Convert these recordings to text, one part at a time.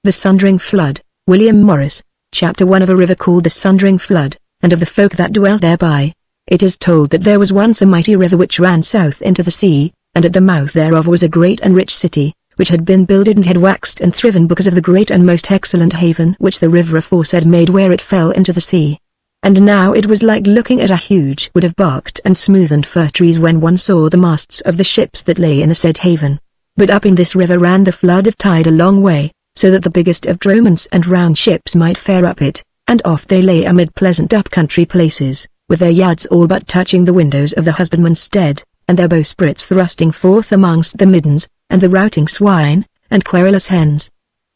The Sundering Flood, William Morris. Chapter 1 of a river called the Sundering Flood, and of the folk that dwelt thereby. It is told that there was once a mighty river which ran south into the sea, and at the mouth thereof was a great and rich city, which had been builded and had waxed and thriven because of the great and most excellent haven which the river aforesaid made where it fell into the sea. And now it was like looking at a huge wood of barked and smoothened fir trees when one saw the masts of the ships that lay in the said haven. But up in this river ran the flood of tide a long way, so that the biggest of droments and round ships might fare up it, and oft they lay amid pleasant up-country places, with their yards all but touching the windows of the husbandman's stead, and their bowsprits thrusting forth amongst the middens, and the routing swine, and querulous hens.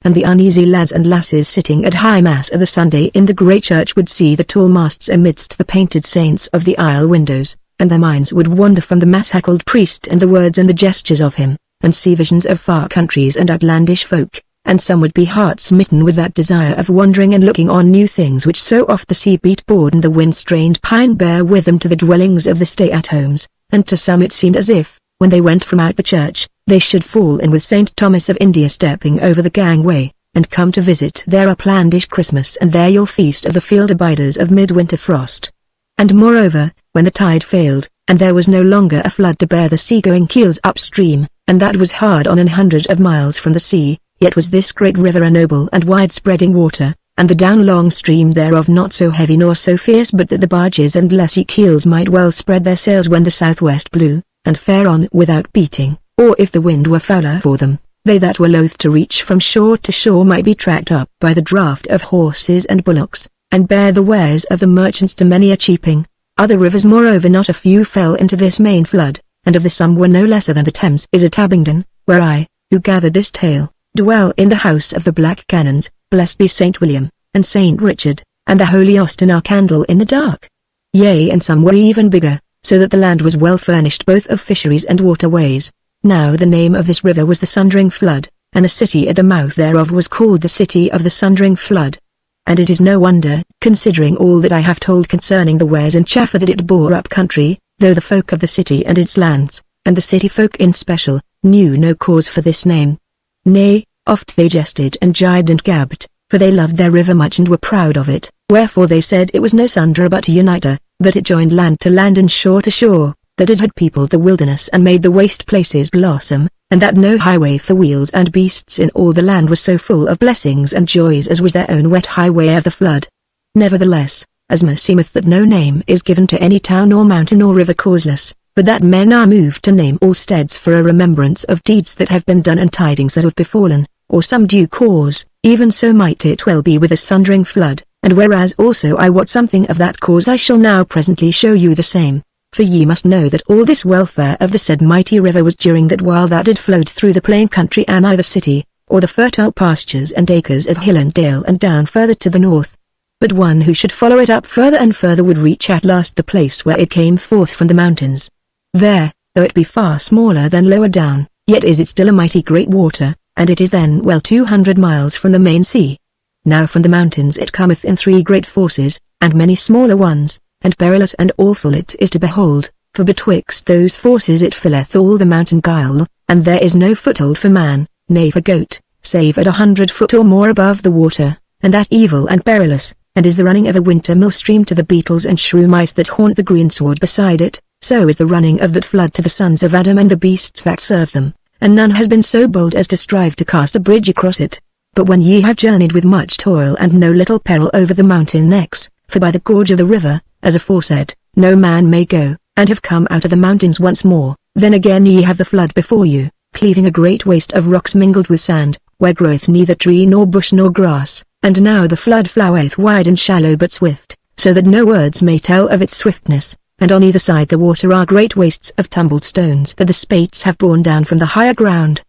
And the uneasy lads and lasses sitting at high mass of the Sunday in the great church would see the tall masts amidst the painted saints of the aisle windows, and their minds would wander from the mass-hackled priest and the words and the gestures of him, and see visions of far countries and outlandish folk, and some would be heart-smitten with that desire of wandering and looking on new things which so oft the sea beat board and the wind-strained pine bear with them to the dwellings of the stay-at-homes, and to some it seemed as if, when they went from out the church, they should fall in with St. Thomas of India stepping over the gangway, and come to visit their uplandish Christmas and their Yule feast of the field abiders of midwinter frost. And moreover, when the tide failed, and there was no longer a flood to bear the sea-going keels upstream, and that was hard on 100 of miles from the sea, yet was this great river a noble and wide-spreading water, and the down-long stream thereof not so heavy nor so fierce but that the barges and lessee keels might well spread their sails when the southwest blew, and fare on without beating, or if the wind were fouler for them, they that were loath to reach from shore to shore might be tracked up by the draught of horses and bullocks, and bear the wares of the merchants to many a cheaping. Other rivers moreover not a few fell into this main flood, and of the some were no lesser than the Thames is at Abingdon, where I, who gathered this tale, dwell in the house of the Black Canons, blessed be St. William, and St. Richard, and the Holy Austin our candle in the dark. Yea, and some were even bigger, so that the land was well furnished both of fisheries and waterways. Now the name of this river was the Sundering Flood, and the city at the mouth thereof was called the City of the Sundering Flood. And it is no wonder, considering all that I have told concerning the wares and chaffer that it bore up country, though the folk of the city and its lands, and the city folk in special, knew no cause for this name. Nay, oft they jested and jibed and gabbed, for they loved their river much and were proud of it, wherefore they said it was no sunderer but a uniter, that it joined land to land and shore to shore, that it had peopled the wilderness and made the waste places blossom, and that no highway for wheels and beasts in all the land was so full of blessings and joys as was their own wet highway of the flood. Nevertheless, as meseemeth that no name is given to any town or mountain or river causeless, but that men are moved to name all steads for a remembrance of deeds that have been done and tidings that have befallen, or some due cause, even so might it well be with a Sundering Flood, and whereas also I wot something of that cause I shall now presently show you the same. For ye must know that all this welfare of the said mighty river was during that while that it flowed through the plain country and either city, or the fertile pastures and acres of hill and dale and down further to the north. But one who should follow it up further and further would reach at last the place where it came forth from the mountains. There, though it be far smaller than lower down, yet is it still a mighty great water, and it is then well 200 miles from the main sea. Now from the mountains it cometh in 3 great forces, and many smaller ones, and perilous and awful it is to behold, for betwixt those forces it filleth all the mountain gyle, and there is no foothold for man, nay for goat, save at 100 foot or more above the water, and that evil and perilous, and is the running of a winter mill-stream to the beetles and shrew mice that haunt the greensward beside it, so is the running of that flood to the sons of Adam and the beasts that serve them, and none has been so bold as to strive to cast a bridge across it. But when ye have journeyed with much toil and no little peril over the mountain necks, for by the gorge of the river, as aforesaid, no man may go, and have come out of the mountains once more, then again ye have the flood before you, cleaving a great waste of rocks mingled with sand, where groweth neither tree nor bush nor grass, and now the flood floweth wide and shallow but swift, so that no words may tell of its swiftness, and on either side the water are great wastes of tumbled stones that the spates have borne down from the higher ground.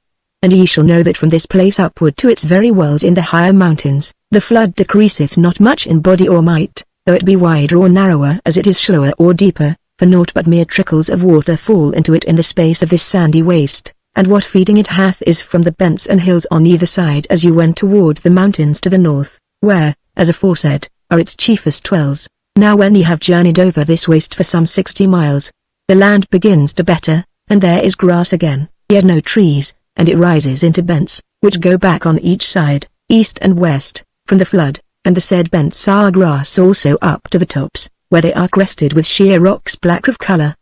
And ye shall know that from this place upward to its very wells in the higher mountains, the flood decreaseth not much in body or might, though it be wider or narrower as it is shallower or deeper, for naught but mere trickles of water fall into it in the space of this sandy waste, and what feeding it hath is from the bents and hills on either side as you went toward the mountains to the north, where, as aforesaid, are its chiefest wells. Now when ye have journeyed over this waste for some 60 miles, the land begins to better, and there is grass again, yet no trees, and it rises into bents, which go back on each side, east and west, from the flood, and the said bents are grass also up to the tops, where they are crested with sheer rocks black of colour.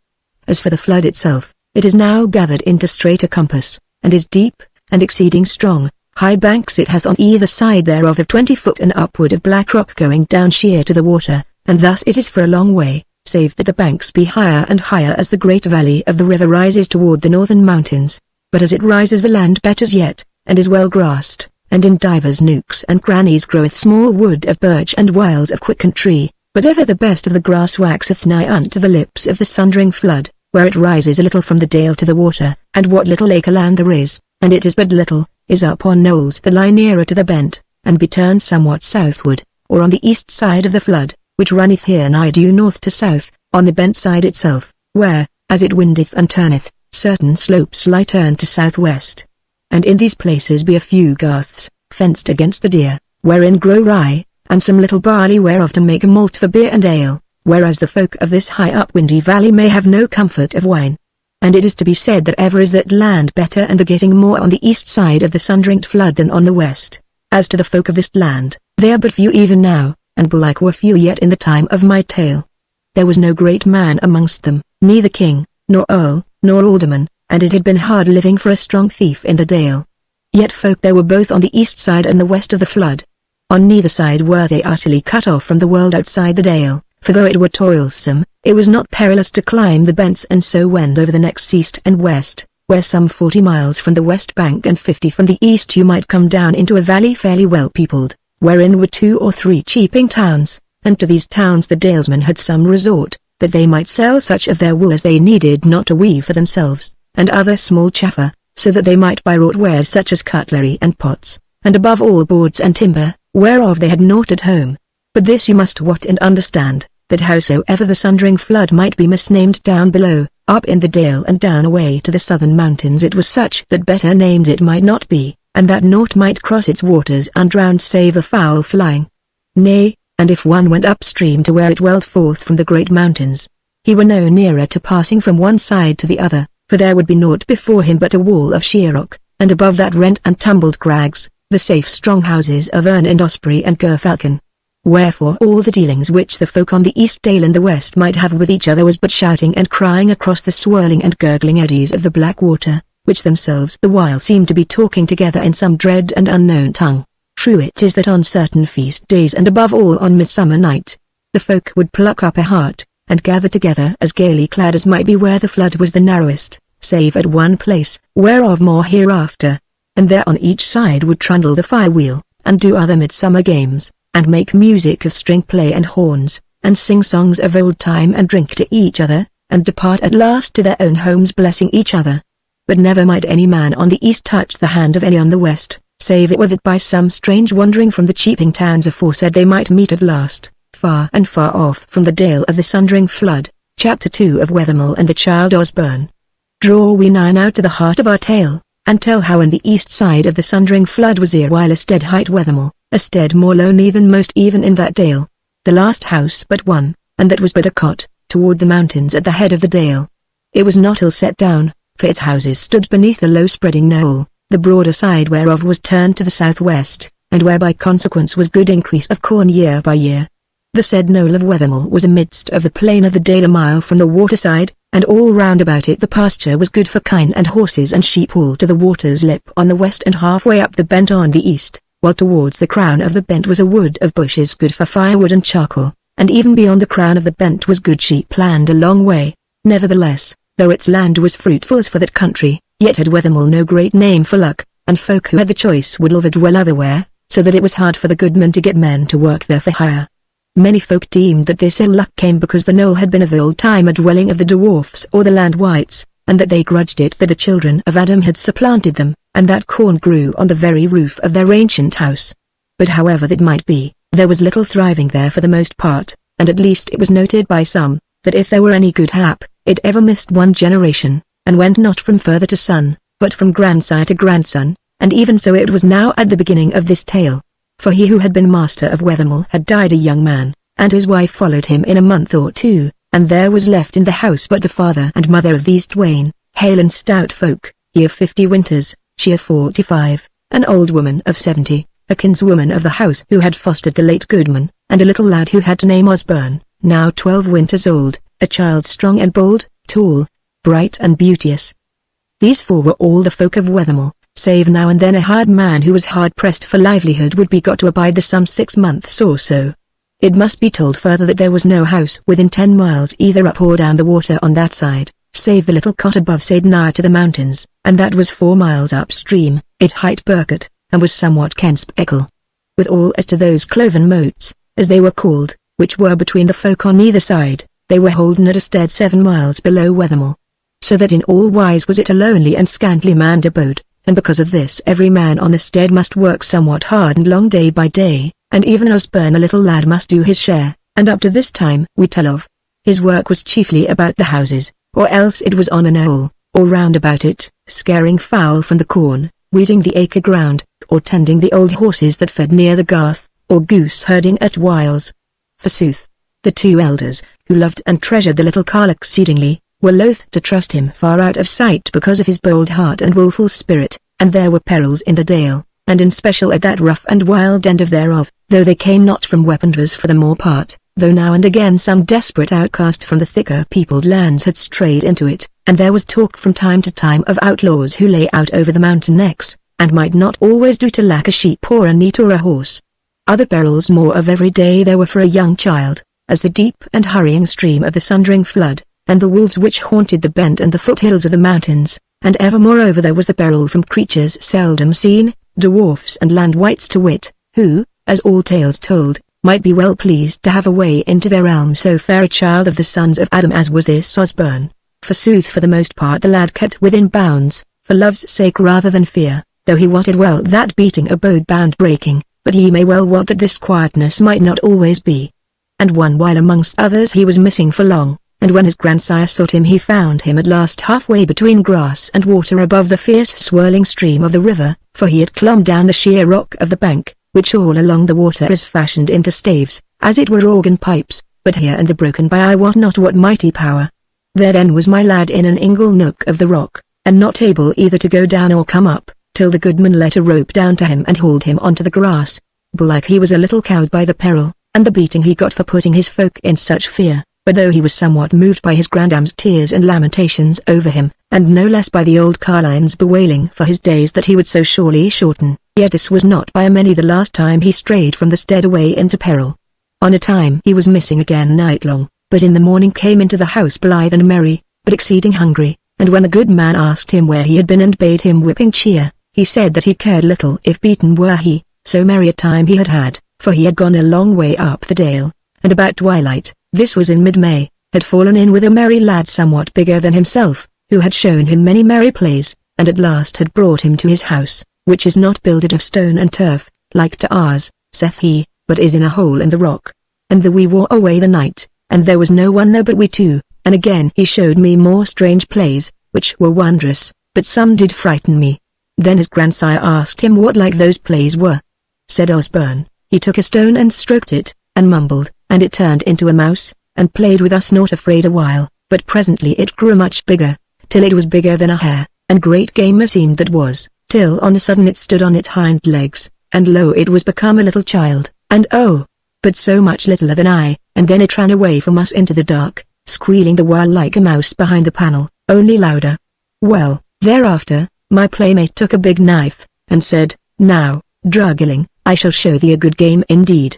As for the flood itself, it is now gathered into straight a compass, and is deep, and exceeding strong. High banks it hath on either side thereof of 20 foot and upward of black rock going down sheer to the water, and thus it is for a long way, save that the banks be higher and higher as the great valley of the river rises toward the northern mountains. But as it rises the land betters yet, and is well grassed, and in divers nooks and crannies groweth small wood of birch and whiles of quicken tree, but ever the best of the grass waxeth nigh unto the lips of the Sundering flood, where it rises a little from the dale to the water, and what little acre land there is, and it is but little, is up on knolls that lie nearer to the bent, and be turned somewhat southward, or on the east side of the flood, which runneth here nigh due north to south, on the bent side itself, where, as it windeth and turneth, certain slopes lie turned to southwest. And in these places be a few garths, fenced against the deer, wherein grow rye, and some little barley whereof to make a malt for beer and ale, whereas the folk of this high up windy valley may have no comfort of wine. And it is to be said that ever is that land better and the getting more on the east side of the Sundering flood than on the west. As to the folk of this land, they are but few even now, and belike were few yet in the time of my tale. There was no great man amongst them, neither king, nor earl, nor alderman, and it had been hard living for a strong thief in the dale. Yet folk there were both on the east side and the west of the flood. On neither side were they utterly cut off from the world outside the dale, for though it were toilsome, it was not perilous to climb the bents and so wend over the necks east and west, where some 40 miles from the west bank and 50 from the east you might come down into a valley fairly well peopled, wherein were 2 or 3 cheaping towns, and to these towns the dalesmen had some resort, that they might sell such of their wool as they needed not to weave for themselves, and other small chaffer, so that they might buy wrought wares such as cutlery and pots, and above all boards and timber, whereof they had naught at home. But this you must wot and understand, that howsoever the Sundering flood might be misnamed down below, up in the dale and down away to the southern mountains it was such that better named it might not be, and that naught might cross its waters undrowned save the fowl flying. Nay, and if one went upstream to where it welled forth from the great mountains, he were no nearer to passing from one side to the other, for there would be naught before him but a wall of sheer rock, and above that rent and tumbled crags, the safe strong houses of Erne and Osprey and Gerfalcon. Wherefore all the dealings which the folk on the east dale and the west might have with each other was but shouting and crying across the swirling and gurgling eddies of the black water, which themselves the while seemed to be talking together in some dread and unknown tongue. True it is that on certain feast days and above all on midsummer night, the folk would pluck up a heart, and gather together as gaily clad as might be where the flood was the narrowest, save at one place, whereof more hereafter, and there on each side would trundle the fire-wheel, and do other midsummer games, and make music of string play and horns, and sing songs of old time and drink to each other, and depart at last to their own homes blessing each other. But never might any man on the east touch the hand of any on the west, save it were that by some strange wandering from the cheaping towns aforesaid they might meet at last, far and far off from the dale of the Sundering flood. Chapter 2 of Wethermill and the Child Osborne. Draw we now to the heart of our tale, and tell how on the east side of the Sundering flood was erewhile a stead hight Wethermill, a stead more lonely than most even in that dale, the last house but one, and that was but a cot, toward the mountains at the head of the dale. It was not ill set down, for its houses stood beneath a low spreading knoll, the broader side whereof was turned to the southwest, and where by consequence was good increase of corn year by year. The said knoll of Wethermill was amidst of the plain of the dale a mile from the waterside, and all round about it the pasture was good for kine and horses and sheep all to the water's lip on the west and halfway up the bent on the east, while towards the crown of the bent was a wood of bushes good for firewood and charcoal, and even beyond the crown of the bent was good sheep land a long way. Nevertheless, though its land was fruitful as for that country, yet had Wethermill no great name for luck, and folk who had the choice would live dwell otherwhere, so that it was hard for the goodman to get men to work there for hire. Many folk deemed that this ill luck came because the knoll had been of the old time a dwelling of the dwarfs or the land wights, and that they grudged it that the children of Adam had supplanted them, and that corn grew on the very roof of their ancient house. But however that might be, there was little thriving there for the most part, and at least it was noted by some, that if there were any good hap, it ever missed one generation, and went not from father to son, but from grandsire to grandson, and even so it was now at the beginning of this tale. For he who had been master of Wethermill had died a young man, and his wife followed him in a month or two, and there was left in the house but the father and mother of these twain, hale and stout folk, he of 50 winters, she of 45, an old woman of 70, a kinswoman of the house who had fostered the late Goodman, and a little lad who had to name Osborne, now 12 winters old, a child strong and bold, tall, bright and beauteous. These four were all the folk of Wethermill, save now and then a hired man who was hard-pressed for livelihood would be got to abide the some 6 months or so. It must be told further that there was no house within 10 miles either up or down the water on that side, save the little cot above Sade nigh to the mountains, and that was 4 miles upstream. It hight Burkett, and was somewhat Kenspeckel. With all as to those cloven moats, as they were called, which were between the folk on either side, they were holden at a stead 7 miles below Wethermill. So that in all wise was it a lonely and scantily manned abode, and because of this every man on the stead must work somewhat hard and long day by day, and even Osborne a little lad must do his share, and up to this time we tell of. His work was chiefly about the houses, or else it was on a knoll, or round about it, scaring fowl from the corn, weeding the acre ground, or tending the old horses that fed near the garth, or goose herding at whiles. Forsooth, the 2 elders, who loved and treasured the little carle exceedingly, were loath to trust him far out of sight because of his bold heart and wilful spirit, and there were perils in the dale, and in special at that rough and wild end of thereof, though they came not from weaponless for the more part, though now and again some desperate outcast from the thicker peopled lands had strayed into it, and there was talk from time to time of outlaws who lay out over the mountain necks, and might not always do to lack a sheep or a neat or a horse. Other perils more of every day there were for a young child, as the deep and hurrying stream of the Sundering flood, and the wolves which haunted the bent and the foothills of the mountains, and ever moreover there was the peril from creatures seldom seen, dwarfs and land wights to wit, who, as all tales told, might be well pleased to have a way into their realm so fair a child of the sons of Adam as was this Osborne. Forsooth for the most part the lad kept within bounds, for love's sake rather than fear, though he wotted well that beating abode bound breaking, but ye may well wot that this quietness might not always be. And one while amongst others he was missing for long, and when his grandsire sought him he found him at last halfway between grass and water above the fierce swirling stream of the river, for he had clomb down the sheer rock of the bank, which all along the water is fashioned into staves, as it were organ pipes, but here and there broken by I wot not what mighty power. There then was my lad in an ingle nook of the rock, and not able either to go down or come up, till the goodman let a rope down to him and hauled him onto the grass. Belike he was a little cowed by the peril, and the beating he got for putting his folk in such fear, but though he was somewhat moved by his grandam's tears and lamentations over him, and no less by the old carline's bewailing for his days that he would so surely shorten, yet this was not by a many the last time he strayed from the stead away into peril. On a time he was missing again nightlong, but in the morning came into the house blithe and merry, but exceeding hungry, and when the good man asked him where he had been and bade him whipping cheer, he said that he cared little if beaten were he, so merry a time he had had, for he had gone a long way up the dale, and about twilight, this was in mid-May, had fallen in with a merry lad somewhat bigger than himself, who had shown him many merry plays, and at last had brought him to his house, which is not builded of stone and turf, like to ours, saith he, but is in a hole in the rock. And we wore away the night, and there was no one there but we two, and again he showed me more strange plays, which were wondrous, but some did frighten me. Then his grandsire asked him what like those plays were. Said Osborne, he took a stone and stroked it, and mumbled, and it turned into a mouse, and played with us not afraid a while, but presently it grew much bigger, till it was bigger than a hare, and great game seemed that was, till on a sudden it stood on its hind legs, and lo it was become a little child, and oh, but so much littler than I, and then it ran away from us into the dark, squealing the while like a mouse behind the panel, only louder. Well, thereafter, my playmate took a big knife, and said, now, Druggeling, I shall show thee a good game indeed.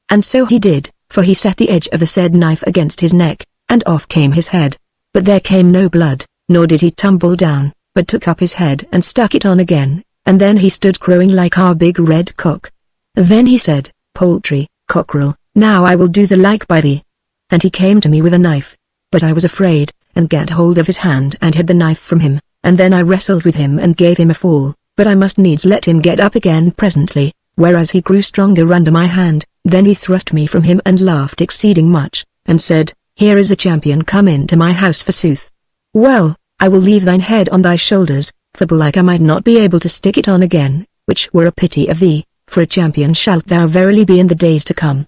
And so he did, for he set the edge of the said knife against his neck, and off came his head. But there came no blood, nor did he tumble down, but took up his head and stuck it on again, and then he stood crowing like our big red cock. Then he said, Poultry, cockerel, now I will do the like by thee. And he came to me with a knife. But I was afraid, and gat hold of his hand and hid the knife from him, and then I wrestled with him and gave him a fall, but I must needs let him get up again presently, whereas he grew stronger under my hand. Then he thrust me from him and laughed exceeding much, and said, Here is a champion come into my house forsooth. Well, I will leave thine head on thy shoulders, for belike I might not be able to stick it on again, which were a pity of thee, for a champion shalt thou verily be in the days to come.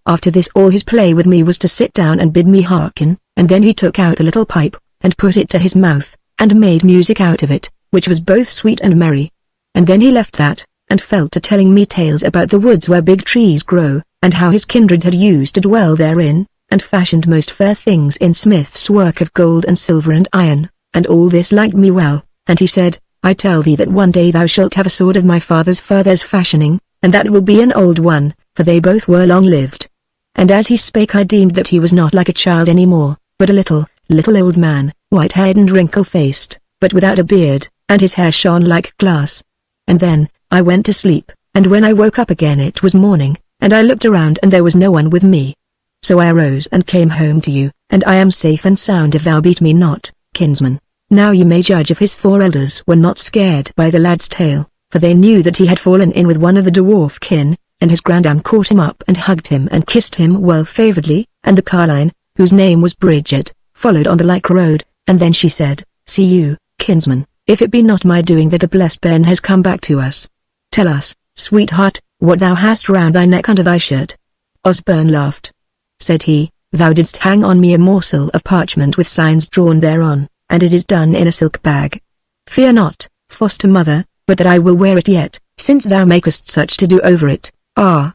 After this all his play with me was to sit down and bid me hearken, and then he took out a little pipe, and put it to his mouth, and made music out of it, which was both sweet and merry. And then he left that, and fell to telling me tales about the woods where big trees grow, and how his kindred had used to dwell therein, and fashioned most fair things in smith's work of gold and silver and iron, and all this liked me well, and he said, I tell thee that one day thou shalt have a sword of my father's fashioning, and that will be an old one, for they both were long-lived. And as he spake I deemed that he was not like a child any more, but a little old man, white-haired and wrinkle-faced, but without a beard, and his hair shone like glass. And then, I went to sleep, and when I woke up again it was morning, and I looked around and there was no one with me. So I arose and came home to you, and I am safe and sound if thou beat me not, kinsman. Now you may judge if his 4 elders were not scared by the lad's tale, for they knew that he had fallen in with one of the dwarf kin, and his grandam caught him up and hugged him and kissed him well favoredly, and the carline, whose name was Bridget, followed on the like road, and then she said, See you, kinsman, if it be not my doing that the blessed Ben has come back to us. Tell us, sweetheart, what thou hast round thy neck under thy shirt. Osborne laughed. Said he, Thou didst hang on me a morsel of parchment with signs drawn thereon, and it is done in a silk bag. Fear not, foster mother, but that I will wear it yet, since thou makest such to do over it. Ah!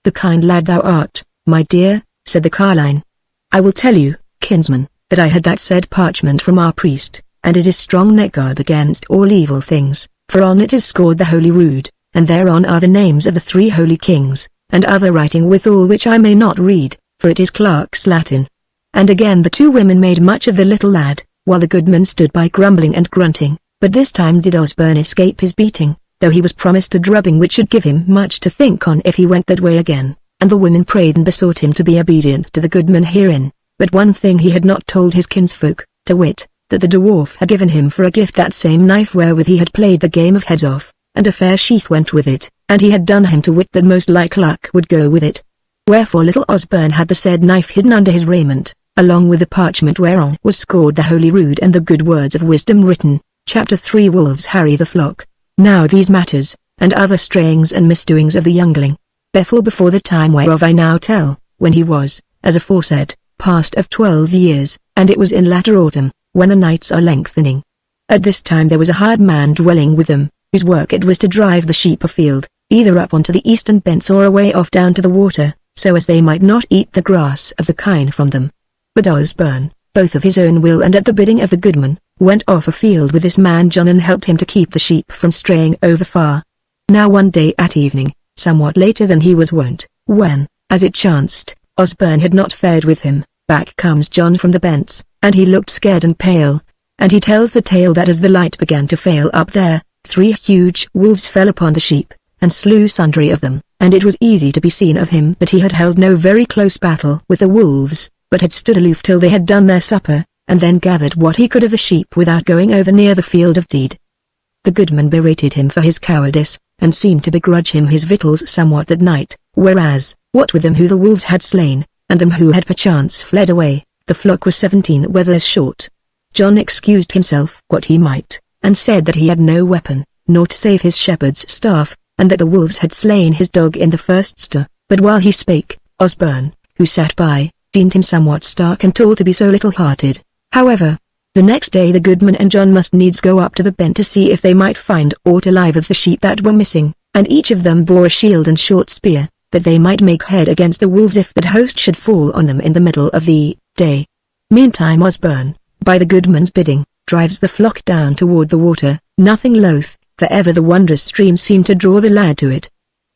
The kind lad thou art, my dear, said the carline. I will tell you, kinsman, that I had that said parchment from our priest, and it is strong neckguard against all evil things, for on it is scored the holy rood, and thereon are the names of the 3 holy kings, and other writing withal which I may not read, for it is clerk's Latin. And again the 2 women made much of the little lad, while the goodman stood by grumbling and grunting, but this time did Osborne escape his beating, though he was promised a drubbing which should give him much to think on if he went that way again, and the women prayed and besought him to be obedient to the goodman herein, but one thing he had not told his kinsfolk, to wit, that the dwarf had given him for a gift that same knife wherewith he had played the game of heads off, and a fair sheath went with it, and he had done him to wit that most like luck would go with it. Wherefore little Osborne had the said knife hidden under his raiment, along with the parchment whereon was scored the holy rood and the good words of wisdom written. Chapter 3 Wolves harry the flock. Now these matters, and other strayings and misdoings of the youngling, befell before the time whereof I now tell, when he was, as aforesaid, past of 12 years, and it was in latter autumn, when the nights are lengthening. At this time there was a hired man dwelling with them, whose work it was to drive the sheep afield, either up onto the eastern bents or away off down to the water, so as they might not eat the grass of the kine from them. But Osborne, both of his own will and at the bidding of the goodman, went off afield with this man John and helped him to keep the sheep from straying over far. Now one day at evening, somewhat later than he was wont, when, as it chanced, Osborne had not fared with him, back comes John from the bents, and he looked scared and pale, and he tells the tale that as the light began to fail up there, 3 huge wolves fell upon the sheep, and slew sundry of them, and it was easy to be seen of him that he had held no very close battle with the wolves, but had stood aloof till they had done their supper, and then gathered what he could of the sheep without going over near the field of deed. The goodman berated him for his cowardice, and seemed to begrudge him his victuals somewhat that night, whereas, what with them who the wolves had slain, and them who had perchance fled away, the flock was 17 wethers short. John excused himself what he might, and said that he had no weapon, nor to save his shepherd's staff, and that the wolves had slain his dog in the first stir, but while he spake, Osborne, who sat by, deemed him somewhat stark and tall to be so little-hearted. However, the next day the goodman and John must needs go up to the bent to see if they might find aught alive of the sheep that were missing, and each of them bore a shield and short spear, that they might make head against the wolves if that host should fall on them in the middle of the day. Meantime Osborne, by the goodman's bidding, drives the flock down toward the water, nothing loath, for ever the wondrous stream seemed to draw the lad to it.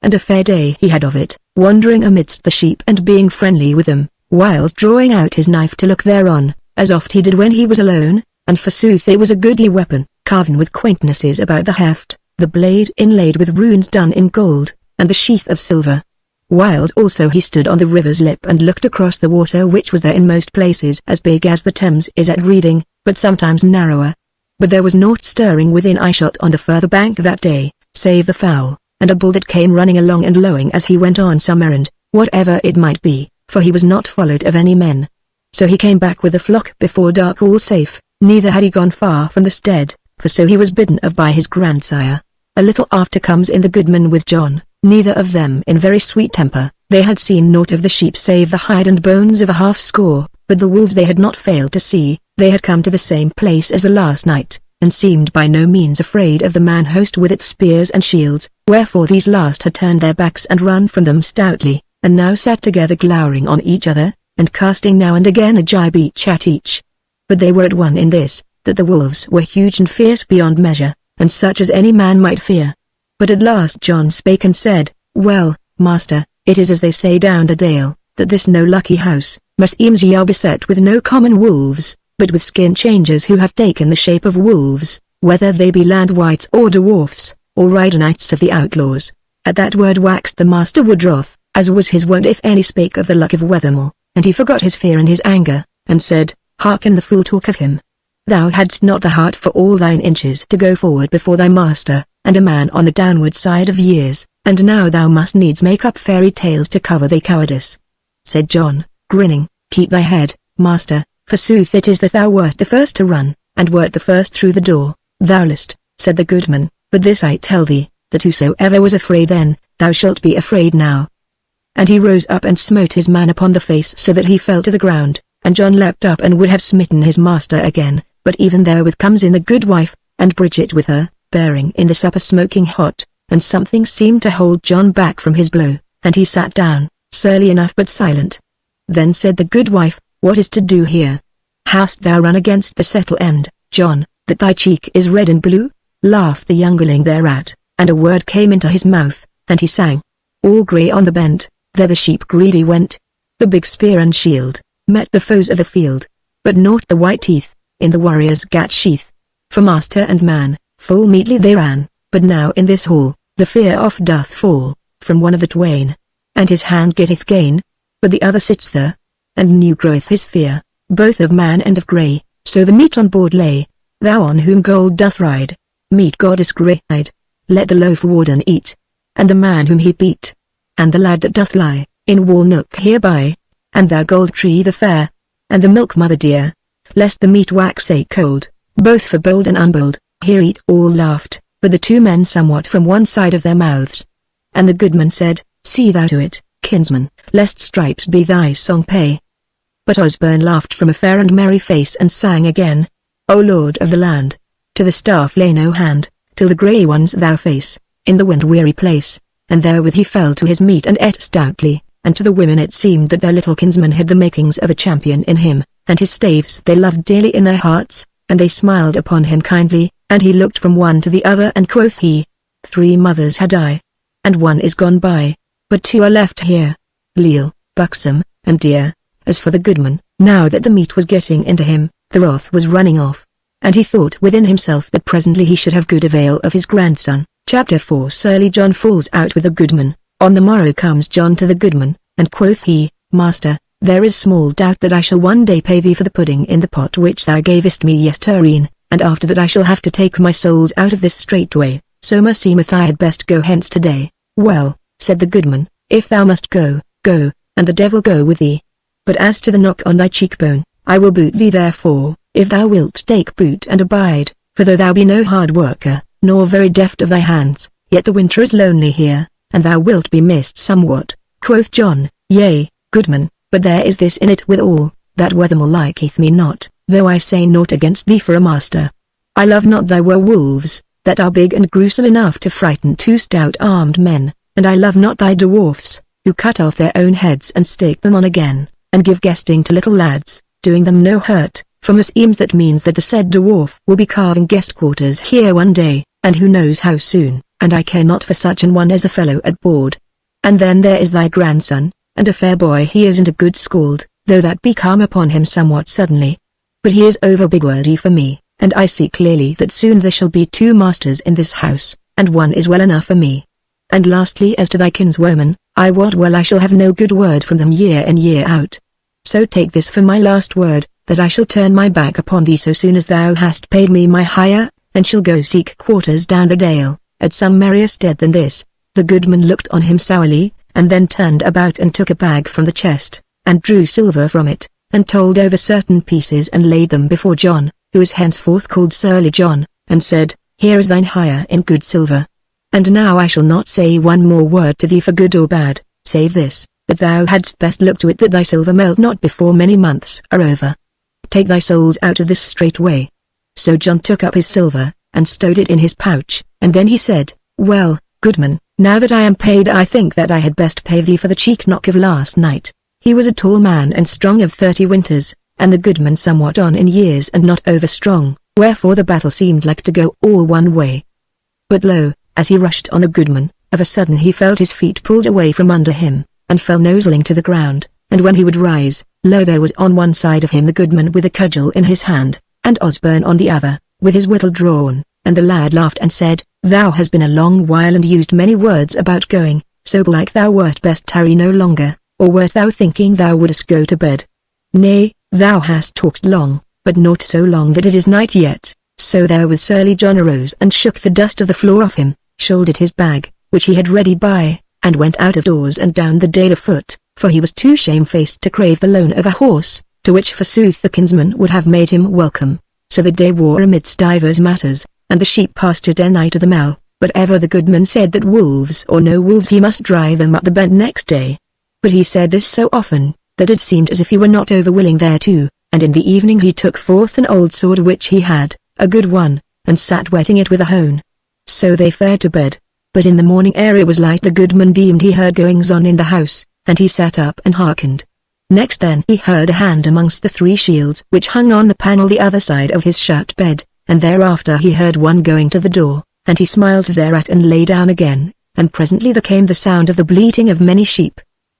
And a fair day he had of it, wandering amidst the sheep and being friendly with them, whiles drawing out his knife to look thereon, as oft he did when he was alone, and forsooth it was a goodly weapon, carven with quaintnesses about the heft, the blade inlaid with runes done in gold, and the sheath of silver. Whiles also he stood on the river's lip and looked across the water which was there in most places as big as the Thames is at Reading, but sometimes narrower. But there was naught stirring within eyeshot on the further bank that day, save the fowl, and a bull that came running along and lowing as he went on some errand, whatever it might be, for he was not followed of any men. So he came back with the flock before dark all safe, neither had he gone far from the stead, for so he was bidden of by his grandsire. A little after comes in the goodman with John, neither of them in very sweet temper. They had seen naught of the sheep save the hide and bones of a 50 score, but the wolves they had not failed to see. They had come to the same place as the last night, and seemed by no means afraid of the man host with its spears and shields, wherefore these last had turned their backs and run from them stoutly, and now sat together glowering on each other, and casting now and again a gibe each at each. But they were at one in this, that the wolves were huge and fierce beyond measure, and such as any man might fear. But at last John spake and said, "Well, master, it is as they say down the dale, that this no lucky house, meseems ye are beset with no common wolves, but with skin changers who have taken the shape of wolves, whether they be land wights or dwarfs, or rider knights of the outlaws." At that word waxed the master wood wroth, as was his wont if any spake of the luck of Wethermill, and he forgot his fear and his anger, and said, "Hearken the fool talk of him. Thou hadst not the heart for all thine inches to go forward before thy master, and a man on the downward side of years, and now thou must needs make up fairy tales to cover thy cowardice." Said John, grinning, "Keep thy head, master, forsooth it is that thou wert the first to run, and wert the first through the door." "Thou list," said the goodman, "but this I tell thee, that whosoever was afraid then, thou shalt be afraid now." And he rose up and smote his man upon the face so that he fell to the ground, and John leapt up and would have smitten his master again, but even therewith comes in the good wife, and Bridget with her, bearing in the supper smoking hot, and something seemed to hold John back from his blow, and he sat down, surly enough but silent. Then said the good wife, "What is to do here? Hast thou run against the settle end, John, that thy cheek is red and blue?" Laughed the youngling thereat, and a word came into his mouth, and he sang, "All grey on the bent, there the sheep greedy went. The big spear and shield met the foes of the field, but naught the white teeth in the warrior's gat sheath. For master and man, full meetly they ran, but now in this hall, the fear oft doth fall, from one of the twain, and his hand getteth gain, but the other sits there, and new groweth his fear, both of man and of grey, so the meat on board lay, thou on whom gold doth ride, meat goddess grey-eyed, let the loaf warden eat, and the man whom he beat, and the lad that doth lie, in wall nook hereby, and thou gold tree the fair, and the milk mother dear, lest the meat wax cold, both for bold and unbold." Here eat all laughed, but the two men somewhat from one side of their mouths. And the goodman said, "See thou to it, kinsman, lest stripes be thy song pay." But Osborne laughed from a fair and merry face and sang again, "O Lord of the land, to the staff lay no hand, till the grey ones thou face, in the wind-weary place." And therewith he fell to his meat and ate stoutly, and to the women it seemed that their little kinsman had the makings of a champion in him, and his staves they loved dearly in their hearts, and they smiled upon him kindly, and he looked from one to the other and quoth he, "3 mothers had I, and one is gone by, but 2 are left here, leal, buxom, and dear." As for the goodman, now that the meat was getting into him, the wrath was running off, and he thought within himself that presently he should have good avail of his grandson. Chapter 4 Surly John falls out with the goodman. On the morrow comes John to the goodman, and quoth he, "Master, there is small doubt that I shall one day pay thee for the pudding in the pot which thou gavest me yestereen, and after that I shall have to take my souls out of this straightway, so meseemeth I had best go hence today." "Well," said the goodman, "if thou must go, go, and the devil go with thee. But as to the knock on thy cheekbone, I will boot thee therefore, if thou wilt take boot and abide, for though thou be no hard worker, nor very deft of thy hands, yet the winter is lonely here, and thou wilt be missed somewhat." Quoth John, "Yea, goodman, but there is this in it withal, that Wethermill liketh me not, though I say naught against thee for a master. I love not thy werewolves, that are big and gruesome enough to frighten 2 stout armed men, and I love not thy dwarfs, who cut off their own heads and stake them on again, and give guesting to little lads, doing them no hurt, for meseems that means that the said dwarf will be carving guest quarters here one day, and who knows how soon, and I care not for such an one as a fellow at board. And then there is thy grandson, and a fair boy he is and a good scald, though that be come upon him somewhat suddenly. But he is over big wordy for me, and I see clearly that soon there shall be 2 masters in this house, and one is well enough for me. And lastly as to thy kinswoman, I wot well I shall have no good word from them year in year out. So take this for my last word, that I shall turn my back upon thee so soon as thou hast paid me my hire, and shall go seek quarters down the dale, at some merrier stead than this." The goodman looked on him sourly, and then turned about and took a bag from the chest, and drew silver from it, and told over certain pieces and laid them before John, who was henceforth called Surly John, and said, "Here is thine hire in good silver. And now I shall not say one more word to thee for good or bad, save this, that thou hadst best look to it that thy silver melt not before many months are over. Take thy souls out of this straightway." So John took up his silver, and stowed it in his pouch, and then he said, "Well, goodman, now that I am paid I think that I had best pay thee for the cheek knock of last night." He was a tall man and strong of 30 winters, and the goodman somewhat on in years and not over strong, wherefore the battle seemed like to go all one way. But lo, as he rushed on the goodman, of a sudden he felt his feet pulled away from under him, and fell noseling to the ground, and when he would rise, lo there was on one side of him the goodman with a cudgel in his hand, and Osborne on the other, with his whittle drawn, and the lad laughed and said, "Thou hast been a long while and used many words about going, so belike thou wert best tarry no longer, or wert thou thinking thou wouldst go to bed? Nay, thou hast talked long, but not so long that it is night yet." So therewith surly John arose and shook the dust of the floor off him, shouldered his bag, which he had ready by, and went out of doors and down the dale afoot, for he was too shamefaced to crave the loan of a horse, to which forsooth the kinsman would have made him welcome. So the day wore amidst divers matters, and the sheep pastured nigh to the mill, but ever the goodman said that wolves or no wolves he must drive them up the bent next day. But he said this so often, that it seemed as if he were not over willing thereto, and in the evening he took forth an old sword which he had, a good one, and sat whetting it with a hone. So they fared to bed. But in the morning ere it was light the goodman deemed he heard goings on in the house, and he sat up and hearkened. Next then he heard a hand amongst the 3 shields which hung on the panel the other side of his shut bed, and thereafter he heard one going to the door, and he smiled thereat and lay down again, and presently there came the sound of the bleating of many sheep.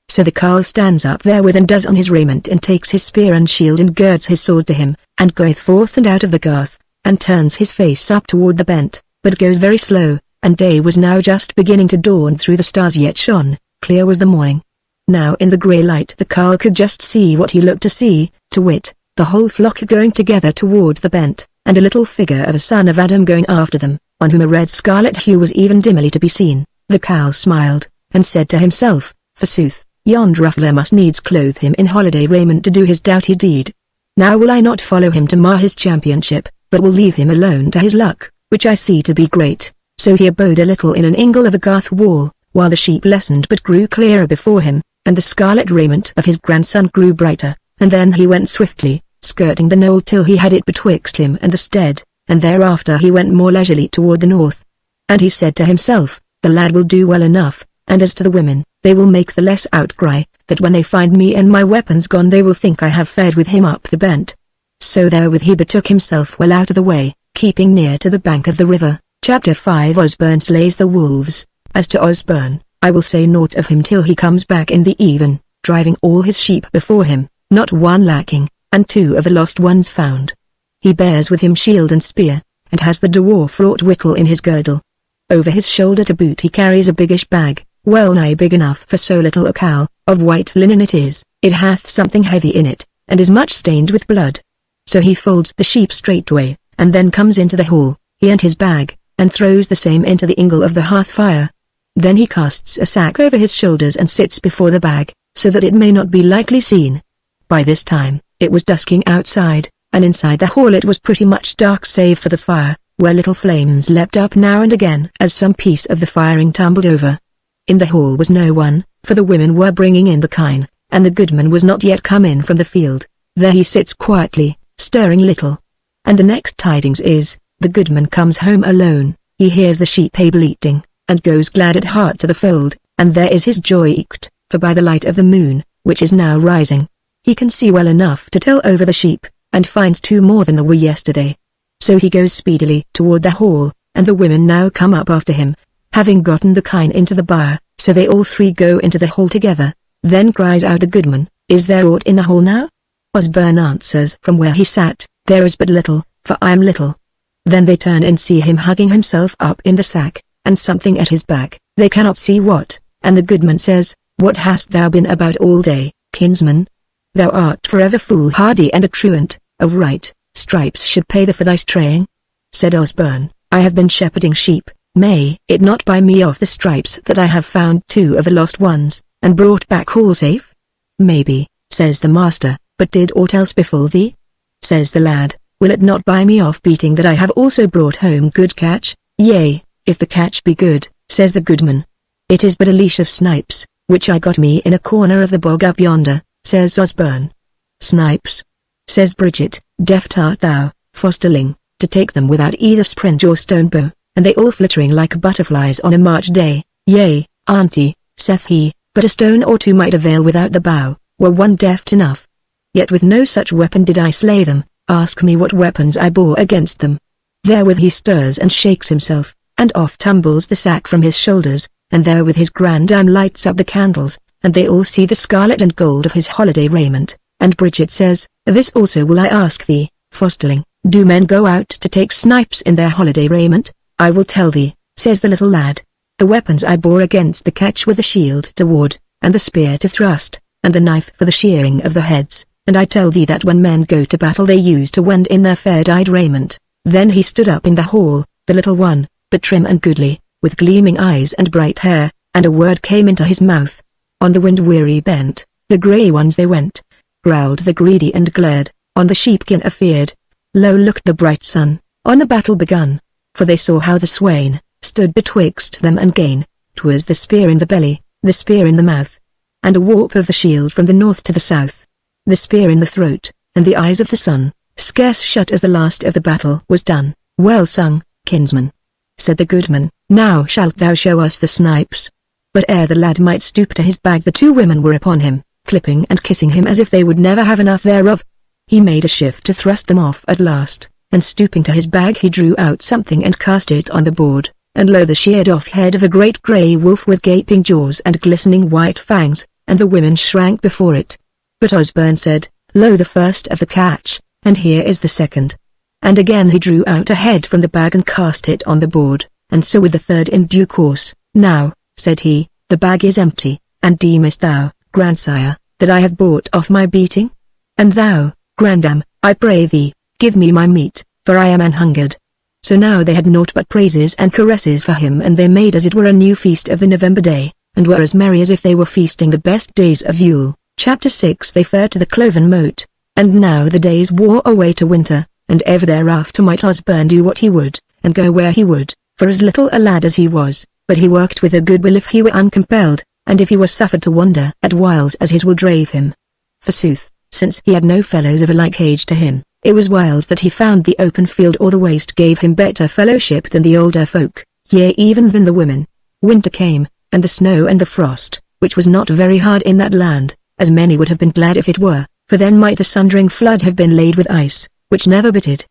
So the carle stands up therewith and does on his raiment and takes his spear and shield and girds his sword to him, and goeth forth and out of the garth, and turns his face up toward the bent, but goes very slow, and day was now just beginning to dawn through the stars yet shone, clear was the morning. Now in the grey light the carle could just see what he looked to see, to wit, the whole flock going together toward the bent, and a little figure of a son of Adam going after them, on whom a red scarlet hue was even dimly to be seen. The carle smiled, and said to himself, "Forsooth, yond ruffler must needs clothe him in holiday raiment to do his doughty deed. Now will I not follow him to mar his championship, but will leave him alone to his luck, which I see to be great." So he abode a little in an angle of the garth wall, while the sheep lessened but grew clearer before him, and the scarlet raiment of his grandson grew brighter, and then he went swiftly, skirting the knoll till he had it betwixt him and the stead, and thereafter he went more leisurely toward the north. And he said to himself, "The lad will do well enough, and as to the women, they will make the less outcry, that when they find me and my weapons gone they will think I have fared with him up the bent." So therewith he betook himself well out of the way, keeping near to the bank of the river. Chapter 5 Osborne slays the wolves. As to Osborne, I will say naught of him till he comes back in the even, driving all his sheep before him, not one lacking, and 2 of the lost ones found. He bears with him shield and spear, and has the dwarf-wrought whittle in his girdle. Over his shoulder to boot he carries a biggish bag, well nigh big enough for so little a cowl, of white linen it is. It hath something heavy in it, and is much stained with blood. So he folds the sheep straightway, and then comes into the hall, he and his bag, and throws the same into the ingle of the hearth fire. Then he casts a sack over his shoulders and sits before the bag, so that it may not be likely seen. By this time, it was dusking outside, and inside the hall it was pretty much dark save for the fire, where little flames leapt up now and again as some piece of the firing tumbled over. In the hall was no one, for the women were bringing in the kine, and the goodman was not yet come in from the field. There he sits quietly, stirring little. And the next tidings is, the goodman comes home alone. He hears the sheep bleating, and goes glad at heart to the fold, and there is his joy eked, for by the light of the moon, which is now rising, he can see well enough to tell over the sheep, and finds 2 more than there were yesterday. So he goes speedily toward the hall, and the women now come up after him, having gotten the kine into the byre, so they all 3 go into the hall together. Then cries out the goodman, "Is there aught in the hall now?" Osborne answers from where he sat, "There is but little, for I am little." Then they turn and see him hugging himself up in the sack, and something at his back, they cannot see what, and the goodman says, "What hast thou been about all day, kinsman? Thou art forever foolhardy and a truant, of right, stripes should pay thee for thy straying." Said Osborne, "I have been shepherding sheep, may it not buy me off the stripes that I have found 2 of the lost ones, and brought back all safe?" "Maybe," says the master, "but did aught else befall thee?" Says the lad, "Will it not buy me off beating that I have also brought home good catch?" "Yea, if the catch be good," says the goodman. "It is but a leash of snipes, which I got me in a corner of the bog up yonder," says Osborne. "Snipes?" says Bridget, "deft art thou, fosterling, to take them without either springe or stone bow, and they all flittering like butterflies on a March day. Yea, auntie, saith he, but a stone or two might avail without the bow, were one deft enough. Yet with no such weapon did I slay them, ask me what weapons I bore against them. Therewith he stirs and shakes himself, and off tumbles the sack from his shoulders, and therewith his grandam lights up the candles, and they all see the scarlet and gold of his holiday raiment, and Bridget says, This also will I ask thee, fosterling, do men go out to take snipes in their holiday raiment? I will tell thee, says the little lad. The weapons I bore against the catch were the shield to ward, and the spear to thrust, and the knife for the shearing of the heads, and I tell thee that when men go to battle they use to wend in their fair-dyed raiment. Then he stood up in the hall, the little one, but trim and goodly, with gleaming eyes and bright hair, and a word came into his mouth. On the wind-weary bent, the grey ones they went, growled the greedy and glared, on the sheepkin afeared. Lo looked the bright sun, on the battle begun, for they saw how the swain stood betwixt them and gain. 'Twas the spear in the belly, the spear in the mouth, and a warp of the shield from the north to the south, the spear in the throat, and the eyes of the sun, scarce shut as the last of the battle was done. Well sung, kinsman, said the goodman, now shalt thou show us the snipes. But ere the lad might stoop to his bag the two women were upon him, clipping and kissing him as if they would never have enough thereof. He made a shift to thrust them off at last, and stooping to his bag he drew out something and cast it on the board, and lo the sheared off head of a great grey wolf with gaping jaws and glistening white fangs, and the women shrank before it. But Osborne said, Lo the first of the catch, and here is the second. And again he drew out a head from the bag and cast it on the board, and so with the third in due course. Now, said he, the bag is empty, and deemest thou, grandsire, that I have bought off my beating? And thou, grandam, I pray thee, give me my meat, for I am an-hungered. So now they had naught but praises and caresses for him, and they made as it were a new feast of the November day, and were as merry as if they were feasting the best days of Yule. Chapter 6 They fared to the cloven moat, and now the days wore away to winter, and ever thereafter might Osborne do what he would, and go where he would, for as little a lad as he was, but he worked with a good will if he were uncompelled, and if he were suffered to wander at whiles as his will drave him. Forsooth, since he had no fellows of a like age to him, it was whiles that he found the open field or the waste gave him better fellowship than the older folk, yea even than the women. Winter came, and the snow and the frost, which was not very hard in that land, as many would have been glad if it were, for then might the Sundering flood have been laid with ice, which never bitted.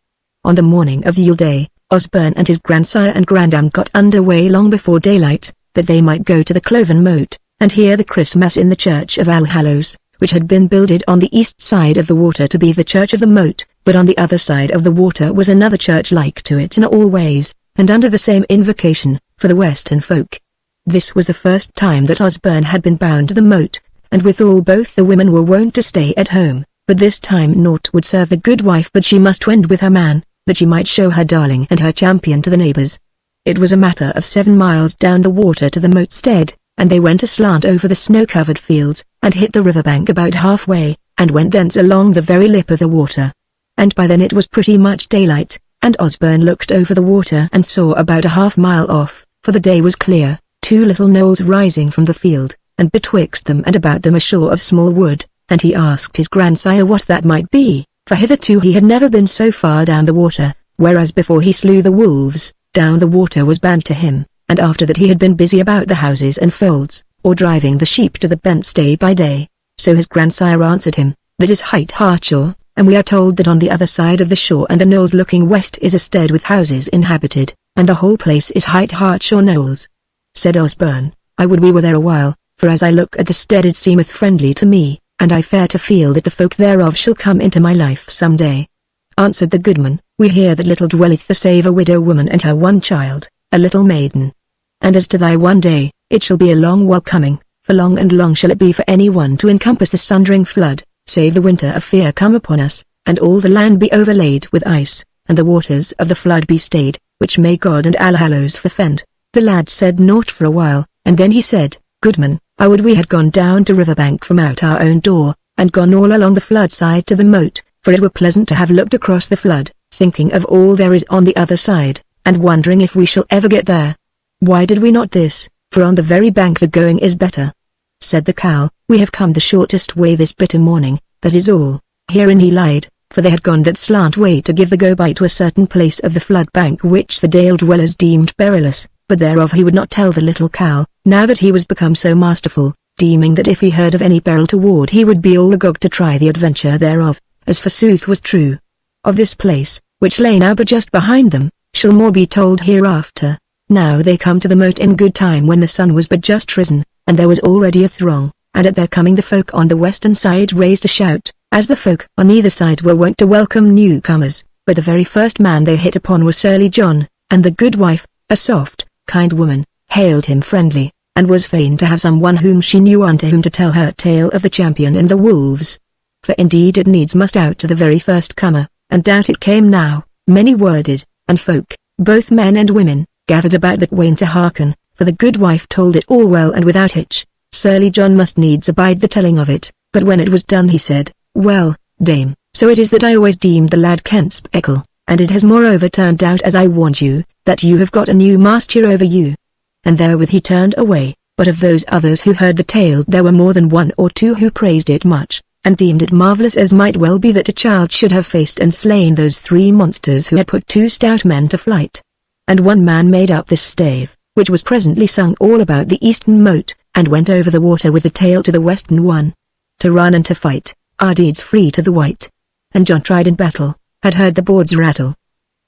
On the morning of Yule Day, Osborne and his grandsire and grandam got under way long before daylight, that they might go to the cloven moat, and hear the Christmas in the church of Allhallows, which had been builded on the east side of the water to be the church of the moat, but on the other side of the water was another church like to it in all ways, and under the same invocation, for the western folk. This was the first time that Osborne had been bound to the moat, and withal both the women were wont to stay at home, but this time naught would serve the good wife but she must wend with her man, that she might show her darling and her champion to the neighbours. It was a matter of 7 miles down the water to the moat stead, and they went aslant over the snow-covered fields, and hit the river-bank about halfway, and went thence along the very lip of the water. And by then it was pretty much daylight, and Osborne looked over the water and saw about a half-mile off, for the day was clear, 2 little knolls rising from the field, and betwixt them and about them a shore of small wood, and he asked his grandsire what that might be, for hitherto he had never been so far down the water, whereas before he slew the wolves, down the water was banned to him, and after that he had been busy about the houses and folds, or driving the sheep to the bent stay by day. So his grandsire answered him, that is Height Hartshore, and we are told that on the other side of the shore and the knolls looking west is a stead with houses inhabited, and the whole place is Height Hartshore Knolls. Said Osborne, I would we were there a while, for as I look at the stead it seemeth friendly to me, and I fare to feel that the folk thereof shall come into my life some day. Answered the goodman, we hear that little dwelleth the save a widow woman and her one child, a little maiden. And as to thy one day, it shall be a long while coming, for long and long shall it be for any one to encompass the Sundering flood, save the winter of fear come upon us, and all the land be overlaid with ice, and the waters of the flood be stayed, which may God and Allhallows forfend. The lad said naught for a while, and then he said, Goodman, I would we had gone down to riverbank from out our own door, and gone all along the flood side to the moat, for it were pleasant to have looked across the flood, thinking of all there is on the other side, and wondering if we shall ever get there. Why did we not this, for on the very bank the going is better. Said the cow, we have come the shortest way this bitter morning, that is all. Herein he lied, for they had gone that slant way to give the go-by to a certain place of the flood bank which the Dale dwellers deemed perilous, but thereof he would not tell the little cow, now that he was become so masterful, deeming that if he heard of any peril toward he would be all agog to try the adventure thereof, as forsooth was true. Of this place, which lay now but just behind them, shall more be told hereafter. Now they come to the moat in good time when the sun was but just risen, and there was already a throng, and at their coming the folk on the western side raised a shout, as the folk on either side were wont to welcome newcomers, but the very first man they hit upon was Surly John, and the good wife, a soft, kind woman, hailed him friendly, and was fain to have someone whom she knew unto whom to tell her tale of the champion and the wolves. For indeed it needs must out to the very first comer, and out it came now, many-worded, and folk, both men and women, gathered about that wain to hearken, for the good wife told it all well and without hitch. Surly John must needs abide the telling of it, but when it was done he said, "Well, dame, so it is that I always deemed the lad Kent's Eckle, and it has moreover turned out as I warned you, that you have got a new master over you." And therewith he turned away, but of those others who heard the tale there were more than one or two who praised it much, and deemed it marvellous as might well be that a child should have faced and slain those three monsters who had put two stout men to flight. And one man made up this stave, which was presently sung all about the eastern moat, and went over the water with the tail to the western one. To run and to fight, are deeds free to the white. And John tried in battle, had heard the boards rattle,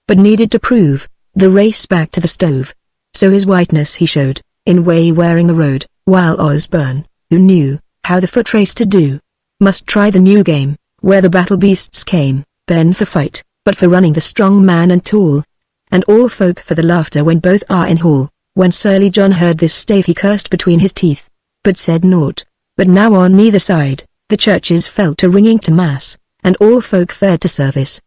but needed to prove the race back to the stove. So his whiteness he showed, in way wearing the road, while Osborne, who knew how the foot race to do, must try the new game, where the battle beasts came, ben for fight, but for running the strong man and tall. And all folk for the laughter when both are in hall. When Surly John heard this stave he cursed between his teeth, but said naught. But now on neither side, the churches fell to ringing to mass, and all folk fared to service.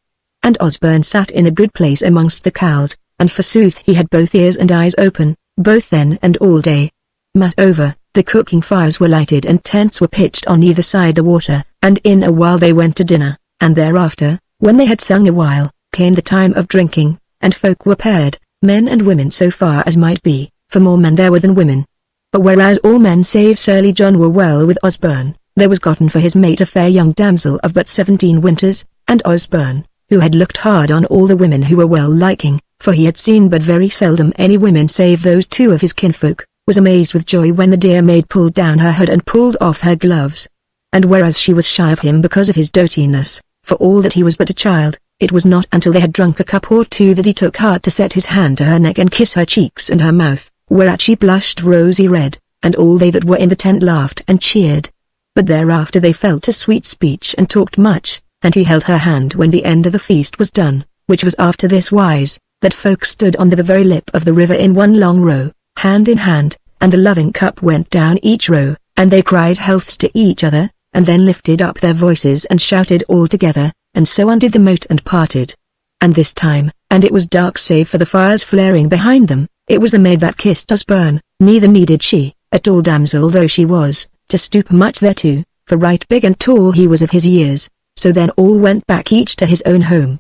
And Osborne sat in a good place amongst the cows, and forsooth he had both ears and eyes open, both then and all day. Mass over, the cooking fires were lighted and tents were pitched on either side the water, and in a while they went to dinner, and thereafter, when they had sung a while, came the time of drinking, and folk were paired, men and women so far as might be, for more men there were than women. But whereas all men save Surly John were well with Osborne, there was gotten for his mate a fair young damsel of but 17 winters, and Osborne, who had looked hard on all the women who were well liking, for he had seen but very seldom any women save those two of his kinfolk, was amazed with joy when the dear maid pulled down her hood and pulled off her gloves. And whereas she was shy of him because of his dotiness, for all that he was but a child, it was not until they had drunk a cup or two that he took heart to set his hand to her neck and kiss her cheeks and her mouth, whereat she blushed rosy red, and all they that were in the tent laughed and cheered. But thereafter they fell to sweet speech and talked much, and he held her hand when the end of the feast was done, which was after this wise, that folk stood on the very lip of the river in one long row, hand in hand, and the loving cup went down each row, and they cried healths to each other, and then lifted up their voices and shouted all together, and so undid the moat and parted. And this time, and it was dark save for the fires flaring behind them, it was the maid that kissed Osborne, neither needed she, a tall damsel though she was, to stoop much thereto, for right big and tall he was of his years. So then all went back each to his own home.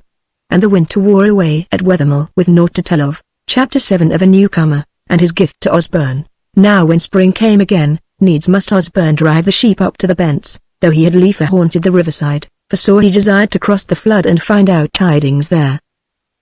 And the winter wore away at Wethermill with naught to tell of. Chapter 7 of a Newcomer, and his gift to Osborne. Now when spring came again, needs must Osborne drive the sheep up to the bents, though he had liefer haunted the riverside, for sore he desired to cross the flood and find out tidings there.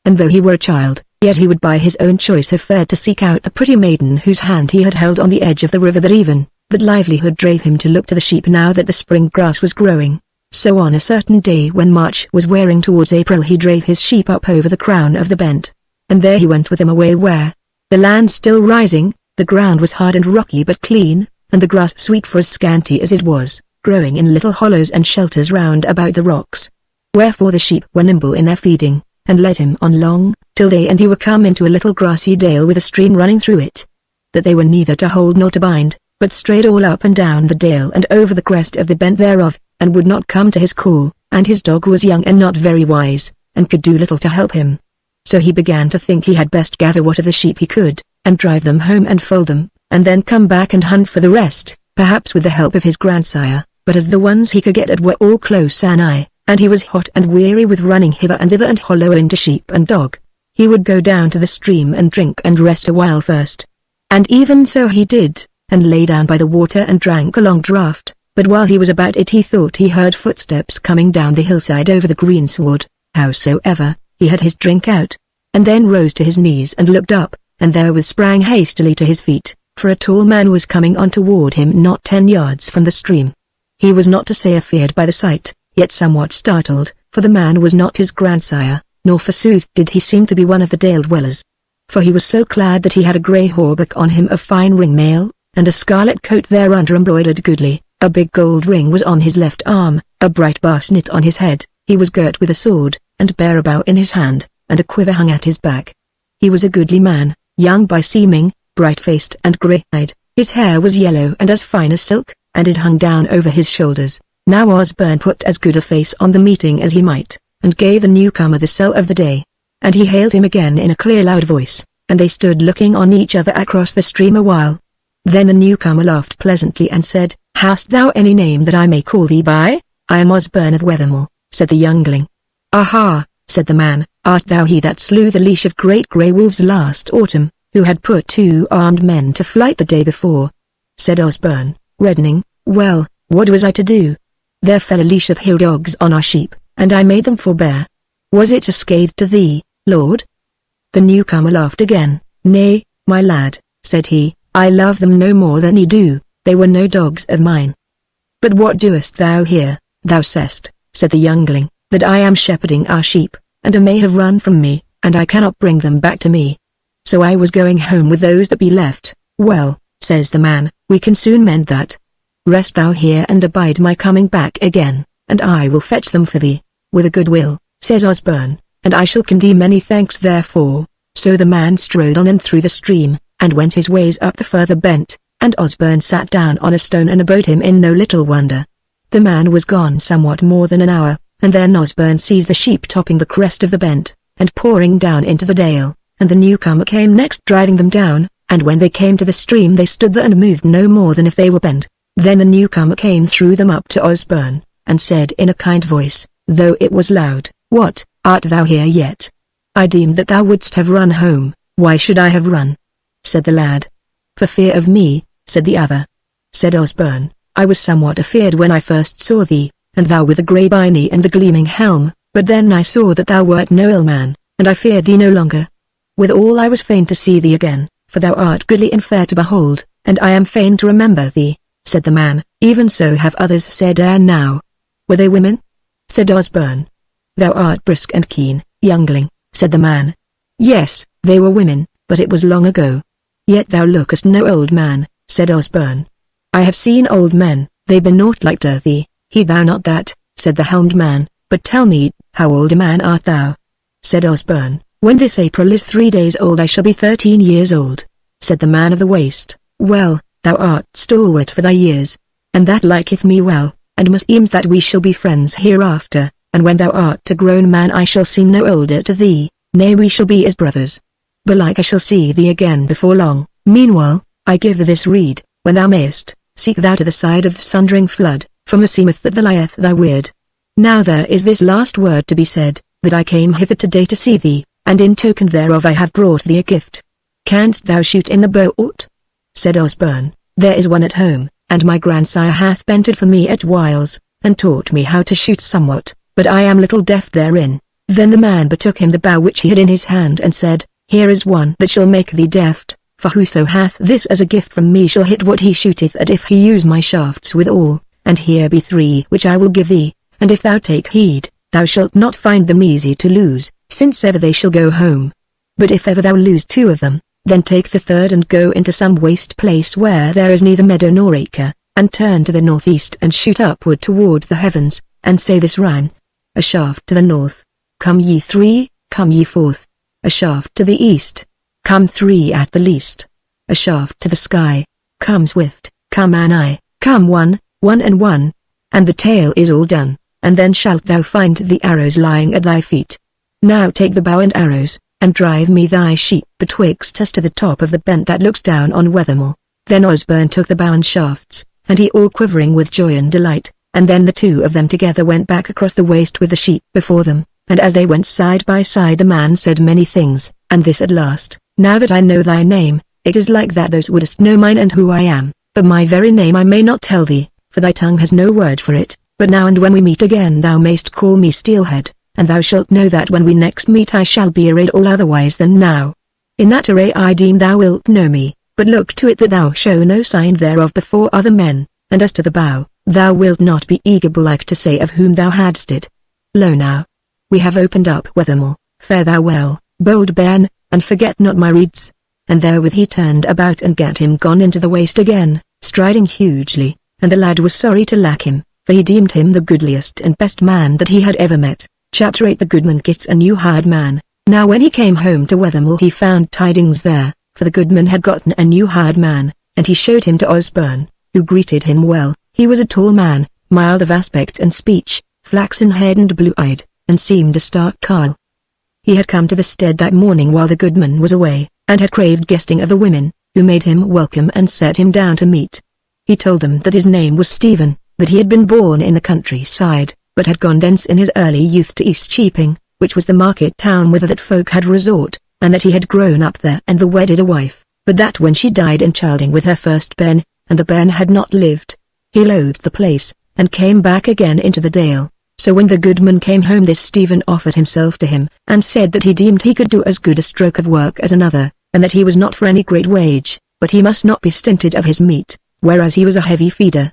And though he were a child, yet he would by his own choice have fared to seek out the pretty maiden whose hand he had held on the edge of the river that livelihood drave him to look to the sheep now that the spring grass was growing. So on a certain day when March was wearing towards April he drave his sheep up over the crown of the bent. And there he went with them away where, the land still rising, the ground was hard and rocky but clean, and the grass sweet for as scanty as it was, growing in little hollows and shelters round about the rocks. Wherefore the sheep were nimble in their feeding, and led him on long, till day and he were come into a little grassy dale with a stream running through it. That they were neither to hold nor to bind, but strayed all up and down the dale and over the crest of the bent thereof, and would not come to his call, and his dog was young and not very wise, and could do little to help him. So he began to think he had best gather what of the sheep he could, and drive them home and fold them, and then come back and hunt for the rest, perhaps with the help of his grandsire, but as the ones he could get at were all close anigh, and he was hot and weary with running hither and thither and hollowing to sheep and dog, he would go down to the stream and drink and rest a while first. And even so he did, and lay down by the water and drank a long draught, But while he was about it he thought he heard footsteps coming down the hillside over the greensward. Howsoever, he had his drink out, and then rose to his knees and looked up, and therewith sprang hastily to his feet, for a tall man was coming on toward him not 10 yards from the stream. He was not to say afeared by the sight, yet somewhat startled, for the man was not his grandsire, nor forsooth did he seem to be one of the dale dwellers. For he was so clad that he had a grey hauberk on him of fine ring mail, and a scarlet coat thereunder embroidered goodly, a big gold ring was on his left arm, a bright basnet on his head, he was girt with a sword, and bare a bow in his hand, and a quiver hung at his back. He was a goodly man, young by seeming, bright-faced and grey-eyed, his hair was yellow and as fine as silk, and it hung down over his shoulders. Now Osborne put as good a face on the meeting as he might, and gave the newcomer the sell of the day. And he hailed him again in a clear loud voice, and they stood looking on each other across the stream a while. Then the newcomer laughed pleasantly and said, "Hast thou any name that I may call thee by?" "I am Osborne of Wethermore," said the youngling. "Aha," said the man, "art thou he that slew the leash of great grey wolves last autumn, who had put 2 armed men to flight the day before?" Said Osborne, reddening, "Well, what was I to do? There fell a leash of hill dogs on our sheep, and I made them forbear. Was it a scathe to thee, Lord?" The newcomer laughed again. "Nay, my lad," said he, "I love them no more than ye do, they were no dogs of mine." "But what doest thou here?" "Thou sayest," said the youngling, "that I am shepherding our sheep, and may have run from me, and I cannot bring them back to me. So I was going home with those that be left." "Well," says the man, "we can soon mend that. Rest thou here and abide my coming back again, and I will fetch them for thee." "With a good will," says Osborne, "and I shall con thee many thanks therefore." So the man strode on and through the stream, and went his ways up the further bent, and Osborne sat down on a stone and abode him in no little wonder. The man was gone somewhat more than an hour, and then Osborne sees the sheep topping the crest of the bent, and pouring down into the dale, and the newcomer came next driving them down, and when they came to the stream they stood there and moved no more than if they were bent. Then the newcomer came through them up to Osborne, and said in a kind voice, though it was loud, "What, art thou here yet? I deemed that thou wouldst have run home." "Why should I have run?" said the lad. "For fear of me," said the other. Said Osborne, "I was somewhat afeared when I first saw thee, and thou with the grey byrnie and the gleaming helm, but then I saw that thou wert no ill man, and I feared thee no longer. Withal I was fain to see thee again, for thou art goodly and fair to behold, and I am fain to remember thee," said the man. "Even so have others said ere now." "Were they women?" said Osborne. "Thou art brisk and keen, youngling," said the man. "Yes, they were women, but it was long ago." "Yet thou lookest no old man," said Osborne. "I have seen old men, they be naught like to thee." "He thou not that," said the helmed man, "but tell me, how old a man art thou?" Said Osborne, "When this April is 3 days old I shall be 13 years old." Said the man of the waist, "Well, thou art stalwart for thy years, and that liketh me well, and meseems that we shall be friends hereafter, and when thou art a grown man I shall seem no older to thee, nay we shall be as brothers. Belike I shall see thee again before long. Meanwhile, I give thee this rede, when thou mayest, seek thou to the side of the Sundering flood, for meseemeth that there lieth thy weird. Now there is this last word to be said, that I came hither today to see thee, and in token thereof I have brought thee a gift. Canst thou shoot in the bow aught?" Said Osborne, "There is one at home, and my grandsire hath bent it for me at whiles, and taught me how to shoot somewhat, but I am little deft therein." Then the man betook him the bow which he had in his hand and said, "Here is one that shall make thee deft, for whoso hath this as a gift from me shall hit what he shooteth at if he use my shafts withal, and here be 3 which I will give thee, and if thou take heed, thou shalt not find them easy to lose, since ever they shall go home. But if ever thou lose 2 of them, then take the 3rd and go into some waste place where there is neither meadow nor acre, and turn to the northeast and shoot upward toward the heavens, and say this rhyme: a shaft to the north, come ye 3, come ye forth. A shaft to the east, come 3 at the least. A shaft to the sky, come swift, come an eye, come 1, 1 and 1. And the tale is all done, and then shalt thou find the arrows lying at thy feet. Now take the bow and arrows, and drive me thy sheep betwixt us to the top of the bent that looks down on Wethermore." Then Osborne took the bow and shafts, and he all quivering with joy and delight, and then the 2 of them together went back across the waste with the sheep before them, and as they went side by side the man said many things, and this at last: "Now that I know thy name, it is like that thou wouldest know mine and who I am, but my very name I may not tell thee, for thy tongue has no word for it, but now and when we meet again thou mayst call me Steelhead, and thou shalt know that when we next meet I shall be arrayed all otherwise than now. In that array I deem thou wilt know me, but look to it that thou show no sign thereof before other men, and as to the bow, thou wilt not be eager belike to say of whom thou hadst it. Lo now, we have opened up Wethermill, fare thou well, bold bairn, and forget not my reeds. And therewith he turned about and gat him gone into the waste again, striding hugely, and the lad was sorry to lack him, for he deemed him the goodliest and best man that he had ever met. Chapter 8. The goodman gets a new hired man. Now when he came home to Wethermill he found tidings there, for the goodman had gotten a new hired man, and he showed him to Osborne, who greeted him well. He was a tall man, mild of aspect and speech, flaxen-haired and blue-eyed, and seemed a stark carle. He had come to the stead that morning while the goodman was away, and had craved guesting of the women, who made him welcome and set him down to meat. He told them that his name was Stephen, that he had been born in the countryside, but had gone thence in his early youth to East Cheaping, which was the market town whither that folk had resort, and that he had grown up there and the wedded a wife, but that when she died in childing with her first bairn, and the bairn had not lived, he loathed the place, and came back again into the dale. So when the goodman came home this Stephen offered himself to him, and said that he deemed he could do as good a stroke of work as another, and that he was not for any great wage, but he must not be stinted of his meat, whereas he was a heavy feeder.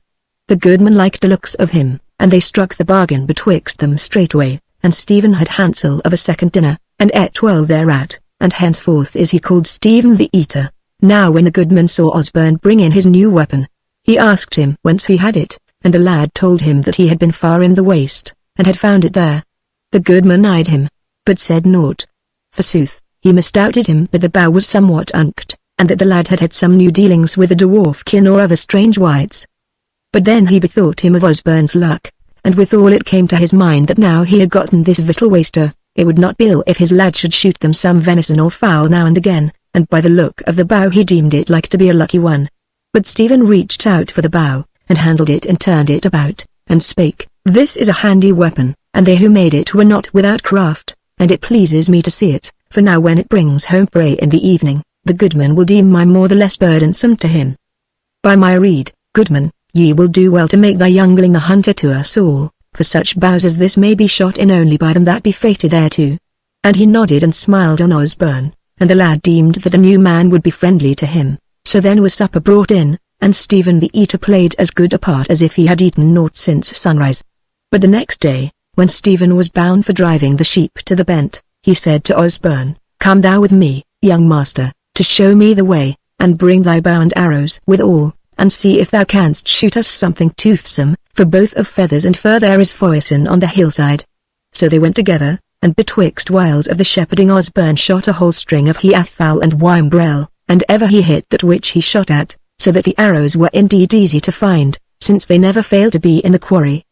The goodman liked the looks of him, and they struck the bargain betwixt them straightway, and Stephen had hansel of a second dinner, and ate well thereat, and henceforth is he called Stephen the Eater. Now when the goodman saw Osborne bring in his new weapon, he asked him whence he had it, and the lad told him that he had been far in the waste, and had found it there. The goodman eyed him, but said naught. Forsooth, he misdoubted him that the bow was somewhat unked, and that the lad had had some new dealings with the dwarf kin or other strange wights. But then he bethought him of Osborne's luck, and withal it came to his mind that now he had gotten this victual waster, it would not be ill if his lad should shoot them some venison or fowl now and again, and by the look of the bow he deemed it like to be a lucky one. But Stephen reached out for the bow, and handled it and turned it about, and spake, "This is a handy weapon, and they who made it were not without craft, and it pleases me to see it, for now when it brings home prey in the evening, the goodman will deem my more the less burdensome to him. By my rede, goodman, ye will do well to make thy youngling a hunter to us all, for such bows as this may be shot in only by them that be fated thereto." And he nodded and smiled on Osborne, and the lad deemed that the new man would be friendly to him. So then was supper brought in, and Stephen the Eater played as good a part as if he had eaten naught since sunrise. But the next day, when Stephen was bound for driving the sheep to the bent, he said to Osborne, "Come thou with me, young master, to show me the way, and bring thy bow and arrows withal, and see if thou canst shoot us something toothsome, for both of feathers and fur there is foison on the hillside." So they went together, and betwixt whiles of the shepherding Osborne shot a whole string of heathfowl and wimbrel, and ever he hit that which he shot at, so that the arrows were indeed easy to find, since they never failed to be in the quarry.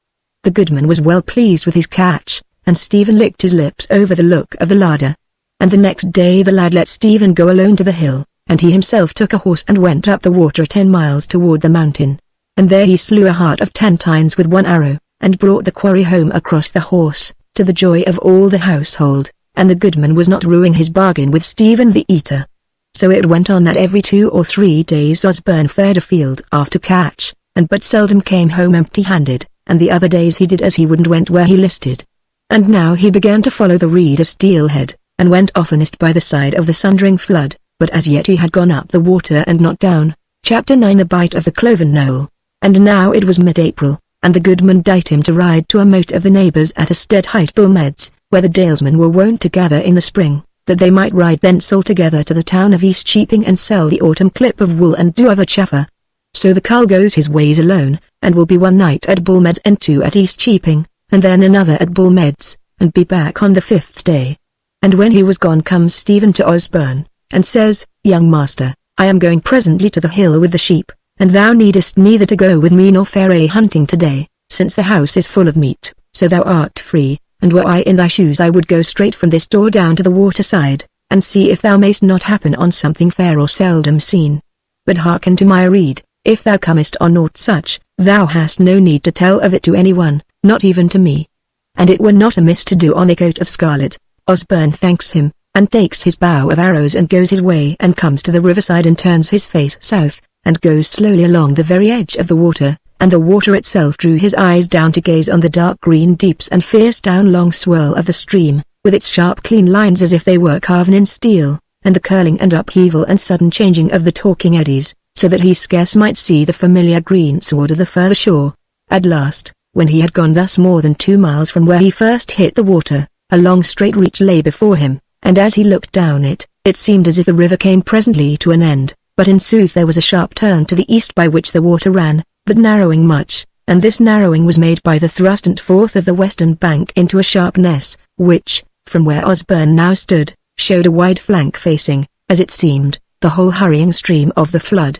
The goodman was well pleased with his catch, and Stephen licked his lips over the look of the larder. And the next day the lad let Stephen go alone to the hill, and he himself took a horse and went up the water 10 miles toward the mountain. And there he slew a hart of 10 tines with one arrow, and brought the quarry home across the horse, to the joy of all the household, and the goodman was not ruining his bargain with Stephen the Eater. So it went on that every 2 or 3 days Osborne fared afield after catch, and but seldom came home empty-handed, and the other days he did as he would and went where he listed. And now he began to follow the rede of Steelhead, and went oftenest by the side of the Sundering flood, but as yet he had gone up the water and not down. Chapter 9. The Bite of the Cloven Knoll. And now it was mid-April, and the goodman dight him to ride to a mote of the neighbours at a stead hight Bullmeads, where the dalesmen were wont to gather in the spring, that they might ride thence all together to the town of East Cheaping and sell the autumn clip of wool and do other chaffer. So the carle goes his ways alone, and will be one night at Bullmeads and 2 at East Cheaping, and then another at Bullmeads, and be back on the 5th day. And when he was gone comes Stephen to Osborne, and says, "Young master, I am going presently to the hill with the sheep, and thou needest neither to go with me nor fare a hunting today, since the house is full of meat, so thou art free, and were I in thy shoes I would go straight from this door down to the waterside, and see if thou mayst not happen on something fair or seldom seen. But hearken to my rede, if thou comest on aught such, thou hast no need to tell of it to anyone, not even to me." And it were not amiss to do on a coat of scarlet. Osborne thanks him, and takes his bow of arrows and goes his way and comes to the riverside and turns his face south, and goes slowly along the very edge of the water, and the water itself drew his eyes down to gaze on the dark green deeps and fierce down long swirl of the stream, with its sharp clean lines as if they were carven in steel, and the curling and upheaval and sudden changing of the talking eddies, so that he scarce might see the familiar green sward of the further shore. At last, when he had gone thus more than 2 miles from where he first hit the water, a long straight reach lay before him, and as he looked down it, it seemed as if the river came presently to an end, but in sooth there was a sharp turn to the east by which the water ran, but narrowing much, and this narrowing was made by the thrusting forth of the western bank into a sharpness, which, from where Osborne now stood, showed a wide flank facing, as it seemed, the whole hurrying stream of the flood.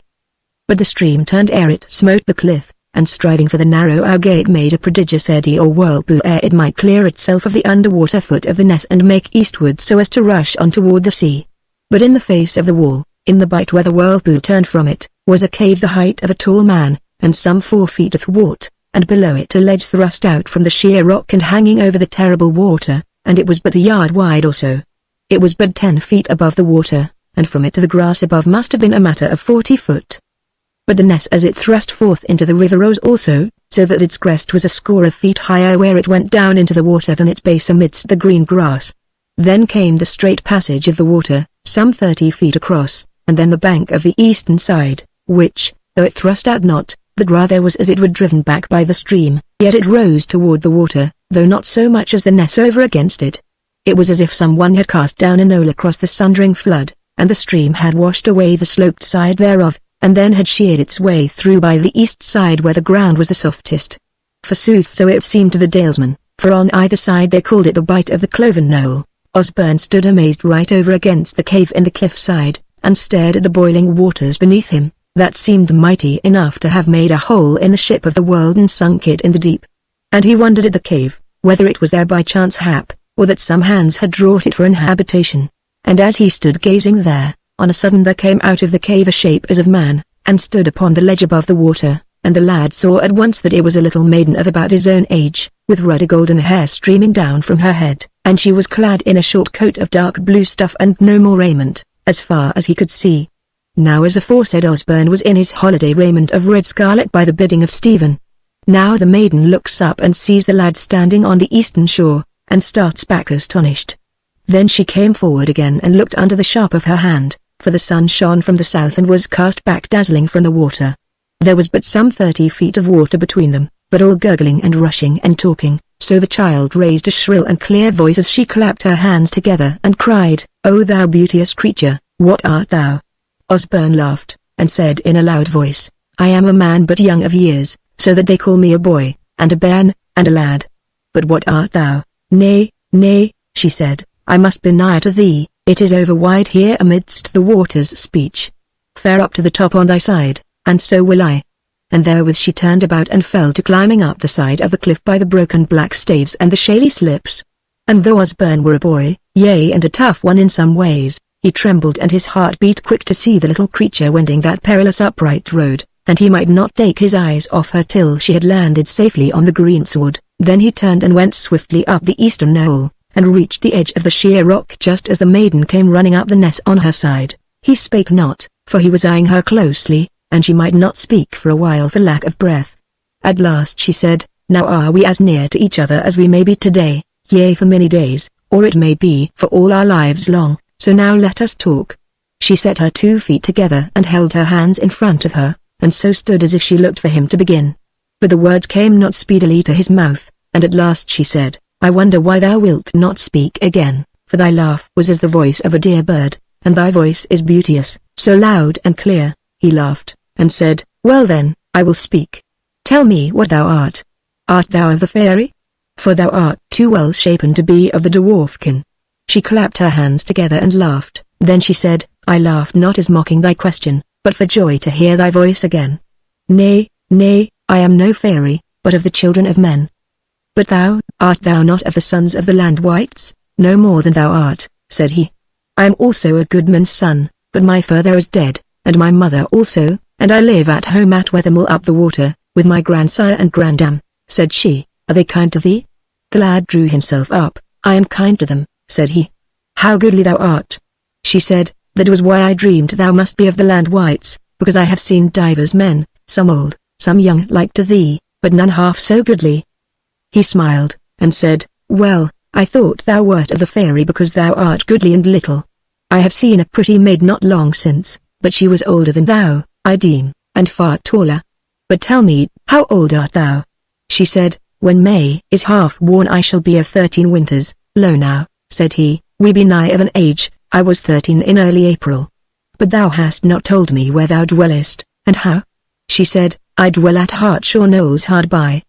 But the stream turned ere it smote the cliff, and striving for the narrow outgate made a prodigious eddy or whirlpool ere it might clear itself of the underwater foot of the Ness and make eastward so as to rush on toward the sea. But in the face of the wall, in the bight where the whirlpool turned from it, was a cave the height of a tall man, and some 4 feet athwart, and below it a ledge thrust out from the sheer rock and hanging over the terrible water, and it was but a yard wide or so. It was but 10 feet above the water, and from it to the grass above must have been a matter of 40 foot. But the Ness as it thrust forth into the river rose also, so that its crest was a score of feet higher where it went down into the water than its base amidst the green grass. Then came the straight passage of the water, some 30 feet across, and then the bank of the eastern side, which, though it thrust out not, the grass there was as it were driven back by the stream, yet it rose toward the water, though not so much as the Ness over against it. It was as if someone had cast down a knoll across the Sundering flood, and the stream had washed away the sloped side thereof, and then had sheared its way through by the east side where the ground was the softest. Forsooth so it seemed to the dalesmen, for on either side they called it the bight of the cloven knoll. Osborne stood amazed right over against the cave in the cliff side, and stared at the boiling waters beneath him, that seemed mighty enough to have made a hole in the ship of the world and sunk it in the deep. And he wondered at the cave, whether it was there by chance hap, or that some hands had wrought it for an habitation. And as he stood gazing there, on a sudden there came out of the cave a shape as of man, and stood upon the ledge above the water, and the lad saw at once that it was a little maiden of about his own age, with ruddy golden hair streaming down from her head, and she was clad in a short coat of dark blue stuff and no more raiment, as far as he could see. Now as aforesaid Osborne was in his holiday raiment of red scarlet by the bidding of Stephen. Now the maiden looks up and sees the lad standing on the eastern shore, and starts back astonished. Then she came forward again and looked under the sharp of her hand, for the sun shone from the south and was cast back dazzling from the water. There was but some 30 feet of water between them, but all gurgling and rushing and talking, so the child raised a shrill and clear voice as she clapped her hands together and cried, "O thou beauteous creature, what art thou?" Osborne laughed, and said in a loud voice, "I am a man but young of years, so that they call me a boy, and a bairn, and a lad. But what art thou?" "Nay, nay," she said, "I must be nigher to thee, it is over wide here amidst the waters." Speech. "Fare up to the top on thy side, and so will I." And therewith she turned about and fell to climbing up the side of the cliff by the broken black staves and the shaly slips. And though Osborne were a boy, yea and a tough one in some ways, he trembled and his heart beat quick to see the little creature wending that perilous upright road, and he might not take his eyes off her till she had landed safely on the greensward. Then he turned and went swiftly up the eastern knoll, and reached the edge of the sheer rock just as the maiden came running up the Ness on her side. He spake not, for he was eyeing her closely, and she might not speak for a while for lack of breath. At last she said, "Now are we as near to each other as we may be today, yea for many days, or it may be for all our lives long, so now let us talk." She set her 2 feet together and held her hands in front of her, and so stood as if she looked for him to begin. But the words came not speedily to his mouth, and at last she said, "I wonder why thou wilt not speak again, for thy laugh was as the voice of a dear bird, and thy voice is beauteous, so loud and clear." He laughed, and said, "Well then, I will speak. Tell me what thou art. Art thou of the fairy? For thou art too well shapen to be of the dwarfkin." She clapped her hands together and laughed. Then she said, "I laughed not as mocking thy question, but for joy to hear thy voice again. Nay, nay, I am no fairy, but of the children of men." "But thou, art thou not of the sons of the land whites?" "No more than thou art," said he. "I am also a good man's son, but my father is dead, and my mother also, and I live at home at Wethermill up the water, with my grandsire and grandam," said she. "Are they kind to thee?" The lad drew himself up. "I am kind to them," said he. "How goodly thou art." She said, "That was why I dreamed thou must be of the land whites, because I have seen divers men, some old, some young like to thee, but none half so goodly. He smiled, and said, Well, I thought thou wert of the fairy because thou art goodly and little. I have seen a pretty maid not long since, but she was older than thou, I deem, and far taller. But tell me, how old art thou? She said, When May is half worn I shall be of 13 winters. Lo now, said he, we be nigh of an age, I was 13 in early April. But thou hast not told me where thou dwellest, and how? She said, I dwell at Hartshaw Knowles hard by.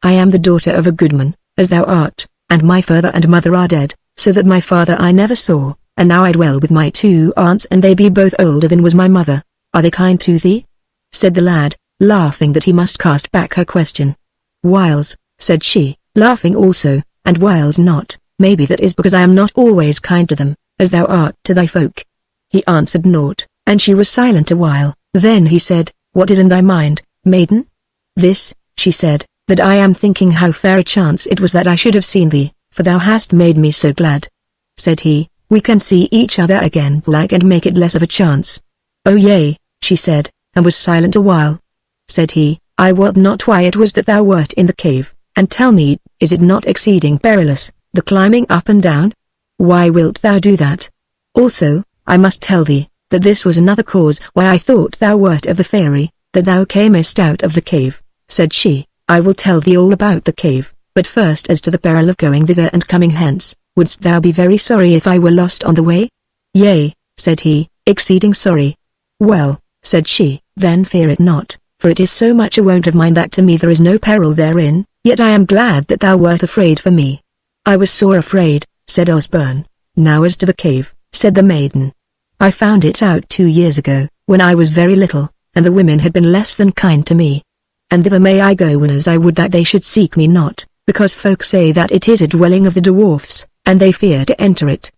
I am the daughter of a goodman, as thou art, and my father and mother are dead, so that my father I never saw, and now I dwell with my 2 aunts and they be both older than was my mother. Are they kind to thee? Said the lad, laughing that he must cast back her question. Whiles, said she, laughing also, and whiles not, maybe that is because I am not always kind to them, as thou art to thy folk. He answered naught, and she was silent a while. Then he said, What is in thy mind, maiden? This, she said, that I am thinking how fair a chance it was that I should have seen thee, for thou hast made me so glad. Said he, We can see each other again like and make it less of a chance. Oh yea, she said, and was silent a while. Said he, I wot not why it was that thou wert in the cave, and tell me, is it not exceeding perilous, the climbing up and down? Why wilt thou do that? Also, I must tell thee, that this was another cause why I thought thou wert of the fairy, that thou camest out of the cave. Said she, I will tell thee all about the cave, but first as to the peril of going thither and coming hence, wouldst thou be very sorry if I were lost on the way? Yea, said he, exceeding sorry. Well, said she, then fear it not, for it is so much a wont of mine that to me there is no peril therein, yet I am glad that thou wert afraid for me. I was sore afraid, said Osborne. Now as to the cave, said the maiden. I found it out 2 years ago, when I was very little, and the women had been less than kind to me. And thither may I go whenas I would that they should seek me not, because folk say that it is a dwelling of the dwarfs, and they fear to enter it.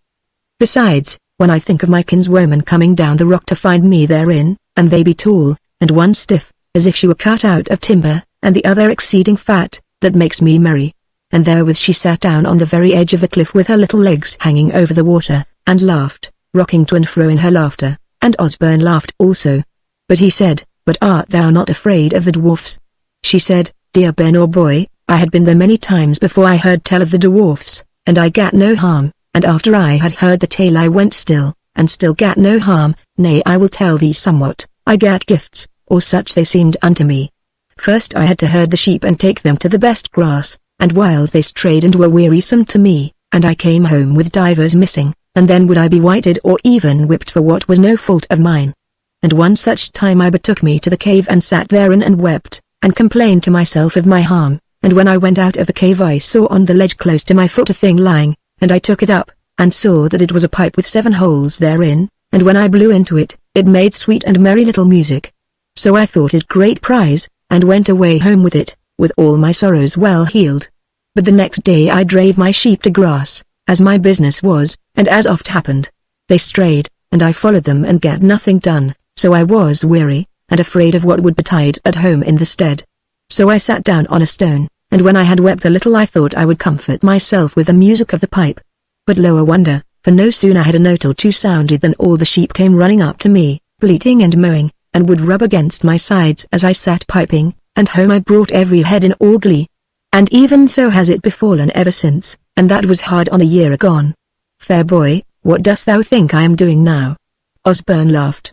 Besides, when I think of my kinswoman coming down the rock to find me therein, and they be tall, and one stiff, as if she were cut out of timber, and the other exceeding fat, that makes me merry. And therewith she sat down on the very edge of the cliff with her little legs hanging over the water, and laughed, rocking to and fro in her laughter, and Osborne laughed also. But he said, But art thou not afraid of the dwarfs? She said, Dear Ben or boy, I had been there many times before I heard tell of the dwarfs, and I gat no harm, and after I had heard the tale I went still, and still gat no harm. Nay, I will tell thee somewhat. I gat gifts, or such they seemed unto me. First I had to herd the sheep and take them to the best grass, and whiles they strayed and were wearisome to me, and I came home with divers missing, and then would I be whited or even whipped for what was no fault of mine. And one such time I betook me to the cave and sat therein and wept, and complained to myself of my harm, and when I went out of the cave I saw on the ledge close to my foot a thing lying, and I took it up, and saw that it was a pipe with 7 holes therein, and when I blew into it, it made sweet and merry little music. So I thought it great prize, and went away home with it, with all my sorrows well healed. But the next day I drave my sheep to grass, as my business was, and as oft happened, they strayed, and I followed them and gat nothing done, so I was weary, and afraid of what would betide at home in the stead. So I sat down on a stone, and when I had wept a little I thought I would comfort myself with the music of the pipe. But lo a wonder, for no sooner had a note or two sounded than all the sheep came running up to me, bleating and mowing, and would rub against my sides as I sat piping, and home I brought every head in all glee. And even so has it befallen ever since, and that was hard on a year agone. Fair boy, what dost thou think I am doing now? Osborne laughed.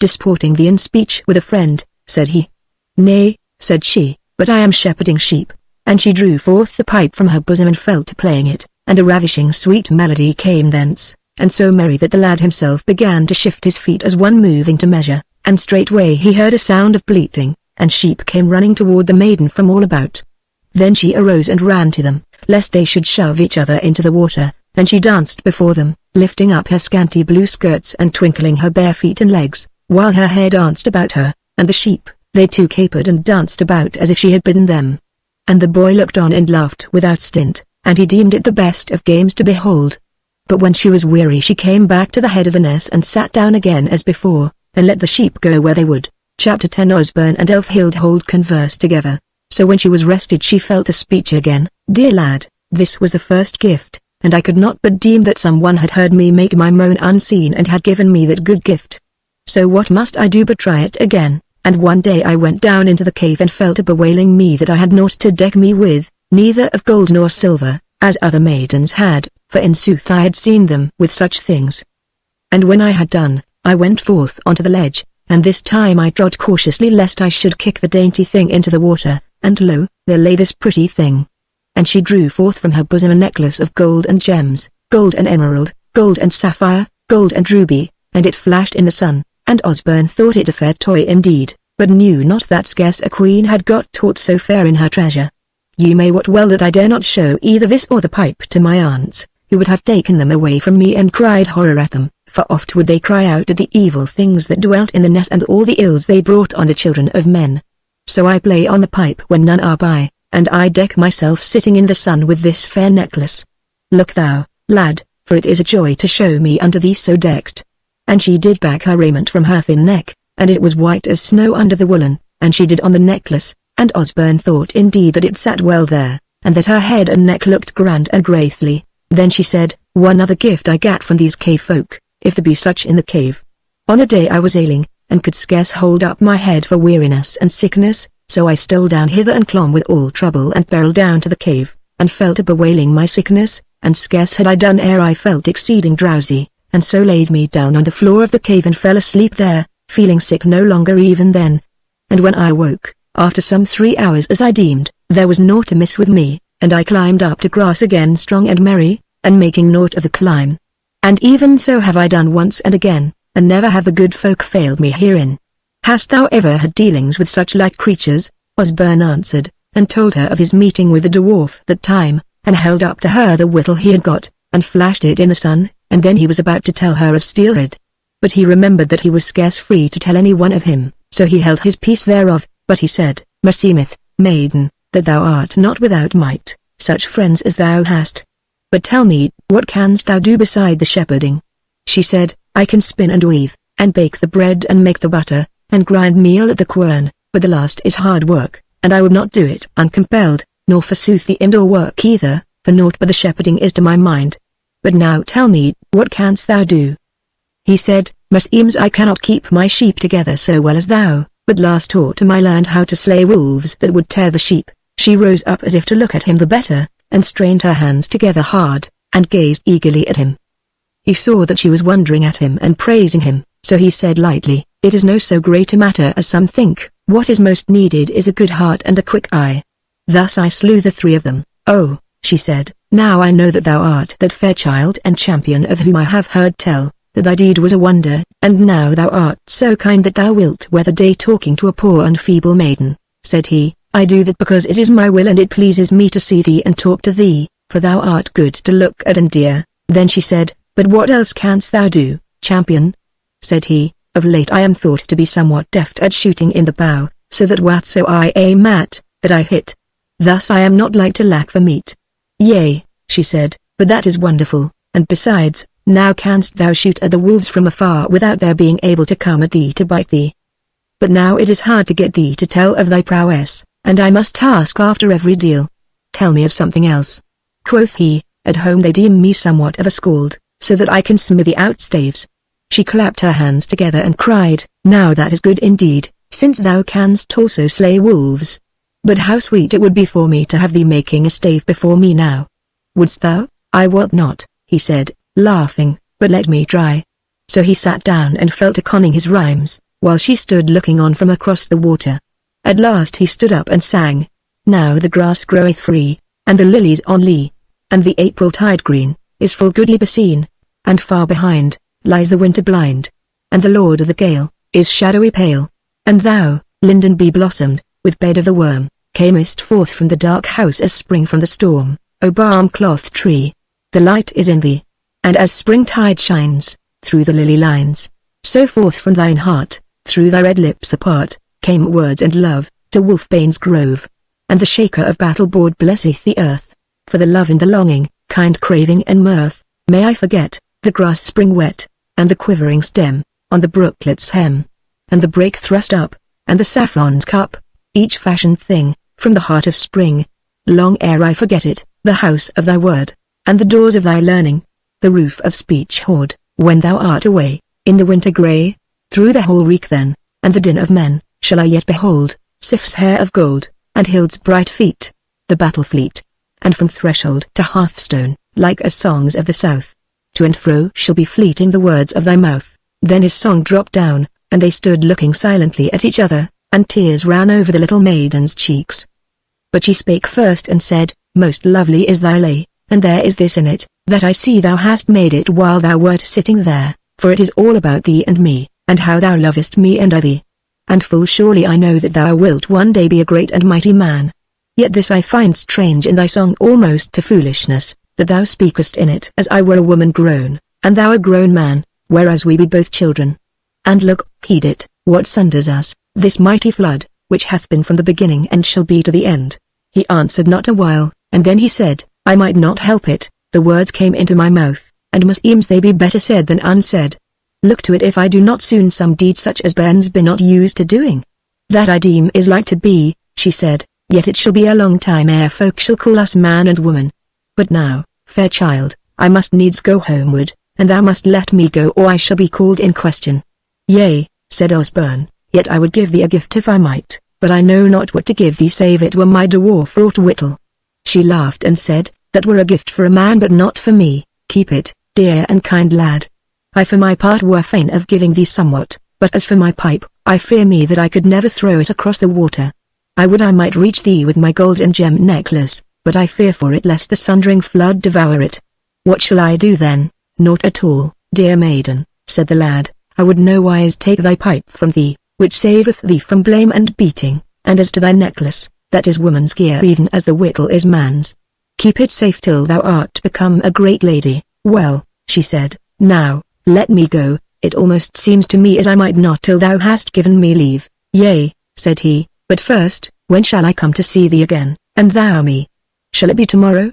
Disporting thee in speech with a friend, said he. Nay, said she, but I am shepherding sheep. And she drew forth the pipe from her bosom and fell to playing it, and a ravishing sweet melody came thence, and so merry that the lad himself began to shift his feet as one moving to measure, and straightway he heard a sound of bleating, and sheep came running toward the maiden from all about. Then she arose and ran to them, lest they should shove each other into the water, and she danced before them, lifting up her scanty blue skirts and twinkling her bare feet and legs, while her hair danced about her, and the sheep, they too capered and danced about as if she had bidden them. And the boy looked on and laughed without stint, and he deemed it the best of games to behold. But when she was weary she came back to the head of the ness and sat down again as before, and let the sheep go where they would. Chapter 10. Osborne and Elfhild converse together. So when she was rested she fell to speech again. Dear lad, this was the first gift, and I could not but deem that someone had heard me make my moan unseen and had given me that good gift. So what must I do but try it again, And one day I went down into the cave and fell to bewailing me that I had naught to deck me with, neither of gold nor silver, as other maidens had, for in sooth I had seen them with such things. And when I had done, I went forth onto the ledge, and this time I trod cautiously lest I should kick the dainty thing into the water, and lo, there lay this pretty thing. And she drew forth from her bosom a necklace of gold and gems, gold and emerald, gold and sapphire, gold and ruby, and it flashed in the sun, and Osborne thought it a fair toy indeed, but knew not that scarce a queen had got aught so fair in her treasure. Ye may wot well that I dare not show either this or the pipe to my aunts, who would have taken them away from me and cried horror at them, for oft would they cry out at the evil things that dwelt in the nest and all the ills they brought on the children of men. So I play on the pipe when none are by, and I deck myself sitting in the sun with this fair necklace. Look thou, lad, for it is a joy to show me unto thee so decked. And she did back her raiment from her thin neck, and it was white as snow under the woolen, and she did on the necklace, and Osborne thought indeed that it sat well there, and that her head and neck looked grand and gracefully. Then she said, one other gift I gat from these cave folk, if there be such in the cave. On a day I was ailing, and could scarce hold up my head for weariness and sickness, so I stole down hither and clomb with all trouble and peril down to the cave, and fell to bewailing my sickness, and scarce had I done ere I felt exceeding drowsy, and so laid me down on the floor of the cave and fell asleep there, feeling sick no longer even then. And when I woke, after some 3 hours as I deemed, there was naught amiss with me, and I climbed up to grass again strong and merry, and making naught of the climb. And even so have I done once and again, and never have the good folk failed me herein. Hast thou ever had dealings with such like creatures? Osborne answered, and told her of his meeting with the dwarf that time, and held up to her the whittle he had got, and flashed it in the sun, and then he was about to tell her of Steelred. But he remembered that he was scarce free to tell any one of him, so he held his peace thereof, but he said, Meseemeth, maiden, that thou art not without might, such friends as thou hast. But tell me, what canst thou do beside the shepherding? She said, I can spin and weave, and bake the bread and make the butter, and grind meal at the quern, but the last is hard work, and I would not do it uncompelled, nor forsooth the indoor work either, for naught but the shepherding is to my mind. But now tell me, what canst thou do? He said, Meseems I cannot keep my sheep together so well as thou, but last autumn I learned how to slay wolves that would tear the sheep. She rose up as if to look at him the better, and strained her hands together hard, and gazed eagerly at him. He saw that she was wondering at him and praising him, so he said lightly, It is no so great a matter as some think, what is most needed is a good heart and a quick eye. Thus I slew the 3 of them. Oh, she said, now I know that thou art that fair child and champion of whom I have heard tell, that thy deed was a wonder, and now thou art so kind that thou wilt wear the day talking to a poor and feeble maiden. Said he, I do that because it is my will and it pleases me to see thee and talk to thee, for thou art good to look at and dear. Then she said, But what else canst thou do, champion? Said he, Of late I am thought to be somewhat deft at shooting in the bow, so that whatso I aim at, that I hit. Thus I am not like to lack for meat. Yea, she said, but that is wonderful, and besides, now canst thou shoot at the wolves from afar without their being able to come at thee to bite thee. But now it is hard to get thee to tell of thy prowess, and I must task after every deal. Tell me of something else. Quoth he, At home they deem me somewhat of a skald, so that I can smithy out staves. She clapped her hands together and cried, Now that is good indeed, since thou canst also slay wolves. But how sweet it would be for me to have thee making a stave before me now. Wouldst thou? I wot not, he said, laughing, but let me try. So he sat down and fell to conning his rhymes, while she stood looking on from across the water. At last he stood up and sang, Now the grass groweth free, and the lilies on lea, and the April tide green, is full goodly beseen, and far behind, lies the winter blind, and the lord of the gale, is shadowy pale, and thou, linden bee blossomed, with bed of the worm, camest forth from the dark house as spring from the storm, O balm-cloth tree. The light is in thee, and as springtide shines, through the lily lines, so forth from thine heart, through thy red lips apart, came words and love, to Wolfbane's grove. And the shaker of battle board blesseth the earth, for the love and the longing, kind craving and mirth, may I forget, the grass spring wet, and the quivering stem, on the brooklet's hem, and the brake thrust up, and the saffron's cup, each fashioned thing, from the heart of spring. Long ere I forget it, the house of thy word, and the doors of thy learning, the roof of speech hoard, when thou art away, in the winter grey, through the whole reek then, and the din of men, shall I yet behold, Sif's hair of gold, and Hild's bright feet, the battle fleet. And from threshold to hearthstone, like as songs of the south, to and fro shall be fleeting the words of thy mouth. Then his song dropped down, and they stood looking silently at each other, and tears ran over the little maiden's cheeks. But she spake first and said, Most lovely is thy lay, and there is this in it, that I see thou hast made it while thou wert sitting there, for it is all about thee and me, and how thou lovest me and I thee. And full surely I know that thou wilt one day be a great and mighty man. Yet this I find strange in thy song almost to foolishness, that thou speakest in it as I were a woman grown, and thou a grown man, whereas we be both children. And look, heed it, what sunders us, this mighty flood, which hath been from the beginning and shall be to the end. He answered not a while, and then he said, I might not help it, the words came into my mouth, and meseems they be better said than unsaid. Look to it if I do not soon some deed such as bairns be not used to doing. That I deem is like to be, she said, yet it shall be a long time ere folk shall call us man and woman. But now, fair child, I must needs go homeward, and thou must let me go or I shall be called in question. Yea, said Osborne, yet I would give thee a gift if I might, but I know not what to give thee save it were my dwarf wrought whittle. She laughed and said, That were a gift for a man but not for me, keep it, dear and kind lad. I for my part were fain of giving thee somewhat, but as for my pipe, I fear me that I could never throw it across the water. I would I might reach thee with my gold and gem necklace, but I fear for it lest the sundering flood devour it. What shall I do then? Naught at all, dear maiden, said the lad. I would nowise take thy pipe from thee, which saveth thee from blame and beating, and as to thy necklace, that is woman's gear even as the whittle is man's. Keep it safe till thou art become a great lady. Well, she said, now, let me go, it almost seems to me as I might not till thou hast given me leave. Yea, said he, but first, when shall I come to see thee again, and thou me? Shall it be tomorrow?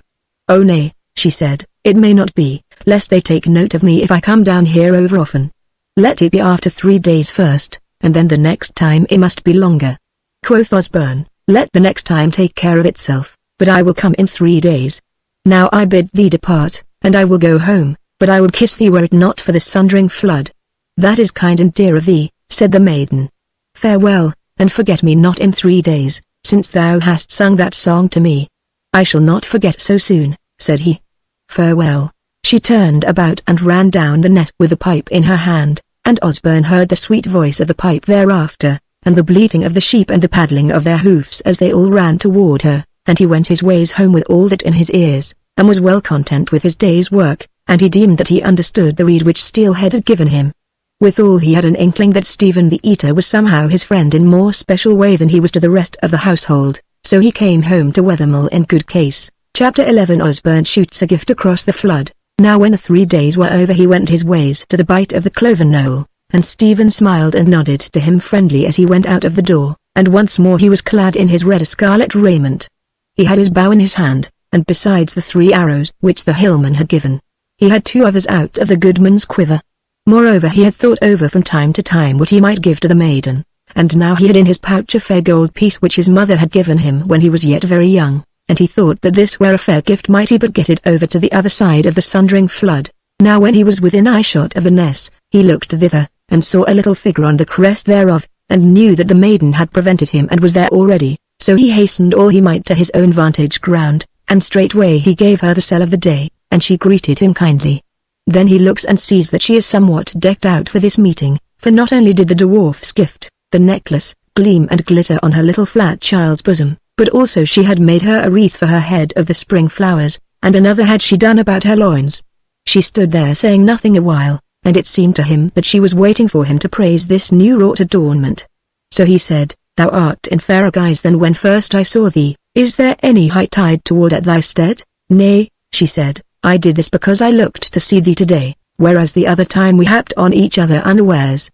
Oh nay, she said, it may not be, lest they take note of me if I come down here over often. Let it be after 3 days first, and then the next time it must be longer. Quoth Osborne, let the next time take care of itself, but I will come in 3 days. Now I bid thee depart, and I will go home, but I would kiss thee were it not for the sundering flood. That is kind and dear of thee, said the maiden. Farewell, and forget me not in 3 days, since thou hast sung that song to me. I shall not forget so soon, said he. Farewell. She turned about and ran down the nest with the pipe in her hand, and Osborne heard the sweet voice of the pipe thereafter, and the bleating of the sheep and the paddling of their hoofs as they all ran toward her, and he went his ways home with all that in his ears, and was well content with his day's work, and he deemed that he understood the rede which Steelhead had given him. Withal he had an inkling that Stephen the Eater was somehow his friend in more special way than he was to the rest of the household, so he came home to Wethermill in good case. Chapter 11 Osborne shoots a gift across the flood. Now when the 3 days were over he went his ways to the bite of the cloven knoll, and Stephen smiled and nodded to him friendly as he went out of the door, and once more he was clad in his red scarlet raiment. He had his bow in his hand, and besides the 3 arrows which the hillman had given, he had 2 others out of the goodman's quiver. Moreover he had thought over from time to time what he might give to the maiden, and now he had in his pouch a fair gold piece which his mother had given him when he was yet very young, and he thought that this were a fair gift might he but get it over to the other side of the sundering flood. Now when he was within eyeshot of the ness, he looked thither, and saw a little figure on the crest thereof, and knew that the maiden had prevented him and was there already, so he hastened all he might to his own vantage ground, and straightway he gave her the sell of the day, and she greeted him kindly. Then he looks and sees that she is somewhat decked out for this meeting, for not only did the dwarf's gift, the necklace, gleam and glitter on her little flat child's bosom, but also she had made her a wreath for her head of the spring flowers, and another had she done about her loins. She stood there saying nothing a while, and it seemed to him that she was waiting for him to praise this new wrought adornment. So he said, Thou art in fairer guise than when first I saw thee. Is there any high tide toward at thy stead? Nay, she said, I did this because I looked to see thee today, whereas the other time we happed on each other unawares.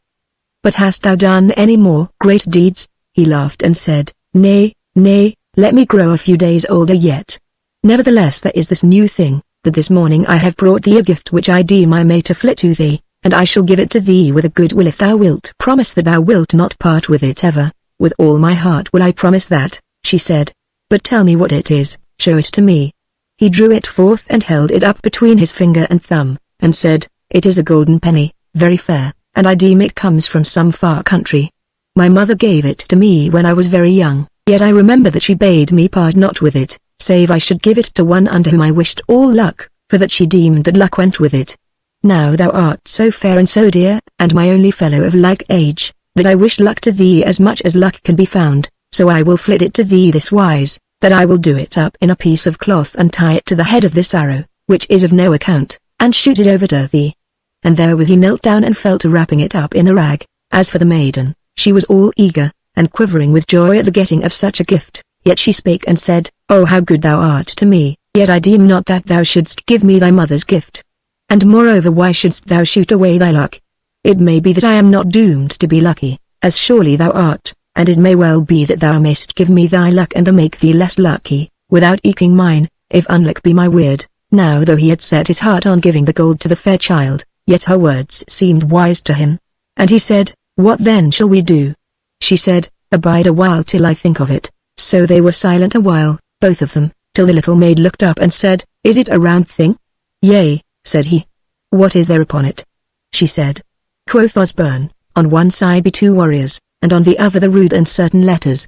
But hast thou done any more great deeds? He laughed and said, Nay, nay, let me grow a few days older yet. Nevertheless there is this new thing, that this morning I have brought thee a gift which I deem I may to flit to thee, and I shall give it to thee with a good will if thou wilt promise that thou wilt not part with it ever. With all my heart will I promise that, she said. But tell me what it is, show it to me. He drew it forth and held it up between his finger and thumb, and said, It is a golden penny, very fair, and I deem it comes from some far country. My mother gave it to me when I was very young, yet I remember that she bade me part not with it, save I should give it to one unto whom I wished all luck, for that she deemed that luck went with it. Now thou art so fair and so dear, and my only fellow of like age, that I wish luck to thee as much as luck can be found, so I will flit it to thee this wise, that I will do it up in a piece of cloth and tie it to the head of this arrow, which is of no account, and shoot it over to thee. And therewith he knelt down and fell to wrapping it up in a rag. As for the maiden, she was all eager, and quivering with joy at the getting of such a gift, yet she spake and said, "Oh, how good thou art to me, yet I deem not that thou shouldst give me thy mother's gift. And moreover, why shouldst thou shoot away thy luck? It may be that I am not doomed to be lucky, as surely thou art, and it may well be that thou mayst give me thy luck and make thee less lucky, without eking mine, if unluck be my weird." Now though he had set his heart on giving the gold to the fair child, yet her words seemed wise to him. And he said, "What then shall we do?" She said, "Abide a while till I think of it." So they were silent a while, both of them, till the little maid looked up and said, "Is it a round thing?" "Yea," said he. "What is there upon it?" She said. Quoth Osborne, "On one side be 2 warriors, and on the other the rude and certain letters."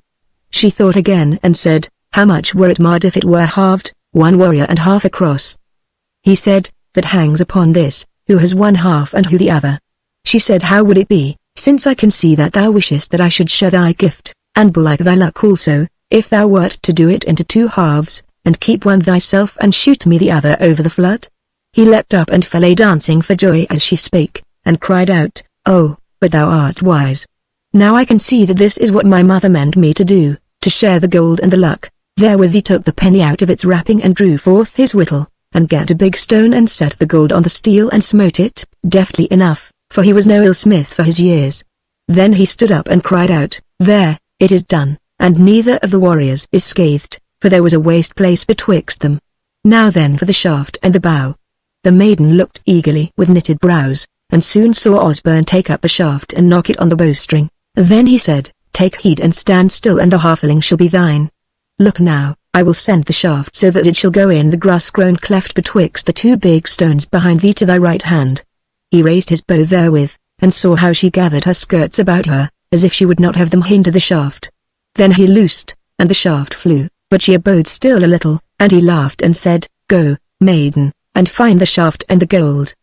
She thought again and said, "How much were it marred if it were halved, 1 warrior and half a cross?" He said, "That hangs upon this, who has one half and who the other." She said, "How would it be, since I can see that thou wishest that I should share thy gift, and belike thy luck also, if thou wert to do it into 2 halves, and keep one thyself and shoot me the other over the flood?" He leapt up and fell a dancing for joy as she spake, and cried out, "Oh, but thou art wise. Now I can see that this is what my mother meant me to do, to share the gold and the luck." Therewith he took the penny out of its wrapping and drew forth his whittle, and gat a big stone and set the gold on the steel and smote it, deftly enough, for he was no ill smith for his years. Then he stood up and cried out, "There, it is done, and neither of the warriors is scathed, for there was a waste place betwixt them. Now then for the shaft and the bow." The maiden looked eagerly with knitted brows, and soon saw Osborne take up the shaft and knock it on the bowstring. Then he said, "Take heed and stand still, and the halfling shall be thine. Look now, I will send the shaft so that it shall go in the grass-grown cleft betwixt the 2 big stones behind thee to thy right hand." He raised his bow therewith, and saw how she gathered her skirts about her, as if she would not have them hinder the shaft. Then he loosed, and the shaft flew, but she abode still a little, and he laughed and said, "Go, maiden, and find the shaft and the gold."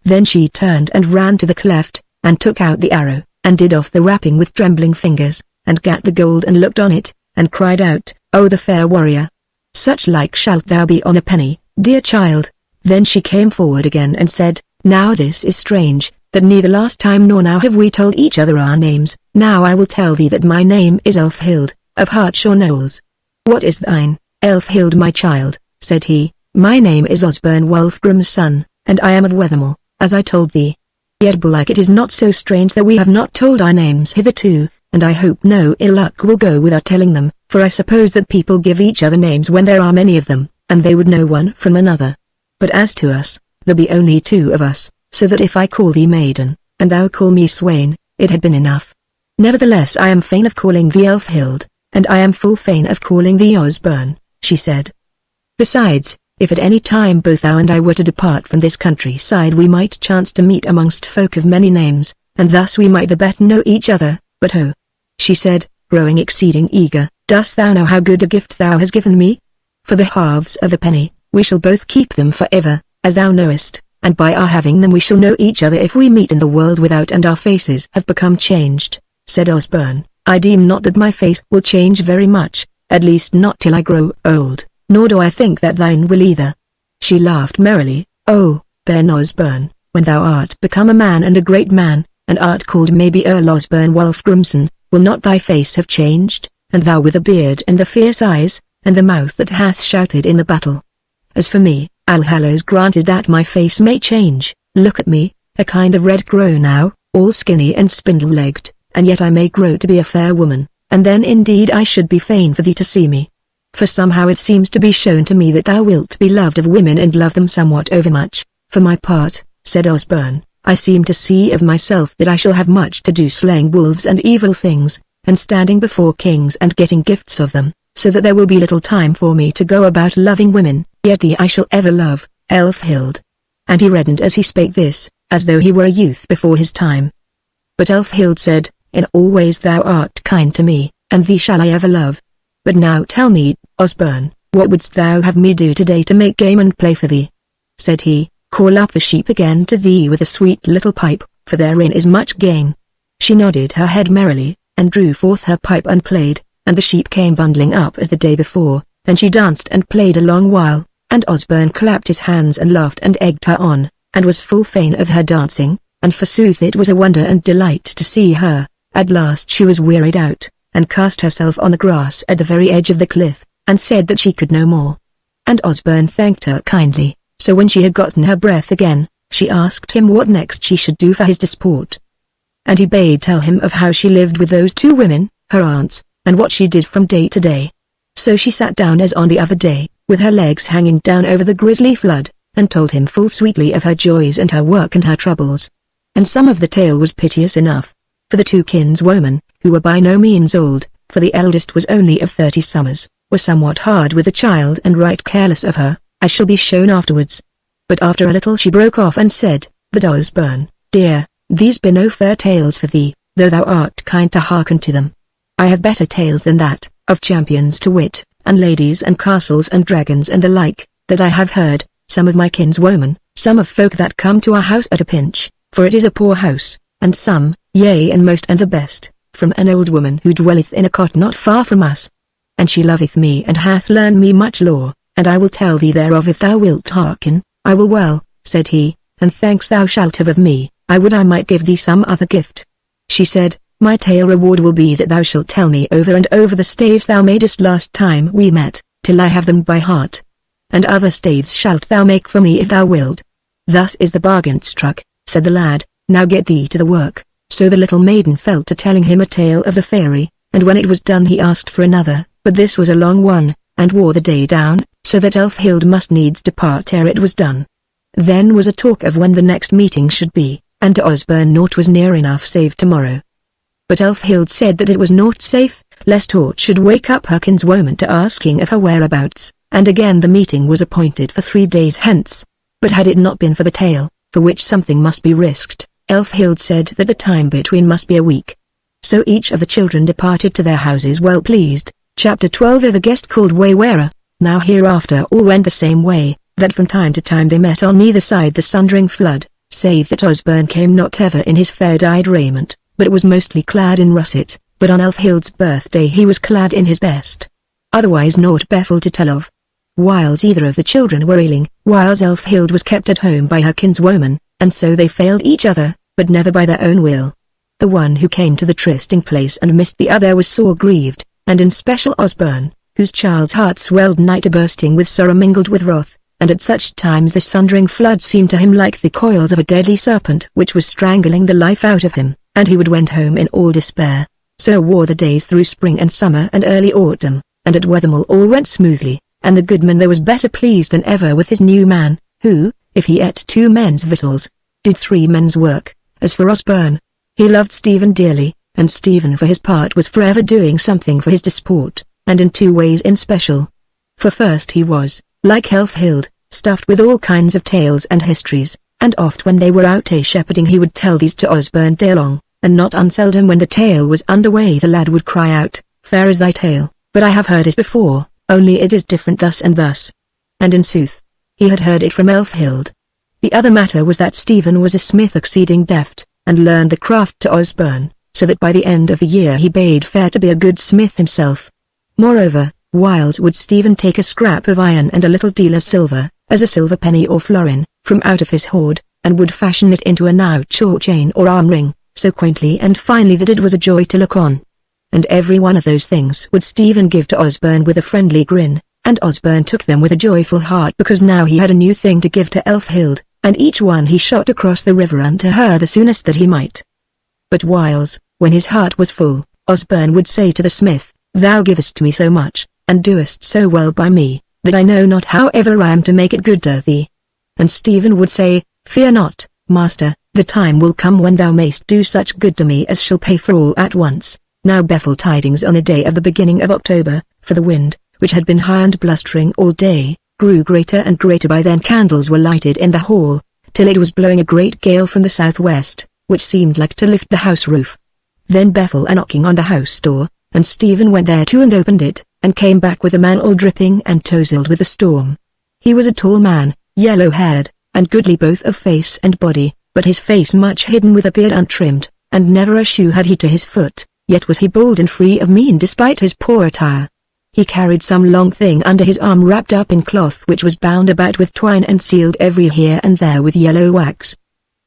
Then she turned and ran to the cleft, and took out the arrow, and did off the wrapping with trembling fingers, and gat the gold and looked on it, and cried out, "O the fair warrior! Such like shalt thou be on a penny, dear child." Then she came forward again and said, "Now this is strange, that neither last time nor now have we told each other our names. Now I will tell thee that my name is Elfhild, of Hartshaw Knowles." "What is thine, Elfhild my child?" said he. "My name is Osborne Wulfgrim's son, and I am of Wethermill, as I told thee. Yet belike it is not so strange that we have not told our names hitherto, and I hope no ill luck will go with our telling them, for I suppose that people give each other names when there are many of them, and they would know one from another. But as to us, there be only 2 of us, so that if I call thee maiden, and thou call me swain, it had been enough. Nevertheless I am fain of calling thee Elfhild, and I am full fain of calling thee Osborne," she said. "Besides, if at any time both thou and I were to depart from this countryside, we might chance to meet amongst folk of many names, and thus we might the better know each other. But oh," she said, growing exceeding eager, "dost thou know how good a gift thou hast given me? For the halves of the penny, we shall both keep them forever, as thou knowest, and by our having them we shall know each other if we meet in the world without and our faces have become changed," said Osborne. "I deem not that my face will change very much, at least not till I grow old, nor do I think that thine will either." She laughed merrily. "Oh, Ben Osborne, when thou art become a man and a great man, and art called maybe Earl Osborne Wulfgrimson, will not thy face have changed, and thou with a beard and the fierce eyes, and the mouth that hath shouted in the battle? As for me, Allhallows granted that my face may change. Look at me, a kind of red grow now, all skinny and spindle-legged, and yet I may grow to be a fair woman, and then indeed I should be fain for thee to see me. For somehow it seems to be shown to me that thou wilt be loved of women and love them somewhat overmuch. For my part," said Osborne, "I seem to see of myself that I shall have much to do slaying wolves and evil things, and standing before kings and getting gifts of them, so that there will be little time for me to go about loving women, yet thee I shall ever love, Elfhild." And he reddened as he spake this, as though he were a youth before his time. But Elfhild said, in all ways thou art kind to me, and thee shall I ever love. But now tell me, Osborne, what wouldst thou have me do today to make game and play for thee? Said he, call up the sheep again to thee with a sweet little pipe, for therein is much gain. She nodded her head merrily, and drew forth her pipe and played, and the sheep came bundling up as the day before, and she danced and played a long while, and Osborne clapped his hands and laughed and egged her on, and was full fain of her dancing, and forsooth it was a wonder and delight to see her. At last she was wearied out, and cast herself on the grass at the very edge of the cliff, and said that she could no more. And Osborne thanked her kindly, so when she had gotten her breath again, she asked him what next she should do for his disport. And he bade tell him of how she lived with those two women, her aunts, and what she did from day to day. So she sat down as on the other day, with her legs hanging down over the grisly flood, and told him full sweetly of her joys and her work and her troubles. And some of the tale was piteous enough. For the two kinswomen, who were by no means old, for the eldest was only of 30 summers, were somewhat hard with the child and right careless of her, as shall be shown afterwards. But after a little she broke off and said, But Osborne, dear, these be no fair tales for thee, though thou art kind to hearken to them. I have better tales than that, of champions to wit, and ladies and castles and dragons and the like, that I have heard, some of my kinswomen, some of folk that come to our house at a pinch, for it is a poor house, and some, yea and most and the best, from an old woman who dwelleth in a cot not far from us. And she loveth me and hath learned me much lore, and I will tell thee thereof if thou wilt hearken. I will well, said he, and thanks thou shalt have of me. I would I might give thee some other gift. She said, My tale reward will be that thou shalt tell me over and over the staves thou madest last time we met, till I have them by heart. And other staves shalt thou make for me if thou wilt. Thus is the bargain struck, said the lad. Now get thee to the work. So the little maiden fell to telling him a tale of the fairy, and when it was done he asked for another, but this was a long one, and wore the day down, so that Elfhild must needs depart ere it was done. Then was a talk of when the next meeting should be, and to Osborne naught was near enough save tomorrow. But Elfhild said that it was naught safe, lest aught should wake up her kinswoman to asking of her whereabouts, and again the meeting was appointed for 3 days hence. But had it not been for the tale, for which something must be risked, Elfhild said that the time between must be a week. So each of the children departed to their houses well pleased. Chapter 12 of the guest called Waywearer. Now hereafter all went the same way, that from time to time they met on either side the Sundering flood, save that Osborne came not ever in his fair-dyed raiment, but was mostly clad in russet, but on Elfhild's birthday he was clad in his best. Otherwise naught befell to tell of. Whiles either of the children were ailing, whiles Elfhild was kept at home by her kinswoman, and so they failed each other, but never by their own will. The one who came to the trysting place and missed the other was sore grieved, and in special Osborne, whose child's heart swelled nigh to bursting with sorrow mingled with wrath, and at such times the Sundering flood seemed to him like the coils of a deadly serpent which was strangling the life out of him, and he would went home in all despair. So wore the days through spring and summer and early autumn, and at Wethermill all went smoothly, and the goodman there was better pleased than ever with his new man, who, if he ate 2 men's victuals, did 3 men's work. As for Osborne, he loved Stephen dearly, and Stephen for his part was forever doing something for his disport, and in 2 ways in special. For first he was, like Elfhild, stuffed with all kinds of tales and histories, and oft when they were out shepherding he would tell these to Osborne day long, and not unseldom when the tale was under way the lad would cry out, Fair is thy tale, but I have heard it before, only it is different thus and thus. And in sooth, he had heard it from Elfhild. The other matter was that Stephen was a smith exceeding deft, and learned the craft to Osborne, so that by the end of the year he bade fair to be a good smith himself. Moreover, whiles would Stephen take a scrap of iron and a little deal of silver, as a silver penny or florin, from out of his hoard, and would fashion it into a nouch or chain or arm ring, so quaintly and finely that it was a joy to look on. And every one of those things would Stephen give to Osborne with a friendly grin, and Osborne took them with a joyful heart because now he had a new thing to give to Elfhild, and each one he shot across the river unto her the soonest that he might. But whiles, when his heart was full, Osborne would say to the smith, Thou givest me so much, and doest so well by me, that I know not how ever I am to make it good to thee. And Stephen would say, Fear not, master, the time will come when thou mayst do such good to me as shall pay for all at once. Now befell tidings on a day of the beginning of October, for the wind, which had been high and blustering all day, grew greater and greater. By then candles were lighted in the hall, till it was blowing a great gale from the southwest, which seemed like to lift the house roof. Then Bethel a knocking on the house door, and Stephen went there too and opened it, and came back with a man all dripping and touzled with the storm. He was a tall man, yellow-haired, and goodly both of face and body, but his face much hidden with a beard untrimmed, and never a shoe had he to his foot, yet was he bold and free of mien despite his poor attire. He carried some long thing under his arm wrapped up in cloth which was bound about with twine and sealed every here and there with yellow wax.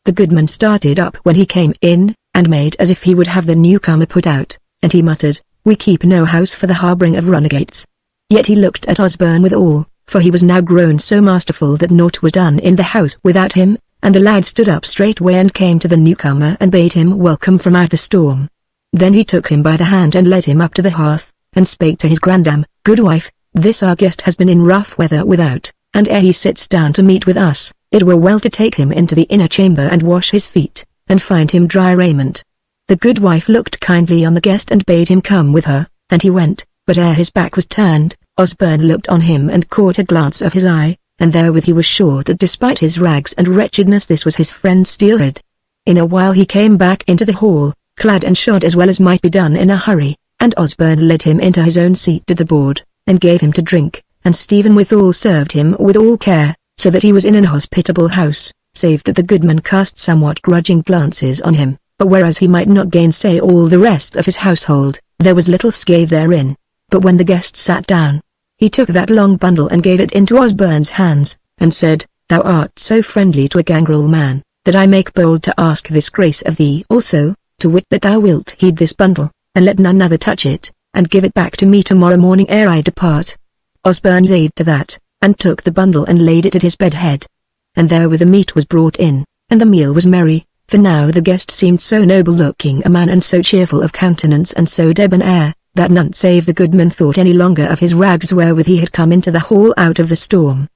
The goodman started up when he came in, and made as if he would have the newcomer put out, and he muttered, "We keep no house for the harbouring of runagates." Yet he looked at Osborne with awe, for he was now grown so masterful that naught was done in the house without him, and the lad stood up straightway and came to the newcomer and bade him welcome from out the storm. Then he took him by the hand and led him up to the hearth, and spake to his grandam, "Good wife, this our guest has been in rough weather without, and ere he sits down to meat with us, it were well to take him into the inner chamber and wash his feet, and find him dry raiment." The good wife looked kindly on the guest and bade him come with her, and he went, but ere his back was turned, Osborne looked on him and caught a glance of his eye, and therewith he was sure that despite his rags and wretchedness this was his friend Steelhead. In a while he came back into the hall, clad and shod as well as might be done in a hurry, and Osborne led him into his own seat at the board, and gave him to drink, and Stephen withal served him with all care, so that he was in an hospitable house, save that the goodman cast somewhat grudging glances on him, but whereas he might not gainsay all the rest of his household, there was little scathe therein. But when the guest sat down, he took that long bundle and gave it into Osborne's hands, and said, "Thou art so friendly to a gangrel man, that I make bold to ask this grace of thee also, to wit that thou wilt heed this bundle, and let none other touch it, and give it back to me tomorrow morning ere I depart." Osborne said to that, and took the bundle and laid it at his bed head. And therewith the meat was brought in, and the meal was merry, for now the guest seemed so noble-looking a man and so cheerful of countenance and so debonair, that none save the goodman thought any longer of his rags wherewith he had come into the hall out of the storm.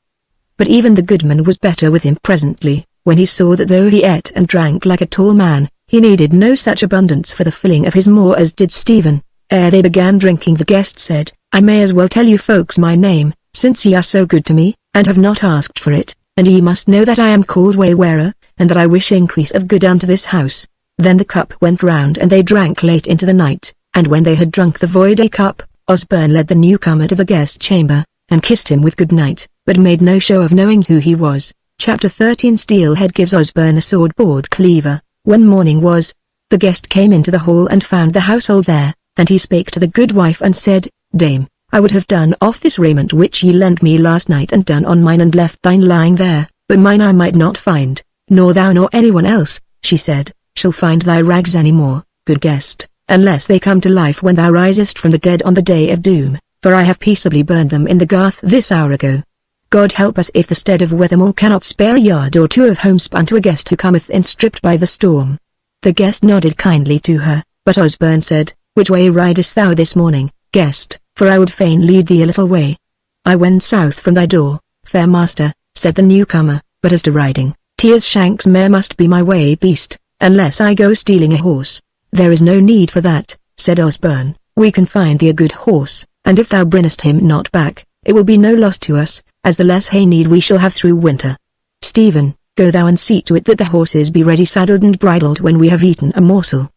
But even the goodman was better with him presently, when he saw that though he ate and drank like a tall man, he needed no such abundance for the filling of his maw as did Stephen. Ere they began drinking the guest said, "I may as well tell you folks my name, since ye are so good to me, and have not asked for it, and ye must know that I am called Waywearer, and that I wish increase of good unto this house." Then the cup went round and they drank late into the night, and when they had drunk the voide cup, Osborne led the newcomer to the guest chamber, and kissed him with good night, but made no show of knowing who he was. Chapter 13 Steelhead gives Osborne a sword-board cleaver. When morning was, the guest came into the hall and found the household there, and he spake to the good wife and said, "Dame, I would have done off this raiment which ye lent me last night and done on mine and left thine lying there, but mine I might not find, nor thou nor anyone else," she said, "shall find thy rags any more, good guest, unless they come to life when thou risest from the dead on the day of doom, for I have peaceably burned them in the garth this hour ago. God help us if the stead of Wethermore cannot spare a yard or two of homespun to a guest who cometh in stripped by the storm." The guest nodded kindly to her, but Osborne said, "Which way ridest thou this morning, guest, for I would fain lead thee a little way." "I wend south from thy door, fair master," said the newcomer, "but as to riding, Tearshank's mare must be my way beast, unless I go stealing a horse." "There is no need for that," said Osborne, "we can find thee a good horse, and if thou bringest him not back, it will be no loss to us, as the less hay need we shall have through winter. Stephen, go thou and see to it that the horses be ready saddled and bridled when we have eaten a morsel."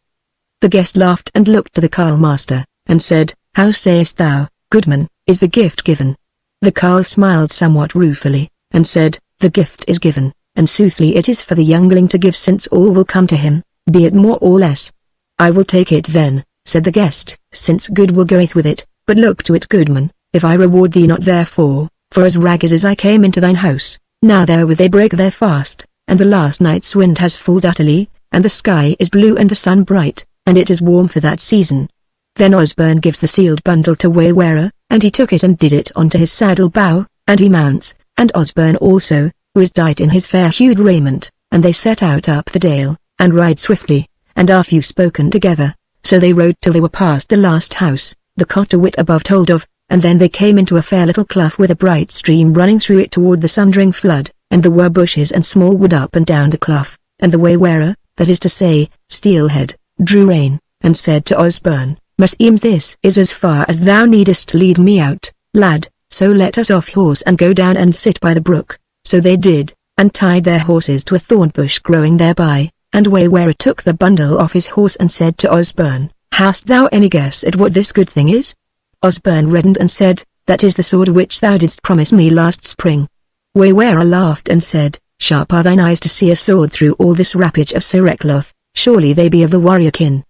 The guest laughed and looked to the carle master, and said, "How sayest thou, goodman, is the gift given?" The carle smiled somewhat ruefully, and said, "The gift is given, and soothly it is for the youngling to give since all will come to him, be it more or less." "I will take it then," said the guest, "since good will goeth with it, but look to it, goodman, if I reward thee not therefore, for as ragged as I came into thine house, now therewith they break their fast, and the last night's wind has fulled utterly, and the sky is blue and the sun bright, and it is warm for that season." Then Osborne gives the sealed bundle to Waywearer, and he took it and did it onto his saddle bow, and he mounts, and Osborne also, who is dight in his fair-hued raiment, and they set out up the dale, and ride swiftly, and are few spoken together. So they rode till they were past the last house, the cot to wit above told of, and then they came into a fair little clough with a bright stream running through it toward the Sundering flood, and there were bushes and small wood up and down the clough, and the Waywearer, that is to say, Steelhead, drew rein, and said to Osborne, "Meseems this is as far as thou needest to lead me out, lad, so let us off horse and go down and sit by the brook." So they did, and tied their horses to a thorn bush growing thereby, And Waywearer took the bundle off his horse and said to Osborne, "Hast thou any guess at what this good thing is?" Osborne reddened and said, "That is the sword which thou didst promise me last spring." Waywearer laughed and said, "Sharp are thine eyes to see a sword through all this wrappage of cerecloth, surely they be of the warrior kin.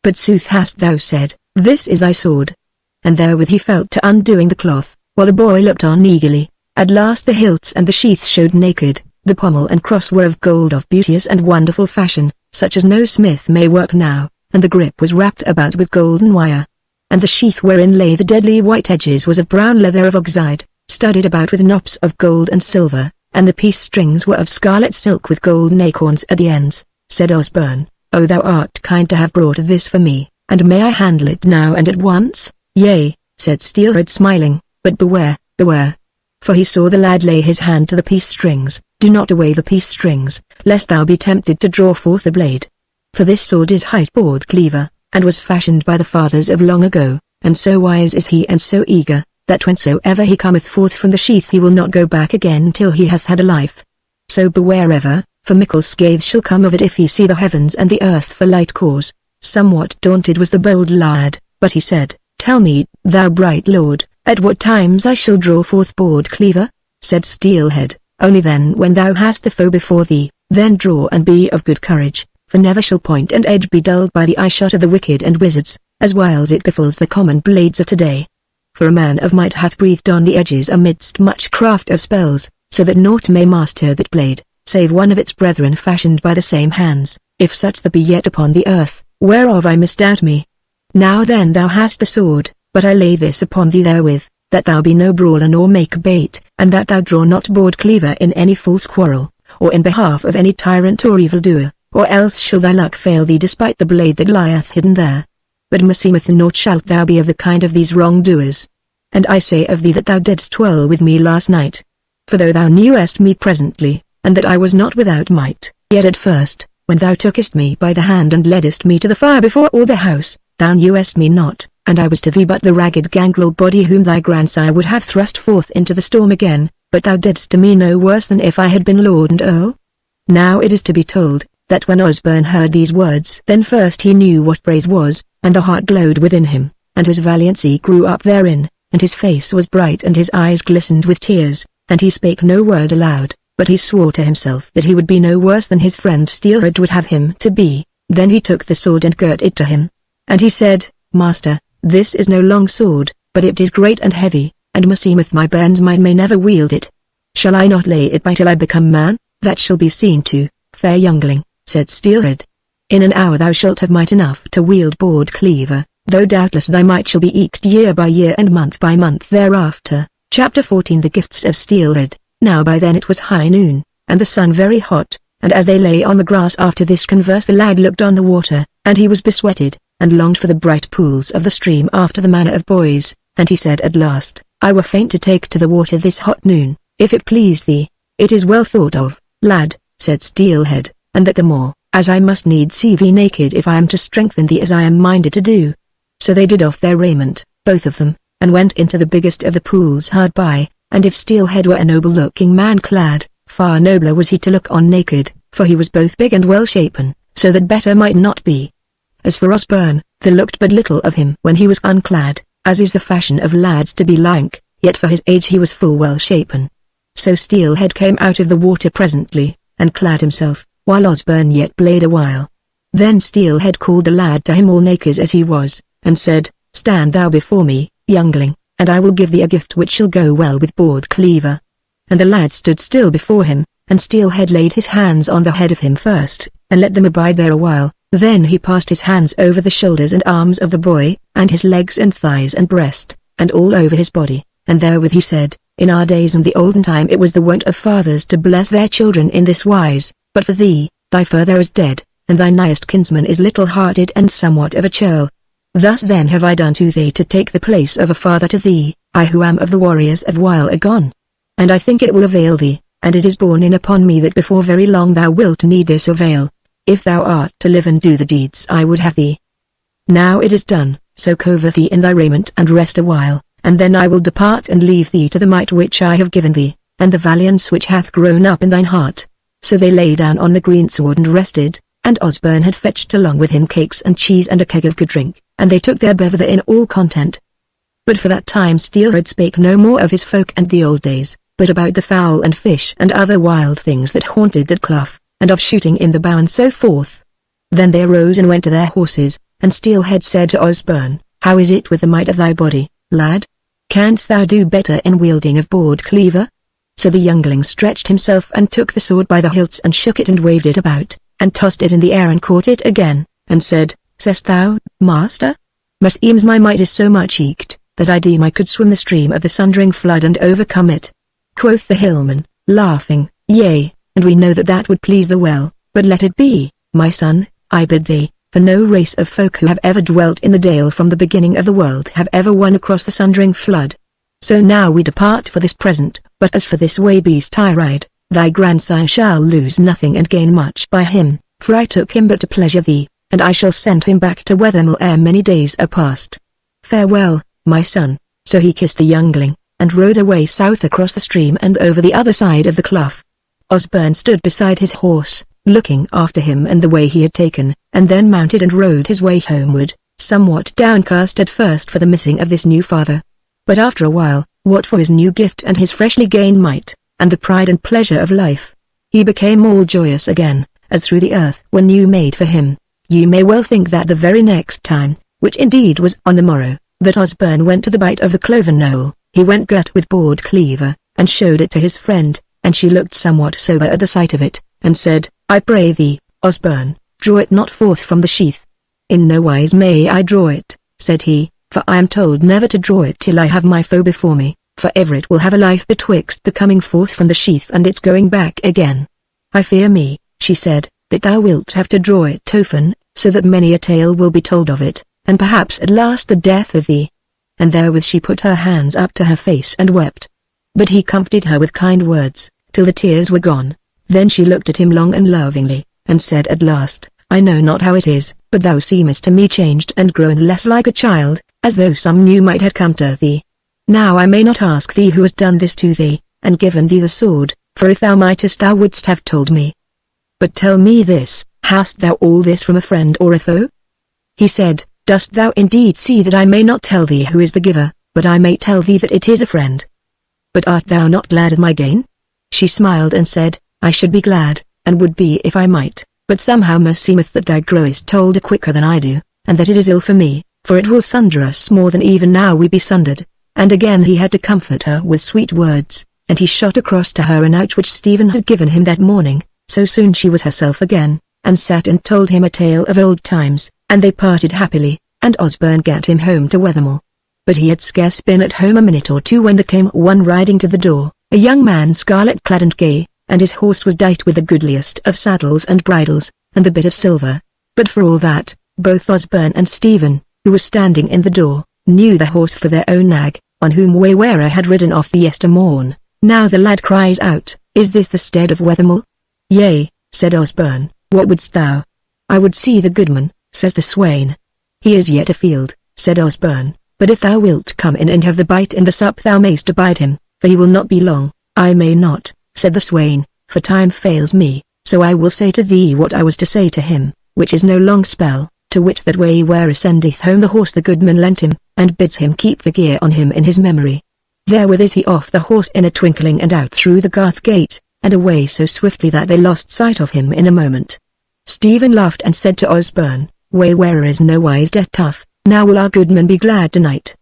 But sooth hast thou said, this is thy sword." And therewith he fell to undoing the cloth, while the boy looked on eagerly. At last the hilts and the sheaths showed naked, the pommel and cross were of gold of beauteous and wonderful fashion, such as no smith may work now, and the grip was wrapped about with golden wire. And the sheath wherein lay the deadly white edges was of brown leather of oxide, studded about with knops of gold and silver, and the peace strings were of scarlet silk with golden acorns at the ends. Said Osborne, "O thou art kind to have brought this for me, and may I handle it now and at once?" "Yea," said Steelhead smiling, "but beware, beware." For he saw the lad lay his hand to the peace strings. "Do not away the peace strings, lest thou be tempted to draw forth the blade. For this sword is hight board cleaver, and was fashioned by the fathers of long ago, and so wise is he and so eager, that whensoever he cometh forth from the sheath he will not go back again till he hath had a life. So beware ever, for mickle scathe shall come of it if he see the heavens and the earth for light cause." Somewhat daunted was the bold lad, but he said, "Tell me, thou bright lord, at what times I shall draw forth board cleaver?" Said Steelhead, "Only then when thou hast the foe before thee, then draw and be of good courage, for never shall point and edge be dulled by the eye shot of the wicked and wizards, as whiles it befalls the common blades of today. For a man of might hath breathed on the edges amidst much craft of spells, so that naught may master that blade, save one of its brethren fashioned by the same hands, if such there be yet upon the earth, whereof I misdoubt me. Now then thou hast the sword, but I lay this upon thee therewith, that thou be no brawler nor make bait, and that thou draw not board cleaver in any false quarrel, or in behalf of any tyrant or evildoer, or else shall thy luck fail thee despite the blade that lieth hidden there. But meseemeth naught shalt thou be of the kind of these wrongdoers. And I say of thee that thou didst well with me last night. For though thou knewest me presently, and that I was not without might, yet at first, when thou tookest me by the hand and leddest me to the fire before all the house, thou knewest me not, and I was to thee but the ragged gangrel body whom thy grandsire would have thrust forth into the storm again, but thou didst to me no worse than if I had been lord and earl." Now it is to be told, that when Osborne heard these words then first he knew what praise was, and the heart glowed within him, and his valiancy grew up therein, and his face was bright and his eyes glistened with tears, and he spake no word aloud, but he swore to himself that he would be no worse than his friend Steelhead would have him to be. Then he took the sword and girt it to him. And he said, "Master, this is no long sword, but it is great and heavy, and meseemeth my bairns mine may never wield it. Shall I not lay it by till I become man?" "That shall be seen to, fair youngling," said Steelhead. "In an hour thou shalt have might enough to wield board cleaver, though doubtless thy might shall be eked year by year and month by month thereafter." Chapter 14 The Gifts of Steelhead. Now by then it was high noon, and the sun very hot, and as they lay on the grass after this converse the lad looked on the water, and he was besweated, and longed for the bright pools of the stream after the manner of boys, and he said at last, "I were faint to take to the water this hot noon, if it please thee." "It is well thought of, lad," said Steelhead, "and that the more, as I must needs see thee naked if I am to strengthen thee as I am minded to do." So they did off their raiment, both of them, and went into the biggest of the pools hard by, and if Steelhead were a noble-looking man clad, far nobler was he to look on naked, for he was both big and well-shapen, so that better might not be. As for Osborne, there looked but little of him when he was unclad, as is the fashion of lads to be lank, yet for his age he was full well-shapen. So Steelhead came out of the water presently, and clad himself, while Osborne yet played a while. Then Steelhead called the lad to him all naked as he was, and said, "Stand thou before me, youngling, and I will give thee a gift which shall go well with board cleaver." And the lad stood still before him, and Steelhead laid his hands on the head of him first, and let them abide there a while. Then he passed his hands over the shoulders and arms of the boy, and his legs and thighs and breast, and all over his body, and therewith he said, "In our days and the olden time it was the wont of fathers to bless their children in this wise, but for thee, thy father is dead, and thy nighest kinsman is little-hearted and somewhat of a churl. Thus then have I done to thee to take the place of a father to thee, I who am of the warriors of while agone. And I think it will avail thee, and it is borne in upon me that before very long thou wilt need this avail, if thou art to live and do the deeds I would have thee. Now it is done, so cover thee in thy raiment and rest a while, and then I will depart and leave thee to the might which I have given thee, and the valiance which hath grown up in thine heart." So they lay down on the greensward and rested, and Osborne had fetched along with him cakes and cheese and a keg of good drink, and they took their bevither in all content. But for that time Steelred spake no more of his folk and the old days, but about the fowl and fish and other wild things that haunted that clough, and of shooting in the bow and so forth. Then they arose and went to their horses, and Steelhead said to Osborne, "How is it with the might of thy body, lad? Canst thou do better in wielding of board cleaver?" So the youngling stretched himself and took the sword by the hilts and shook it and waved it about, and tossed it in the air and caught it again, and said, "Say'st thou, master? Meseems my might is so much eked, that I deem I could swim the stream of the Sundering flood and overcome it." Quoth the hillman, laughing, "Yea, and we know that that would please the well, but let it be, my son, I bid thee, for no race of folk who have ever dwelt in the dale from the beginning of the world have ever won across the Sundering flood. So now we depart for this present, but as for this way beast I ride, thy grandsire shall lose nothing and gain much by him, for I took him but to pleasure thee, and I shall send him back to Wethermill ere many days are past. Farewell, my son." So he kissed the youngling, and rode away south across the stream and over the other side of the clough. Osborne stood beside his horse, looking after him and the way he had taken, and then mounted and rode his way homeward, somewhat downcast at first for the missing of this new father. But after a while, what for his new gift and his freshly gained might, and the pride and pleasure of life, he became all joyous again, as through the earth were new made for him. You may well think that the very next time, which indeed was on the morrow, that Osborne went to the bite of the clover knoll, he went girt with board cleaver, and showed it to his friend, and she looked somewhat sober at the sight of it, and said, "I pray thee, Osborne, draw it not forth from the sheath." "In no wise may I draw it," said he, "for I am told never to draw it till I have my foe before me, for ever it will have a life betwixt the coming forth from the sheath and its going back again." "I fear me," she said, "that thou wilt have to draw it often, so that many a tale will be told of it, and perhaps at last the death of thee." And therewith she put her hands up to her face and wept. But he comforted her with kind words, till the tears were gone. Then she looked at him long and lovingly, and said at last, "I know not how it is, but thou seemest to me changed and grown less like a child, as though some new might had come to thee. Now I may not ask thee who has done this to thee, and given thee the sword, for if thou mightest thou wouldst have told me. But tell me this, hast thou all this from a friend or a foe?" He said, "Dost thou indeed see that I may not tell thee who is the giver, but I may tell thee that it is a friend? But art thou not glad of my gain?" She smiled and said, "I should be glad, and would be if I might, but somehow meseemeth that thou growest older quicker than I do, and that it is ill for me, for it will sunder us more than even now we be sundered." And again he had to comfort her with sweet words, and he shot across to her a note which Stephen had given him that morning. So soon she was herself again, and sat and told him a tale of old times, and they parted happily, and Osborne gat him home to Wethermill. But he had scarce been at home a minute or two when there came one riding to the door, a young man scarlet clad and gay, and his horse was dight with the goodliest of saddles and bridles, and the bit of silver. But for all that, both Osborne and Stephen, who was standing in the door, knew the horse for their own nag, on whom Waywearer had ridden off the yestermorn. Now the lad cries out, "Is this the stead of Wethermill?" "Yea," said Osborne, "what wouldst thou?" "I would see the goodman," says the swain. "He is yet afield," said Osborne, "but if thou wilt come in and have the bite and the sup thou mayst abide him, for he will not be long." "I may not," said the swain, "for time fails me, so I will say to thee what I was to say to him, which is no long spell, to wit that Waywearer sendeth home the horse the goodman lent him, and bids him keep the gear on him in his memory." Therewith is he off the horse in a twinkling and out through the garth gate, and away so swiftly that they lost sight of him in a moment. Stephen laughed and said to Osborne, "Waywearer is nowise dead tough, now will our goodman be glad tonight.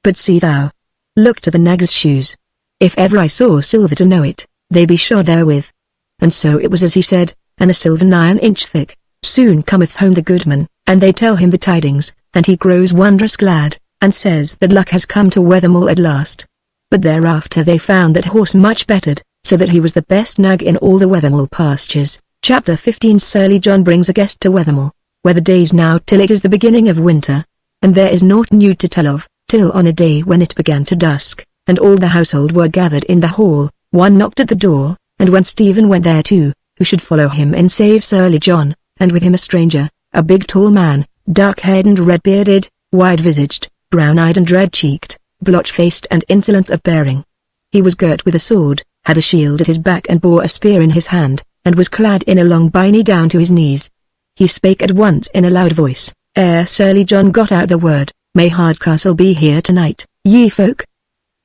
But see thou, look to the nag's shoes. If ever I saw silver to know it, they be shod therewith." And so it was as he said, and the silver 9 inch thick. Soon cometh home the goodman, and they tell him the tidings, and he grows wondrous glad, and says that luck has come to Wethermill at last. But thereafter they found that horse much bettered, so that he was the best nag in all the Wethermill pastures. Chapter 15. Surly John brings a guest to Wethermill, where the days now till it is the beginning of winter, and there is naught new to tell of, till on a day when it began to dusk, and all the household were gathered in the hall, one knocked at the door, and when Stephen went there too, who should follow him in save Surly John, and with him a stranger, a big tall man, dark-haired and red-bearded, wide-visaged, brown-eyed and red-cheeked, blotch-faced and insolent of bearing. He was girt with a sword, had a shield at his back and bore a spear in his hand, and was clad in a long byrnie down to his knees. He spake at once in a loud voice, ere surly John got out the word, "May Hardcastle be here tonight, ye folk?"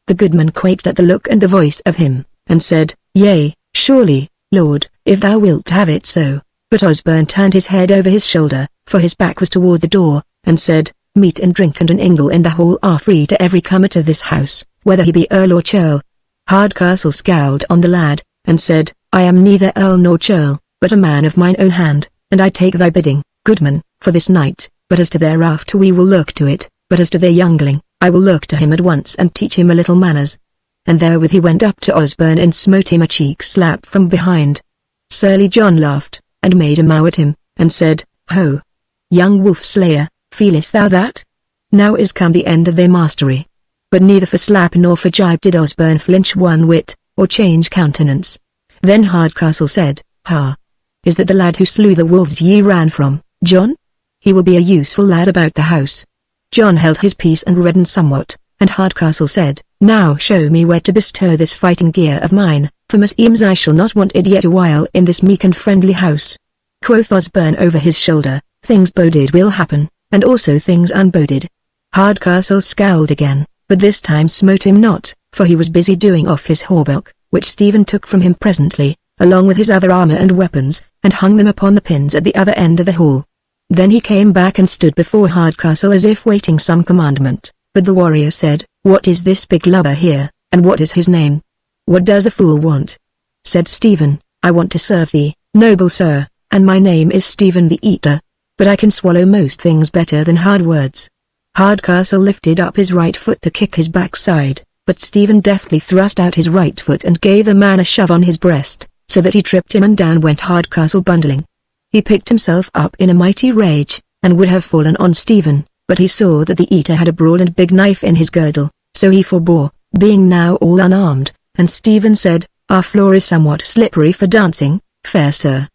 The goodman quaked at the look and the voice of him, and said, "Yea, surely, Lord, if thou wilt have it so." But Osborne turned his head over his shoulder, for his back was toward the door, and said, "Meat and drink and an ingle in the hall are free to every comer to this house, whether he be earl or churl." Hardcastle scowled on the lad, and said, "I am neither earl nor churl, but a man of mine own hand, and I take thy bidding, goodman, for this night, but as to thereafter we will look to it, but as to their youngling, I will look to him at once and teach him a little manners." And therewith he went up to Osborne and smote him a cheek slap from behind. Surly John laughed, and made a mow at him, and said, "Ho! Young wolf slayer, feelest thou that? Now is come the end of thy mastery." But neither for slap nor for jibe did Osborne flinch one whit, or change countenance. Then Hardcastle said, "Ha! Is that the lad who slew the wolves ye ran from, John? He will be a useful lad about the house." John held his peace and reddened somewhat, and Hardcastle said, "Now show me where to bestow this fighting gear of mine, for meseems I shall not want it yet a while in this meek and friendly house." Quoth Osborne over his shoulder, "Things boded will happen, and also things unboded." Hardcastle scowled again, but this time smote him not, for he was busy doing off his hauberk, which Stephen took from him presently, along with his other armor and weapons, and hung them upon the pins at the other end of the hall. Then he came back and stood before Hardcastle as if waiting some commandment, but the warrior said, "What is this big lubber here, and what is his name?" "What does the fool want?" said Stephen. "I want to serve thee, noble sir, and my name is Stephen the Eater. But I can swallow most things better than hard words." Hardcastle lifted up his right foot to kick his backside, but Stephen deftly thrust out his right foot and gave the man a shove on his breast, so that he tripped him and down went Hardcastle bundling. He picked himself up in a mighty rage, and would have fallen on Stephen, but he saw that the Eater had a broad and big knife in his girdle, so he forbore, being now all unarmed, and Stephen said, "Our floor is somewhat slippery for dancing, fair sir."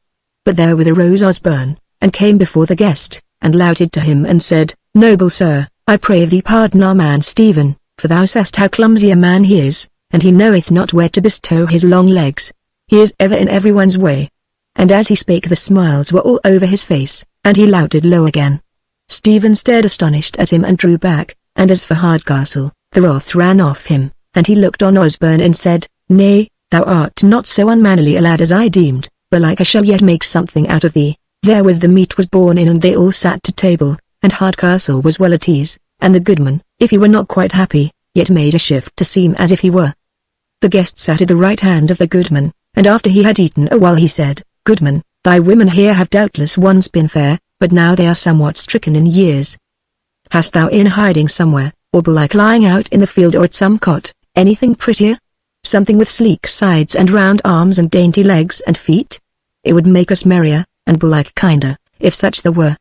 But therewith arose Osborne, and came before the guest, and louted to him and said, "Noble sir, I pray thee pardon our man Stephen, for thou seest how clumsy a man he is, and he knoweth not where to bestow his long legs. He is ever in everyone's way." And as he spake the smiles were all over his face, and he louted low again. Stephen stared astonished at him and drew back, and as for Hardcastle, the wrath ran off him, and he looked on Osborne and said, "Nay, thou art not so unmannerly a lad as I deemed, belike I shall yet make something out of thee." Therewith the meat was borne in and they all sat to table, and Hardcastle was well at ease, and the goodman, if he were not quite happy, yet made a shift to seem as if he were. The guest sat at the right hand of the goodman, and after he had eaten a while he said, "Goodman, thy women here have doubtless once been fair, but now they are somewhat stricken in years. Hast thou in hiding somewhere, or belike lying out in the field or at some cot, anything prettier? Something with sleek sides and round arms and dainty legs and feet? It would make us merrier, and belike kinder, if such there were."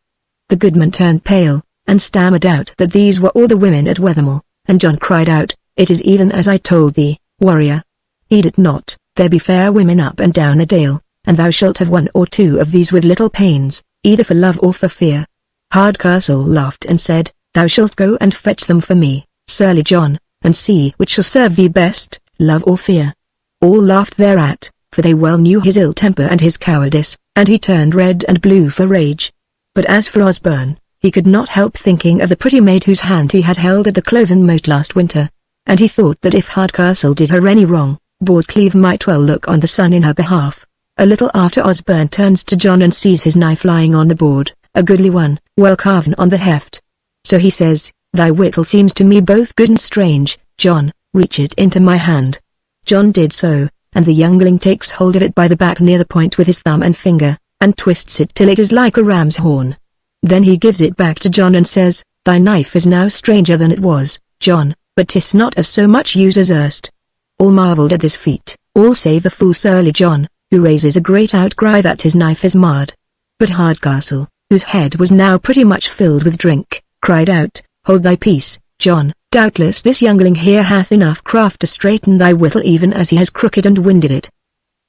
The goodman turned pale, and stammered out that these were all the women at Wethermill, and John cried out, "It is even as I told thee, warrior. Heed it not, there be fair women up and down the dale, and thou shalt have one or two of these with little pains, either for love or for fear." Hardcastle laughed and said, "Thou shalt go and fetch them for me, surly John, and see which shall serve thee best, love or fear." All laughed thereat, for they well knew his ill temper and his cowardice, and he turned red and blue for rage. But as for Osborne, he could not help thinking of the pretty maid whose hand he had held at the cloven moat last winter, and he thought that if Hardcastle did her any wrong, Broadcleave might well look on the sun in her behalf. A little after Osborne turns to John and sees his knife lying on the board, a goodly one, well carven on the heft. So he says, "Thy whittle seems to me both good and strange, John, reach it into my hand." John did so, and the youngling takes hold of it by the back near the point with his thumb and finger, and twists it till it is like a ram's horn. Then he gives it back to John and says, "Thy knife is now stranger than it was, John, but 'tis not of so much use as erst." All marveled at this feat, all save the fool surly John, who raises a great outcry that his knife is marred. But Hardcastle, whose head was now pretty much filled with drink, cried out, "Hold thy peace, John, doubtless this youngling here hath enough craft to straighten thy whittle even as he has crooked and winded it.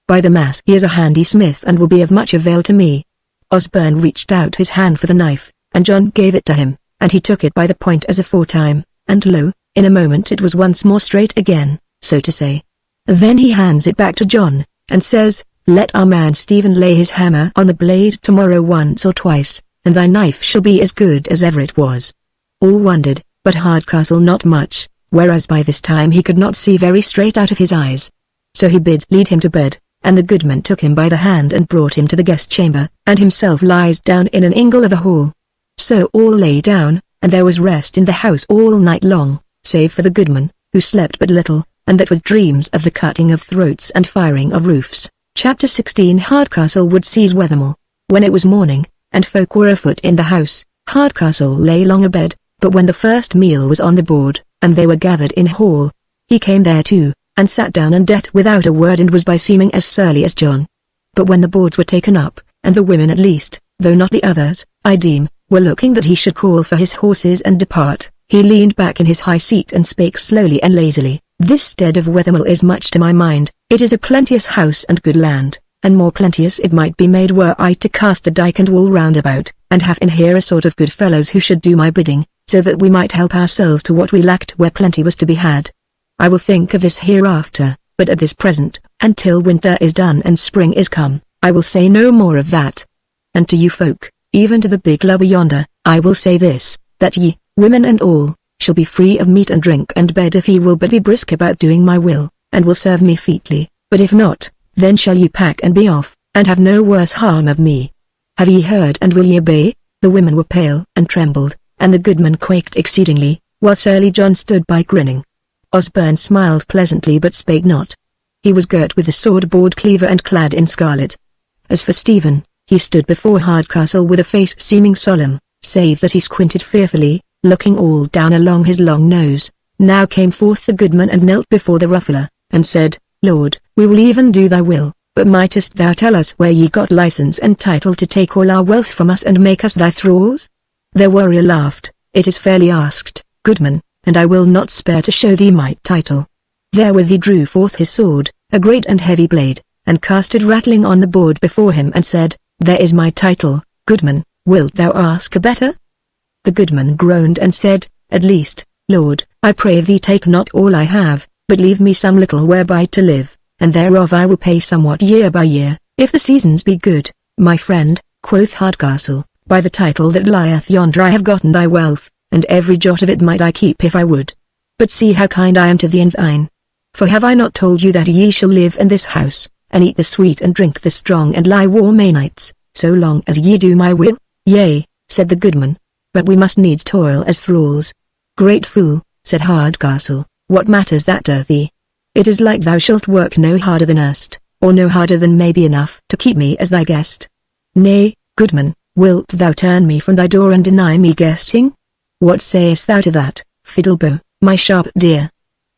By the mass he is a handy smith and will be of much avail to me." Osborne reached out his hand for the knife, and John gave it to him, and he took it by the point as aforetime, and lo, in a moment it was once more straight again, so to say. Then he hands it back to John, and says, Let our man Stephen lay his hammer on the blade tomorrow once or twice, and thy knife shall be as good as ever it was. All wondered, but Hardcastle not much, whereas by this time he could not see very straight out of his eyes. So he bid lead him to bed, and the goodman took him by the hand and brought him to the guest chamber, and himself lies down in an ingle of the hall. So all lay down, and there was rest in the house all night long, save for the goodman, who slept but little, and that with dreams of the cutting of throats and firing of roofs. Chapter 16. Hardcastle would seize Wethermill. When it was morning, and folk were afoot in the house, Hardcastle lay long abed, but when the first meal was on the board, and they were gathered in hall, he came there too, and sat down and ate without a word and was by seeming as surly as John. But when the boards were taken up, and the women at least, though not the others, I deem, were looking that he should call for his horses and depart, he leaned back in his high seat and spake slowly and lazily, This stead of Wethermill is much to my mind, it is a plenteous house and good land, and more plenteous it might be made were I to cast a dyke and wall round about, and have in here a sort of good fellows who should do my bidding, so that we might help ourselves to what we lacked where plenty was to be had. I will think of this hereafter, but at this present, until winter is done and spring is come, I will say no more of that. And to you folk, even to the big lubber yonder, I will say this, that ye, women and all, shall be free of meat and drink and bed if ye will but be brisk about doing my will, and will serve me featly, but if not, then shall ye pack and be off, and have no worse harm of me. Have ye heard and will ye obey? The women were pale and trembled, and the goodman quaked exceedingly, while surly John stood by grinning. Osborne smiled pleasantly but spake not. He was girt with a sword-board cleaver and clad in scarlet. As for Stephen, he stood before Hardcastle with a face seeming solemn, save that he squinted fearfully, looking all down along his long nose. Now came forth the goodman and knelt before the ruffler, and said, Lord, we will even do thy will, but mightest thou tell us where ye got license and title to take all our wealth from us and make us thy thralls? The warrior laughed, It is fairly asked, goodman, and I will not spare to show thee my title. Therewith he drew forth his sword, a great and heavy blade, and cast it rattling on the board before him and said, There is my title, goodman, wilt thou ask a better? The goodman groaned and said, At least, Lord, I pray thee take not all I have, but leave me some little whereby to live, and thereof I will pay somewhat year by year, if the seasons be good. My friend, quoth Hardcastle, by the title that lieth yonder I have gotten thy wealth, and every jot of it might I keep if I would. But see how kind I am to thee and thine. For have I not told you that ye shall live in this house, and eat the sweet and drink the strong and lie warm a nights, so long as ye do my will? Yea, said the goodman, but we must needs toil as thralls. Great fool, said Hardcastle, what matters that to thee? It is like thou shalt work no harder than erst, or no harder than may be enough to keep me as thy guest. Nay, goodman, wilt thou turn me from thy door and deny me guesting? What sayest thou to that, Fiddlebow, my sharp dear?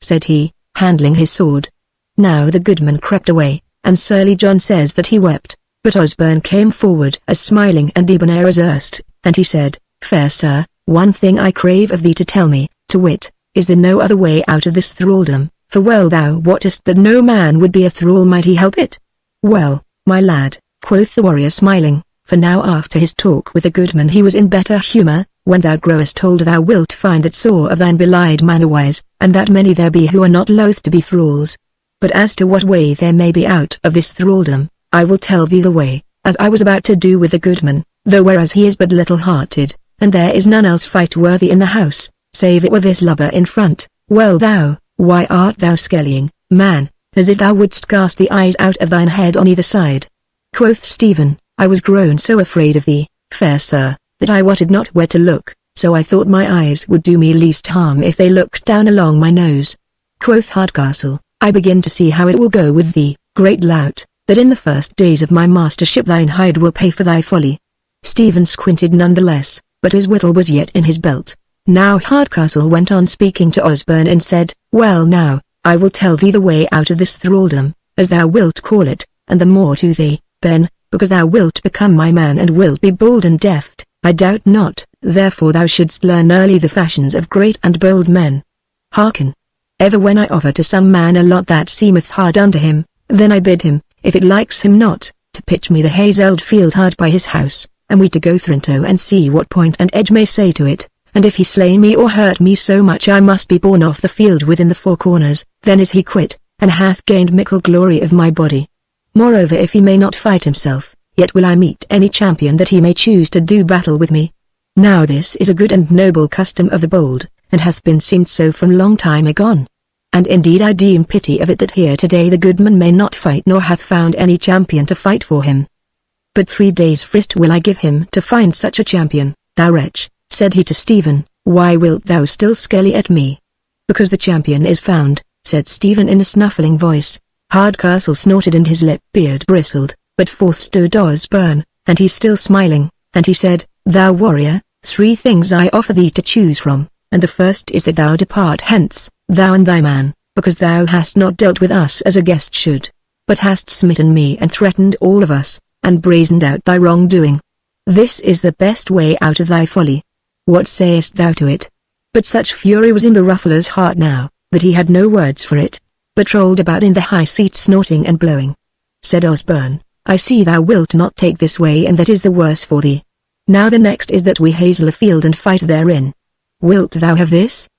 Said he, handling his sword. Now the goodman crept away, and surly John says that he wept, but Osborne came forward as smiling and debonair as erst, and he said, Fair sir, one thing I crave of thee to tell me, to wit, is there no other way out of this thraldom, for well thou wottest that no man would be a thrall might he help it. Well, my lad, quoth the warrior smiling, for now after his talk with the goodman he was in better humour, when thou growest old thou wilt find that sore of thine belied mannerwise, and that many there be who are not loath to be thralls. But as to what way there may be out of this thraldom, I will tell thee the way, as I was about to do with the goodman, though whereas he is but little-hearted, and there is none else fight-worthy in the house, save it were this lubber in front. Well thou, why art thou skellying, man, as if thou wouldst cast the eyes out of thine head on either side? Quoth Stephen, I was grown so afraid of thee, fair sir, that I wotted not where to look, so I thought my eyes would do me least harm if they looked down along my nose. Quoth Hardcastle, I begin to see how it will go with thee, great lout, that in the first days of my mastership thine hide will pay for thy folly. Stephen squinted none the less, but his whittle was yet in his belt. Now Hardcastle went on speaking to Osborne and said, Well now, I will tell thee the way out of this thraldom, as thou wilt call it, and the more to thee, Ben, because thou wilt become my man and wilt be bold and deft, I doubt not, therefore thou shouldst learn early the fashions of great and bold men. Hearken. Ever when I offer to some man a lot that seemeth hard unto him, then I bid him, if it likes him not, to pitch me the hazelled field hard by his house, and we to go thrinto and see what point and edge may say to it, and if he slay me or hurt me so much I must be borne off the field within the four corners, then is he quit, and hath gained mickle glory of my body. Moreover, if he may not fight himself, yet will I meet any champion that he may choose to do battle with me. Now this is a good and noble custom of the bold, and hath been seemed so from long time agone. And indeed I deem pity of it that here today the good man may not fight nor hath found any champion to fight for him. But 3 days' frist will I give him to find such a champion. Thou wretch, said he to Stephen, why wilt thou still skelly at me? Because the champion is found, said Stephen in a snuffling voice. Hardcastle snorted and his lip beard bristled, but forth stood Osborne, and he still smiling, and he said, Thou warrior, 3 things I offer thee to choose from, and the first is that thou depart hence, thou and thy man, because thou hast not dealt with us as a guest should, but hast smitten me and threatened all of us, and brazened out thy wrongdoing. This is the best way out of thy folly. What sayest thou to it? But such fury was in the ruffler's heart now, that he had no words for it, but rolled about in the high seat snorting and blowing. Said Osborne, I see thou wilt not take this way, and that is the worse for thee. Now the next is that we hazel a field and fight therein. Wilt thou have this?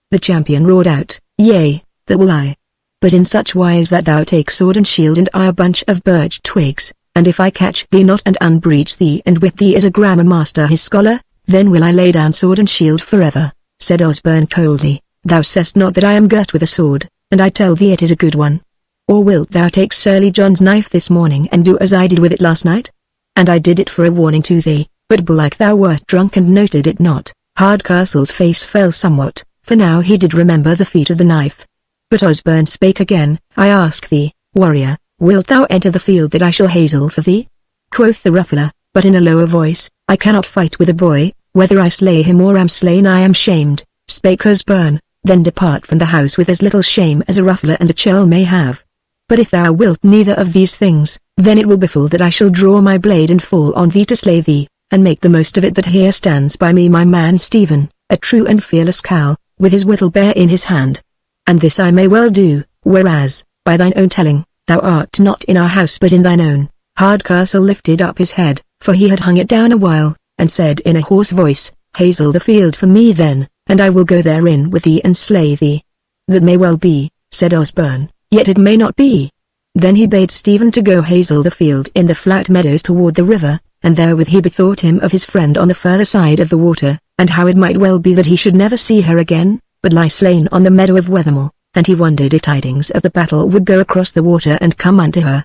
The champion roared out, Yea, that will I. But in such wise that thou take sword and shield and I a bunch of birch twigs, and if I catch thee not and unbreech thee and whip thee as a grammar master his scholar, then will I lay down sword and shield forever. Said Osborne coldly, Thou sayest not that I am girt with a sword, and I tell thee it is a good one. Or wilt thou take Surly John's knife this morning and do as I did with it last night? And I did it for a warning to thee, but belike thou wert drunk and noted it not. Hardcastle's face fell somewhat, for now he did remember the feat of the knife. But Osborne spake again, I ask thee, warrior, wilt thou enter the field that I shall hazel for thee? Quoth the ruffler, but in a lower voice, I cannot fight with a boy, whether I slay him or am slain I am shamed. Spake Osborne, then depart from the house with as little shame as a ruffler and a churl may have. But if thou wilt neither of these things, then it will befall that I shall draw my blade and fall on thee to slay thee, and make the most of it that here stands by me my man Stephen, a true and fearless cow, with his whittle bare in his hand. And this I may well do, whereas, by thine own telling, thou art not in our house but in thine own. Hardcastle lifted up his head, for he had hung it down a while, and said in a hoarse voice, Hazel the field for me then, and I will go therein with thee and slay thee. That may well be, said Osborne, yet it may not be. Then he bade Stephen to go hazel the field in the flat meadows toward the river, and therewith he bethought him of his friend on the further side of the water, and how it might well be that he should never see her again, but lie slain on the meadow of Wethermill, and he wondered if tidings of the battle would go across the water and come unto her.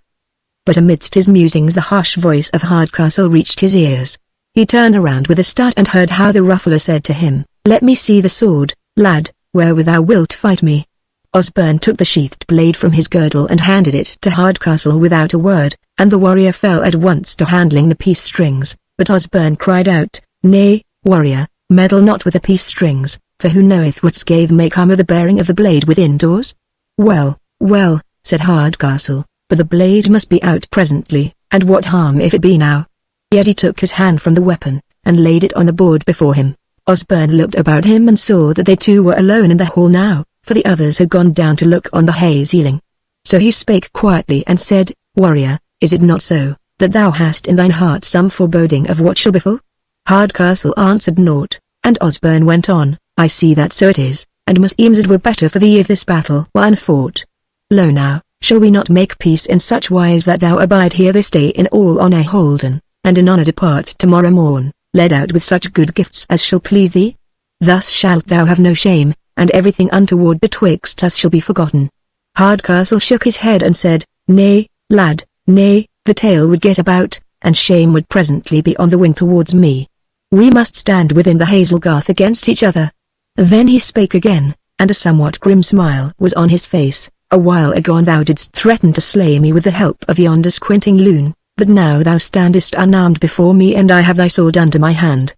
But amidst his musings the harsh voice of Hardcastle reached his ears. He turned around with a start and heard how the ruffler said to him, Let me see the sword, lad, wherewith thou wilt fight me. Osborne took the sheathed blade from his girdle and handed it to Hardcastle without a word, and the warrior fell at once to handling the peace strings, but Osborne cried out, Nay, warrior, meddle not with the peace strings, for who knoweth what scathe may come of the bearing of the blade within doors? Well, well, said Hardcastle, but the blade must be out presently, and what harm if it be now? Yet he took his hand from the weapon, and laid it on the board before him. Osborne looked about him and saw that they two were alone in the hall now, for the others had gone down to look on the hay ceiling. So he spake quietly and said, Warrior, is it not so, that thou hast in thine heart some foreboding of what shall befall? Hardcastle answered naught, and Osborne went on, I see that so it is, and meseems it were better for thee if this battle were unfought. Lo now, shall we not make peace in such wise that thou abide here this day in all honour holden, and in honour depart tomorrow morn, led out with such good gifts as shall please thee? Thus shalt thou have no shame, and everything untoward betwixt us shall be forgotten. Hardcastle shook his head and said, Nay, lad, nay, the tale would get about, and shame would presently be on the wing towards me. We must stand within the hazel garth against each other. Then he spake again, and a somewhat grim smile was on his face, A while agone thou didst threaten to slay me with the help of yonder squinting loon, but now thou standest unarmed before me and I have thy sword under my hand.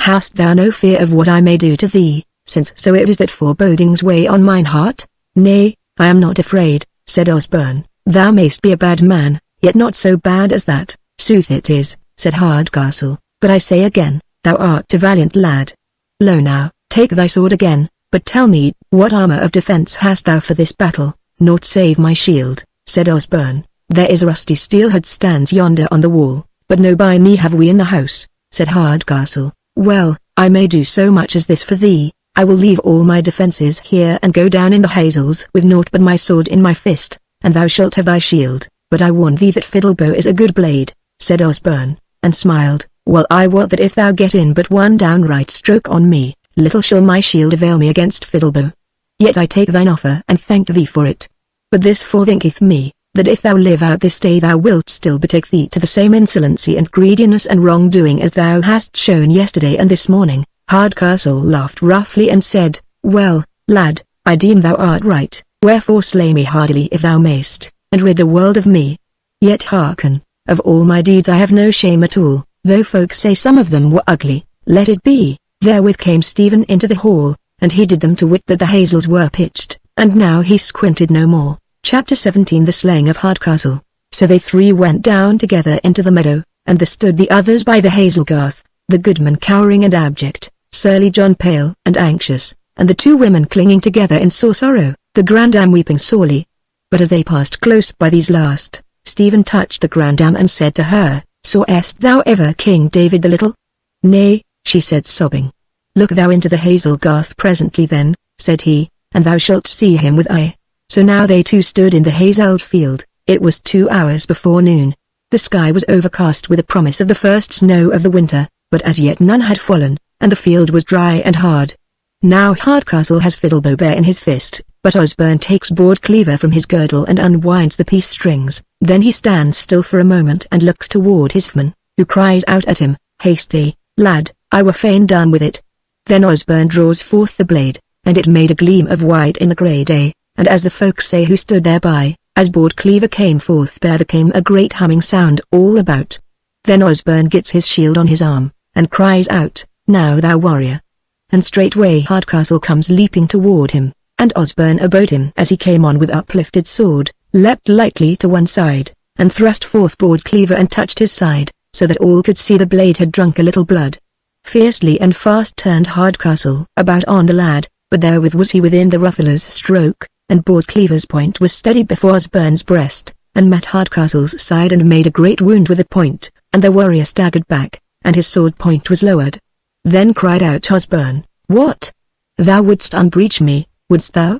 Hast thou no fear of what I may do to thee, since so it is that forebodings weigh on mine heart? Nay, I am not afraid, said Osborne, thou mayst be a bad man, yet not so bad as that. Sooth it is, said Hardcastle, but I say again, thou art a valiant lad. Lo now, take thy sword again, but tell me, what armour of defence hast thou for this battle? Naught save my shield, said Osborne. There is a rusty steelhead stands yonder on the wall, but no by me have we in the house, said Hardcastle. Well, I may do so much as this for thee. I will leave all my defences here and go down in the hazels with naught but my sword in my fist, and thou shalt have thy shield. But I warn thee that Fiddlebow is a good blade, said Osborne, and smiled. Well, I wot that if thou get in but one downright stroke on me, little shall my shield avail me against Fiddlebow. Yet I take thine offer and thank thee for it. But this forethinketh me, that if thou live out this day thou wilt still betake thee to the same insolency and greediness and wrongdoing as thou hast shown yesterday and this morning. Hardcastle laughed roughly and said, Well, lad, I deem thou art right, wherefore slay me hardily if thou mayst, and rid the world of me. Yet hearken, of all my deeds I have no shame at all, though folk say some of them were ugly, let it be. Therewith came Stephen into the hall, and he did them to wit that the hazels were pitched, and now he squinted no more. Chapter 17 The Slaying of Hardcastle. So they three went down together into the meadow, and there stood the others by the hazel garth, the goodman cowering and abject, surly John pale and anxious, and the two women clinging together in sore sorrow, the grandam weeping sorely. But as they passed close by these last, Stephen touched the grandam and said to her, Sawest thou ever King David the Little? Nay, she said sobbing. Look thou into the hazel garth presently then, said he, and thou shalt see him with eye. So now they two stood in the hazelled field. It was 2 hours before noon. The sky was overcast with a promise of the first snow of the winter, but as yet none had fallen, and the field was dry and hard. Now Hardcastle has Fiddlebow bare in his fist, but Osborne takes board cleaver from his girdle and unwinds the peace strings. Then he stands still for a moment and looks toward his foeman, who cries out at him, Haste thee, lad, I were fain done with it. Then Osborne draws forth the blade, and it made a gleam of white in the grey day, and as the folk say who stood thereby, as board cleaver came forth there came a great humming sound all about. Then Osborne gets his shield on his arm, and cries out, Now thou warrior. And straightway Hardcastle comes leaping toward him, and Osborne abode him as he came on with uplifted sword, leapt lightly to one side, and thrust forth board cleaver and touched his side, so that all could see the blade had drunk a little blood. Fiercely and fast turned Hardcastle about on the lad, but therewith was he within the ruffler's stroke, and board cleaver's point was steady before Osborne's breast, and met Hardcastle's side and made a great wound with the point, and the warrior staggered back, and his sword point was lowered. Then cried out Osborne, What? Thou wouldst unbreech me, wouldst thou?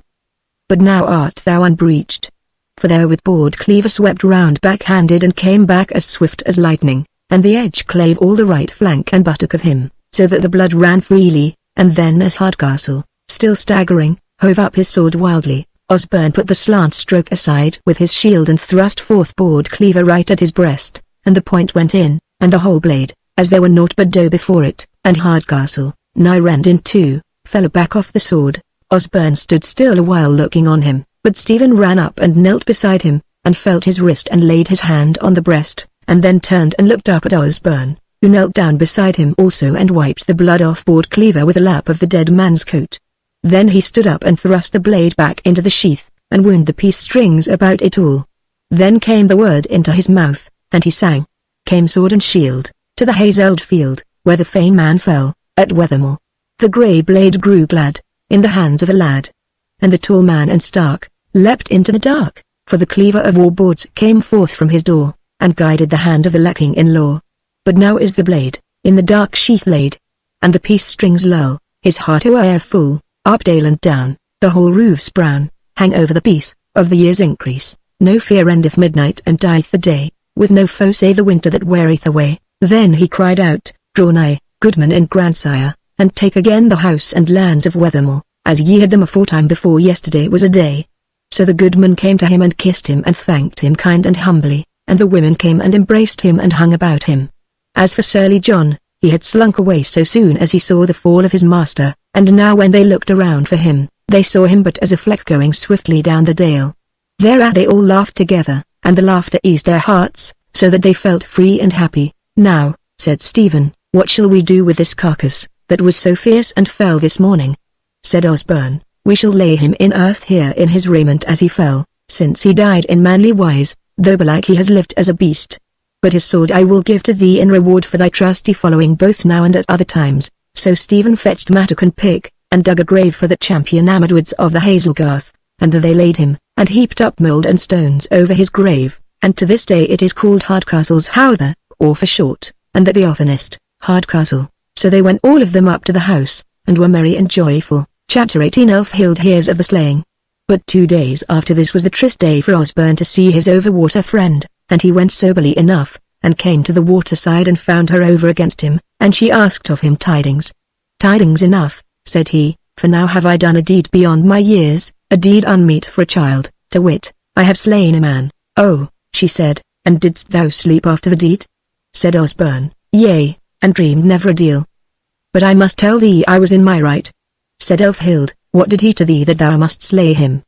But now art thou unbreeched. For therewith board cleaver swept round backhanded and came back as swift as lightning, and the edge clave all the right flank and buttock of him, so that the blood ran freely, and then as Hardcastle, still staggering, hove up his sword wildly, Osborne put the slant stroke aside with his shield and thrust forth board cleaver right at his breast, and the point went in, and the whole blade, as there were naught but dough before it, and Hardcastle, nigh rent in two, fell back off the sword. Osborne stood still a while looking on him, but Stephen ran up and knelt beside him, and felt his wrist and laid his hand on the breast, and then turned and looked up at Osborne, who knelt down beside him also and wiped the blood off board cleaver with a lap of the dead man's coat. Then he stood up and thrust the blade back into the sheath, and wound the peace strings about it all. Then came the word into his mouth, and he sang. Came sword and shield, to the hazelled field, where the fain man fell, at Wethermore. The grey blade grew glad, in the hands of a lad. And the tall man and stark, leapt into the dark, for the cleaver of warboards came forth from his door, and guided the hand of the lacking-in-law. But now is the blade, in the dark sheath laid, and the peace strings lull, his heart o'er full. Up dale and down, the whole roofs brown, hang over the peace, of the year's increase. No fear endeth midnight and dieth the day, with no foe save the winter that weareth away. Then he cried out, Draw nigh, goodman and grandsire, and take again the house and lands of Wethermore, as ye had them aforetime before yesterday was a day. So the goodman came to him and kissed him and thanked him kind and humbly, and the women came and embraced him and hung about him. As for surly John, he had slunk away so soon as he saw the fall of his master, and now when they looked around for him, they saw him but as a fleck going swiftly down the dale. Thereat they all laughed together, and the laughter eased their hearts, so that they felt free and happy. Now, said Stephen, what shall we do with this carcass, that was so fierce and fell this morning? Said Osborne, we shall lay him in earth here in his raiment as he fell, since he died in manly wise, though belike he has lived as a beast. But his sword I will give to thee in reward for thy trusty following both now and at other times. So Stephen fetched mattock and pick, and dug a grave for the champion Amidwards of the Hazelgarth, and there they laid him, and heaped up mould and stones over his grave, and to this day it is called Hardcastle's Howther, or for short, and that the oftenest, Hardcastle. So they went all of them up to the house, and were merry and joyful. Chapter 18 Elfhild hears of the slaying. But 2 days after this was the tryst day for Osborne to see his overwater friend, and he went soberly enough, and came to the waterside and found her over against him, and she asked of him tidings. Tidings enough, said he, for now have I done a deed beyond my years, a deed unmeet for a child, to wit, I have slain a man. Oh, she said, and didst thou sleep after the deed? Said Osborne, yea, and dreamed never a deal. But I must tell thee I was in my right. Said Elfhild, what did he to thee that thou must slay him?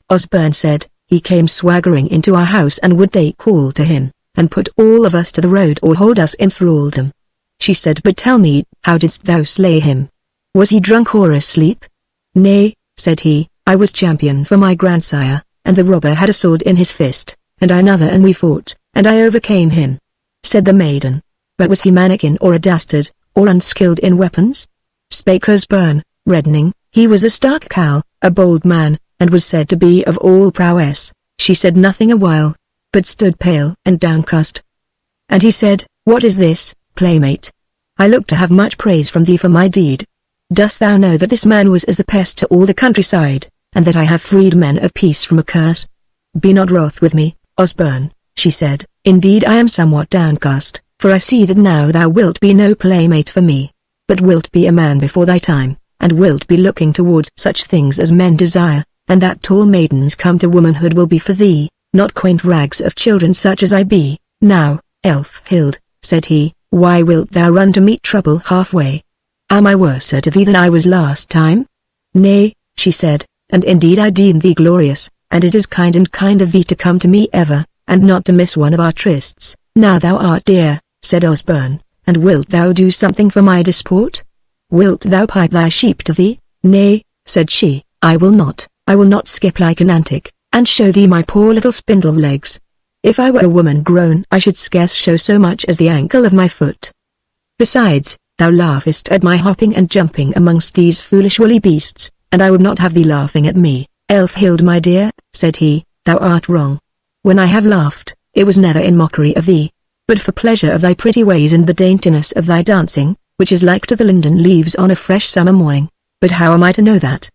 Osborne said, he came swaggering into our house and would take call to him, and put all of us to the road or hold us in thraldom. She said, but tell me, how didst thou slay him? Was he drunk or asleep? Nay, said he, I was champion for my grandsire, and the robber had a sword in his fist, and I another, and we fought, and I overcame him. Said the maiden, but was he mannikin or a dastard, or unskilled in weapons? Spake Osborne, reddening, he was a stark cowl, a bold man, and was said to be of all prowess. She said nothing a while, but stood pale and downcast. And he said, what is this, playmate? I look to have much praise from thee for my deed. Dost thou know that this man was as the pest to all the countryside, and that I have freed men of peace from a curse? Be not wroth with me, Osborne, she said, indeed I am somewhat downcast, for I see that now thou wilt be no playmate for me, but wilt be a man before thy time, and wilt be looking towards such things as men desire, and that tall maidens come to womanhood will be for thee, not quaint rags of children such as I be. Now, Elfhild, said he, why wilt thou run to meet trouble halfway? Am I worser to thee than I was last time? Nay, she said, and indeed I deem thee glorious, and it is kind of thee to come to me ever, and not to miss one of our trysts. Now thou art dear, said Osborne, and wilt thou do something for my disport? Wilt thou pipe thy sheep to thee? Nay, said she, I will not skip like an antic, and show thee my poor little spindle legs. If I were a woman grown I should scarce show so much as the ankle of my foot. Besides, thou laughest at my hopping and jumping amongst these foolish woolly beasts, and I would not have thee laughing at me. Elfhild my dear, said he, thou art wrong. When I have laughed, it was never in mockery of thee, but for pleasure of thy pretty ways and the daintiness of thy dancing, which is like to the linden leaves on a fresh summer morning. But how am I to know that?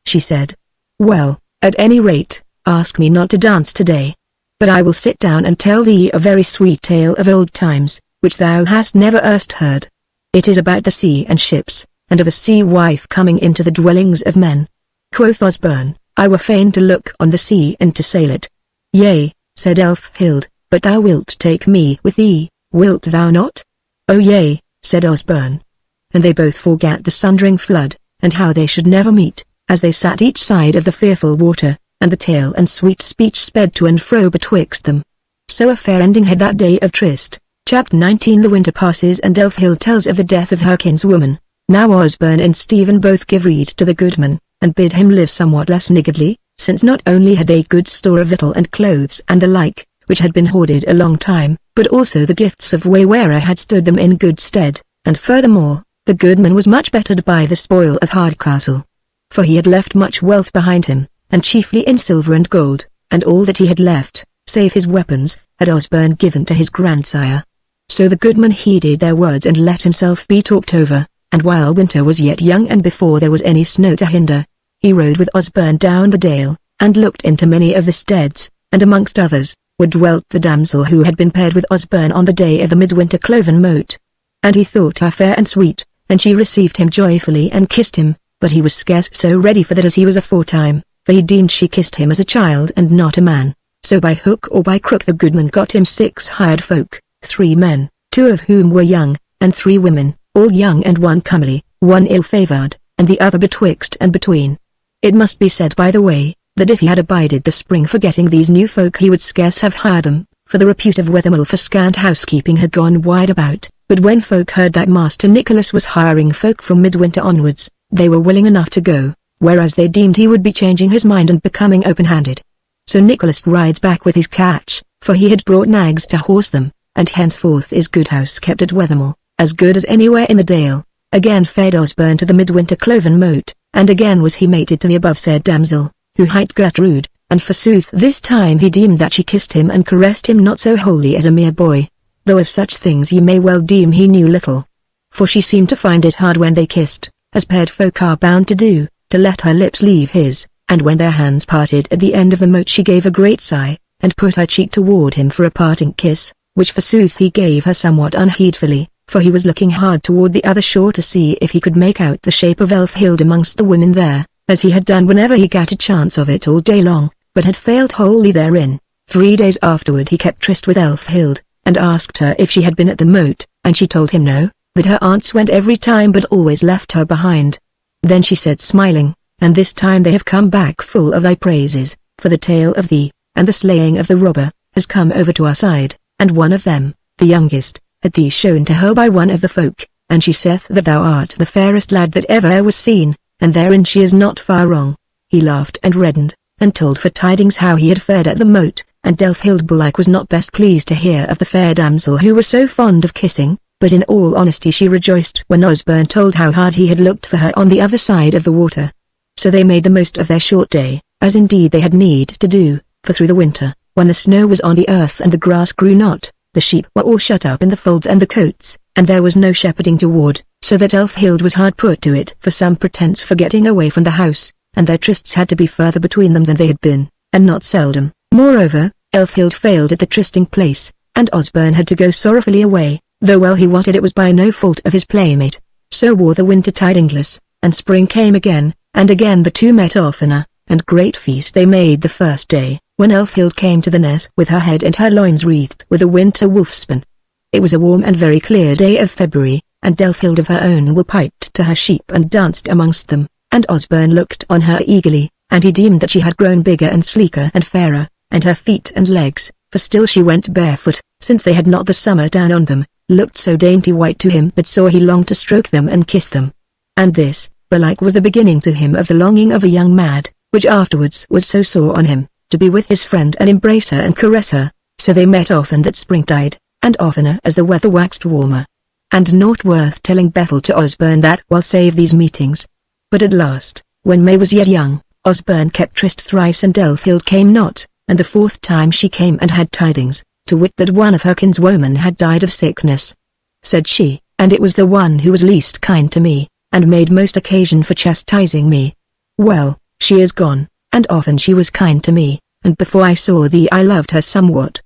She said. Well, at any rate, ask me not to dance today. But I will sit down and tell thee a very sweet tale of old times, which thou hast never erst heard. It is about the sea and ships, and of a sea wife coming into the dwellings of men. Quoth Osborne, I were fain to look on the sea and to sail it. Yea, said Elfhild, but thou wilt take me with thee, wilt thou not? Oh yea, said Osborne. And they both forgat the sundering flood, and how they should never meet, as they sat each side of the fearful water, and the tale and sweet speech sped to and fro betwixt them. So a fair ending had that day of tryst. Chapter 19. The winter passes and Elfhild tells of the death of her kinswoman. Now Osborne and Stephen both give rede to the goodman, and bid him live somewhat less niggardly, since not only had they good store of victual and clothes and the like, which had been hoarded a long time, but also the gifts of Waywearer had stood them in good stead, and furthermore, the goodman was much bettered by the spoil of Hardcastle. For he had left much wealth behind him, and chiefly in silver and gold, and all that he had left, save his weapons, had Osborne given to his grandsire. So the goodman heeded their words and let himself be talked over, and while winter was yet young and before there was any snow to hinder, he rode with Osborne down the dale, and looked into many of the steads, and amongst others, where dwelt the damsel who had been paired with Osborne on the day of the midwinter cloven mote. And he thought her fair and sweet, and she received him joyfully and kissed him, but he was scarce so ready for that as he was aforetime, for he deemed she kissed him as a child and not a man. So by hook or by crook the goodman got him 6 hired folk, 3 men, 2 of whom were young, and 3 women, all young and one comely, one ill-favoured, and the other betwixt and between. It must be said by the way, that if he had abided the spring for getting these new folk he would scarce have hired them, for the repute of Wethermill for scant housekeeping had gone wide about. But when folk heard that Master Nicholas was hiring folk from midwinter onwards, they were willing enough to go, whereas they deemed he would be changing his mind and becoming open-handed. So Nicholas rides back with his catch, for he had brought nags to horse them, and henceforth is good house kept at Wethermill, as good as anywhere in the dale. Again fared Osborne to the midwinter cloven mote, and again was he mated to the above-said damsel, who hight Gertrude, and forsooth this time he deemed that she kissed him and caressed him not so wholly as a mere boy, though of such things ye may well deem he knew little. For she seemed to find it hard when they kissed, as paired folk are bound to do, to let her lips leave his, and when their hands parted at the end of the moat she gave a great sigh, and put her cheek toward him for a parting kiss, which forsooth he gave her somewhat unheedfully, for he was looking hard toward the other shore to see if he could make out the shape of Elfhild amongst the women there, as he had done whenever he got a chance of it all day long, but had failed wholly therein. 3 days afterward he kept tryst with Elfhild, and asked her if she had been at the moat, and she told him no, that her aunts went every time but always left her behind. Then she said smiling, and this time they have come back full of thy praises, for the tale of thee, and the slaying of the robber, has come over to our side, and one of them, the youngest, had thee shown to her by one of the folk, and she saith that thou art the fairest lad that ever was seen, and therein she is not far wrong. He laughed and reddened, and told for tidings how he had fared at the moat, and Elfhild belike was not best pleased to hear of the fair damsel who was so fond of kissing, but in all honesty she rejoiced when Osborne told how hard he had looked for her on the other side of the water. So they made the most of their short day, as indeed they had need to do, for through the winter, when the snow was on the earth and the grass grew not, the sheep were all shut up in the folds and the cotes, and there was no shepherding toward, so that Elfhild was hard put to it for some pretence for getting away from the house, and their trysts had to be further between them than they had been, and not seldom. Moreover, Elfhild failed at the trysting place, and Osborne had to go sorrowfully away, though well he wotted it was by no fault of his playmate. So wore the winter tidingless, and spring came again, and again the two met oftener, and great feast they made the first day, when Elfhild came to the ness with her head and her loins wreathed with a winter wolfspan. It was a warm and very clear day of February, and Elfhild of her own will piped to her sheep and danced amongst them, and Osborne looked on her eagerly, and he deemed that she had grown bigger and sleeker and fairer, and her feet and legs, for still she went barefoot, since they had not the summer down on them, looked so dainty white to him that saw he longed to stroke them and kiss them. And this, belike was the beginning to him of the longing of a young mad, which afterwards was so sore on him, to be with his friend and embrace her and caress her. So they met often that springtide, and oftener as the weather waxed warmer. And naught worth telling befell to Osborne that while save these meetings. But at last, when May was yet young, Osborne kept tryst thrice and Elfhild came not, and the fourth time she came and had tidings, to wit that one of her kinswomen had died of sickness. Said she, and it was the one who was least kind to me, and made most occasion for chastising me. Well, she is gone, and often she was kind to me, and before I saw thee I loved her somewhat.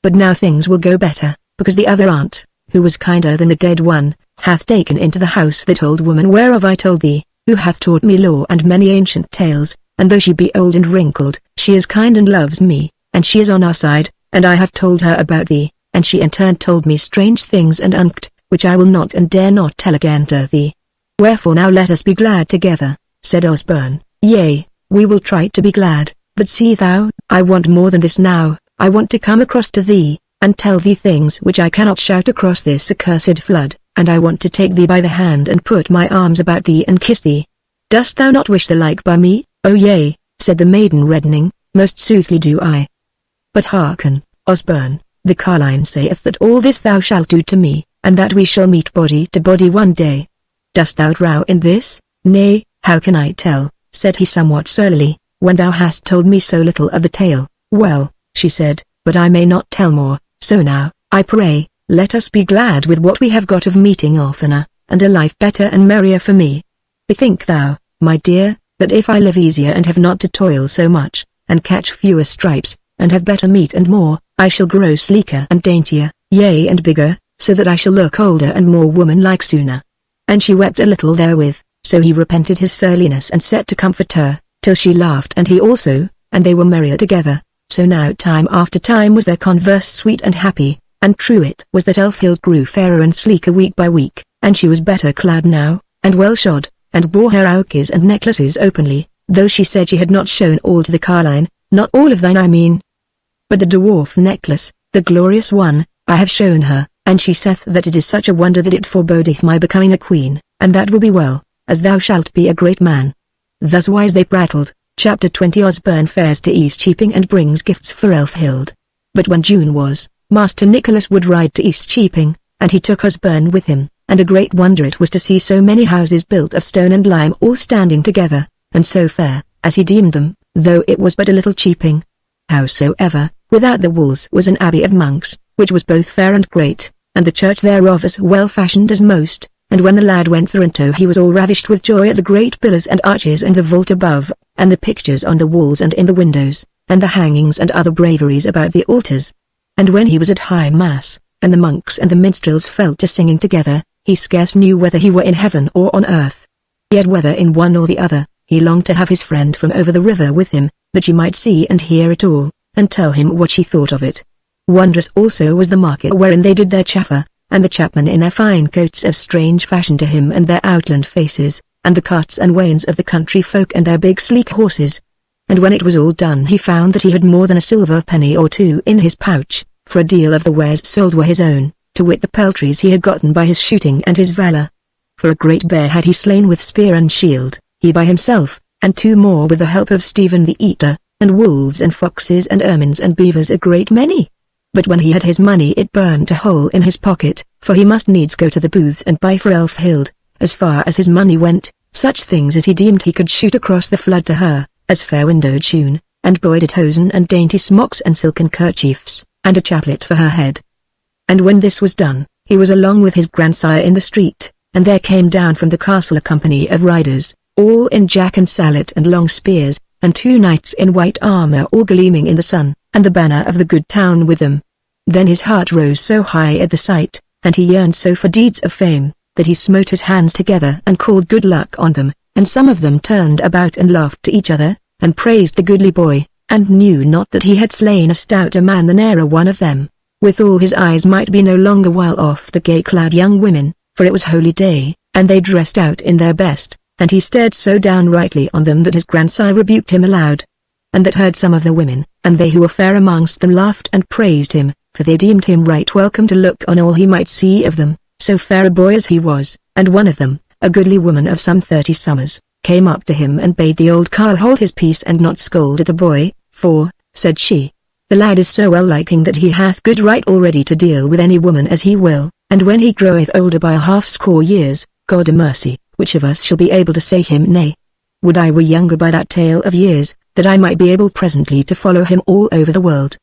But now things will go better, because the other aunt, who was kinder than the dead one, hath taken into the house that old woman whereof I told thee, who hath taught me lore and many ancient tales, and though she be old and wrinkled, she is kind and loves me, and she is on our side, and I have told her about thee, and she in turn told me strange things and unct, which I will not and dare not tell again to thee. Wherefore now let us be glad together, said Osborne. Yea, we will try to be glad, but see thou, I want more than this now. I want to come across to thee, and tell thee things which I cannot shout across this accursed flood, and I want to take thee by the hand and put my arms about thee and kiss thee. Dost thou not wish the like by me? Oh yea, said the maiden reddening, most soothly do I. But hearken, Osborne, the carline saith that all this thou shalt do to me, and that we shall meet body to body one day. Dost thou trow in this? Nay, how can I tell, said he somewhat surlily, when thou hast told me so little of the tale. Well, she said, but I may not tell more, so now, I pray, let us be glad with what we have got of meeting oftener, and a life better and merrier for me. Bethink thou, my dear, that if I live easier and have not to toil so much, and catch fewer stripes, and have better meat and more, I shall grow sleeker and daintier, yea and bigger, so that I shall look older and more woman-like sooner. And she wept a little therewith, so he repented his surliness and set to comfort her, till she laughed and he also, and they were merrier together. So now time after time was their converse sweet and happy, and true it was that Elfhild grew fairer and sleeker week by week, and she was better clad now, and well shod, and bore her auches and necklaces openly, though she said she had not shown all to the carline, not all of thine I mean. But the dwarf necklace, the glorious one, I have shown her, and she saith that it is such a wonder that it forebodeth my becoming a queen, and that will be well, as thou shalt be a great man. Thus wise they prattled. Chapter 20 Osborne fares to Eastcheaping and brings gifts for Elfhild. But when June was, Master Nicholas would ride to Eastcheaping, and he took Osborne with him, and a great wonder it was to see so many houses built of stone and lime all standing together, and so fair, as he deemed them, though it was but a little cheaping. Howsoever, without the walls was an abbey of monks, which was both fair and great, and the church thereof as well fashioned as most, and when the lad went thereinto he was all ravished with joy at the great pillars and arches and the vault above, and the pictures on the walls and in the windows, and the hangings and other braveries about the altars. And when he was at high mass, and the monks and the minstrels fell to singing together, he scarce knew whether he were in heaven or on earth. Yet whether in one or the other, he longed to have his friend from over the river with him, that she might see and hear it all, and tell him what she thought of it. Wondrous also was the market wherein they did their chaffer, and the chapmen in their fine coats of strange fashion to him and their outland faces, and the carts and wains of the country folk and their big sleek horses. And when it was all done he found that he had more than a silver penny or two in his pouch, for a deal of the wares sold were his own, to wit the peltries he had gotten by his shooting and his valour. For a great bear had he slain with spear and shield, he by himself, and 2 more with the help of Stephen the Eater, and wolves and foxes and ermines and beavers a great many. But when he had his money it burnt a hole in his pocket, for he must needs go to the booths and buy for Elfhild, as far as his money went, such things as he deemed he could shoot across the flood to her, as fair windowed shoon, and broidered hosen and dainty smocks and silken kerchiefs, and a chaplet for her head. And when this was done, he was along with his grandsire in the street, and there came down from the castle a company of riders, all in jack and sallet and long spears, and 2 knights in white armor all gleaming in the sun, and the banner of the good town with them. Then his heart rose so high at the sight, and he yearned so for deeds of fame, that he smote his hands together and called good luck on them, and some of them turned about and laughed to each other, and praised the goodly boy, and knew not that he had slain a stouter man than e'er one of them. Withal his eyes might be no longer while off the gay-clad young women, for it was holy day, and they dressed out in their best, and he stared so downrightly on them that his grandsire rebuked him aloud. And that heard some of the women, and they who were fair amongst them laughed and praised him, for they deemed him right welcome to look on all he might see of them, so fair a boy as he was. And one of them, a goodly woman of some 30 summers, came up to him and bade the old carle hold his peace and not scold at the boy, for, said she, the lad is so well liking that he hath good right already to deal with any woman as he will, and when he groweth older by a half-score years, God a mercy, which of us shall be able to say him nay? Would I were younger by that tale of years, that I might be able presently to follow him all over the world.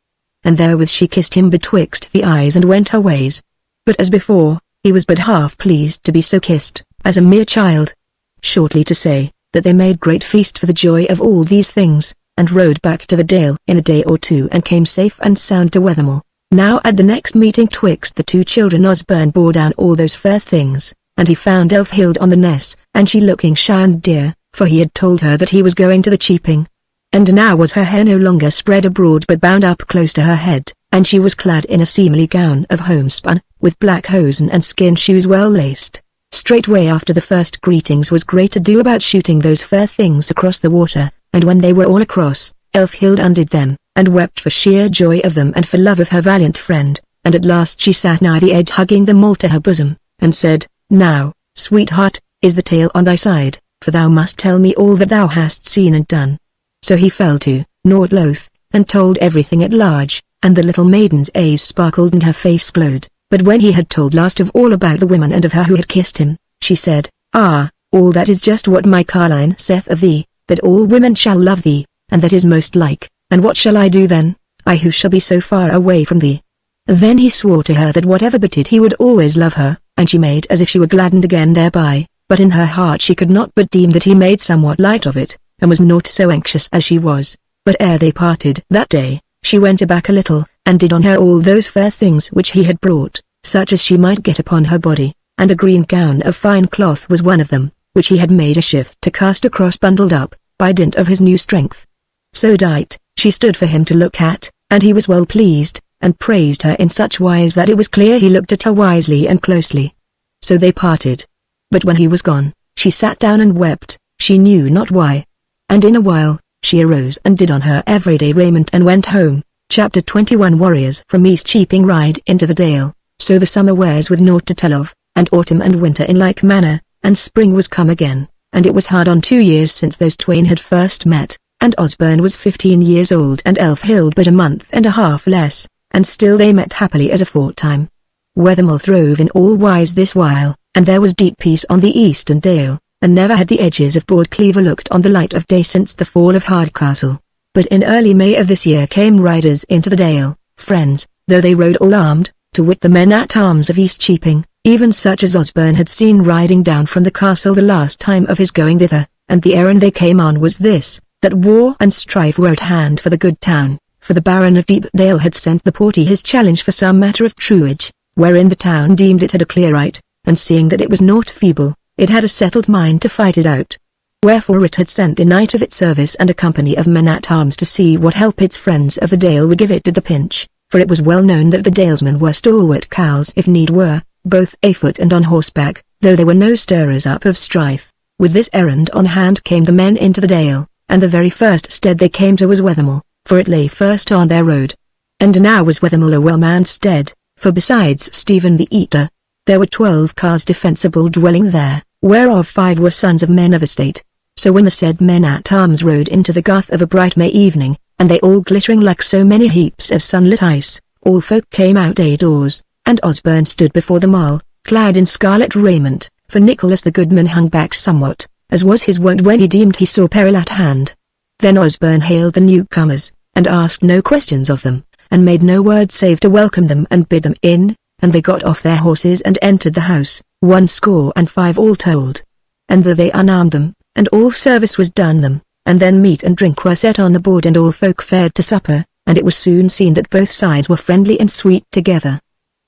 And therewith she kissed him betwixt the eyes and went her ways. But as before, he was but half pleased to be so kissed, as a mere child. Shortly to say, that they made great feast for the joy of all these things, and rode back to the dale in a day or 2 and came safe and sound to Wethermill. Now at the next meeting twixt the 2 children Osborne bore down all those fair things, and he found Elfhild on the ness, and she looking shy and dear, for he had told her that he was going to the cheaping. And now was her hair no longer spread abroad but bound up close to her head, and she was clad in a seemly gown of homespun, with black hosen and skin shoes well laced. Straightway after the first greetings was great ado about shooting those fair things across the water, and when they were all across, Elfhild undid them, and wept for sheer joy of them and for love of her valiant friend, and at last she sat nigh the edge hugging them all to her bosom, and said, Now, sweetheart, is the tale on thy side, for thou must tell me all that thou hast seen and done. So he fell to, naught loath, and told everything at large, and the little maiden's eyes sparkled and her face glowed. But when he had told last of all about the women and of her who had kissed him, she said, Ah, all that is just what my carline saith of thee, that all women shall love thee, and that is most like, and what shall I do then, I who shall be so far away from thee? Then he swore to her that whatever betid he would always love her, and she made as if she were gladdened again thereby, but in her heart she could not but deem that he made somewhat light of it, and was not so anxious as she was. But ere they parted that day, she went aback a little, and did on her all those fair things which he had brought, such as she might get upon her body, and a green gown of fine cloth was one of them, which he had made a shift to cast across bundled up, by dint of his new strength. So dight, she stood for him to look at, and he was well pleased, and praised her in such wise that it was clear he looked at her wisely and closely. So they parted. But when he was gone, she sat down and wept, she knew not why. And in a while, she arose and did on her everyday raiment and went home. Chapter 21 Warriors from East Cheaping ride into the dale. So the summer wears with naught to tell of, and autumn and winter in like manner, and spring was come again, and it was hard on 2 years since those twain had first met, and Osborne was 15 years old and Elfhild but a month and a half less, and still they met happily as aforetime. Wethermill throve in all wise this while, and there was deep peace on the eastern dale, and never had the edges of broad Cleaver looked on the light of day since the fall of Hardcastle. But in early May of this year came riders into the dale, friends, though they rode all armed, to wit the men-at-arms of East Cheaping, even such as Osborne had seen riding down from the castle the last time of his going thither, and the errand they came on was this, that war and strife were at hand for the good town, for the Baron of Deepdale had sent the porty his challenge for some matter of truage, wherein the town deemed it had a clear right, and seeing that it was naught feeble, it had a settled mind to fight it out. Wherefore it had sent a knight of its service and a company of men-at-arms to see what help its friends of the Dale would give it at the pinch, for it was well known that the Dalesmen were stalwart carles if need were, both afoot and on horseback, though they were no stirrers up of strife. With this errand on hand came the men into the Dale, and the very first stead they came to was Wethermill, for it lay first on their road. And now was Wethermill a well-manned stead, for besides Stephen the Eater, there were 12 carles defensible dwelling there, whereof 5 were sons of men of estate. So when the said men-at-arms rode into the garth of a bright May evening, and they all glittering like so many heaps of sunlit ice, all folk came out a-doors, and Osborne stood before them all, clad in scarlet raiment, for Nicholas the goodman hung back somewhat, as was his wont when he deemed he saw peril at hand. Then Osborne hailed the newcomers, and asked no questions of them, and made no word save to welcome them and bid them in, and they got off their horses and entered the house, 105 all told. And though they unarmed them, and all service was done them, and then meat and drink were set on the board and all folk fared to supper, and it was soon seen that both sides were friendly and sweet together.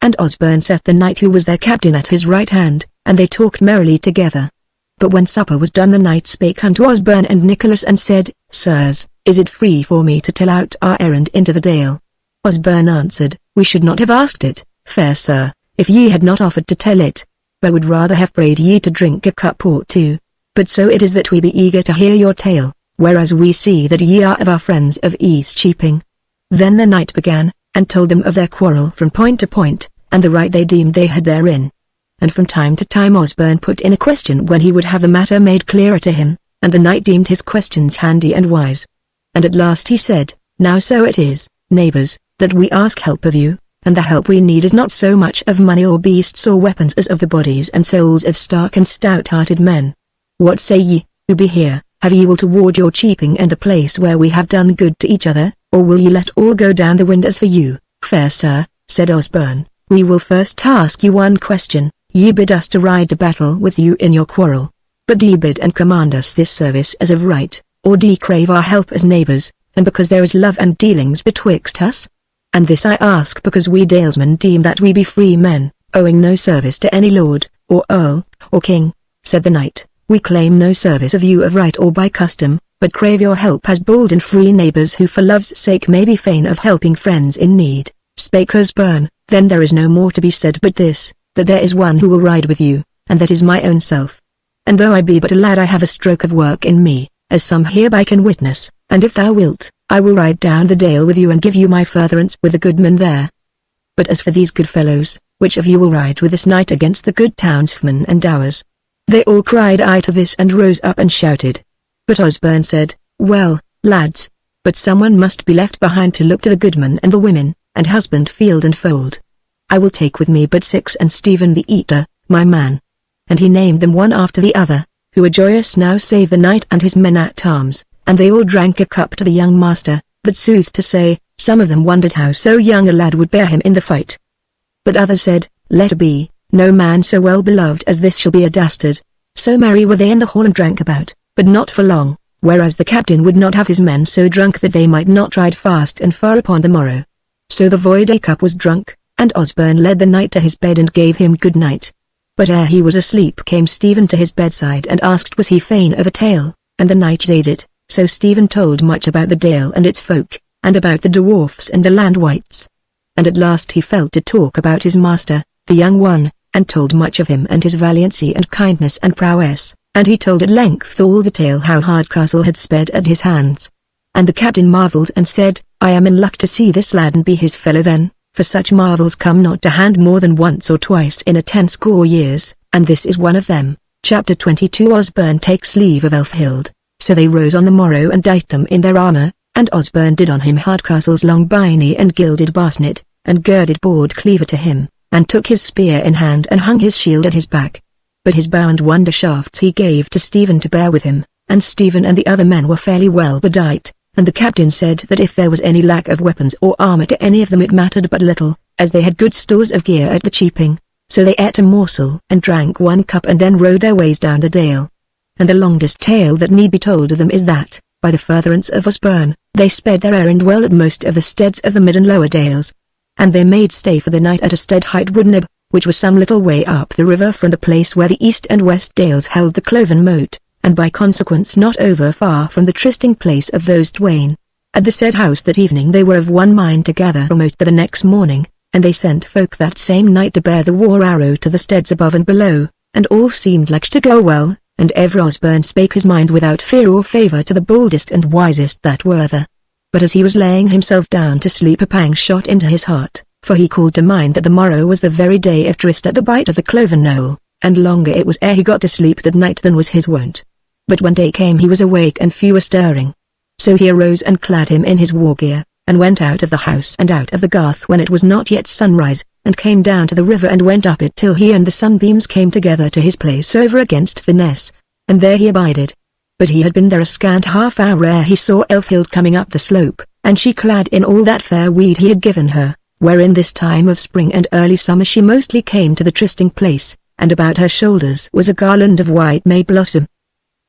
And Osborne set the knight who was their captain at his right hand, and they talked merrily together. But when supper was done the knight spake unto Osborne and Nicholas and said, Sirs, is it free for me to tell out our errand into the Dale? Osborne answered, We should not have asked it, fair sir, if ye had not offered to tell it, but would rather have prayed ye to drink a cup or two. But so it is that we be eager to hear your tale, whereas we see that ye are of our friends of Eastcheaping. Then the knight began, and told them of their quarrel from point to point, and the right they deemed they had therein. And from time to time Osborne put in a question when he would have the matter made clearer to him, and the knight deemed his questions handy and wise. And at last he said, Now so it is, neighbors, that we ask help of you, and the help we need is not so much of money or beasts or weapons as of the bodies and souls of stark and stout-hearted men. What say ye, who be here, have ye will toward your cheaping and the place where we have done good to each other, or will ye let all go down the wind as for you? Fair sir, said Osborne, we will first ask you one question. Ye bid us to ride to battle with you in your quarrel. But do ye bid and command us this service as of right, or do ye crave our help as neighbors, and because there is love and dealings betwixt us? And this I ask because we Dalesmen deem that we be free men, owing no service to any lord, or earl, or king, said the knight. We claim no service of you of right or by custom, but crave your help as bold and free neighbors who for love's sake may be fain of helping friends in need. Spake Osborne, then there is no more to be said but this, that there is one who will ride with you, and that is my own self. And though I be but a lad I have a stroke of work in me, as some hereby can witness, and if thou wilt, I will ride down the Dale with you and give you my furtherance with the goodman there. But as for these good fellows, which of you will ride with this knight against the good townsmen and ours? They all cried aye to this and rose up and shouted. But Osborne said, Well, lads, but someone must be left behind to look to the goodman and the women, and husband field and fold. I will take with me but 6 and Stephen the Eater, my man. And he named them one after the other, who were joyous now save the knight and his men-at-arms, and they all drank a cup to the young master, but sooth to say, some of them wondered how so young a lad would bear him in the fight. But others said, Let it be, no man so well beloved as this shall be a dastard. So merry were they in the hall and drank about, but not for long, whereas the captain would not have his men so drunk that they might not ride fast and far upon the morrow. So the void cup was drunk, and Osborne led the knight to his bed and gave him good night. But ere he was asleep came Stephen to his bedside and asked was he fain of a tale, and the knight said it. So Stephen told much about the Dale and its folk, and about the dwarfs and the land wights. And at last he fell to talk about his master, the young one, and told much of him and his valiancy and kindness and prowess, and he told at length all the tale how Hardcastle had sped at his hands. And the captain marvelled and said, I am in luck to see this lad and be his fellow then, for such marvels come not to hand more than once or twice in a 10 years, and this is one of them. Chapter 22 Osborne takes leave of Elfhild. So they rose on the morrow and dight them in their armour, and Osborne did on him Hardcastle's long byrnie and gilded basnet, and girded board cleaver to him, and took his spear in hand and hung his shield at his back. But his bow and wonder shafts he gave to Stephen to bear with him, and Stephen and the other men were fairly well bedight, and the captain said that if there was any lack of weapons or armour to any of them it mattered but little, as they had good stores of gear at the cheaping. So they ate a morsel and drank 1 cup and then rode their ways down the Dale. And the longest tale that need be told of them is that, by the furtherance of Osborne, they sped their errand well at most of the steads of the mid and lower dales. And they made stay for the night at a stead hight Woodnib, which was some little way up the river from the place where the east and west dales held the cloven moat, and by consequence not over far from the trysting place of those twain. At the said house that evening they were of one mind to gather a moat the next morning, and they sent folk that same night to bear the war arrow to the steads above and below, and all seemed like to go well, and ever Osborne spake his mind without fear or favour to the boldest and wisest that were there. But as he was laying himself down to sleep a pang shot into his heart, for he called to mind that the morrow was the very day of tryst at the bight of the cloven knoll, and longer it was ere he got to sleep that night than was his wont. But when day came he was awake and few were stirring. So he arose and clad him in his war gear, and went out of the house and out of the garth when it was not yet sunrise, and came down to the river and went up it till he and the sunbeams came together to his place over against the ness, and there he abided. But he had been there a scant half hour ere he saw Elfhild coming up the slope, and she clad in all that fair weed he had given her, wherein this time of spring and early summer she mostly came to the trysting place, and about her shoulders was a garland of white may blossom.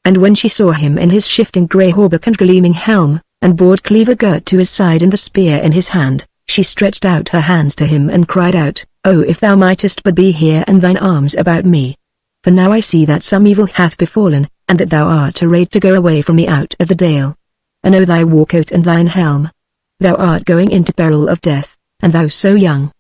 And when she saw him in his shifting grey hauberk and gleaming helm, and broad cleaver girt to his side and the spear in his hand, she stretched out her hands to him and cried out, "Oh, if thou mightest but be here and thine arms about me! For now I see that some evil hath befallen, and that thou art arrayed to go away from me out of the dale. And oh thy war coat and thine helm! Thou art going into peril of death, and thou so young."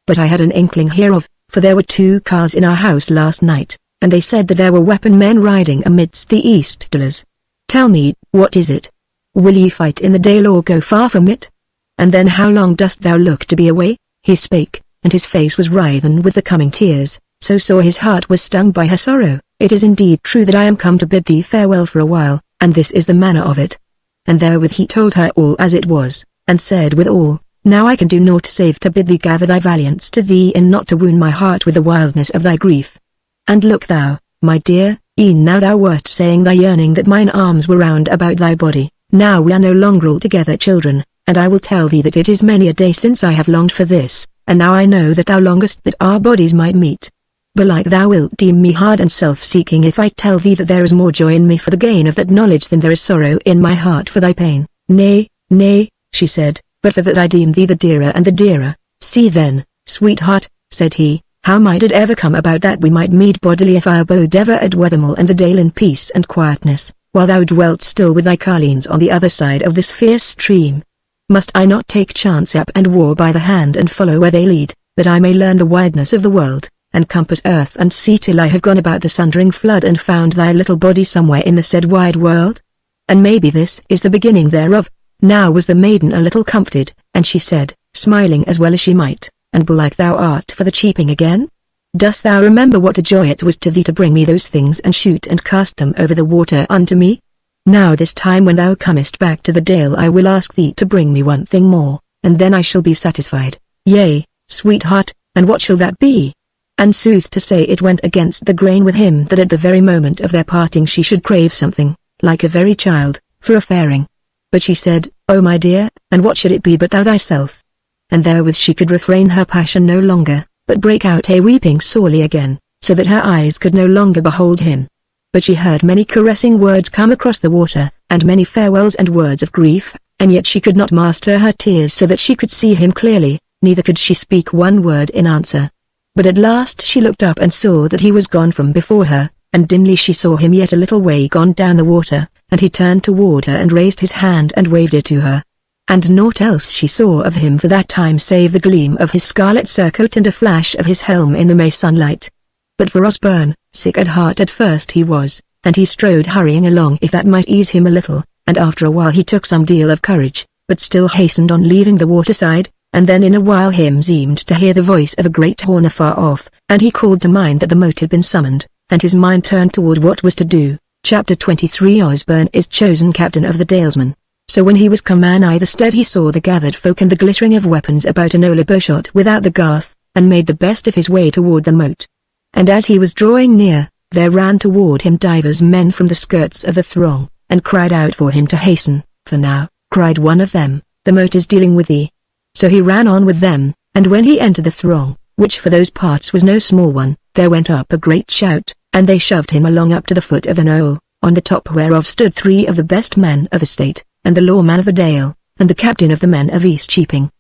But I had an inkling hereof, for there were 2 cars in our house last night, and they said that there were weapon men riding amidst the east dales. Tell me, what is it? Will ye fight in the dale or go far from it? And then how long dost thou look to be away? He spake, and his face was writhen with the coming tears, so sore his heart was stung by her sorrow. "It is indeed true that I am come to bid thee farewell for a while, and this is the manner of it." And therewith he told her all as it was, and said withal, "Now I can do naught save to bid thee gather thy valiance to thee and not to wound my heart with the wildness of thy grief. And look thou, my dear, e'en now thou wert saying thy yearning that mine arms were round about thy body, now we are no longer altogether children, and I will tell thee that it is many a day since I have longed for this, and now I know that thou longest that our bodies might meet. Belike thou wilt deem me hard and self-seeking if I tell thee that there is more joy in me for the gain of that knowledge than there is sorrow in my heart for thy pain." "Nay, nay," she said, "but for that I deem thee the dearer and the dearer. See then, sweetheart," said he, "how might it ever come about that we might meet bodily if I abode ever at Wethermill and the dale in peace and quietness, while thou dwelt still with thy carlines on the other side of this fierce stream? Must I not take chance up and war by the hand and follow where they lead, that I may learn the wideness of the world, and compass earth and sea till I have gone about the sundering flood and found thy little body somewhere in the said wide world? And maybe this is the beginning thereof." Now was the maiden a little comforted, and she said, smiling as well as she might, "And belike thou art for the cheaping again? Dost thou remember what a joy it was to thee to bring me those things and shoot and cast them over the water unto me? Now this time when thou comest back to the dale I will ask thee to bring me one thing more, and then I shall be satisfied." "Yea, sweetheart, and what shall that be?" And sooth to say it went against the grain with him that at the very moment of their parting she should crave something, like a very child, for a faring. But she said, "Oh my dear, and what should it be but thou thyself?" And therewith she could refrain her passion no longer, but brake out a weeping sorely again, so that her eyes could no longer behold him. But she heard many caressing words come across the water, and many farewells and words of grief, and yet she could not master her tears so that she could see him clearly, neither could she speak one word in answer. But at last she looked up and saw that he was gone from before her, and dimly she saw him yet a little way gone down the water, and he turned toward her and raised his hand and waved it to her. And naught else she saw of him for that time save the gleam of his scarlet surcoat and a flash of his helm in the May sunlight. But for Osborne, sick at heart at first he was, and he strode hurrying along if that might ease him a little, and after a while he took some deal of courage, but still hastened on leaving the waterside, and then in a while him seemed to hear the voice of a great horn afar off, and he called to mind that the moat had been summoned, and his mind turned toward what was to do. Chapter 23 Osborne is chosen captain of the dalesmen. So when he was come anigh the stead he saw the gathered folk and the glittering of weapons about an ola bowshot without the garth, and made the best of his way toward the moat. And as he was drawing near, there ran toward him divers men from the skirts of the throng, and cried out for him to hasten, for now, cried one of them, the moat is dealing with thee. So he ran on with them, and when he entered the throng, which for those parts was no small one, there went up a great shout, and they shoved him along up to the foot of the knoll, on the top whereof stood 3 of the best men of estate, and the lawman of the Dale, and the captain of the men of East Cheaping.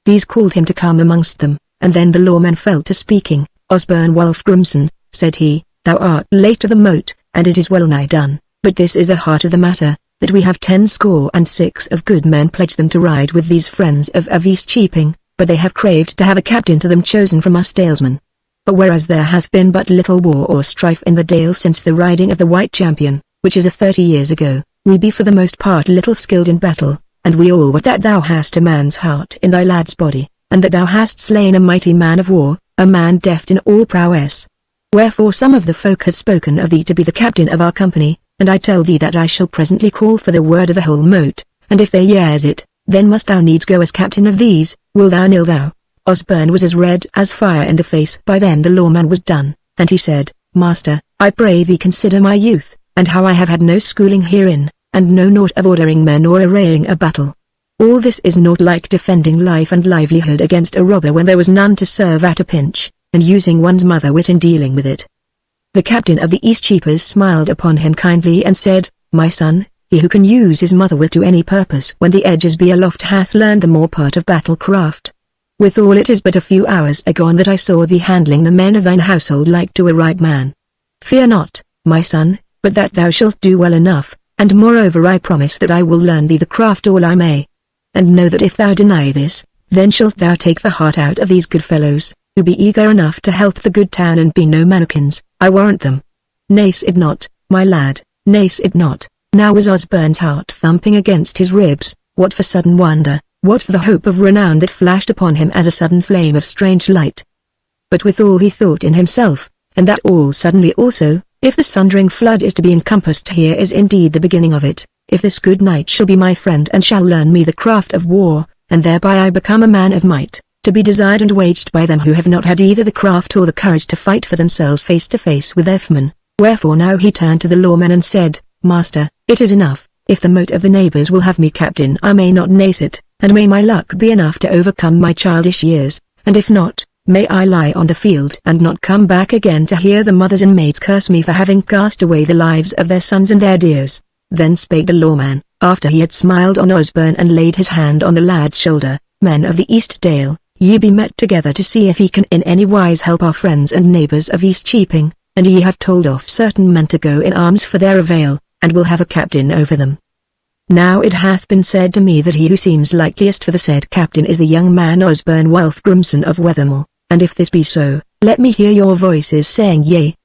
These called him to come amongst them, and then the lawman fell to speaking. Osborne Wolfgrimson, said he, thou art late to the moat, and it is well nigh done, but this is the heart of the matter, that we have 76 of good men pledged them to ride with these friends of East Cheaping, but they have craved to have a captain to them chosen from us dalesmen. But whereas there hath been but little war or strife in the Dale since the riding of the White Champion, which is 30 years ago, we be for the most part little skilled in battle, and we all wot that thou hast a man's heart in thy lad's body, and that thou hast slain a mighty man of war, a man deft in all prowess. Wherefore some of the folk have spoken of thee to be the captain of our company, and I tell thee that I shall presently call for the word of the whole mote, and if they hears it, then must thou needs go as captain of these, will thou nill thou. Osborne was as red as fire in the face. By then the lawman was done, and he said, Master, I pray thee consider my youth, and how I have had no schooling herein, and know naught of ordering men or arraying a battle. All this is naught like defending life and livelihood against a robber when there was none to serve at a pinch, and using one's mother wit in dealing with it. The captain of the East Cheapers smiled upon him kindly and said, My son, he who can use his mother wit to any purpose when the edges be aloft hath learned the more part of battle craft. Withal it is but a few hours agone that I saw thee handling the men of thine household like to a right man. Fear not, my son, but that thou shalt do well enough, and moreover I promise that I will learn thee the craft all I may. And know that if thou deny this, then shalt thou take the heart out of these good fellows, who be eager enough to help the good town and be no mannikins, I warrant them. Nace it not, my lad, nace it not. Now was Osborne's heart thumping against his ribs, what for sudden wonder, what for the hope of renown that flashed upon him as a sudden flame of strange light. But withal he thought in himself, and that all suddenly also, if the sundering flood is to be encompassed, here is indeed the beginning of it. If this good knight shall be my friend and shall learn me the craft of war, and thereby I become a man of might, to be desired and waged by them who have not had either the craft or the courage to fight for themselves face to face with their foemen. Wherefore now he turned to the lawman and said, Master, it is enough, if the mote of the neighbours will have me captain I may not nace it, and may my luck be enough to overcome my childish years, and if not, may I lie on the field and not come back again to hear the mothers and maids curse me for having cast away the lives of their sons and their dears. Then spake the lawman, after he had smiled on Osborne and laid his hand on the lad's shoulder, Men of the East Dale, ye be met together to see if ye can in any wise help our friends and neighbours of East Cheaping, and ye have told off certain men to go in arms for their avail, and will have a captain over them. Now it hath been said to me that he who seems likeliest for the said captain is the young man Osborne Wolfgrimson of Wethermill, and if this be so, let me hear your voices saying yea.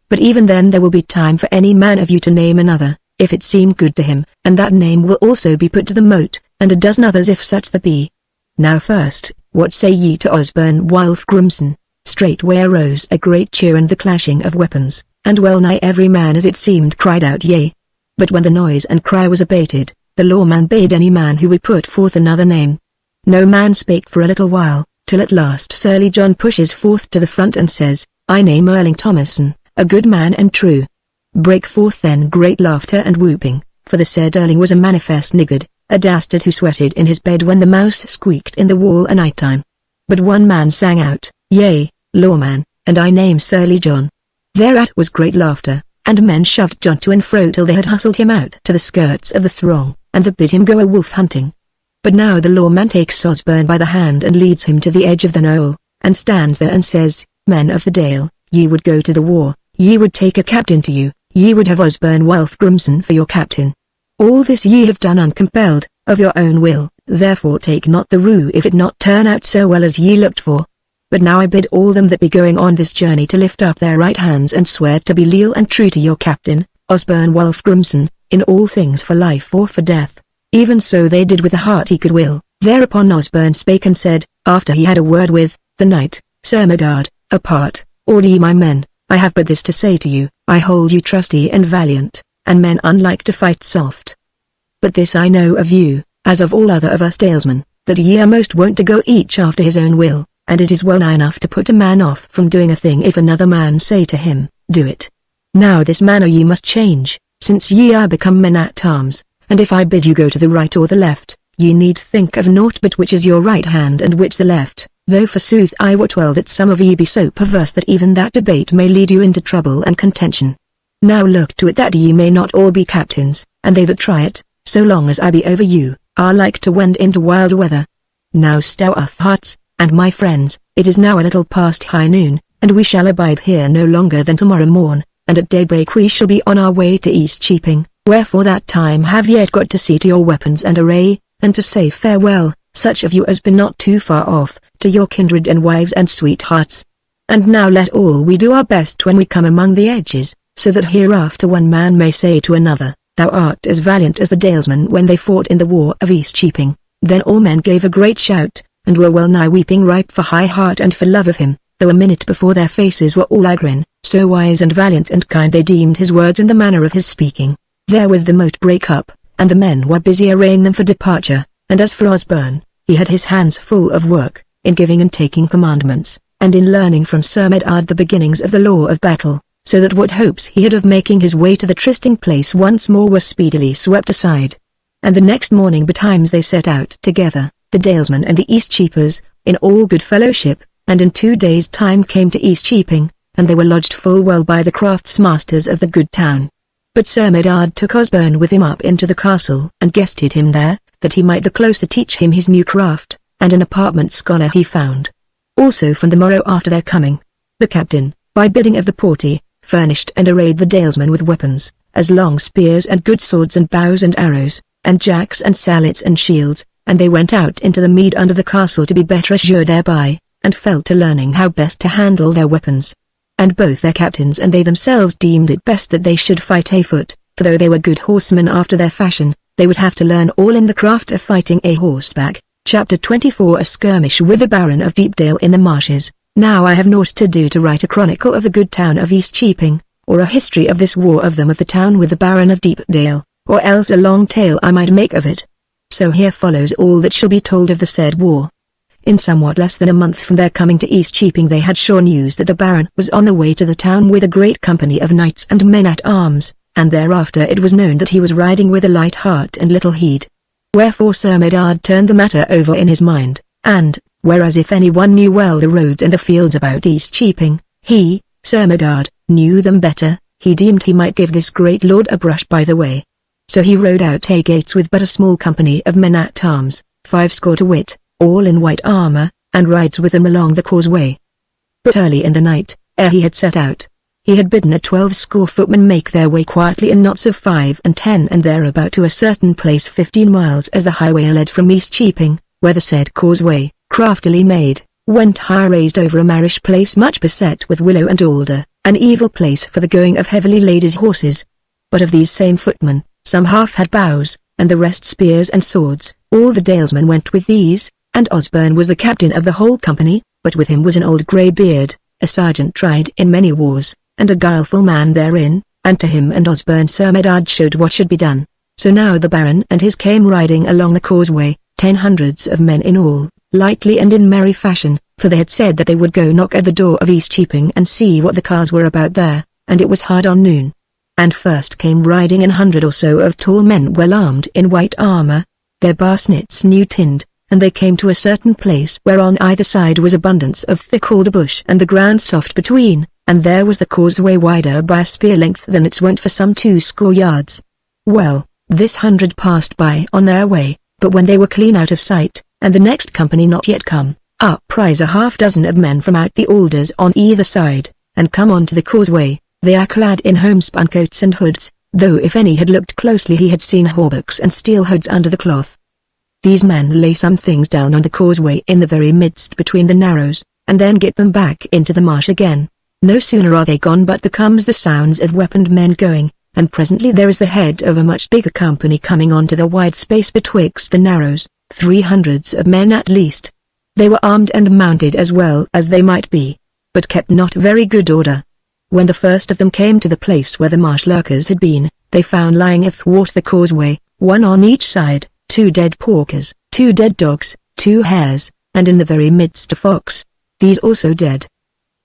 But even then there will be time for any man of you to name another, if it seem good to him, and that name will also be put to the mote, and a dozen others if such there be. Now first, what say ye to Osborne Wolfgrimson? Straightway arose a great cheer and the clashing of weapons, and well nigh every man as it seemed cried out yea. But when the noise and cry was abated, the lawman bade any man who would put forth another name. No man spake for a little while, till at last Surly John pushes forth to the front and says, I name Erling Thomason, a good man and true. Break forth then great laughter and whooping, for the said Erling was a manifest niggard, a dastard who sweated in his bed when the mouse squeaked in the wall a night time. But one man sang out, Yea, lawman, and I name Surly John. Thereat was great laughter, and men shoved John to and fro till they had hustled him out to the skirts of the throng, and the bid him go a wolf hunting. But now the lawman takes Osborne by the hand and leads him to the edge of the knoll, and stands there and says, Men of the Dale, ye would go to the war, ye would take a captain to you, ye would have Osborne Wolfgrimson for your captain. All this ye have done uncompelled, of your own will, therefore take not the rue if it not turn out so well as ye looked for. But now I bid all them that be going on this journey to lift up their right hands and swear to be leal and true to your captain, Osborne Wolfgrimson, in all things for life or for death. Even so they did with a hearty good will. Thereupon Osborne spake and said, after he had a word with the knight, Sir Medard, apart, all ye my men, I have but this to say to you, I hold you trusty and valiant, and men unlike to fight soft. But this I know of you, as of all other of us dalesmen, that ye are most wont to go each after his own will, and it is well nigh enough to put a man off from doing a thing if another man say to him, do it. Now this manner ye must change, since ye are become men at arms, and if I bid you go to the right or the left, ye need think of naught but which is your right hand and which the left, though forsooth I wot well that some of ye be so perverse that even that debate may lead you into trouble and contention. Now look to it that ye may not all be captains, and they that try it, so long as I be over you, are like to wend into wild weather. Now stout hearts, and my friends, it is now a little past high noon, and we shall abide here no longer than tomorrow morn, and at daybreak we shall be on our way to Eastcheaping, wherefore that time have yet got to see to your weapons and array, and to say farewell, such of you as be not too far off, to your kindred and wives and sweethearts. And now let all we do our best when we come among the edges, so that hereafter one man may say to another, Thou art as valiant as the Dalesmen when they fought in the war of Eastcheaping. Then all men gave a great shout, and were well nigh weeping ripe for high heart and for love of him, though a minute before their faces were all agrin, so wise and valiant and kind they deemed his words and the manner of his speaking. Therewith the mote brake up, and the men were busy arraying them for departure, and as for Osborne, he had his hands full of work, in giving and taking commandments, and in learning from Sir Medard the beginnings of the law of battle, so that what hopes he had of making his way to the trysting place once more were speedily swept aside. And the next morning betimes they set out together, the Dalesmen and the Eastcheapers, in all good fellowship, and in 2 days' time came to Eastcheaping, and they were lodged full well by the craftsmasters of the good town. But Sir Medard took Osborne with him up into the castle and guested him there, that he might the closer teach him his new craft, and an apartment scholar he found. Also from the morrow after their coming, the captain, by bidding of the portee, furnished and arrayed the Dalesmen with weapons, as long spears and good swords and bows and arrows, and jacks and sallets and shields, and they went out into the mead under the castle to be better assured thereby, and fell to learning how best to handle their weapons. And both their captains and they themselves deemed it best that they should fight afoot, for though they were good horsemen after their fashion, they would have to learn all in the craft of fighting a horseback. Chapter 24 A skirmish with the Baron of Deepdale in the marshes. Now I have naught to do to write a chronicle of the good town of Eastcheaping, or a history of this war of them of the town with the Baron of Deepdale, or else a long tale I might make of it. So here follows all that shall be told of the said war. In somewhat less than a month from their coming to Eastcheaping they had sure news that the Baron was on the way to the town with a great company of knights and men-at-arms, and thereafter it was known that he was riding with a light heart and little heed. Wherefore Sir Medard turned the matter over in his mind, and, whereas if any one knew well the roads and the fields about Eastcheaping, he, Sir Medard, knew them better, he deemed he might give this great lord a brush by the way. So he rode out a gates with but a small company of men-at-arms, 50 to wit, all in white armour, and rides with them along the causeway. But early in the night, ere he had set out, he had bidden a 12 footmen make their way quietly in knots of 5 and 10 and thereabout to a certain place 15 miles as the highway led from Eastcheaping, where the said causeway, craftily made, went high raised over a marish place much beset with willow and alder, an evil place for the going of heavily laded horses. But of these same footmen, some half had bows, and the rest spears and swords. All the Dalesmen went with these, and Osborne was the captain of the whole company, but with him was an old grey beard, a sergeant tried in many wars, and a guileful man therein, and to him and Osborne Sir Medard showed what should be done. So now the Baron and his came riding along the causeway, 10 hundreds of men in all, lightly and in merry fashion, for they had said that they would go knock at the door of Eastcheaping and see what the cars were about there, and it was hard on noon. And first came riding 100 or so of tall men well armed in white armour, their barsnets new tinned, and they came to a certain place where on either side was abundance of thick alder bush and the ground soft between, and there was the causeway wider by a spear length than its went for some 20 yards. Well, this 100 passed by on their way, but when they were clean out of sight, and the next company not yet come, up rise a half dozen of men from out the alders on either side, and come on to the causeway. They are clad in homespun coats and hoods, though if any had looked closely he had seen hauberks and steel hoods under the cloth. These men lay some things down on the causeway in the very midst between the narrows, and then get them back into the marsh again. No sooner are they gone but there comes the sounds of weaponed men going, and presently there is the head of a much bigger company coming on to the wide space betwixt the narrows, 300 of men at least. They were armed and mounted as well as they might be, but kept not very good order. When the first of them came to the place where the marsh lurkers had been, they found lying athwart the causeway, one on each side, 2 dead porkers, 2 dead dogs, 2 hares, and in the very midst a fox, these also dead.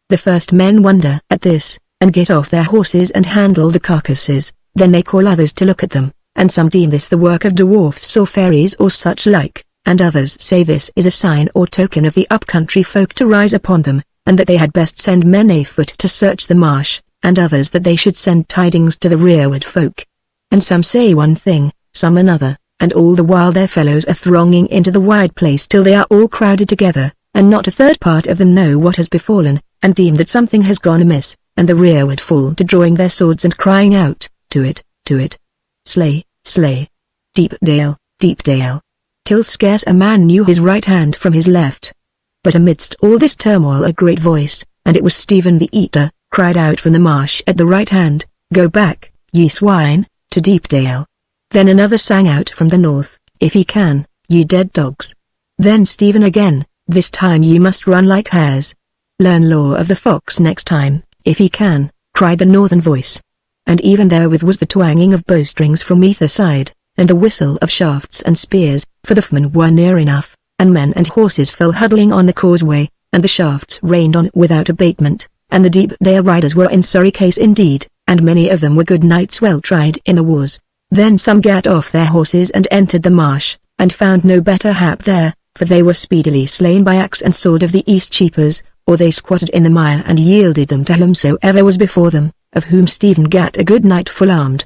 The first men wonder at this, and get off their horses and handle the carcasses, then they call others to look at them, and some deem this the work of dwarfs or fairies or such like, and others say this is a sign or token of the up-country folk to rise upon them, and that they had best send men afoot to search the marsh, and others that they should send tidings to the rearward folk. And some say one thing, some another, and all the while their fellows are thronging into the wide place till they are all crowded together, and not a third part of them know what has befallen, and deem that something has gone amiss, and the rearward fall to drawing their swords and crying out, to it, slay, slay, Deepdale, Deepdale, till scarce a man knew his right hand from his left. But amidst all this turmoil a great voice, and it was Stephen the Eater, cried out from the marsh at the right hand, Go back, ye swine, to Deepdale. Then another sang out from the north, If ye can, ye dead dogs. Then Stephen again, This time ye must run like hares. Learn lore of the fox next time, if ye can, cried the northern voice. And even therewith was the twanging of bowstrings from either side, and the whistle of shafts and spears, for the foemen were near enough, and men and horses fell huddling on the causeway, and the shafts rained on without abatement, and the Deepdale riders were in sorry case indeed, and many of them were good knights well tried in the wars. Then some gat off their horses and entered the marsh, and found no better hap there, for they were speedily slain by axe and sword of the East Cheapers, or they squatted in the mire and yielded them to whomsoever was before them, of whom Stephen gat a good knight full armed.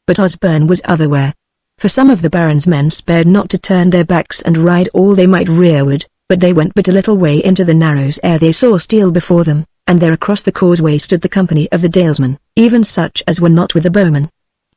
But Osborne was otherwhere. For some of the baron's men spared not to turn their backs and ride all they might rearward, but they went but a little way into the narrows ere they saw steel before them, and there across the causeway stood the company of the dalesmen, even such as were not with the bowmen.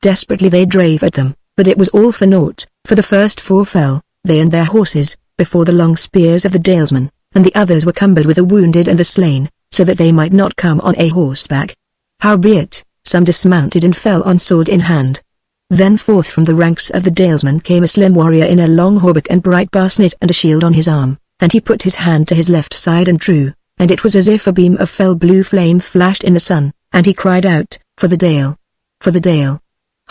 Desperately they drave at them, but it was all for naught, for the first four fell, they and their horses, before the long spears of the dalesmen, and the others were cumbered with the wounded and the slain, so that they might not come on a horseback. Howbeit, some dismounted and fell on sword in hand. Then forth from the ranks of the dalesmen came a slim warrior in a long hauberk and bright basnet and a shield on his arm, and he put his hand to his left side and drew, and it was as if a beam of fell blue flame flashed in the sun, and he cried out, For the Dale! For the Dale!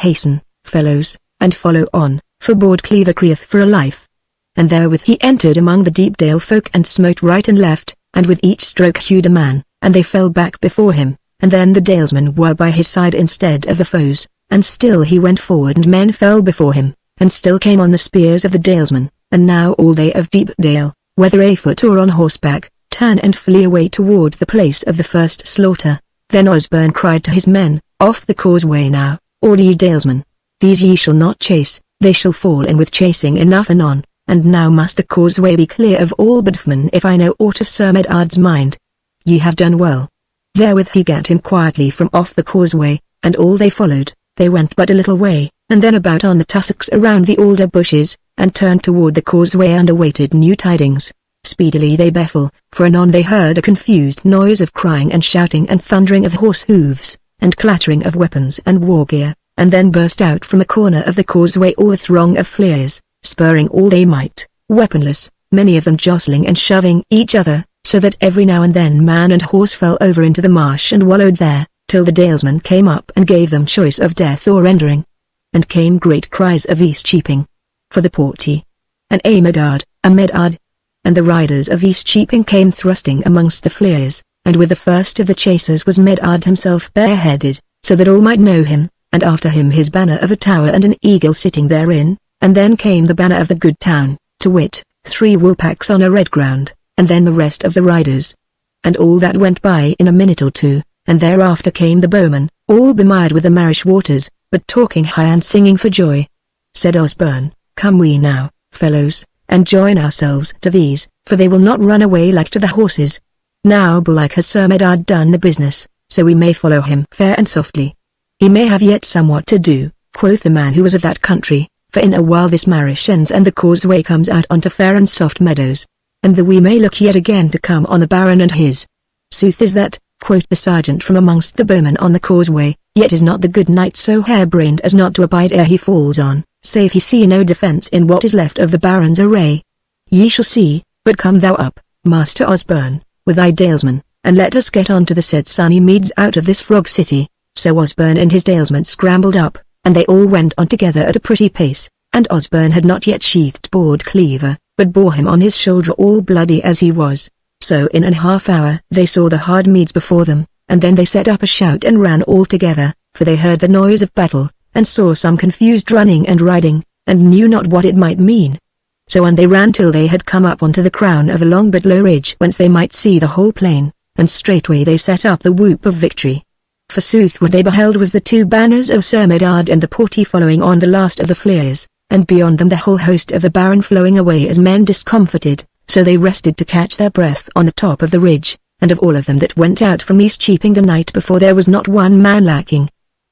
Hasten, fellows, and follow on, for Bord Cleaver crieth for a life. And therewith he entered among the Deepdale folk and smote right and left, and with each stroke hewed a man, and they fell back before him, and then the dalesmen were by his side instead of the foes, and still he went forward and men fell before him, and still came on the spears of the dalesmen, and now all they of Deepdale, whether afoot or on horseback, turn and flee away toward the place of the first slaughter. Then Osborne cried to his men, Off the causeway now, all ye dalesmen. These ye shall not chase, they shall fall in with chasing enough anon, and now must the causeway be clear of all but foemen if I know aught of Sir Medard's mind. Ye have done well. Therewith he gat him quietly from off the causeway, and all they followed. They went but a little way, and then about on the tussocks around the alder bushes, and turned toward the causeway and awaited new tidings. Speedily they befell, for anon they heard a confused noise of crying and shouting and thundering of horse hoofs, and clattering of weapons and war gear, and then burst out from a corner of the causeway all a throng of fleers, spurring all they might, weaponless, many of them jostling and shoving each other, so that every now and then man and horse fell over into the marsh and wallowed there, till the dalesmen came up and gave them choice of death or rendering. And came great cries of East Cheaping. For the Porty. And a Medard, a Medard. And the riders of East Cheaping came thrusting amongst the fleers, and with the first of the chasers was Medard himself bareheaded, so that all might know him, and after him his banner of a tower and an eagle sitting therein, and then came the banner of the good town, to wit, 3 woolpacks on a red ground, and then the rest of the riders. And all that went by in a minute or two, and thereafter came the bowmen, all bemired with the marish waters, but talking high and singing for joy. Said Osborne, Come we now, fellows, and join ourselves to these, for they will not run away like to the horses. Now belike has Sir Medard done the business, so we may follow him fair and softly. He may have yet somewhat to do, quoth the man who was of that country, for in a while this marish ends and the causeway comes out onto fair and soft meadows, and that we may look yet again to come on the baron and his. Sooth is that, quoth the sergeant from amongst the bowmen on the causeway, yet is not the good knight so harebrained as not to abide ere he falls on, save he see no defence in what is left of the baron's array. Ye shall see, but come thou up, Master Osborne, with thy dalesmen, and let us get on to the said sunny meads out of this frog city. So Osborne and his dalesmen scrambled up, and they all went on together at a pretty pace, and Osborne had not yet sheathed Bord Cleaver, but bore him on his shoulder all bloody as he was. So in an half hour they saw the hard meads before them, and then they set up a shout and ran all together, for they heard the noise of battle, and saw some confused running and riding, and knew not what it might mean. So on they ran till they had come up onto the crown of a long but low ridge whence they might see the whole plain, and straightway they set up the whoop of victory. Forsooth what they beheld was the two banners of Sir Medard and the portee following on the last of the fleers, and beyond them the whole host of the baron flowing away as men discomfited, so they rested to catch their breath on the top of the ridge, and of all of them that went out from East Cheaping the night before there was not one man lacking.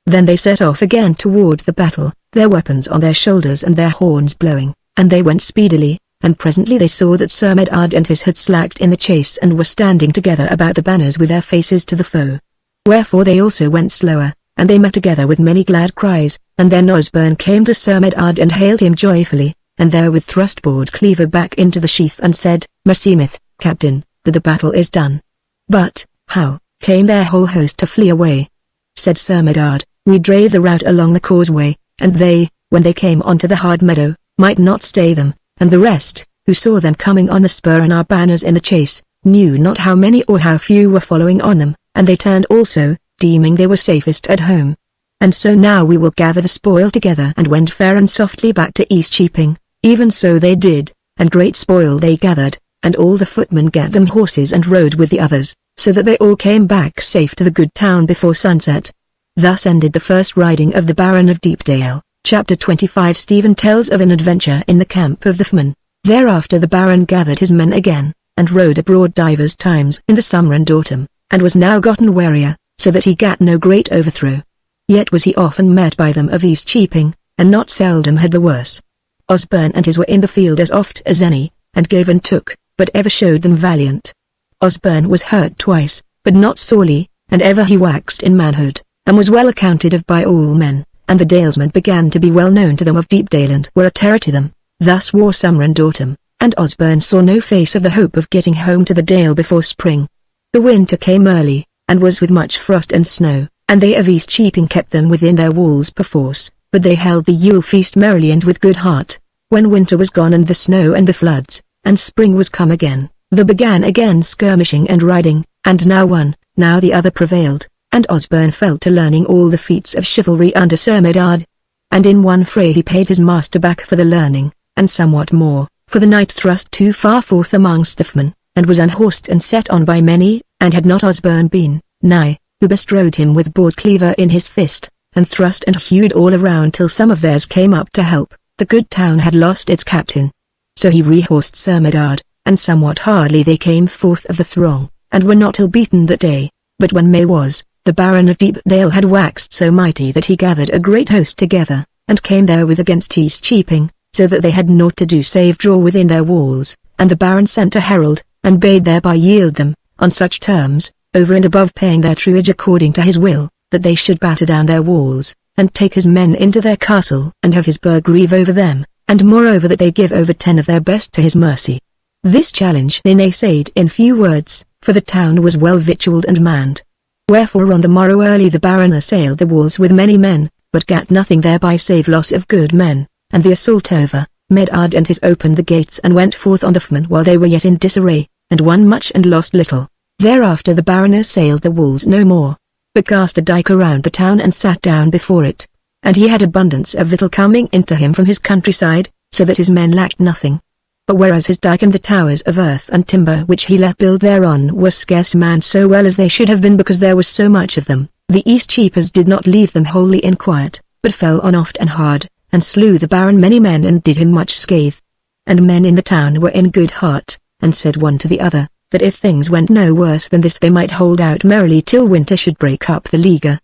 Then they set off again toward the battle, their weapons on their shoulders and their horns blowing, and they went speedily, and presently they saw that Sir Medard and his had slacked in the chase and were standing together about the banners with their faces to the foe. Wherefore they also went slower, and they met together with many glad cries, and then Osborne came to Sir Medard and hailed him joyfully, and therewith thrust board cleaver back into the sheath and said, "Meseemeth, Captain, that the battle is done." "But, how came their whole host to flee away?" said Sir Medard. "We drave the rout along the causeway, and they, when they came onto the hard meadow, might not stay them, and the rest, who saw them coming on the spur and our banners in the chase, knew not how many or how few were following on them, and they turned also, deeming they were safest at home. And so now we will gather the spoil together and wend fair and softly back to East Cheaping." Even so they did, and great spoil they gathered, and all the footmen gat them horses and rode with the others, so that they all came back safe to the good town before sunset. Thus ended the first riding of the Baron of Deepdale. Chapter 25. Stephen tells of an adventure in the camp of the footmen. Thereafter the Baron gathered his men again, and rode abroad divers times in the summer and autumn, and was now gotten wearier, so that he gat no great overthrow. Yet was he often met by them of East Cheaping, and not seldom had the worse. Osborne and his were in the field as oft as any, and gave and took, but ever showed them valiant. Osborne was hurt twice, but not sorely, and ever he waxed in manhood, and was well accounted of by all men, and the dalesmen began to be well known to them of Deepdale and were a terror to them. Thus wore summer and autumn, and Osborne saw no face of the hope of getting home to the dale before spring. The winter came early, and was with much frost and snow, and they of East Cheaping kept them within their walls perforce, but they held the Yule feast merrily and with good heart. When winter was gone and the snow and the floods, and spring was come again, they began again skirmishing and riding, and now one, now the other prevailed, and Osborne fell to learning all the feats of chivalry under Sir Medard. And in one fray he paid his master back for the learning, and somewhat more, for the knight thrust too far forth amongst the footmen, and was unhorsed and set on by many, and had not Osborne been nigh, who bestrode him with board cleaver in his fist, and thrust and hewed all around till some of theirs came up to help, the good town had lost its captain. So he rehorsed Sir Medard, and somewhat hardly they came forth of the throng, and were not ill beaten that day. But when May was, the Baron of Deepdale had waxed so mighty that he gathered a great host together, and came therewith against East Cheaping, so that they had naught to do save draw within their walls, and the Baron sent a herald, and bade thereby yield them, on such terms, over and above paying their truage according to his will, that they should batter down their walls, and take his men into their castle and have his burg reeve over them, and moreover that they give over 10 of their best to his mercy. This challenge they naysayed in few words, for the town was well victualled and manned. Wherefore on the morrow early the Baron assailed the walls with many men, but gat nothing thereby save loss of good men, and the assault over, Medard and his opened the gates and went forth on the footmen while they were yet in disarray, and won much and lost little. Thereafter the Baron assailed the walls no more, but cast a dyke around the town and sat down before it. And he had abundance of victual coming into him from his countryside, so that his men lacked nothing. But whereas his dyke and the towers of earth and timber which he let build thereon were scarce manned so well as they should have been because there was so much of them, the East Cheapers did not leave them wholly in quiet, but fell on oft and hard, and slew the Baron many men and did him much scathe. And men in the town were in good heart, and said one to the other, that if things went no worse than this they might hold out merrily till winter should break up the leaguer.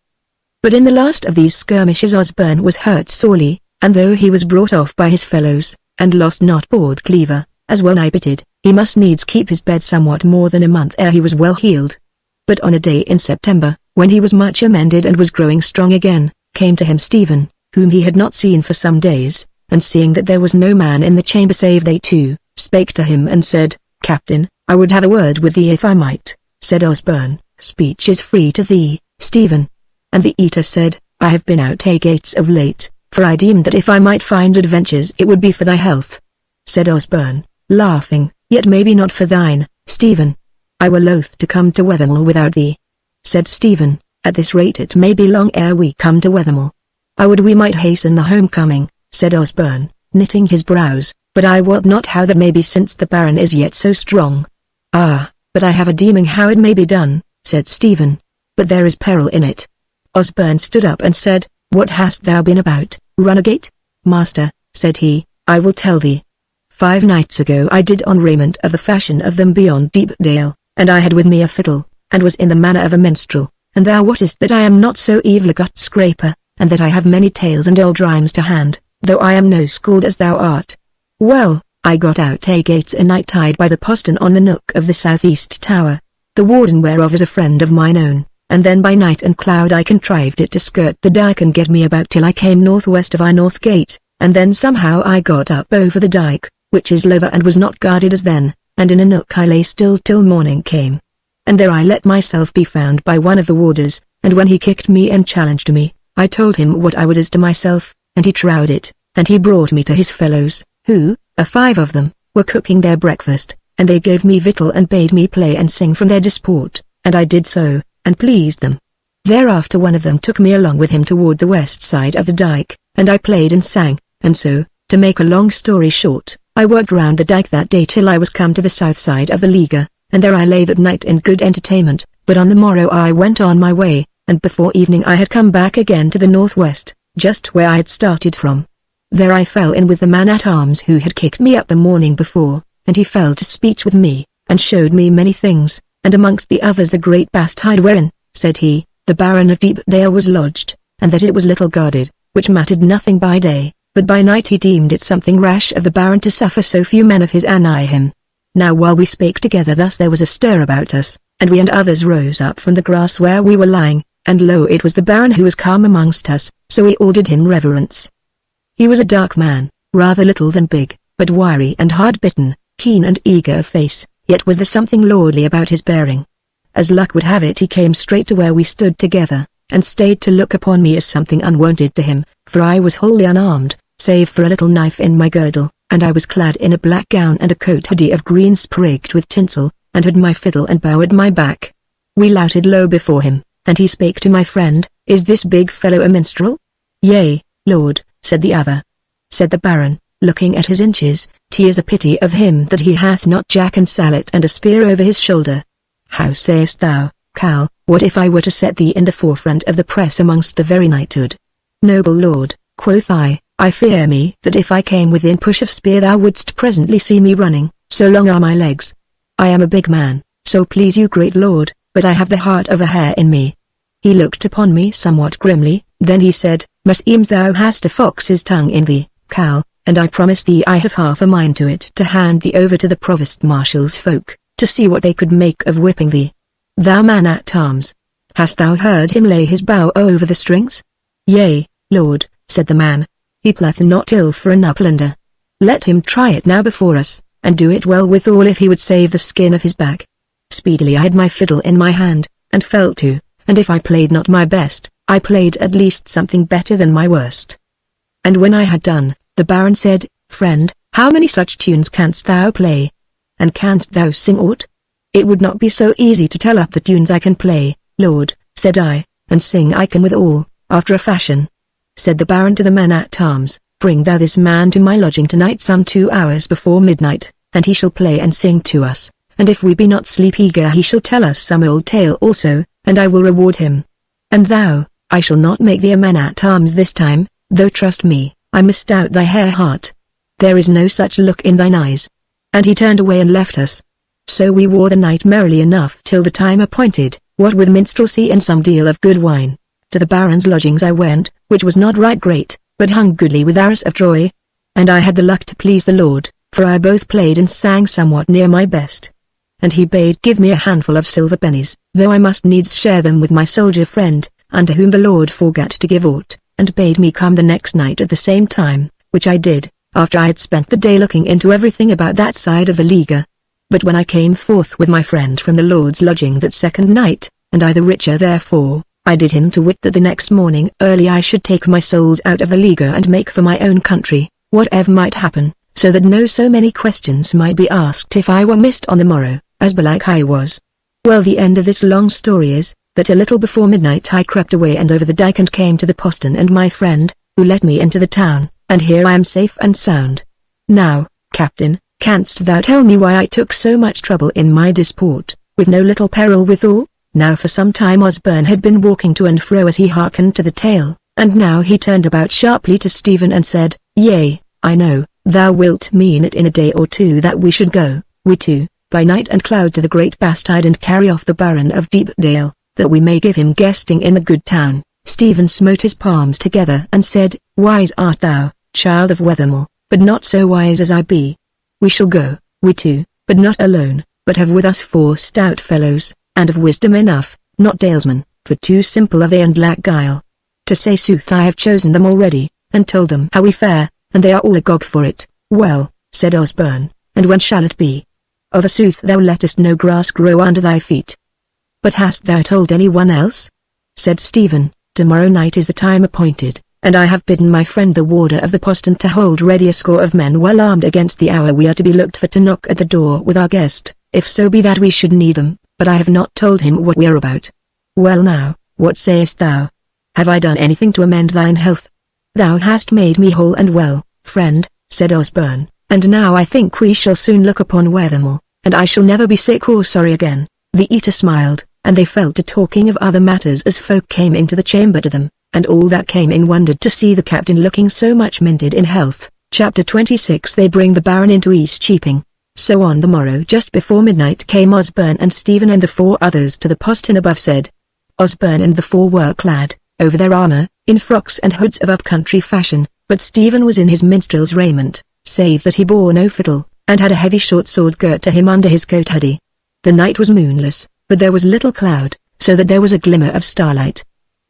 But in the last of these skirmishes Osborne was hurt sorely, and though he was brought off by his fellows, and lost not board cleaver, as well nigh bitted, he must needs keep his bed somewhat more than a month ere he was well healed. But on a day in September, when he was much amended and was growing strong again, came to him Stephen, whom he had not seen for some days, and seeing that there was no man in the chamber save they two, spake to him and said, "Captain, I would have a word with thee if I might." Said Osborne, "Speech is free to thee, Stephen." And the eater said, "I have been out gates of late, for I deemed that if I might find adventures it would be for thy health." Said Osborne, laughing, "Yet maybe not for thine, Stephen. I were loath to come to Wethermill without thee." Said Stephen, "At this rate it may be long ere we come to Wethermill." "I would we might hasten the homecoming," said Osborne, knitting his brows, "but I wot not how that may be since the Baron is yet so strong." "Ah, but I have a deeming how it may be done," said Stephen. "But there is peril in it. Osborne stood up and said, "What hast thou been about, runagate?" "Master," said he, "I will tell thee. 5 nights ago I did on raiment of the fashion of them beyond Deepdale, and I had with me a fiddle, and was in the manner of a minstrel, and thou wottest that I am not so evil a gut-scraper, and that I have many tales and old rhymes to hand, though I am no schooled as thou art. Well, I got out a gates a night tide by the postern on the nook of the southeast tower, the warden whereof is a friend of mine own, and then by night and cloud I contrived it to skirt the dike and get me about till I came northwest of our north gate, and then somehow I got up over the dike, which is lower and was not guarded as then, and in a nook I lay still till morning came. And there I let myself be found by one of the warders, and when he kicked me and challenged me, I told him what I was as to myself, and he trowed it, and he brought me to his fellows, who, 5 of them, were cooking their breakfast, and they gave me victual and bade me play and sing from their disport, and I did so, and pleased them. Thereafter one of them took me along with him toward the west side of the dike, and I played and sang, and so, to make a long story short, I worked round the dike that day till I was come to the south side of the Liga, and there I lay that night in good entertainment, but on the morrow I went on my way, and before evening I had come back again to the northwest, just where I had started from. There I fell in with the man-at-arms who had kicked me up the morning before, and he fell to speech with me, and showed me many things, and amongst the others the great bastide wherein, said he, the Baron of Deepdale was lodged, and that it was little guarded, which mattered nothing by day, but by night he deemed it something rash of the Baron to suffer so few men of his anigh him. Now while we spake together thus there was a stir about us, and we and others rose up from the grass where we were lying, and lo, it was the Baron who was come amongst us, so we all did him reverence. He was a dark man, rather little than big, but wiry and hard-bitten, keen and eager of face, yet was there something lordly about his bearing. As luck would have it he came straight to where we stood together, and stayed to look upon me as something unwonted to him, for I was wholly unarmed, save for a little knife in my girdle, and I was clad in a black gown and a coat hoodie of green sprigged with tinsel, and had my fiddle and bow at my back. We louted low before him, and he spake to my friend, "Is this big fellow a minstrel?" "Yea, lord," said the other. Said the Baron, looking at his inches, "'Tis a pity of him that he hath not jack and sallet and a spear over his shoulder. How sayest thou, Cal, what if I were to set thee in the forefront of the press amongst the very knighthood?" "Noble lord," quoth I fear me that if I came within push of spear thou wouldst presently see me running, so long are my legs. I am a big man, so please you great lord, but I have the heart of a hare in me." He looked upon me somewhat grimly, then he said, "Meseems thou hast a fox's tongue in thee, Cal, and I promise thee I have half a mind to it to hand thee over to the provost marshal's folk, to see what they could make of whipping thee. Thou man-at-arms, hast thou heard him lay his bow over the strings?" "Yea, lord," said the man. "He playeth not ill for an uplander. Let him try it now before us, and do it well withal if he would save the skin of his back." Speedily I had my fiddle in my hand, and fell to, and if I played not my best, I played at least something better than my worst. And when I had done, the Baron said, "Friend, how many such tunes canst thou play? And canst thou sing aught?" "It would not be so easy to tell up the tunes I can play, lord," said I, "and sing I can withal, after a fashion." Said the Baron to the man-at-arms, "Bring thou this man to my lodging tonight some 2 hours before midnight, and he shall play and sing to us, and if we be not sleep-eager he shall tell us some old tale also, and I will reward him. And thou, I shall not make thee a man-at-arms this time, though trust me, I misdoubt thy hare heart. There is no such look in thine eyes." And he turned away and left us. So we wore the night merrily enough till the time appointed, what with minstrelsy and some deal of good wine. To the Baron's lodgings I went, which was not right great, but hung goodly with arras of Troy. And I had the luck to please the lord, for I both played and sang somewhat near my best. And he bade give me a handful of silver pennies, though I must needs share them with my soldier friend, unto whom the lord forgat to give aught, and bade me come the next night at the same time, which I did, after I had spent the day looking into everything about that side of the Liga. But when I came forth with my friend from the lord's lodging that second night, and I the richer therefore, I did him to wit that the next morning early I should take my souls out of the Liga and make for my own country, whatever might happen, so that no so many questions might be asked if I were missed on the morrow, as belike I was. Well, the end of this long story is, that a little before midnight I crept away and over the dike and came to the postern and my friend, who let me into the town, and here I am safe and sound. Now, Captain, canst thou tell me why I took so much trouble in my disport, with no little peril withal? Now for some time Osborne had been walking to and fro as he hearkened to the tale, and now he turned about sharply to Stephen and said, "Yea, I know, thou wilt mean it in a day or two that we should go, we two, by night and cloud to the great bastard and carry off the Baron of Deepdale, that we may give him guesting in the good town." Stephen smote his palms together and said, "Wise art thou, child of Wethermill, but not so wise as I be. We shall go, we two, but not alone, but have with us 4 stout fellows, and of wisdom enough, not dalesmen, for too simple are they and lack guile. To say sooth I have chosen them already, and told them how we fare, and they are all agog for it." "Well," said Osborne, "and when shall it be? Of a sooth thou lettest no grass grow under thy feet." "But hast thou told anyone else?" said Stephen. "Tomorrow night is the time appointed, and I have bidden my friend the warder of the postern to hold ready a score of men well armed against the hour we are to be looked for to knock at the door with our guest, if so be that we should need them, but I have not told him what we are about. Well now, what sayest thou? Have I done anything to amend thine health?" "Thou hast made me whole and well, friend," said Osborne, "and now I think we shall soon look upon Wethermill, and I shall never be sick or sorry again." The eater smiled, and they fell to talking of other matters as folk came into the chamber to them, and all that came in wondered to see the captain looking so much mended in health. Chapter 26. They bring the Baron into East Cheaping. So on the morrow just before midnight came Osborne and Stephen and the 4 others to the postern above said. Osborne and the 4 were clad, over their armour, in frocks and hoods of up-country fashion, but Stephen was in his minstrel's raiment, save that he bore no fiddle, and had a heavy short sword girt to him under his coat hoodie. The night was moonless, but there was little cloud, so that there was a glimmer of starlight.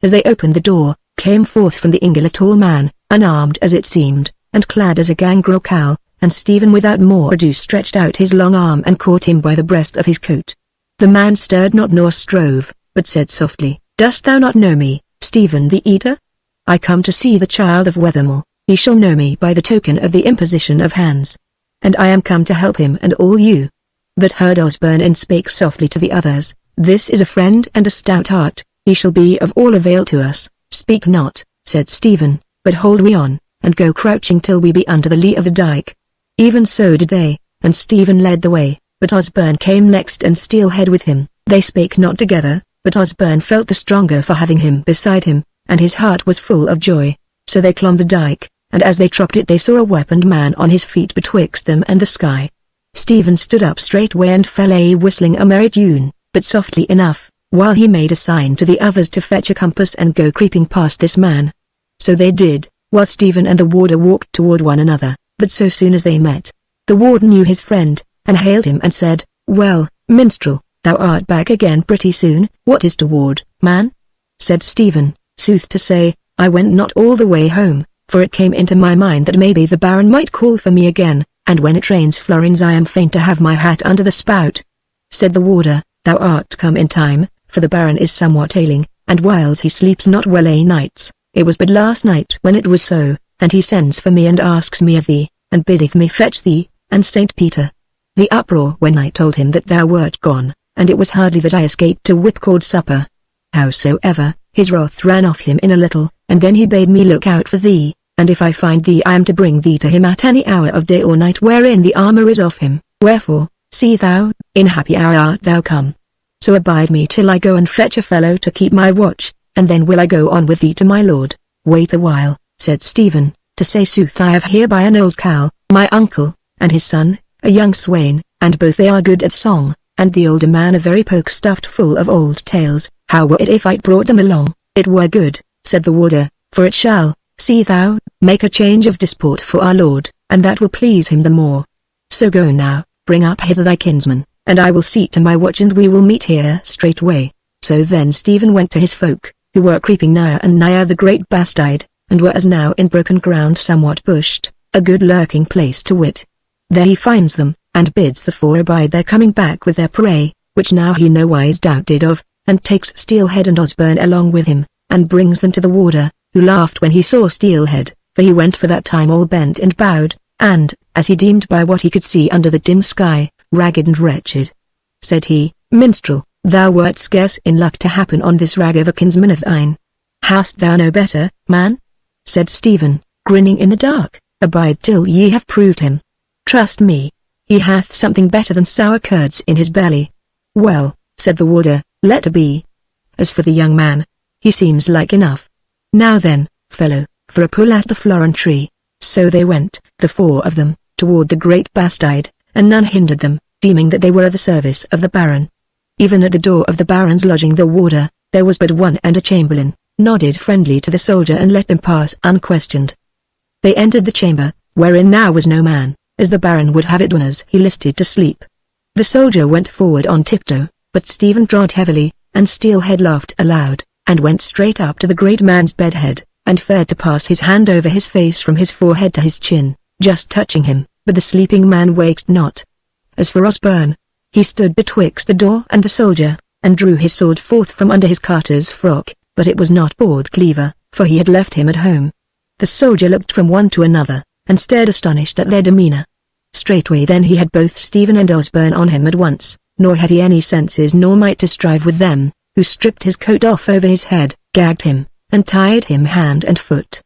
As they opened the door, came forth from the ingle a tall man, unarmed as it seemed, and clad as a gangrel cowl, and Stephen without more ado stretched out his long arm and caught him by the breast of his coat. The man stirred not nor strove, but said softly, "Dost thou not know me, Stephen the Eater? I come to see the child of Wethermill. He shall know me by the token of the imposition of hands. And I am come to help him and all you." That heard Osborne and spake softly to the others, "This is a friend and a stout heart, he shall be of all avail to us." "Speak not," said Stephen, "but hold we on, and go crouching till we be under the lee of the dike." Even so did they, and Stephen led the way, but Osborne came next and Steelhead with him. They spake not together, but Osborne felt the stronger for having him beside him, and his heart was full of joy. So they clomb the dike, and as they tropped it they saw a weaponed man on his feet betwixt them and the sky. Stephen stood up straightway and fell a whistling a merry tune, but softly enough, while he made a sign to the others to fetch a compass and go creeping past this man. So they did, while Stephen and the warder walked toward one another. But so soon as they met, the warder knew his friend, and hailed him and said, "Well, minstrel, thou art back again pretty soon." "What is toward, man?" said Stephen. "Sooth to say, I went not all the way home, for it came into my mind that maybe the Baron might call for me again, and when it rains florins I am fain to have my hat under the spout." Said the warder, "Thou art come in time, for the Baron is somewhat ailing, and whiles he sleeps not well a nights. It was but last night when it was so, and he sends for me and asks me of thee, and biddeth me fetch thee, and St. Peter." The uproar when I told him that thou wert gone, and it was hardly that I escaped to whipcord supper. Howsoever, his wrath ran off him in a little, and then he bade me look out for thee, and if I find thee I am to bring thee to him at any hour of day or night wherein the armour is off him. Wherefore, see thou, in happy hour art thou come. So abide me till I go and fetch a fellow to keep my watch, and then will I go on with thee to my lord." "Wait a while," said Stephen, "to say sooth I have hereby an old cowl, my uncle, and his son, a young swain, and both they are good at song, and the older man a very poke stuffed full of old tales. How were it if I brought them along?" "It were good," said the warder, "for it shall, see thou, make a change of disport for our lord, and that will please him the more. So go now, bring up hither thy kinsman, and I will see to my watch and we will meet here straightway." So then Stephen went to his folk, who were creeping nigher and nigher the great bastide, and were as now in broken ground somewhat bushed, a good lurking place to wit. There he finds them, and bids the 4 abide their coming back with their prey, which now he nowise doubted of, and takes Steelhead and Osborne along with him, and brings them to the warder, who laughed when he saw Steelhead, for he went for that time all bent and bowed, and, as he deemed by what he could see under the dim sky, ragged and wretched. Said he, "Minstrel, thou wert scarce in luck to happen on this rag of a kinsman of thine. Hast thou no better, man?" Said Stephen, grinning in the dark, "Abide till ye have proved him. Trust me, he hath something better than sour curds in his belly." "Well," said the warder, let it be. As for the young man, he seems like enough. Now then, fellow, for a pull at the florin tree." So they went, the four of them, toward the great bastide, and none hindered them, deeming that they were of the service of the Baron. Even at the door of the Baron's lodging the warder, there was but one and a chamberlain, nodded friendly to the soldier and let them pass unquestioned. They entered the chamber, wherein now was no man, as the Baron would have it done as he listed to sleep. The soldier went forward on tiptoe, but Stephen trod heavily, and Steelhead laughed aloud, and went straight up to the great man's bedhead, and fared to pass his hand over his face from his forehead to his chin, just touching him, but the sleeping man waked not. As for Osborne, he stood betwixt the door and the soldier, and drew his sword forth from under his carter's frock, but it was not board cleaver, for he had left him at home. The soldier looked from one to another, and stared astonished at their demeanour. Straightway then he had both Stephen and Osborne on him at once, nor had he any senses nor might to strive with them, who stripped his coat off over his head, gagged him, and tied him hand and foot.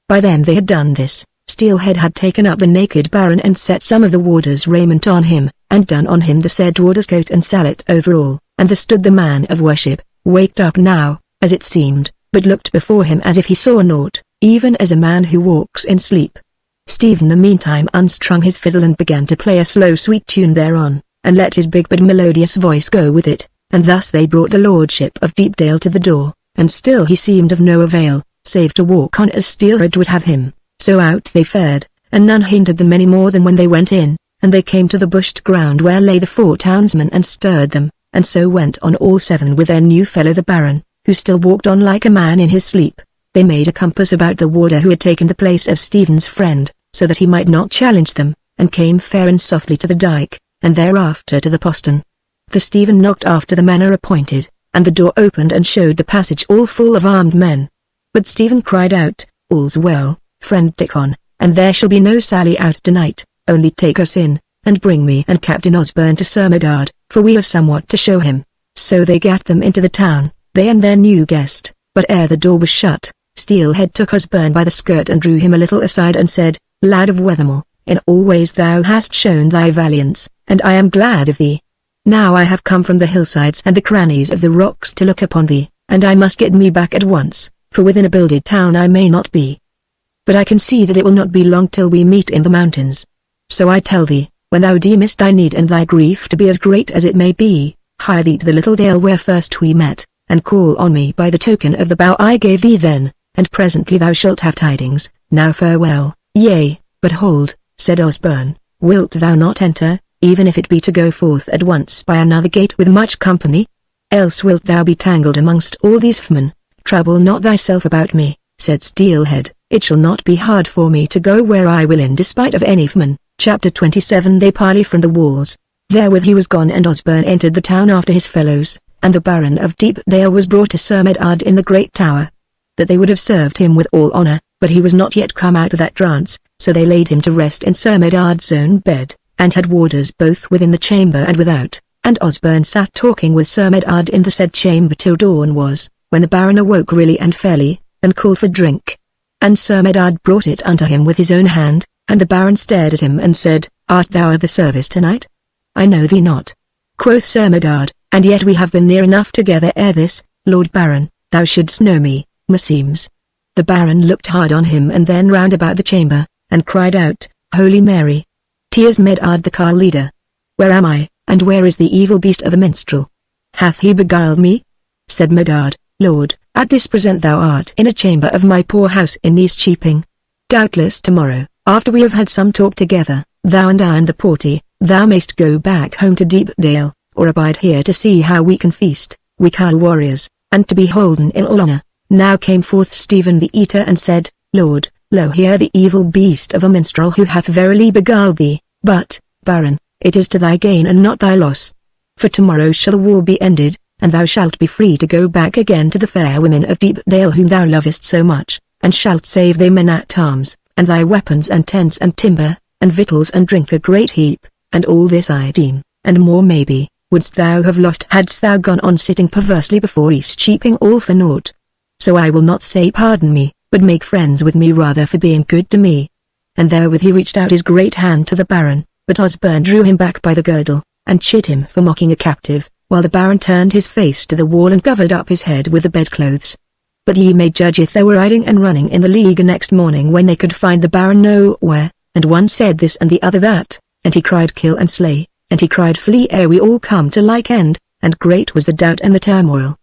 By then they had done this, Steelhead had taken up the naked Baron and set some of the warder's raiment on him, and done on him the said warder's coat and sallet overall, and there stood the man of worship, waked up now, as it seemed, but looked before him as if he saw naught, even as a man who walks in sleep. Stephen the meantime unstrung his fiddle and began to play a slow sweet tune thereon, and let his big but melodious voice go with it, and thus they brought the lordship of Deepdale to the door, and still he seemed of no avail, save to walk on as Steelhead would have him. So out they fared, and none hindered them any more than when they went in, and they came to the bushed ground where lay the four townsmen and stirred them, and so went on all seven with their new fellow the Baron, who still walked on like a man in his sleep. They made a compass about the warder who had taken the place of Stephen's friend, so that he might not challenge them, and came fair and softly to the dyke, and thereafter to the postern. The Stephen knocked after the manner appointed, and the door opened and showed the passage all full of armed men. But Stephen cried out, "All's well, friend Dickon, and there shall be no sally out tonight, only take us in, and bring me and Captain Osborne to Sir Medard, for we have somewhat to show him." So they gat them into the town, they and their new guest, but ere the door was shut, Steelhead took Osborne by the skirt and drew him a little aside and said, "Lad of Wethermill, in all ways thou hast shown thy valiance, and I am glad of thee. Now I have come from the hillsides and the crannies of the rocks to look upon thee, and I must get me back at once, for within a builded town I may not be. But I can see that it will not be long till we meet in the mountains. So I tell thee, when thou deemest thy need and thy grief to be as great as it may be, hie thee to the little dale where first we met, and call on me by the token of the bow I gave thee then, and presently thou shalt have tidings. Now farewell." "Yea, but hold," said Osborne, "wilt thou not enter, even if it be to go forth at once by another gate with much company? Else wilt thou be tangled amongst all these foemen." "Trouble not thyself about me," said Steelhead, "it shall not be hard for me to go where I will in despite of any foeman." Chapter 27. They parley from the walls. Therewith he was gone and Osborne entered the town after his fellows, and the Baron of Deepdale was brought to Sir Medard in the great tower. That they would have served him with all honour, but he was not yet come out of that trance, so they laid him to rest in Sir Medard's own bed, and had warders both within the chamber and without, and Osborne sat talking with Sir Medard in the said chamber till dawn was, when the Baron awoke really and fairly, and called for drink. And Sir Medard brought it unto him with his own hand, and the Baron stared at him and said, "Art thou of the service tonight?" "I know thee not," quoth Sir Medard, "and yet we have been near enough together ere this, Lord Baron, thou shouldst know me, meseems." The Baron looked hard on him and then round about the chamber, and cried out, "Holy Mary! 'Tis Medard the car leader. Where am I, and where is the evil beast of a minstrel? Hath he beguiled me?" Said Medard, "Lord, at this present thou art in a chamber of my poor house in East Cheaping. Doubtless tomorrow, after we have had some talk together, thou and I and the porty, thou mayst go back home to Deepdale, or abide here to see how we can feast, we Carl warriors, and to be holden in all honour." Now came forth Stephen the Eater and said, "Lord, lo here the evil beast of a minstrel who hath verily beguiled thee, but, Baron, it is to thy gain and not thy loss. For tomorrow shall the war be ended, and thou shalt be free to go back again to the fair women of Deepdale whom thou lovest so much, and shalt save thy men at arms, and thy weapons and tents and timber, and victuals and drink a great heap, and all this I deem, and more maybe, wouldst thou have lost hadst thou gone on sitting perversely before East Cheaping all for naught. So I will not say pardon me, but make friends with me rather for being good to me." And therewith he reached out his great hand to the Baron, but Osborne drew him back by the girdle, and chid him for mocking a captive, while the Baron turned his face to the wall and covered up his head with the bedclothes. But ye may judge if they were riding and running in the league next morning when they could find the Baron nowhere, and one said this and the other that, and he cried kill and slay, and he cried flee ere we all come to like end, and great was the doubt and the turmoil.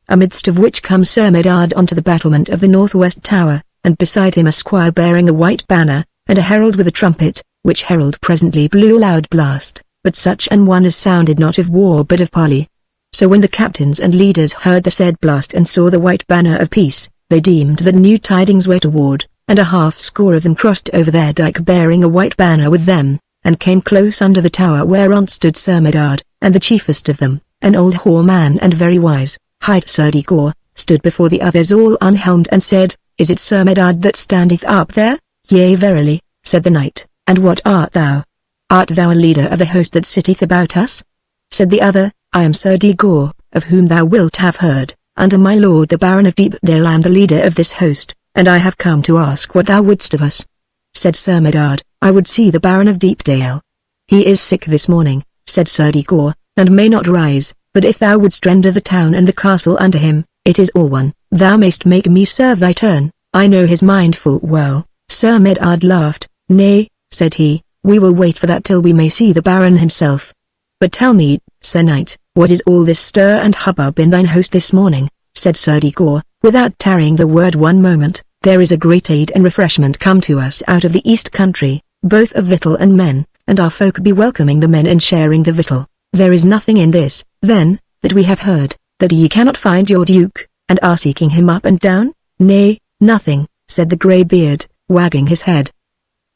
Amidst of which comes Sir Medard onto the battlement of the northwest tower, and beside him a squire bearing a white banner, and a herald with a trumpet, which herald presently blew a loud blast, but such an one as sounded not of war but of parley. So when the captains and leaders heard the said blast and saw the white banner of peace, they deemed that new tidings were toward, and a half score of them crossed over their dyke bearing a white banner with them, and came close under the tower whereon stood Sir Medard, and the chiefest of them, an old hoar man and very wise, hight Sir Digor, stood before the others all unhelmed and said, Is it Sir Medard that standeth up there? Yea verily, said the knight, and what art thou? Art thou a leader of the host that sitteth about us? Said the other, I am Sir Digor, of whom thou wilt have heard, under my lord the Baron of Deepdale I am the leader of this host, and I have come to ask what thou wouldst of us. Said Sir Medard, I would see the Baron of Deepdale. He is sick this morning, said Sir Digor, and may not rise, but if thou wouldst render the town and the castle unto him, it is all one, thou mayst make me serve thy turn, I know his mind full well. Sir Medard laughed, Nay, said he, we will wait for that till we may see the Baron himself. But tell me, Sir Knight, what is all this stir and hubbub in thine host this morning? Said Sir Digor, without tarrying the word one moment, there is a great aid and refreshment come to us out of the east country, both of victual and men, and our folk be welcoming the men and sharing the victual. There is nothing in this, then, that we have heard, that ye cannot find your duke, and are seeking him up and down? Nay, nothing, said the grey-beard, wagging his head.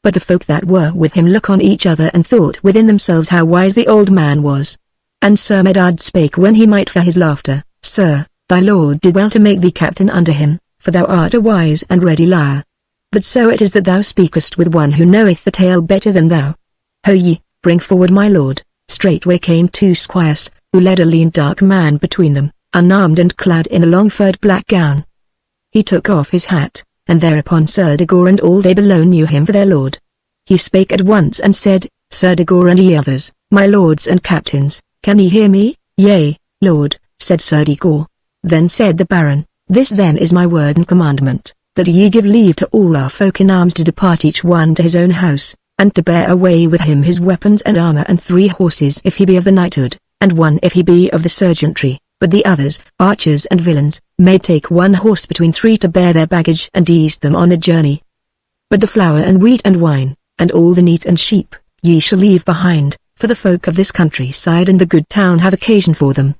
But the folk that were with him look on each other and thought within themselves how wise the old man was. And Sir Medard spake when he might for his laughter, Sir, thy lord did well to make thee captain under him, for thou art a wise and ready liar. But so it is that thou speakest with one who knoweth the tale better than thou. Ho ye, bring forward my lord. Straightway came two squires, who led a lean dark man between them, unarmed and clad in a long furred black gown. He took off his hat, and thereupon Sir Digor and all they below knew him for their lord. He spake at once and said, Sir Digor and ye others, my lords and captains, can ye hear me? Yea, lord, said Sir Digor. Then said the Baron, This then is my word and commandment, that ye give leave to all our folk in arms to depart each one to his own house, and to bear away with him his weapons and armour and 3 horses if he be of the knighthood, and 1 if he be of the serjeantry, but the others, archers and villains, may take 1 horse between 3 to bear their baggage and ease them on a journey. But the flour and wheat and wine, and all the neat and sheep, ye shall leave behind, for the folk of this countryside and the good town have occasion for them.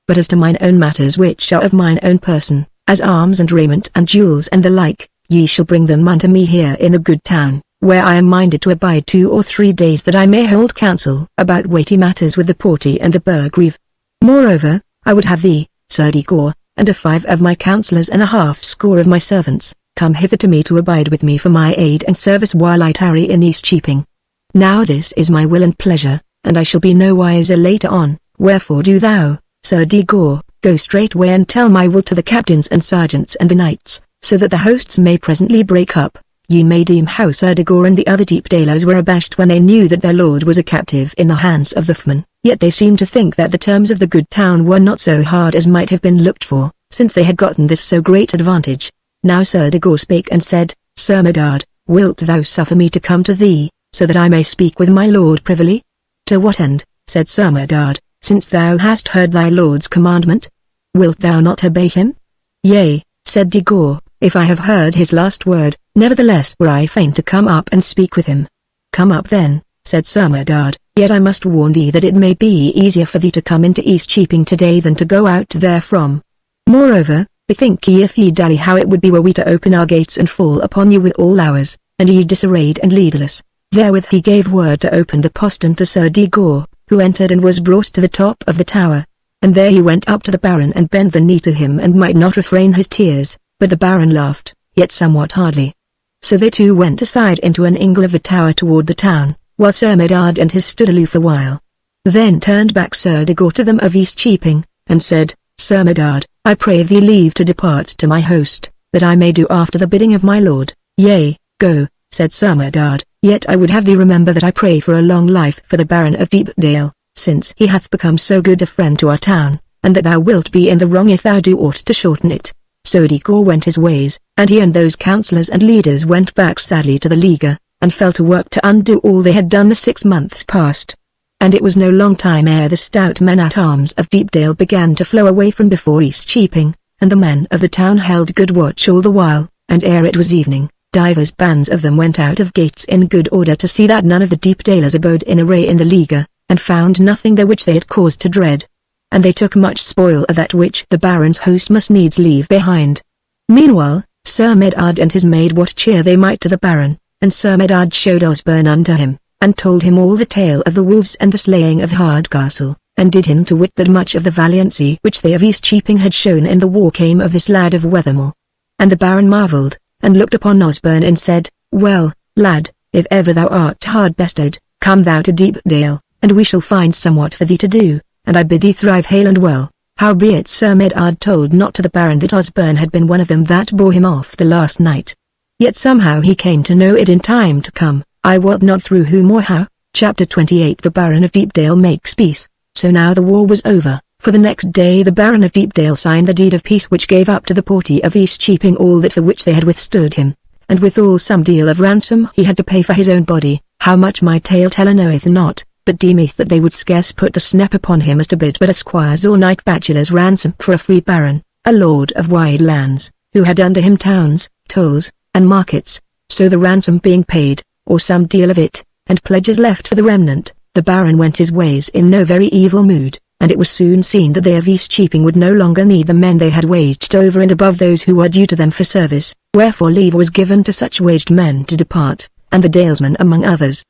But as to mine own matters which are of mine own person, as arms and raiment and jewels and the like, ye shall bring them unto me here in the good town, where I am minded to abide 2 or 3 days that I may hold counsel about weighty matters with the porty and the burgrave. Moreover, I would have thee, Sir Digor, and a 5 of my counsellors and a half score of my servants, come hither to me to abide with me for my aid and service while I tarry in East Cheaping. Now this is my will and pleasure, and I shall be no wiser later on, wherefore do thou, Sir Digor, go straightway and tell my will to the captains and sergeants and the knights, so that the hosts may presently break up. Ye may deem how Sir Digor and the other Deepdalers were abashed when they knew that their lord was a captive in the hands of the foemen, yet they seemed to think that the terms of the good town were not so hard as might have been looked for, since they had gotten this so great advantage. Now Sir Digor spake and said, Sir Medard, wilt thou suffer me to come to thee, so that I may speak with my lord privily? To what end, said Sir Medard, since thou hast heard thy lord's commandment? Wilt thou not obey him? Yea, said Digor, if I have heard his last word, nevertheless were I fain to come up and speak with him. Come up then, said Sir Medard, yet I must warn thee that it may be easier for thee to come into East Cheaping today than to go out therefrom. Moreover, bethink ye if ye dally how it would be were we to open our gates and fall upon you with all ours, and ye disarrayed and leaderless. Therewith he gave word to open the postern to Sir Digor, who entered and was brought to the top of the tower. And there he went up to the Baron and bent the knee to him and might not refrain his tears, but the Baron laughed, yet somewhat hardly. So they two went aside into an angle of the tower toward the town, while Sir Medard and his stood aloof a while. Then turned back Sir Digor to them of East Cheaping, and said, Sir Medard, I pray thee leave to depart to my host, that I may do after the bidding of my lord. Yea, go, said Sir Medard, yet I would have thee remember that I pray for a long life for the Baron of Deepdale. since he hath become so good a friend to our town, and that thou wilt be in the wrong if thou do aught to shorten it. So Degor went his ways, and he and those councillors and leaders went back sadly to the leaguer, and fell to work to undo all they had done the 6 months past. And it was no long time ere the stout men-at-arms of Deepdale began to flow away from before East Cheaping, and the men of the town held good watch all the while, and ere it was evening, divers bands of them went out of gates in good order to see that none of the Deepdalers abode in array in the leaguer, and found nothing there which they had cause to dread. And they took much spoil of that which the baron's host must needs leave behind. Meanwhile, Sir Medard and his made what cheer they might to the baron, and Sir Medard showed Osborne unto him, and told him all the tale of the wolves and the slaying of Hardcastle, and did him to wit that much of the valiancy which they of East Cheaping had shown in the war came of this lad of Wethermore. And the baron marvelled, and looked upon Osborne and said, Well, lad, if ever thou art hard-bested, come thou to Deepdale, and we shall find somewhat for thee to do, and I bid thee thrive hale and well. Howbeit Sir Medard told not to the baron that Osborne had been one of them that bore him off the last night. Yet somehow he came to know it in time to come, I wot not through whom or how. Chapter 28 The Baron of Deepdale makes peace. So now the war was over, for the next day the Baron of Deepdale signed the deed of peace which gave up to the party of East Cheaping all that for which they had withstood him, and withal some deal of ransom he had to pay for his own body, how much my tale teller knoweth not, but deemeth that they would scarce put the snap upon him as to bid but a squire's or knight bachelor's ransom for a free baron, a lord of wide lands, who had under him towns, tolls, and markets. So the ransom being paid, or some deal of it, and pledges left for the remnant, the baron went his ways in no very evil mood, and it was soon seen that they of East Cheaping would no longer need the men they had waged over and above those who were due to them for service, wherefore leave was given to such waged men to depart, and the dalesmen among others.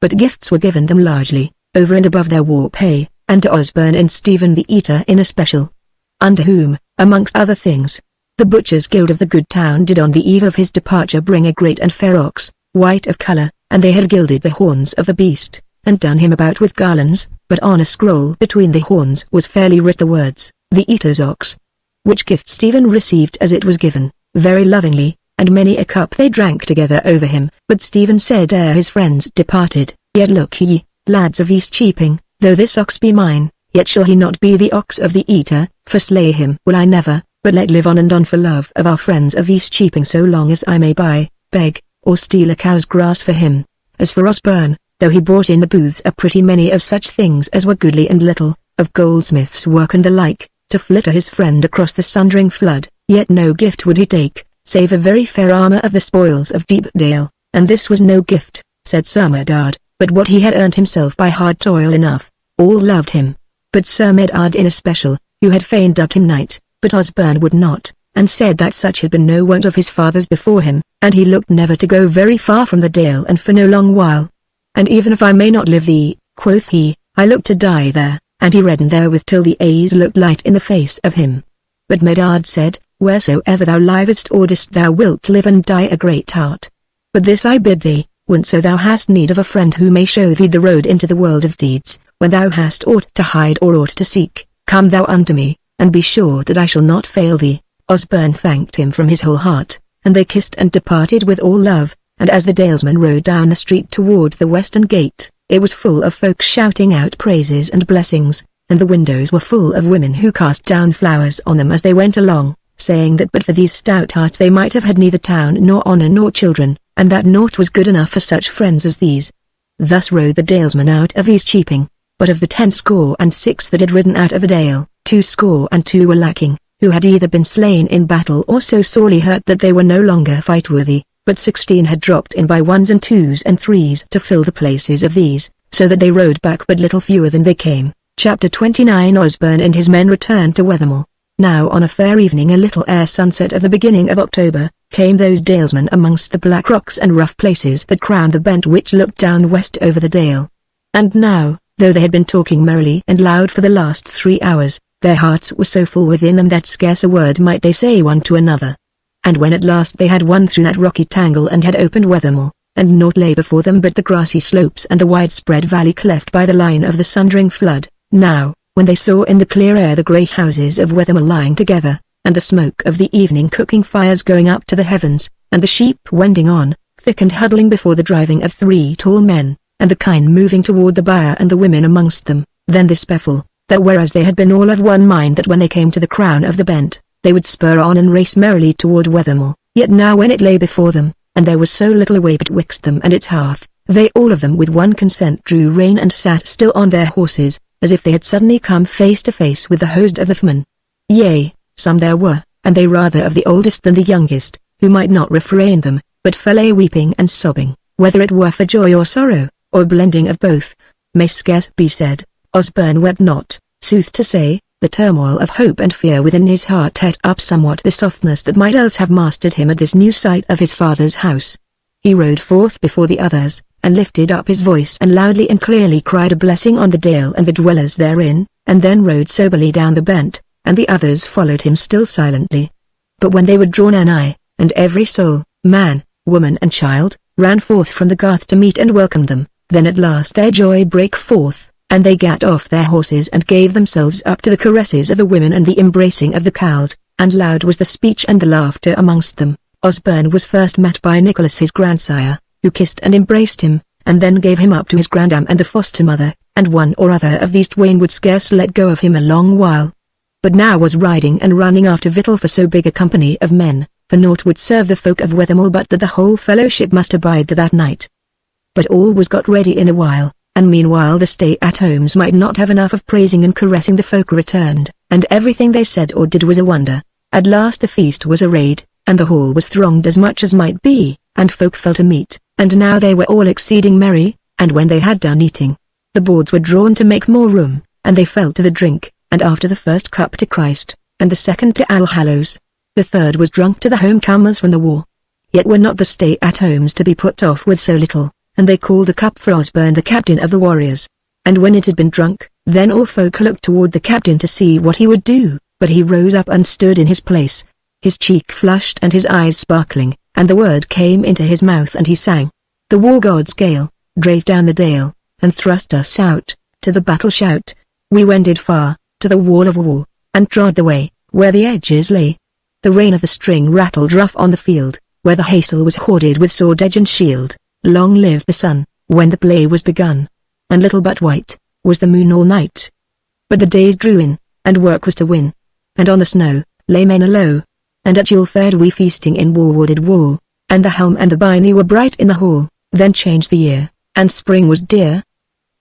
But gifts were given them largely, over and above their war pay, and to Osborne and Stephen the Eater in especial. Unto whom, amongst other things, the Butchers' Guild of the good town did on the eve of his departure bring a great and fair ox, white of colour, and they had gilded the horns of the beast, and done him about with garlands, but on a scroll between the horns was fairly writ the words, The Eater's Ox. Which gift Stephen received as it was given, very lovingly, and many a cup they drank together over him. But Stephen said ere his friends departed, Yet look ye, lads of East Cheaping, though this ox be mine, yet shall he not be the ox of the Eater, for slay him will I never, but let live on and on for love of our friends of East Cheaping so long as I may buy, beg, or steal a cow's grass for him. As for Osborne, though he brought in the booths a pretty many of such things as were goodly and little, of goldsmith's work and the like, to flitter his friend across the Sundering flood, yet no gift would he take, save a very fair armour of the spoils of Deepdale, and this was no gift, said Sir Medard, but what he had earned himself by hard toil enough. All loved him, but Sir Medard in especial, who had fain dubbed him knight, but Osborne would not, and said that such had been no wont of his fathers before him, and he looked never to go very far from the dale and for no long while. And even if I may not live thee, quoth he, I look to die there, and he reddened therewith till the eyes looked light in the face of him. But Medard said, Wheresoever thou livest or didst thou wilt live and die a great heart. But this I bid thee, whenso thou hast need of a friend who may show thee the road into the world of deeds, when thou hast aught to hide or aught to seek, come thou unto me, and be sure that I shall not fail thee. Osborne thanked him from his whole heart, and they kissed and departed with all love, and as the dalesmen rode down the street toward the western gate, it was full of folk shouting out praises and blessings, and the windows were full of women who cast down flowers on them as they went along, saying that but for these stout hearts they might have had neither town nor honour nor children, and that naught was good enough for such friends as these. Thus rode the dalesmen out of East Cheaping, but of the 10 and 6 that had ridden out of the dale, 22 were lacking, who had either been slain in battle or so sorely hurt that they were no longer fight-worthy, but 16 had dropped in by 1s and 2s and 3s to fill the places of these, so that they rode back but little fewer than they came. Chapter 29 Osborne and his men returned to Wethermore. Now on a fair evening a little ere sunset of the beginning of October, came those dalesmen amongst the black rocks and rough places that crowned the bent which looked down west over the dale. And now, though they had been talking merrily and loud for the last 3 hours, their hearts were so full within them that scarce a word might they say one to another. And when at last they had won through that rocky tangle and had opened Wethermore, and naught lay before them but the grassy slopes and the widespread valley cleft by the line of the Sundering flood, now, when they saw in the clear air the grey houses of Wethermore lying together, and the smoke of the evening cooking fires going up to the heavens, and the sheep wending on, thick and huddling before the driving of 3 tall men, and the kine moving toward the byre and the women amongst them, Then this befell, that whereas they had been all of one mind that when they came to the crown of the bent, they would spur on and race merrily toward Wethermill, yet now when it lay before them, and there was so little way betwixt them and its hearth, they all of them with one consent drew rein and sat still on their horses, as if they had suddenly come face to face with the host of the foemen. Yea, some there were, and they rather of the oldest than the youngest, who might not refrain them, but fell a weeping and sobbing, whether it were for joy or sorrow, or blending of both, may scarce be said. Osborne wept not, sooth to say, the turmoil of hope and fear within his heart ate up somewhat the softness that might else have mastered him at this new sight of his father's house. He rode forth before the others, and lifted up his voice and loudly and clearly cried a blessing on the dale and the dwellers therein, and then rode soberly down the bent, and the others followed him still silently. But when they were drawn anigh, and every soul, man, woman and child, ran forth from the garth to meet and welcome them, then at last their joy brake forth, and they gat off their horses and gave themselves up to the caresses of the women and the embracing of the cows, and loud was the speech and the laughter amongst them. Osborne was first met by Nicholas his grandsire, who kissed and embraced him, and then gave him up to his grandam and the foster mother, and one or other of these twain would scarce let go of him a long while. But now was riding and running after victual for so big a company of men, for naught would serve the folk of Wethermill but that the whole fellowship must abide that night. But all was got ready in a while, and meanwhile the stay-at-homes might not have enough of praising and caressing the folk returned, and everything they said or did was a wonder. At last the feast was arrayed, and the hall was thronged as much as might be, and folk fell to meat, and now they were all exceeding merry, and when they had done eating, the boards were drawn to make more room, and they fell to the drink, and after the first cup to Christ, and the second to Allhallows, the third was drunk to the homecomers from the war. Yet were not the stay-at-homes to be put off with so little, and they called a cup for Osborne the captain of the warriors. And when it had been drunk, then all folk looked toward the captain to see what he would do, but he rose up and stood in his place, his cheek flushed and his eyes sparkling, and the word came into his mouth and he sang, "The war god's gale, drave down the dale, and thrust us out, to the battle shout. We wended far, to the wall of war, and trod the way, where the edges lay. The rain of the string rattled rough on the field, where the hazel was hoarded with sword edge and shield. Long live the sun, when the play was begun, and little but white, was the moon all night. But the days drew in, and work was to win, and on the snow, lay men alow, and at Yule fared we feasting in war-wooded wall, and the helm and the biny were bright in the hall. Then changed the year, and spring was dear.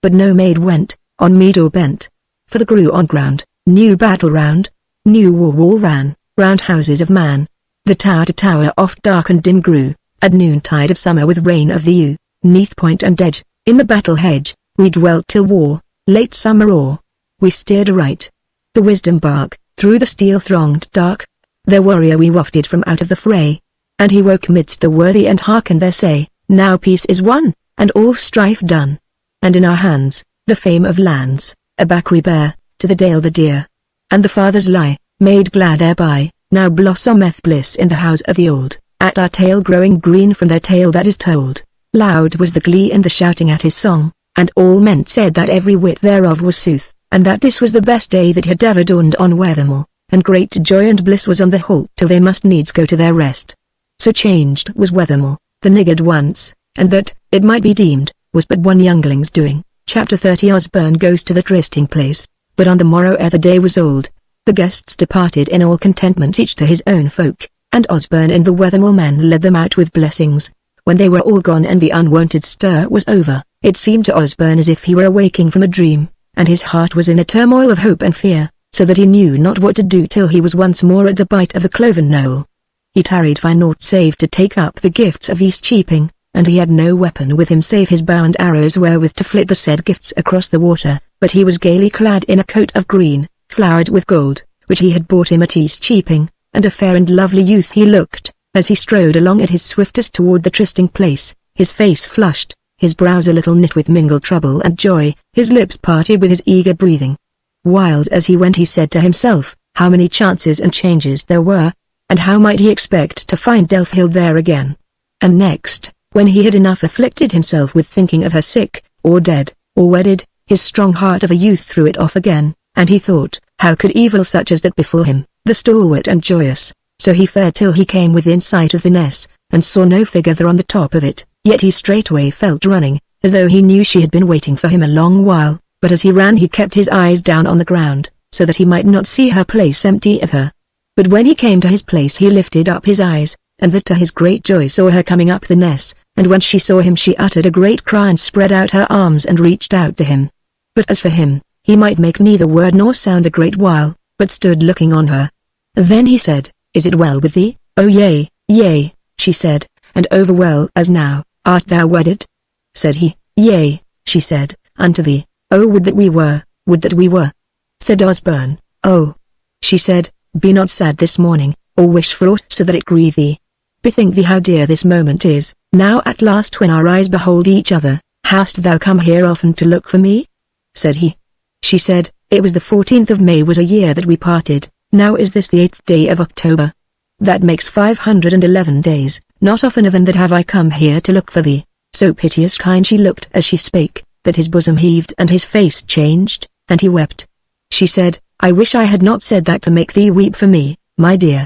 But no maid went, on mead or bent, for the grew on ground, new battle round, new war wall ran, round houses of man. The tower to tower oft dark and dim grew, at noontide of summer with rain of the yew, neath point and edge, in the battle hedge, we dwelt till war, late summer o'er. We steered aright, the wisdom bark, through the steel-thronged dark. Their warrior we wafted from out of the fray, and he woke midst the worthy and hearkened their say, now peace is won, and all strife done. And in our hands, the fame of lands, aback we bear, to the dale the dear. And the fathers lie, made glad thereby, now blossometh bliss in the house of the old. At our tale growing green from their tale that is told, loud was the glee and the shouting at his song, and all men said that every whit thereof was sooth, and that this was the best day that had ever dawned on Wethermill, and great joy and bliss was on the whole till they must needs go to their rest. So changed was Wethermill, the niggard once, and that, it might be deemed, was but one youngling's doing. Chapter 30 Osborne goes to the trysting place, but on the morrow ere the day was old, the guests departed in all contentment each to his own folk, and Osborne and the Wethermill men led them out with blessings. When they were all gone and the unwonted stir was over, it seemed to Osborne as if he were awaking from a dream, and his heart was in a turmoil of hope and fear, so that he knew not what to do till he was once more at the bight of the cloven knoll. He tarried for naught save to take up the gifts of East Cheaping, and he had no weapon with him save his bow and arrows wherewith to flit the said gifts across the water, but he was gaily clad in a coat of green, flowered with gold, which he had bought him at East Cheaping, and a fair and lovely youth he looked, as he strode along at his swiftest toward the trysting place, his face flushed, his brows a little knit with mingled trouble and joy, his lips parted with his eager breathing. Whiles as he went he said to himself, how many chances and changes there were, and how might he expect to find Delphill there again? And next, when he had enough afflicted himself with thinking of her sick, or dead, or wedded, his strong heart of a youth threw it off again, and he thought, how could evil such as that befall him, the stalwart and joyous? So he fared till he came within sight of the ness, and saw no figure there on the top of it, yet he straightway felt running, as though he knew she had been waiting for him a long while, but as he ran he kept his eyes down on the ground, so that he might not see her place empty of her. But when he came to his place he lifted up his eyes, and that to his great joy saw her coming up the ness, and when she saw him she uttered a great cry and spread out her arms and reached out to him. But as for him, he might make neither word nor sound a great while, but stood looking on her. Then he said, "Is it well with thee?" "Oh yea, yea," she said, "and over well as now, art thou wedded?" Said he, "Yea," she said, "unto thee." "Oh would that we were, would that we were." Said Osborne, "Oh," she said, "be not sad this morning, or wish for aught so that it grieve thee. Bethink thee how dear this moment is, now at last when our eyes behold each other. Hast thou come here often to look for me?" Said he. She said, "It was the 14th of May was a year that we parted, now is this the 8th day of October. That makes 511 days, not oftener than that have I come here to look for thee." So piteous kind she looked as she spake, that his bosom heaved and his face changed, and he wept. She said, "I wish I had not said that to make thee weep for me, my dear."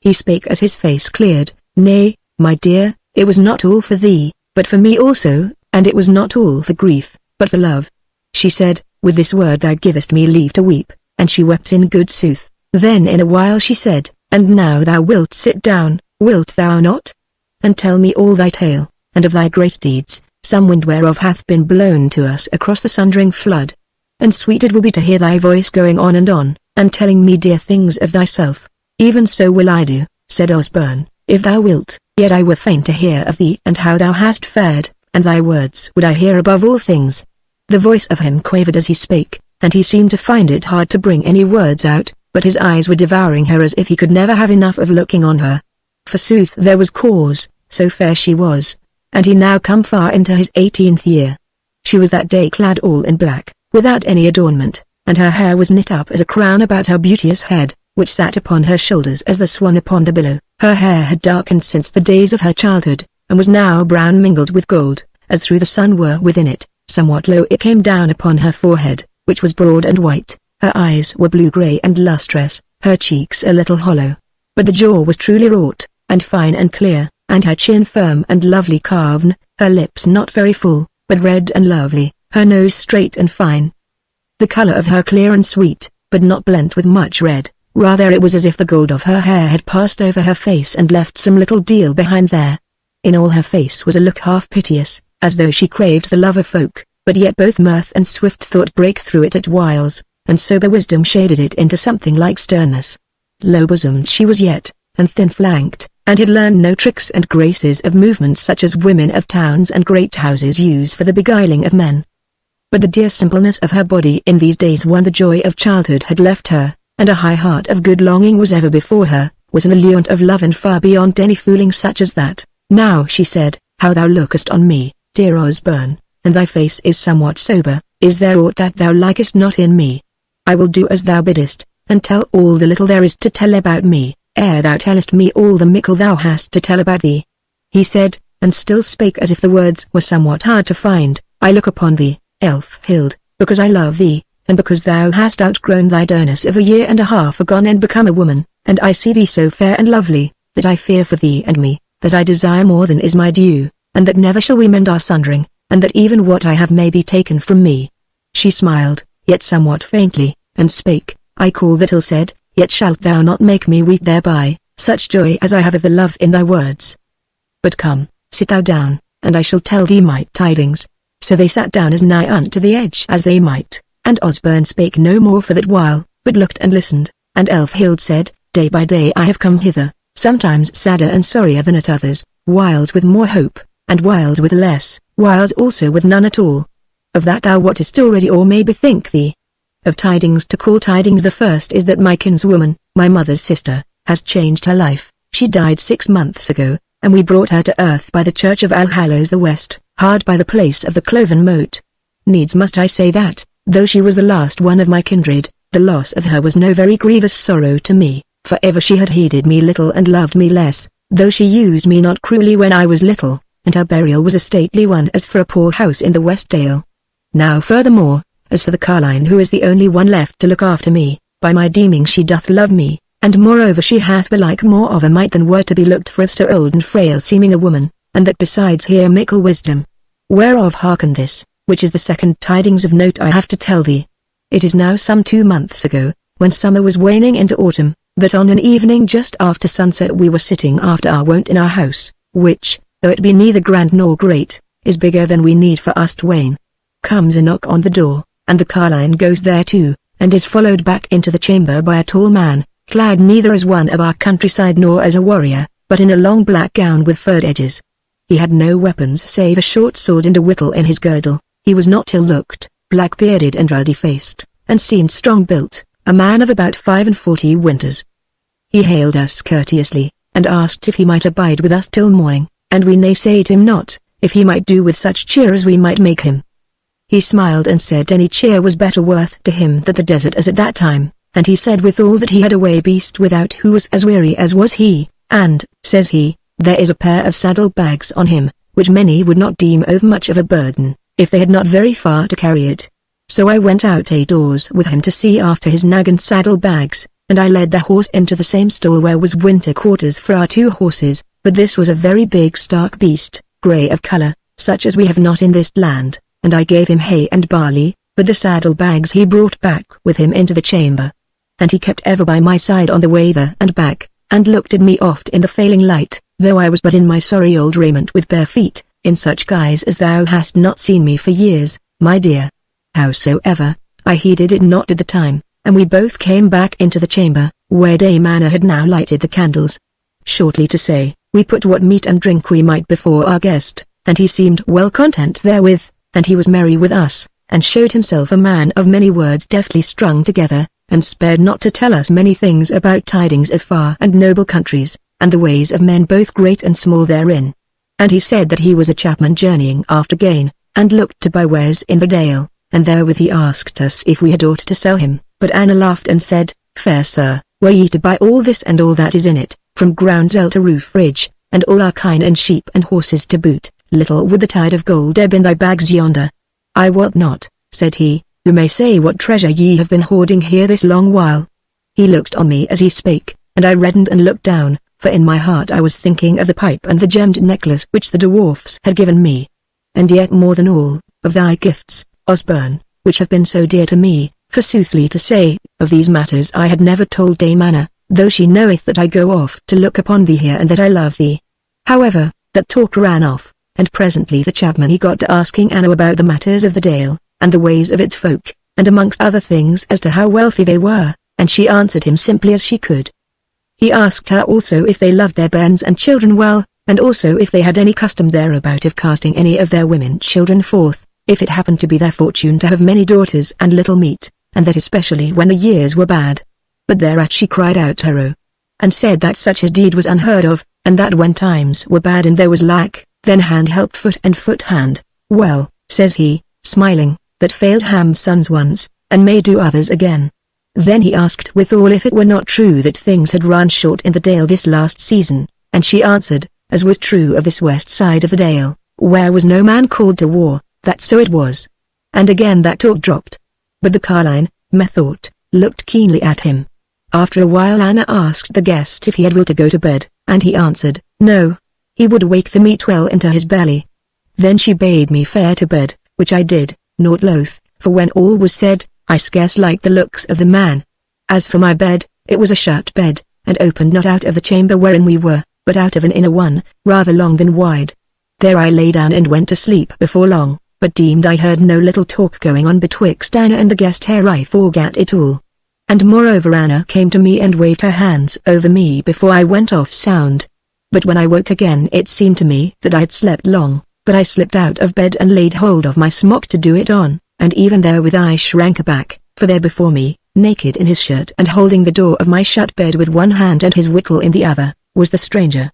He spake as his face cleared, "Nay, my dear, it was not all for thee, but for me also, and it was not all for grief, but for love." She said, "With this word thou givest me leave to weep," and she wept in good sooth. Then in a while she said, "And now thou wilt sit down, wilt thou not? And tell me all thy tale, and of thy great deeds, some wind whereof hath been blown to us across the sundering flood. And sweet it will be to hear thy voice going on, and telling me dear things of thyself." "Even so will I do," said Osborne, "if thou wilt, yet I were fain to hear of thee and how thou hast fared, and thy words would I hear above all things." The voice of him quavered as he spake, and he seemed to find it hard to bring any words out, but his eyes were devouring her as if he could never have enough of looking on her. Forsooth there was cause, so fair she was, and he now come far into his 18th year. She was that day clad all in black, without any adornment, and her hair was knit up as a crown about her beauteous head, which sat upon her shoulders as the swan upon the billow. Her hair had darkened since the days of her childhood, and was now brown mingled with gold, as through the sun were within it. Somewhat low it came down upon her forehead, which was broad and white. Her eyes were blue-grey and lustrous, her cheeks a little hollow. But the jaw was truly wrought, and fine and clear, and her chin firm and lovely carven, her lips not very full, but red and lovely, her nose straight and fine. The color of her clear and sweet, but not blent with much red, rather it was as if the gold of her hair had passed over her face and left some little deal behind there. In all her face was a look half piteous, as though she craved the love of folk, but yet both mirth and swift thought brake through it at whiles, and sober wisdom shaded it into something like sternness. Low-bosomed she was yet, and thin-flanked, and had learned no tricks and graces of movement such as women of towns and great houses use for the beguiling of men. But the dear simpleness of her body in these days when the joy of childhood had left her, and a high heart of good longing was ever before her, was an allurement of love and far beyond any fooling such as that. "Now," she said, "how thou lookest on me, dear Osborne, and thy face is somewhat sober. Is there aught that thou likest not in me? I will do as thou biddest, and tell all the little there is to tell about me, ere thou tellest me all the mickle thou hast to tell about thee." He said, and still spake as if the words were somewhat hard to find, "I look upon thee, Elfhild, because I love thee, and because thou hast outgrown thy dullness of a year and a half agone and become a woman, and I see thee so fair and lovely, that I fear for thee and me, that I desire more than is my due, and that never shall we mend our sundering, and that even what I have may be taken from me." She smiled, yet somewhat faintly, and spake, "I call that ill said, yet shalt thou not make me weep thereby, such joy as I have of the love in thy words. But come, sit thou down, and I shall tell thee my tidings." So they sat down as nigh unto the edge as they might, and Osborne spake no more for that while, but looked and listened, and Elfhild said, "Day by day I have come hither, sometimes sadder and sorrier than at others, whiles with more hope, and whiles with less, whiles also with none at all. Of that thou wottest already or may bethink thee. Of tidings to call tidings, the first is that my kinswoman, my mother's sister, has changed her life. She died 6 months ago, and we brought her to earth by the church of Allhallows the West, hard by the place of the cloven moat. Needs must I say that, though she was the last one of my kindred, the loss of her was no very grievous sorrow to me, for ever she had heeded me little and loved me less, though she used me not cruelly when I was little, and her burial was a stately one as for a poor house in the West Dale. Now furthermore, as for the carline who is the only one left to look after me, by my deeming she doth love me, and moreover she hath belike more of a might than were to be looked for of so old and frail seeming a woman, and that besides here mickle wisdom. Whereof hearken this, which is the second tidings of note I have to tell thee. It is now some 2 months ago, when summer was waning into autumn, that on an evening just after sunset we were sitting after our wont in our house, which, though it be neither grand nor great, is bigger than we need for us twain. Comes a knock on the door, and the carline goes there too, and is followed back into the chamber by a tall man, clad neither as one of our countryside nor as a warrior, but in a long black gown with furred edges. He had no weapons save a short sword and a whittle in his girdle. He was not ill-looked, black-bearded and ruddy-faced, and seemed strong-built, a man of about 45 winters. He hailed us courteously, and asked if he might abide with us till morning, and we naysayed him not, if he might do with such cheer as we might make him. He smiled and said any cheer was better worth to him than the desert as at that time, and he said withal that he had a way beast without who was as weary as was he, and, says he, there is a pair of saddle-bags on him, which many would not deem overmuch of a burden, if they had not very far to carry it. So I went out a-doors with him to see after his nag and saddle-bags, and I led the horse into the same stall where was winter quarters for our 2 horses, but this was a very big stark beast, grey of colour, such as we have not in this land, and I gave him hay and barley, but the saddle-bags he brought back with him into the chamber. And he kept ever by my side on the way there and back, and looked at me oft in the failing light, though I was but in my sorry old raiment with bare feet, in such guise as thou hast not seen me for years, my dear. Howsoever, I heeded it not at the time, and we both came back into the chamber, where Dame Anna had now lighted the candles. Shortly to say, we put what meat and drink we might before our guest, and he seemed well content therewith, and he was merry with us, and showed himself a man of many words deftly strung together, and spared not to tell us many things about tidings of far and noble countries, and the ways of men both great and small therein. And he said that he was a chapman journeying after gain, and looked to buy wares in the dale, and therewith he asked us if we had aught to sell him, but Anna laughed and said, Fair sir, were ye to buy all this and all that is in it, from groundsel to roof ridge, and all our kine and sheep and horses to boot, little would the tide of gold ebb in thy bags yonder. I wot not, said he, who may say what treasure ye have been hoarding here this long while. He looked on me as he spake, and I reddened and looked down, for in my heart I was thinking of the pipe and the gemmed necklace which the dwarfs had given me. And yet more than all, of thy gifts, Osborne, which have been so dear to me, for soothly to say, of these matters I had never told Dame Anna, though she knoweth that I go off to look upon thee here and that I love thee. However, that talk ran off, and presently the chapman he got to asking Anna about the matters of the dale, and the ways of its folk, and amongst other things as to how wealthy they were, and she answered him simply as she could. He asked her also if they loved their bairns and children well, and also if they had any custom thereabout of casting any of their women children forth, if it happened to be their fortune to have many daughters and little meat, and that especially when the years were bad. But thereat she cried out hurrah, and said that such a deed was unheard of, and that when times were bad and there was lack, then hand helped foot and foot hand. Well, says he, smiling, that failed Ham's sons once, and may do others again. Then he asked withal if it were not true that things had run short in the dale this last season, and she answered, as was true of this west side of the dale, where was no man called to war, that so it was. And again that talk dropped. But the carline, methought, looked keenly at him. After a while Anna asked the guest if he had will to go to bed, and he answered, no. He would wake the meat well into his belly. Then she bade me fare to bed, which I did, naught loath, for when all was said, I scarce liked the looks of the man. As for my bed, it was a shut bed, and opened not out of the chamber wherein we were, but out of an inner one, rather long than wide. There I lay down and went to sleep before long, but deemed I heard no little talk going on betwixt Anna and the guest ere I forgat it all. And moreover Anna came to me and waved her hands over me before I went off sound. But when I woke again it seemed to me that I had slept long, but I slipped out of bed and laid hold of my smock to do it on, and even therewith I shrank aback, for there before me, naked in his shirt and holding the door of my shut bed with one hand and his whittle in the other, was the stranger.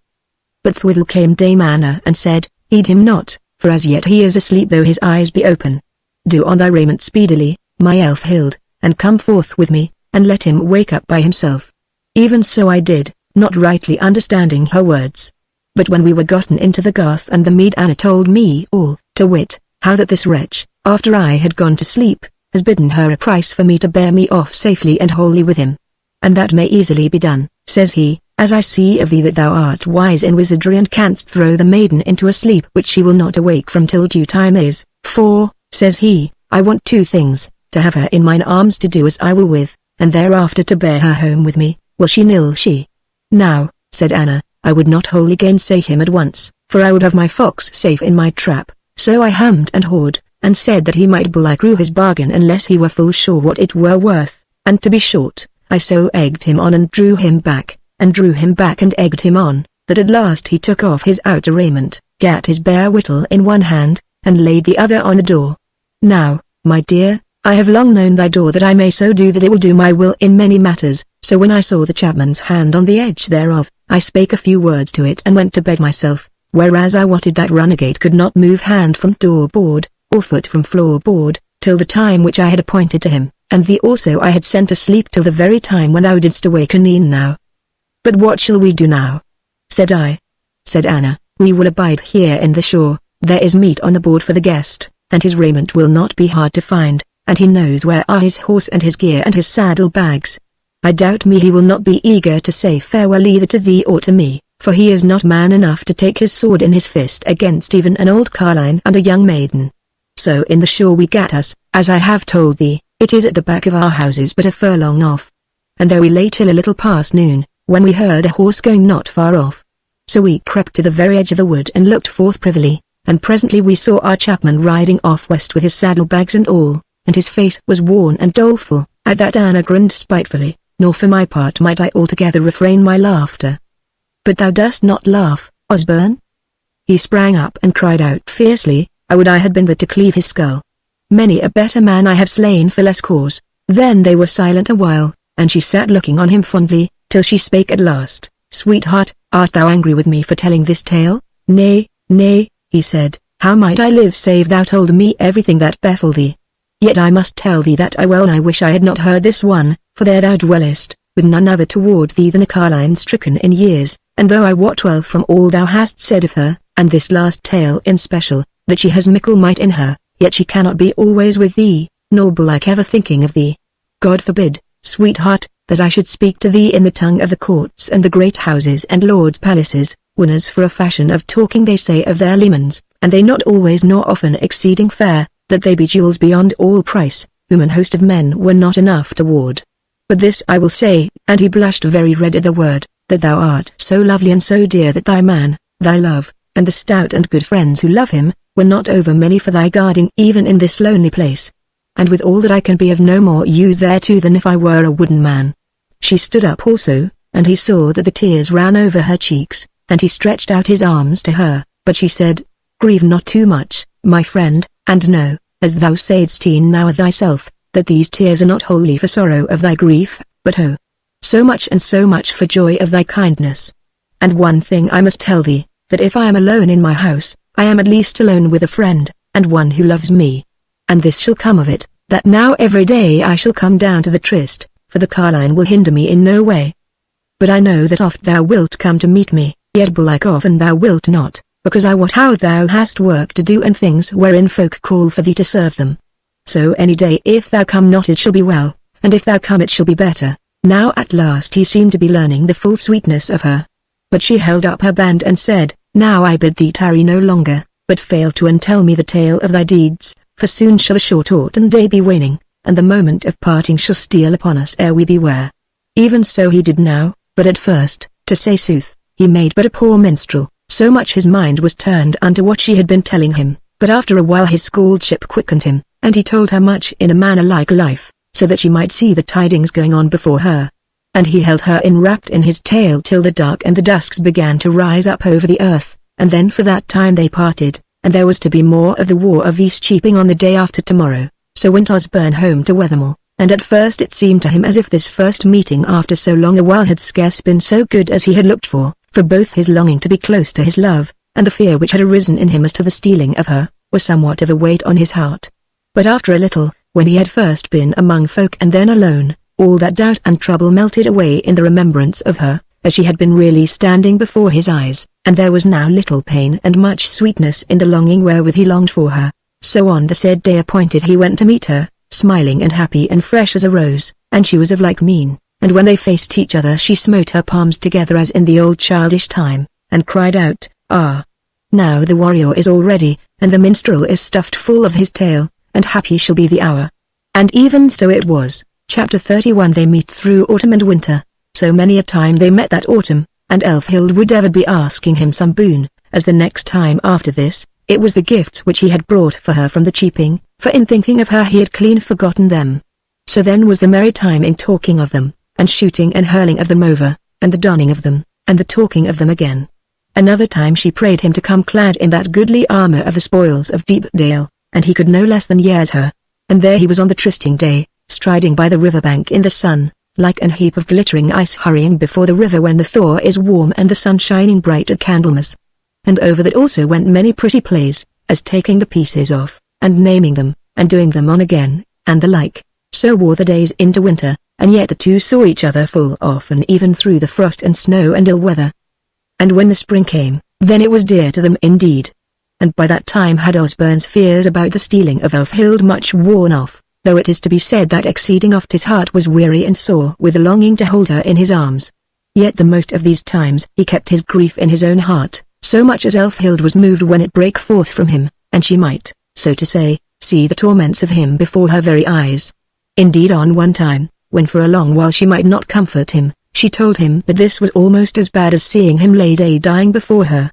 But thwithal came Dame Anna and said, Heed him not, for as yet he is asleep though his eyes be open. Do on thy raiment speedily, my elf Hild, and come forth with me, and let him wake up by himself. Even so I did, not rightly understanding her words. But when we were gotten into the garth and the mead Anna told me all, to wit, how that this wretch, after I had gone to sleep, has bidden her a price for me to bear me off safely and wholly with him. And that may easily be done, says he, as I see of thee that thou art wise in wizardry and canst throw the maiden into a sleep which she will not awake from till due time is, for, Says he, I want two things, to have her in mine arms to do as I will with, and thereafter to bear her home with me, will she nill she. Now, said Anna, I would not wholly gainsay him at once, for I would have my fox safe in my trap, so I hummed and hawed, and said that he might bullicrue his bargain unless he were full sure what it were worth, and to be short, I so egged him on and drew him back, and egged him on, that at last he took off his outer raiment, gat his bare whittle in one hand, and laid the other on the door. Now, my dear, I have long known thy door that I may so do that it will do my will in many matters, so when I saw the chapman's hand on the edge thereof, I spake a few words to it and went to bed myself, whereas I wotted that runagate could not move hand from door board, or foot from floor board, till the time which I had appointed to him, and thee also I had sent to sleep till the very time when thou didst awaken e'en now. But what shall we do now? Said I. Said Anna, we will abide here in the shore, there is meat on the board for the guest, and his raiment will not be hard to find, and he knows where are his horse and his gear and his saddle bags. I doubt me he will not be eager to say farewell either to thee or to me, for he is not man enough to take his sword in his fist against even an old carline and a young maiden. So in the shore we gat us, as I have told thee, it is at the back of our houses but a furlong off. And there we lay till a little past noon, when we heard a horse going not far off. So we crept to the very edge of the wood and looked forth privily, and presently we saw our chapman riding off west with his saddle-bags and all, and his face was worn and doleful. At that Anna grinned spitefully, nor for my part might I altogether refrain my laughter. But thou dost not laugh, Osborne? He sprang up and cried out fiercely, I would I had been there to cleave his skull. Many a better man I have slain for less cause. Then they were silent a while, and she sat looking on him fondly, till she spake at last, Sweetheart, art thou angry with me for telling this tale? Nay, nay, he said, how might I live save thou told me everything that befell thee? Yet I must tell thee that I well nigh wish I had not heard this one, for there thou dwellest, with none other toward thee than a carline stricken in years, and though I wot well from all thou hast said of her, and this last tale in special, that she has mickle might in her, yet she cannot be always with thee, nor belike ever thinking of thee. God forbid, sweetheart, that I should speak to thee in the tongue of the courts and the great houses and lords' palaces, when as for a fashion of talking they say of their lemans, and they not always nor often exceeding fair, that they be jewels beyond all price, whom an host of men were not enough to ward. But this I will say, and he blushed very red at the word, that thou art so lovely and so dear that thy man, thy love, and the stout and good friends who love him, were not over many for thy guarding even in this lonely place. And with all that I can be of no more use thereto than if I were a wooden man. She stood up also, and he saw that the tears ran over her cheeks, and he stretched out his arms to her, but she said, Grieve not too much, my friend, and know, as thou saidst e'en now thyself, that these tears are not wholly for sorrow of thy grief, but oh, so much for joy of thy kindness. And one thing I must tell thee, that if I am alone in my house, I am at least alone with a friend, and one who loves me. And this shall come of it, that now every day I shall come down to the tryst, for the carline will hinder me in no way. But I know that oft thou wilt come to meet me, yet belike often thou wilt not, because I wot how thou hast work to do and things wherein folk call for thee to serve them. So any day if thou come not it shall be well, and if thou come it shall be better. Now at last he seemed to be learning the full sweetness of her. But she held up her band and said, Now I bid thee tarry no longer, but fail to and tell me the tale of thy deeds, for soon shall the short autumn day be waning, and the moment of parting shall steal upon us ere we beware. Even so he did now, but at first, to say sooth, he made but a poor minstrel, so much his mind was turned unto what she had been telling him, but after a while his scholarship quickened him, and he told her much in a manner like life, so that she might see the tidings going on before her. And he held her enwrapped in his tale till the dark and the dusks began to rise up over the earth, and then for that time they parted, and there was to be more of the war of East-cheaping on the day after tomorrow. So went Osborne home to Wethermill, and at first it seemed to him as if this first meeting after so long a while had scarce been so good as he had looked for both his longing to be close to his love, and the fear which had arisen in him as to the stealing of her, was somewhat of a weight on his heart. But after a little, when he had first been among folk and then alone, all that doubt and trouble melted away in the remembrance of her, as she had been really standing before his eyes, and there was now little pain and much sweetness in the longing wherewith he longed for her. So on the said day appointed he went to meet her, smiling and happy and fresh as a rose, and she was of like mien, and when they faced each other she smote her palms together as in the old childish time, and cried out, Ah! Now the warrior is all ready, and the minstrel is stuffed full of his tale, and happy shall be the hour. And even so it was. Chapter 31. They meet through autumn and winter. So many a time they met that autumn, and Elfhild would ever be asking him some boon, as the next time after this, it was the gifts which he had brought for her from the cheaping, for in thinking of her he had clean forgotten them. So then was the merry time in talking of them, and shooting and hurling of them over, and the donning of them, and the talking of them again. Another time she prayed him to come clad in that goodly armor of the spoils of Deepdale, and he could no less than years her. And there he was on the trysting day, striding by the river bank in the sun, like an heap of glittering ice hurrying before the river when the thaw is warm and the sun shining bright at Candlemas. And over that also went many pretty plays, as taking the pieces off, and naming them, and doing them on again, and the like. So wore the days into winter, and yet the two saw each other full often even through the frost and snow and ill weather. And when the spring came, then it was dear to them indeed. And by that time had Osbern's fears about the stealing of Elfhild much worn off, though it is to be said that exceeding oft his heart was weary and sore with the longing to hold her in his arms. Yet the most of these times he kept his grief in his own heart, so much as Elfhild was moved when it brake forth from him, and she might, so to say, see the torments of him before her very eyes. Indeed on one time, when for a long while she might not comfort him, she told him that this was almost as bad as seeing him lay day dying before her.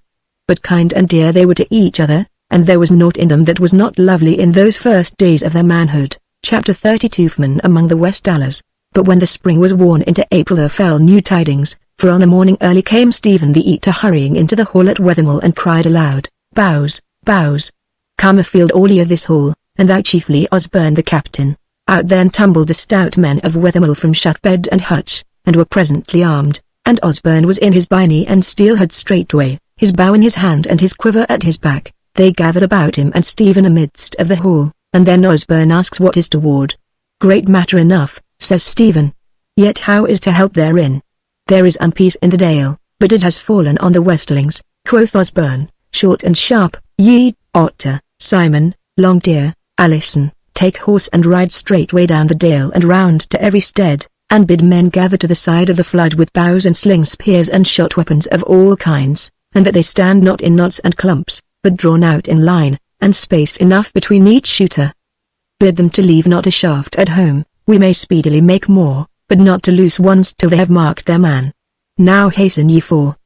But kind and dear they were to each other, and there was naught in them that was not lovely in those first days of their manhood. Chapter 32. Fman among the Westallers. But when the spring was worn into April there fell new tidings, for on a morning early came Stephen the Eater hurrying into the hall at Wethermill and cried aloud, "Bowes, Bowes! Come afield all ye of this hall, and thou chiefly Osbern the captain." Out then tumbled the stout men of Wethermill from shut-bed and hutch, and were presently armed, and Osbern was in his byrnie and steelhead straightway, his bow in his hand and his quiver at his back. They gathered about him and Stephen amidst of the hall, and then Osbern asks what is toward. "Great matter enough," says Stephen. "Yet how is to help therein? There is unpeace in the dale, but it has fallen on the Westerlings," quoth Osbern, short and sharp. "Ye, Otter, Simon, Longdeer, Alison, take horse and ride straightway down the dale and round to every stead, and bid men gather to the side of the flood with bows and sling spears and shot weapons of all kinds, and that they stand not in knots and clumps, but drawn out in line, and space enough between each shooter. Bid them to leave not a shaft at home, we may speedily make more, but not to loose ones till they have marked their man. Now hasten ye for.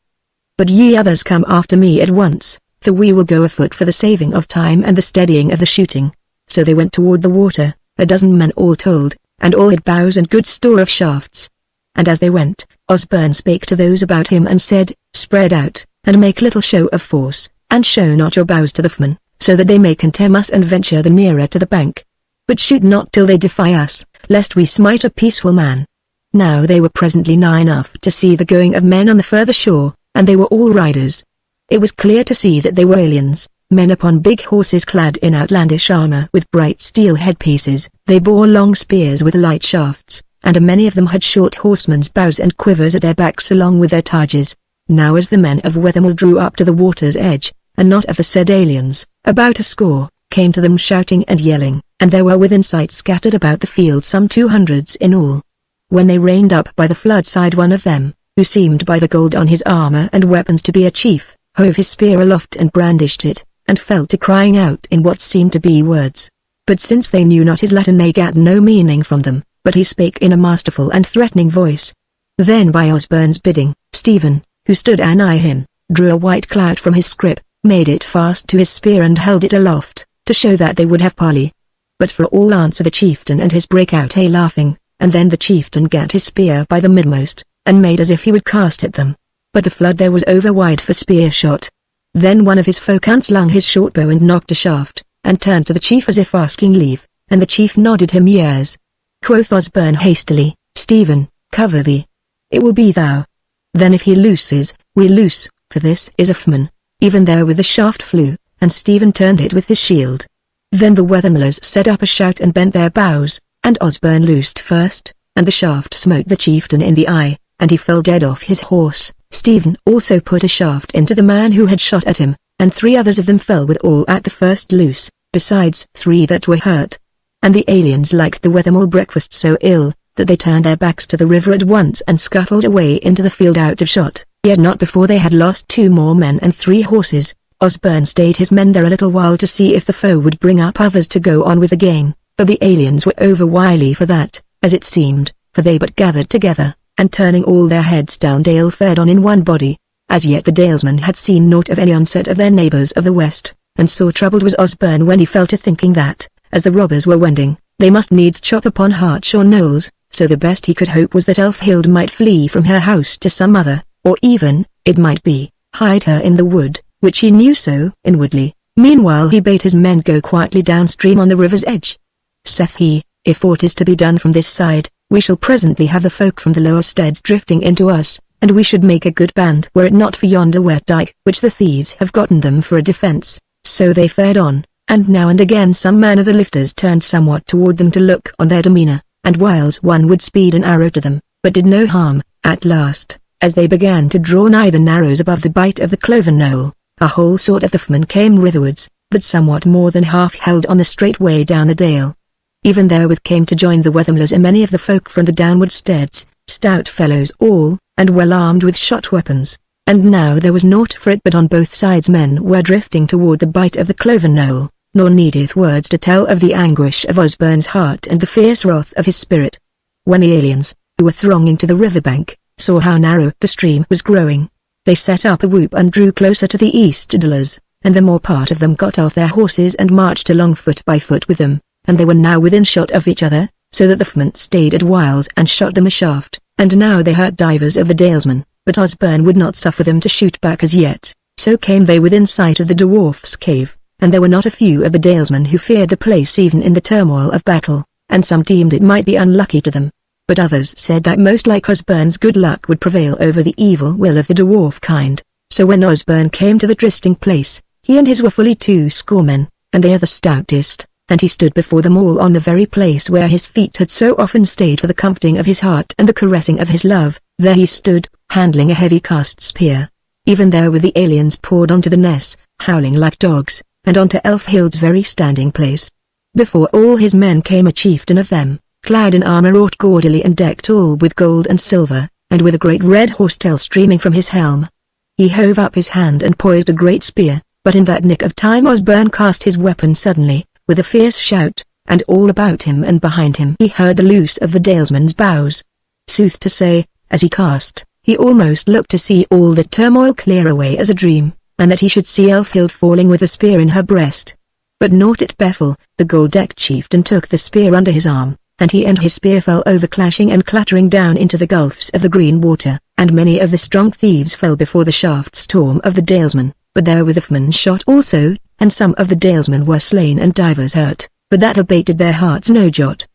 But ye others come after me at once, for we will go afoot for the saving of time and the steadying of the shooting." So they went toward the water, 12 men all told, and all had bows and good store of shafts. And as they went, Osbern spake to those about him and said, "Spread out, and make little show of force, and show not your bows to the foemen, so that they may contemn us and venture the nearer to the bank. But shoot not till they defy us, lest we smite a peaceful man." Now they were presently nigh enough to see the going of men on the further shore, and they were all riders. It was clear to see that they were aliens, men upon big horses clad in outlandish armor with bright steel headpieces. They bore long spears with light shafts, and many of them had short horsemen's bows and quivers at their backs along with their targes. Now as the men of Wethermill drew up to the water's edge, and not of the said aliens, about a score, came to them shouting and yelling, and there were within sight scattered about the field some 200 in all. When they reined up by the flood side, one of them, who seemed by the gold on his armor and weapons to be a chief, hove his spear aloft and brandished it, and fell to crying out in what seemed to be words. But since they knew not his Latin they gat no meaning from them, but he spake in a masterful and threatening voice. Then by Osbern's bidding, Stephen, who stood anigh him, drew a white clout from his scrip, made it fast to his spear and held it aloft, to show that they would have parley. But for all answer the chieftain and his brake out a laughing, and then the chieftain gat his spear by the midmost, and made as if he would cast at them. But the flood there was over wide for spear shot. Then one of his folk unslung his short bow and knocked a shaft, and turned to the chief as if asking leave, and the chief nodded him years. Quoth Osbern hastily, "Stephen, cover thee. It will be thou." Then if he looses, we loose, for this is a foeman. Even therewith the shaft flew, and Stephen turned it with his shield. Then the Wethermillers set up a shout and bent their bows, and Osbern loosed first, and the shaft smote the chieftain in the eye, and he fell dead off his horse. Stephen also put a shaft into the man who had shot at him, and 3 others of them fell with all at the first loose, besides 3 that were hurt. And the aliens liked the Wethermill breakfast so ill, that they turned their backs to the river at once and scuttled away into the field out of shot, yet not before they had lost 2 more men and 3 horses. Osborne stayed his men there a little while to see if the foe would bring up others to go on with the game, but the aliens were over wily for that, as it seemed, for they but gathered together, and turning all their heads down Dale fared on in one body. As yet the dalesmen had seen naught of any onset of their neighbours of the west, and sore troubled was Osborne when he fell to thinking that, as the robbers were wending, they must needs chop upon Hartshaw knolls, so the best he could hope was that Elfhild might flee from her house to some other, or even, it might be, hide her in the wood, which he knew so inwardly. Meanwhile he bade his men go quietly downstream on the river's edge. Saith he, if aught is to be done from this side, we shall presently have the folk from the lower steads drifting into us, and we should make a good band were it not for yonder wet dike which the thieves have gotten them for a defence. So they fared on, and now and again some man of the lifters turned somewhat toward them to look on their demeanour, and whiles one would speed an arrow to them, but did no harm. At last, as they began to draw nigh the narrows above the bight of the cloven knoll, a whole sort of the foemen came riverwards, but somewhat more than half held on the straight way down the dale. Even therewith came to join the Wethermlers and many of the folk from the downward steads, stout fellows all, and well armed with shot weapons. And now there was naught for it but on both sides men were drifting toward the bight of the cloven knoll, nor needeth words to tell of the anguish of Osborne's heart and the fierce wrath of his spirit. When the aliens, who were thronging to the riverbank, saw how narrow the stream was growing, they set up a whoop and drew closer to the Eastdalers, and the more part of them got off their horses and marched along foot by foot with them, and they were now within shot of each other, so that the foemen stayed at whiles and shot them a shaft, and now they hurt divers of the dalesmen, but Osborne would not suffer them to shoot back as yet. So came they within sight of the dwarf's cave, and there were not a few of the dalesmen who feared the place even in the turmoil of battle, and some deemed it might be unlucky to them, but others said that most like Osborne's good luck would prevail over the evil will of the dwarf kind. So when Osborne came to the trysting place, he and his were fully 200 men, and they are the stoutest, and he stood before them all on the very place where his feet had so often stayed for the comforting of his heart and the caressing of his love. There he stood, handling a heavy cast spear. Even there were the aliens poured onto the Ness, howling like dogs, and onto Elfhild's very standing place. Before all his men came a chieftain of them, clad in armor wrought gaudily and decked all with gold and silver, and with a great red horsetail streaming from his helm. He hove up his hand and poised a great spear, but in that nick of time Osborne cast his weapon suddenly, with a fierce shout, and all about him and behind him he heard the loose of the dalesmen's bows. Sooth to say, as he cast, he almost looked to see all the turmoil clear away as a dream, and that he should see Elfhild falling with the spear in her breast. But naught it befell, the gold-decked chieftain took the spear under his arm, and he and his spear fell over clashing and clattering down into the gulfs of the green water, and many of the strong thieves fell before the shaft storm of the dalesmen, but there were the foemen shot also, and some of the dalesmen were slain and divers hurt, but that abated their hearts no jot.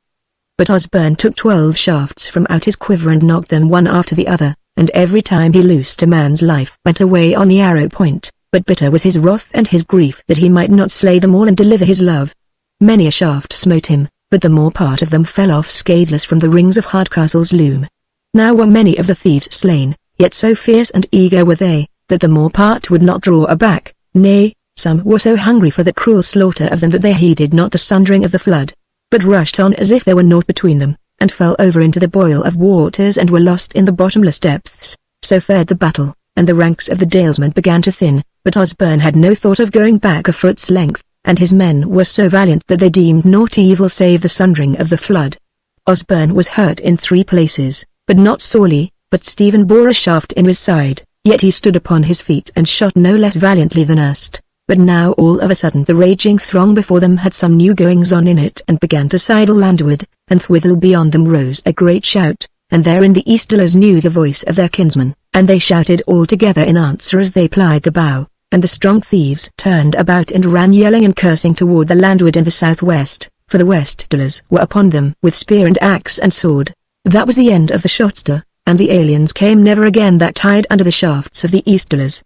But Osborne took 12 shafts from out his quiver and knocked them one after the other, and every time he loosed a man's life went away on the arrow point, but bitter was his wrath and his grief that he might not slay them all and deliver his love. Many a shaft smote him, but the more part of them fell off scatheless from the rings of Hardcastle's loom. Now were many of the thieves slain, yet so fierce and eager were they, that the more part would not draw aback, nay, some were so hungry for the cruel slaughter of them that they heeded not the sundering of the flood, but rushed on as if there were naught between them, and fell over into the boil of waters and were lost in the bottomless depths. So fared the battle, and the ranks of the dalesmen began to thin, but Osborne had no thought of going back a foot's length, and his men were so valiant that they deemed naught evil save the sundering of the flood. Osborne was hurt in 3 places, but not sorely, but Stephen bore a shaft in his side, yet he stood upon his feet and shot no less valiantly than erst. But now all of a sudden the raging throng before them had some new goings-on in it and began to sidle landward, and thwithal beyond them rose a great shout, and therein the Eastdalers knew the voice of their kinsman, and they shouted all together in answer as they plied the bow, and the strong thieves turned about and ran yelling and cursing toward the landward and the southwest, for the Westdalers were upon them with spear and axe and sword. That was the end of the shotster, and the aliens came never again that tide under the shafts of the Eastdalers.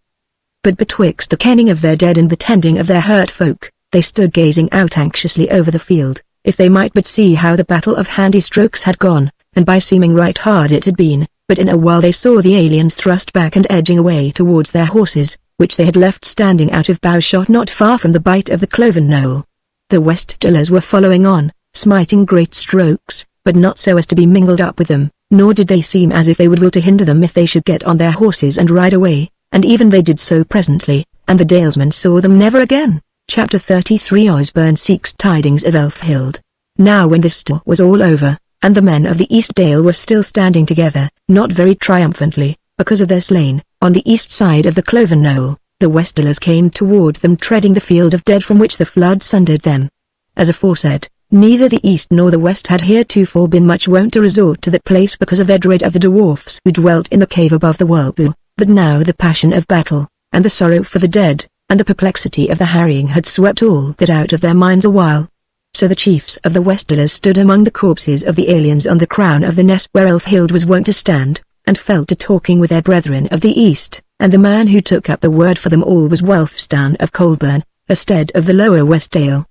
But betwixt the kenning of their dead and the tending of their hurt folk, they stood gazing out anxiously over the field, if they might but see how the battle of handy strokes had gone, and by seeming right hard it had been, but in a while they saw the aliens thrust back and edging away towards their horses, which they had left standing out of bowshot not far from the bight of the cloven knoll. The Westdalers were following on, smiting great strokes, but not so as to be mingled up with them, nor did they seem as if they would will to hinder them if they should get on their horses and ride away. And even they did so presently, and the dalesmen saw them never again. Chapter 33 Osborne Seeks Tidings of Elfhild. Now when the storm was all over, and the men of the East Dale were still standing together, not very triumphantly, because of their slain, on the east side of the cloven knoll, the Westdalers came toward them treading the field of dead from which the flood sundered them. As aforesaid, neither the East nor the West had heretofore been much wont to resort to that place because of their dread of the dwarfs who dwelt in the cave above the whirlpool, but now the passion of battle, and the sorrow for the dead, and the perplexity of the harrying had swept all that out of their minds a while. So the chiefs of the Westdalers stood among the corpses of the aliens on the crown of the nest where Elfhild was wont to stand, and fell to talking with their brethren of the East, and the man who took up the word for them all was Wulfstan of Colburn, a stead of the lower Westdale.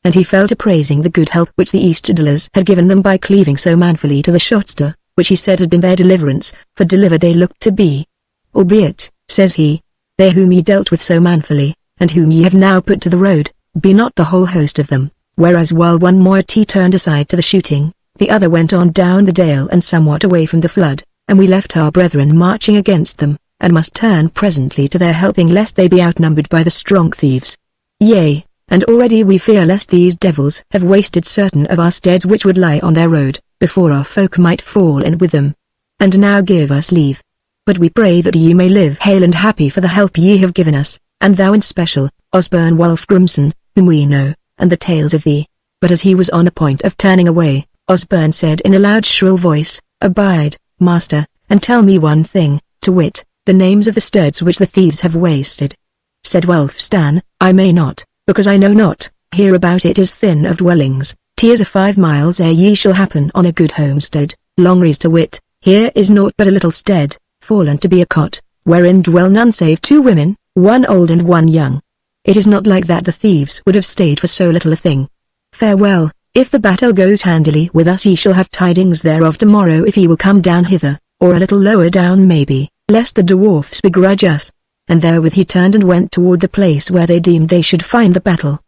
And he fell to praising the good help which the Eastdalers had given them by cleaving so manfully to the Shotster, which he said had been their deliverance, for delivered they looked to be. Albeit, says he, they whom ye dealt with so manfully, and whom ye have now put to the road, be not the whole host of them, whereas while one moiety turned aside to the shooting, the other went on down the dale and somewhat away from the flood, and we left our brethren marching against them, and must turn presently to their helping lest they be outnumbered by the strong thieves. Yea, and already we fear lest these devils have wasted certain of our steads which would lie on their road, before our folk might fall in with them. And now give us leave. But we pray that ye may live hale and happy for the help ye have given us, and thou in special, Osborne Wulfgrimson, whom we know, and the tales of thee. But as he was on the point of turning away, Osborne said in a loud shrill voice, Abide, master, and tell me one thing, to wit, the names of the steads which the thieves have wasted. Said Wulfstan, I may not, because I know not, hereabout it is thin of dwellings, 'tis a 5 miles ere ye shall happen on a good homestead, Longrees to wit, here is naught but a little stead, fallen to be a cot, wherein dwell none save 2 women, one old and one young. It is not like that the thieves would have stayed for so little a thing. Farewell, if the battle goes handily with us ye shall have tidings thereof tomorrow if ye will come down hither, or a little lower down maybe, lest the dwarfs begrudge us. And therewith he turned and went toward the place where they deemed they should find the battle.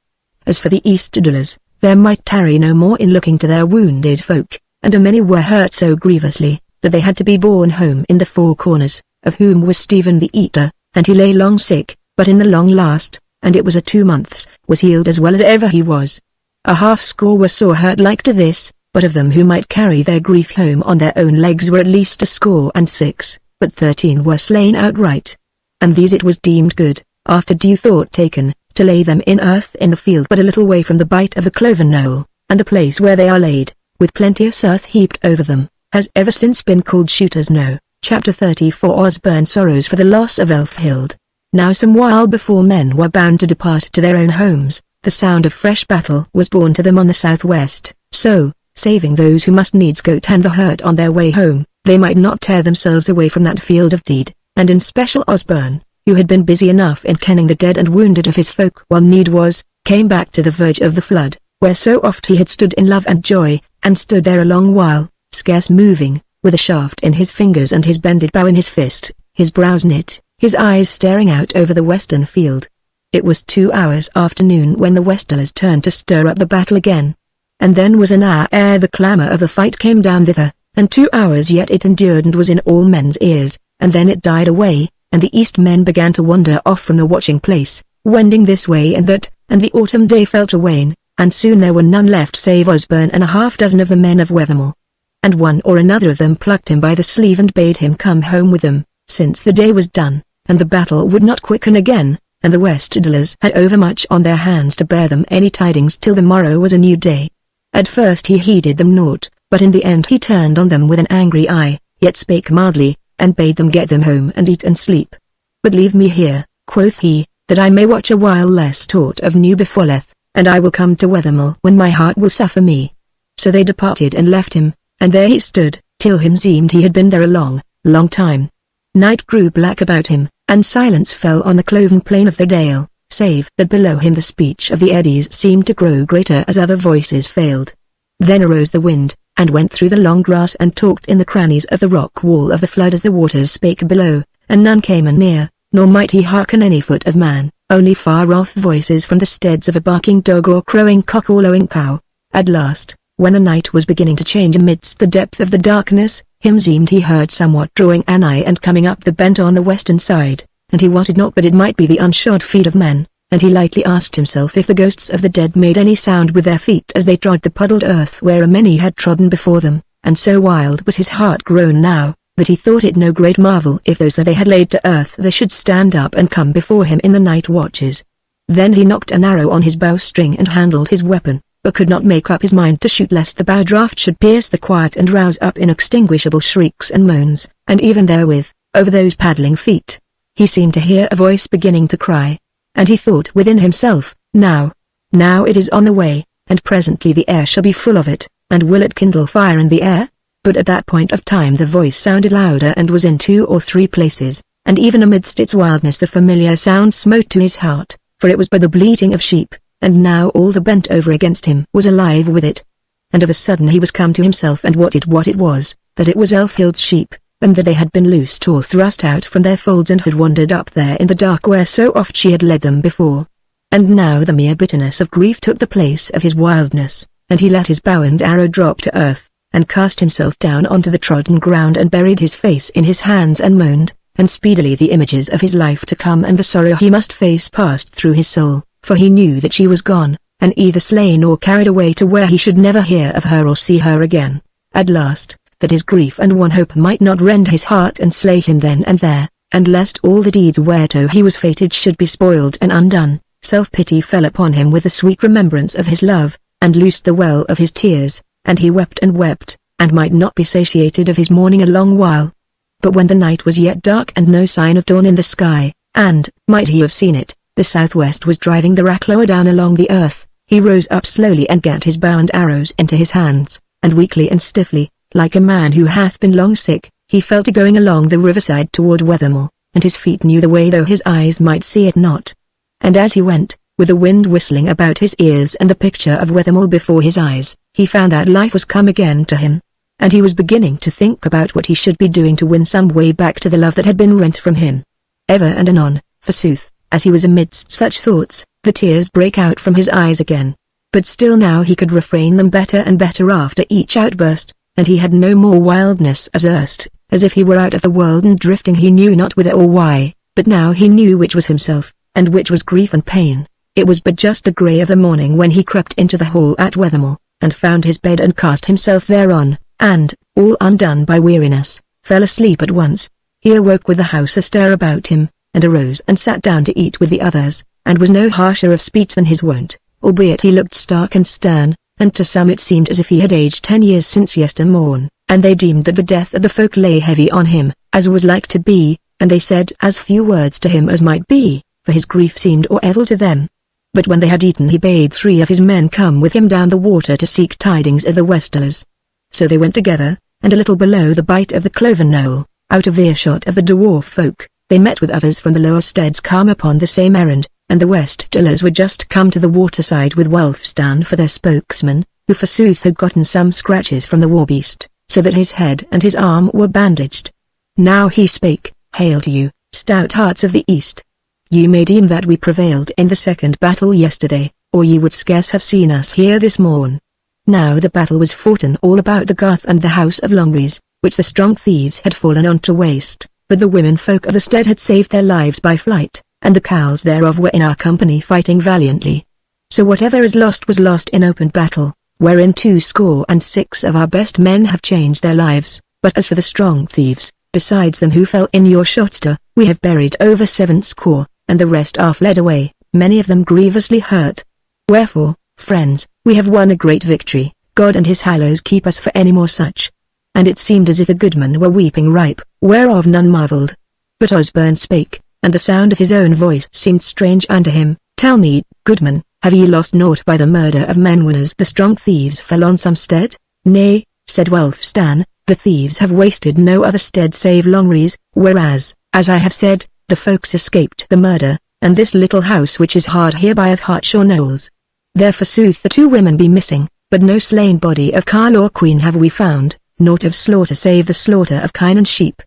As for the Eastdalers, they might tarry no more in looking to their wounded folk, and a many were hurt so grievously, that they had to be borne home in the 4 corners, of whom was Stephen the Eater, and he lay long sick, but in the long last, and it was a 2 months, was healed as well as ever he was. A 50 were sore hurt like to this, but of them who might carry their grief home on their own legs were at least 66, but 13 were slain outright. And these it was deemed good, after due thought taken, to lay them in earth in the field but a little way from the bite of the cloven knoll, and the place where they are laid, with plenteous earth heaped over them, has ever since been called Shooter's Knowe. Chapter 34 Osborne sorrows for the loss of Elfhild. Now some while before men were bound to depart to their own homes, the sound of fresh battle was borne to them on the southwest, so, saving those who must needs go tend the hurt on their way home, they might not tear themselves away from that field of deed, and in special Osborne, who had been busy enough in kenning the dead and wounded of his folk while need was, came back to the verge of the flood, where so oft he had stood in love and joy, and stood there a long while, scarce moving, with a shaft in his fingers and his bended bow in his fist, his brows knit, his eyes staring out over the western field. It was 2 hours after noon when the Westdalers turned to stir up the battle again. And then was an hour ere the clamour of the fight came down thither, and 2 hours yet it endured and was in all men's ears, and then it died away, and the east men began to wander off from the watching place, wending this way and that, and the autumn day fell to wane, and soon there were none left save Osborne and a 6 of the men of Wethermill. And one or another of them plucked him by the sleeve and bade him come home with them, since the day was done, and the battle would not quicken again, and the Westdalers had overmuch on their hands to bear them any tidings till the morrow was a new day. At first he heeded them naught, but in the end he turned on them with an angry eye, yet spake mildly, and bade them get them home and eat and sleep. But leave me here, quoth he, that I may watch a while lest aught of new befalleth, and I will come to Wethermill when my heart will suffer me. So they departed and left him, and there he stood, till him seemed he had been there a long, long time. Night grew black about him, and silence fell on the cloven plain of the dale, save that below him the speech of the eddies seemed to grow greater as other voices failed. Then arose the wind, and went through the long grass and talked in the crannies of the rock wall of the flood as the waters spake below, and none came anear, nor might he hearken any foot of man, only far-off voices from the steads of a barking dog or crowing cock or lowing cow. At last, when the night was beginning to change amidst the depth of the darkness, him seemed he heard somewhat drawing anigh and coming up the bent on the western side, and he wanted not but it might be the unshod feet of men, and he lightly asked himself if the ghosts of the dead made any sound with their feet as they trod the puddled earth where many had trodden before them, and so wild was his heart grown now, that he thought it no great marvel if those that they had laid to earth they should stand up and come before him in the night watches. Then he knocked an arrow on his bowstring and handled his weapon, but could not make up his mind to shoot lest the bow draught should pierce the quiet and rouse up inextinguishable shrieks and moans, and even therewith, over those paddling feet, he seemed to hear a voice beginning to cry. And he thought within himself, now it is on the way, and presently the air shall be full of it, and will it kindle fire in the air? But at that point of time the voice sounded louder and was in 2 or 3 places, and even amidst its wildness the familiar sound smote to his heart, for it was but the bleating of sheep, and now all the bent over against him was alive with it. And of a sudden he was come to himself and wotted what it was, that it was Elfhild's sheep, and that they had been loosed or thrust out from their folds and had wandered up there in the dark where so oft she had led them before. And now the mere bitterness of grief took the place of his wildness, and he let his bow and arrow drop to earth, and cast himself down onto the trodden ground and buried his face in his hands and moaned, and speedily the images of his life to come and the sorrow he must face passed through his soul, for he knew that she was gone, and either slain or carried away to where he should never hear of her or see her again. At last, that his grief and one hope might not rend his heart and slay him then and there, and lest all the deeds whereto he was fated should be spoiled and undone, self-pity fell upon him with the sweet remembrance of his love, and loosed the well of his tears, and he wept, and might not be satiated of his mourning a long while. But when the night was yet dark and no sign of dawn in the sky, and, might he have seen it, the southwest was driving the rack lower down along the earth, he rose up slowly and gat his bow and arrows into his hands, and weakly and stiffly, like a man who hath been long sick, he fell to going along the riverside toward Wethermill, and his feet knew the way though his eyes might see it not. And as he went, with the wind whistling about his ears and the picture of Wethermill before his eyes, he found that life was come again to him. And he was beginning to think about what he should be doing to win some way back to the love that had been rent from him. Ever and anon, forsooth, as he was amidst such thoughts, the tears brake out from his eyes again. But still now he could refrain them better and better after each outburst, and he had no more wildness as erst, as if he were out of the world and drifting he knew not whither or why, but now he knew which was himself, and which was grief and pain. It was but just the grey of the morning when he crept into the hall at Wethermill, and found his bed and cast himself thereon, and, all undone by weariness, fell asleep at once. He awoke with the house astir about him, and arose and sat down to eat with the others, and was no harsher of speech than his wont, albeit he looked stark and stern, and to some it seemed as if he had aged 10 years since yestermorn, and they deemed that the death of the folk lay heavy on him, as was like to be, and they said as few words to him as might be, for his grief seemed or evil to them. But when they had eaten he bade 3 of his men come with him down the water to seek tidings of the Westerlers. So they went together, and a little below the bight of the cloven knoll, out of earshot of the dwarf folk, they met with others from the lower steads come upon the same errand, and the Westerlers were just come to the waterside with Wulfstan for their spokesman, who forsooth had gotten some scratches from the war-beast, so that his head and his arm were bandaged. Now he spake, "Hail to you, stout hearts of the East. Ye may deem that we prevailed in the second battle yesterday, or ye would scarce have seen us here this morn. Now the battle was foughten all about the garth and the house of Longries, which the strong thieves had fallen on to waste, but the women folk of the stead had saved their lives by flight, and the carles thereof were in our company fighting valiantly. So whatever is lost was lost in open battle, wherein 26 of our best men have changed their lives, but as for the strong thieves, besides them who fell in your shotster, we have buried over 70, and the rest are fled away, many of them grievously hurt. Wherefore, friends, we have won a great victory, God and his hallows keep us for any more such." And it seemed as if the goodman were weeping ripe, whereof none marvelled. But Osborne spake, and the sound of his own voice seemed strange unto him. "Tell me, goodman, have ye lost naught by the murder of men whenas the strong thieves fell on some stead?" "Nay," said Wulfstan, "the thieves have wasted no other stead save Longries, whereas, as I have said, the folks escaped the murder, and this little house which is hard hereby of Hartshaw Knowles. There forsooth the 2 women be missing, but no slain body of carle or queen have we found, naught of slaughter save the slaughter of kine and sheep.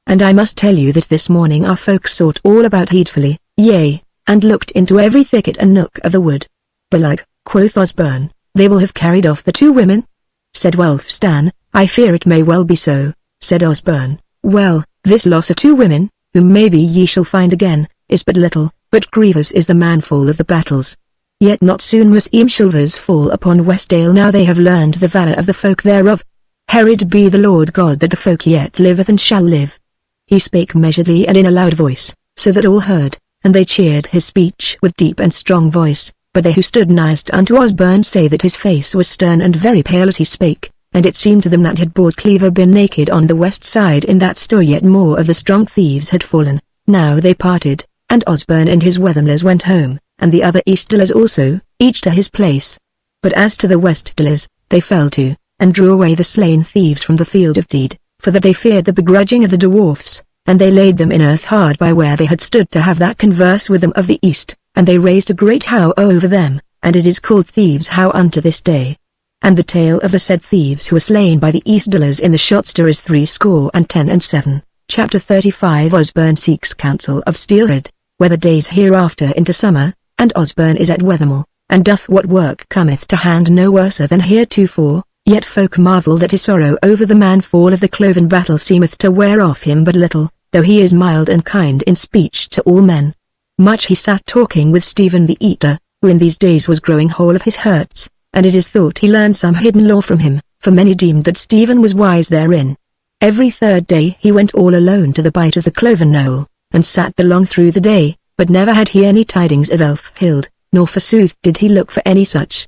And I must tell you that this morning our folks sought all about heedfully, yea, and looked into every thicket and nook of the wood." "Belike," quoth Osborne, "they will have carried off the 2 women?" Said Wulfstan, "I fear it may well be so," said Osborne. "Well, this loss of 2 women, whom maybe ye shall find again, is but little, but grievous is the manfall of the battles. Yet not soon must shoulders fall upon Westdale now they have learned the valour of the folk thereof. Herod be the Lord God that the folk yet liveth and shall live. He spake measuredly and in a loud voice, so that all heard, and they cheered his speech with deep and strong voice, but they who stood nighest unto Osborne say that his face was stern and very pale as he spake, and it seemed to them that had bought Cleaver been naked on the west side in that store yet more of the strong thieves had fallen. Now they parted, and Osborne and his Wethermlers went home, and the other Eastdalers also, each to his place. But as to the Westdalers, they fell to, and drew away the slain thieves from the field of deed, for that they feared the begrudging of the dwarfs, and they laid them in earth hard by where they had stood to have that converse with them of the east, and they raised a great howe over them, and it is called Thieves' Howe unto this day. And the tale of the said thieves who were slain by the Eastdalers in the Shotster is 70 Chapter 35 Osborne seeks counsel of Steelred, whether days hereafter into summer, and Osborne is at Wethermel, and doth what work cometh to hand no worser than heretofore, yet folk marvel that his sorrow over the manfall of the cloven battle seemeth to wear off him but little, though he is mild and kind in speech to all men. Much he sat talking with Stephen the Eater, who in these days was growing whole of his hurts, and it is thought he learned some hidden lore from him, for many deemed that Stephen was wise therein. Every third day he went all alone to the bite of the cloven knoll, and sat the long through the day, but never had he any tidings of Elfhild, nor forsooth did he look for any such.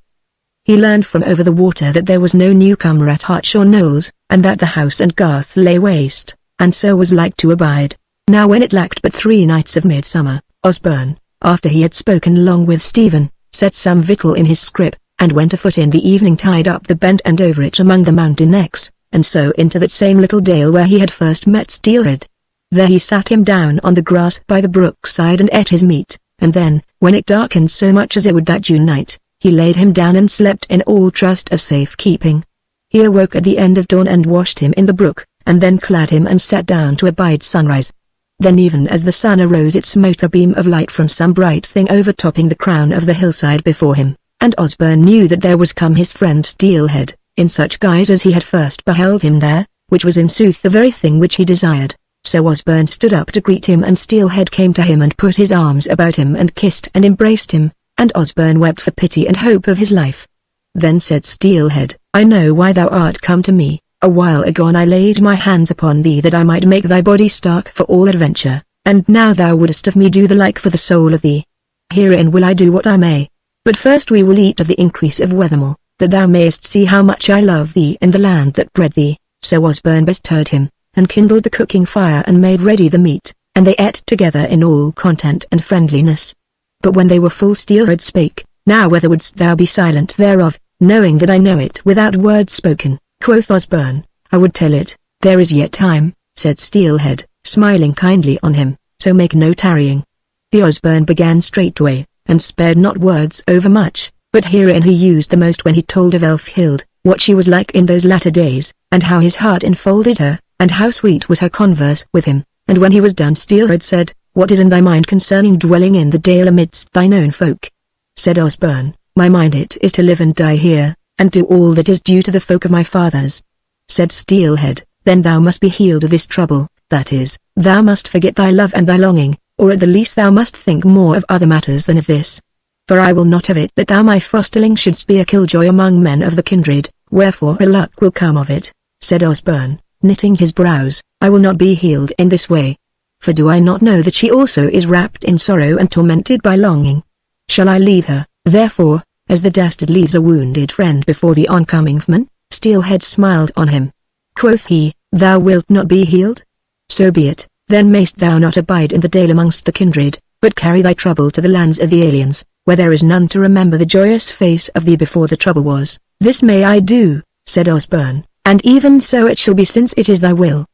He learned from over the water that there was no newcomer at Hutch or Knowles, and that the house and garth lay waste, and so was like to abide. Now when it lacked but 3 nights of midsummer, Osborne, after he had spoken long with Stephen, set some victual in his scrip, and went afoot in the evening tied up the bent and over it among the mountain necks, and so into that same little dale where he had first met Steelred. There he sat him down on the grass by the brook side and ate his meat, and then, when it darkened so much as it would that June night, he laid him down and slept in all trust of safe keeping. He awoke at the end of dawn and washed him in the brook, and then clad him and sat down to abide sunrise. Then even as the sun arose it smote a beam of light from some bright thing overtopping the crown of the hillside before him, and Osborne knew that there was come his friend Steelhead, in such guise as he had first beheld him there, which was in sooth the very thing which he desired. So Osborne stood up to greet him and Steelhead came to him and put his arms about him and kissed and embraced him, and Osborne wept for pity and hope of his life. Then said Steelhead, I know why thou art come to me. A while agone I laid my hands upon thee that I might make thy body stark for all adventure, and now thou wouldest of me do the like for the soul of thee. Herein will I do what I may. But first we will eat of the increase of Wethermel, that thou mayest see how much I love thee and the land that bred thee. So Osborne bestirred him, and kindled the cooking fire and made ready the meat, and they ate together in all content and friendliness. But when they were full Steelred spake, Now whether wouldst thou be silent thereof, knowing that I know it without words spoken? Quoth Osborne, I would tell it. There is yet time, said Steelhead, smiling kindly on him, so make no tarrying. The Osborne began straightway, and spared not words over much, but herein he used the most when he told of Elfhild, what she was like in those latter days, and how his heart enfolded her, and how sweet was her converse with him. And when he was done Steelhead said, What is in thy mind concerning dwelling in the dale amidst thine own folk? Said Osborne, My mind it is to live and die here, and do all that is due to the folk of my fathers. Said Steelhead, Then thou must be healed of this trouble, that is, thou must forget thy love and thy longing, or at the least thou must think more of other matters than of this. For I will not have it that thou my fosterling shouldst be a killjoy among men of the kindred, wherefore ill luck will come of it. Said Osborne, knitting his brows, I will not be healed in this way. For do I not know that she also is wrapped in sorrow and tormented by longing? Shall I leave her, therefore, as the dastard leaves a wounded friend before the oncoming foeman? Steelhead smiled on him. Quoth he, Thou wilt not be healed? So be it, then mayst thou not abide in the dale amongst the kindred, but carry thy trouble to the lands of the aliens, where there is none to remember the joyous face of thee before the trouble was. This may I do, said Osborne, and even so it shall be since it is thy will.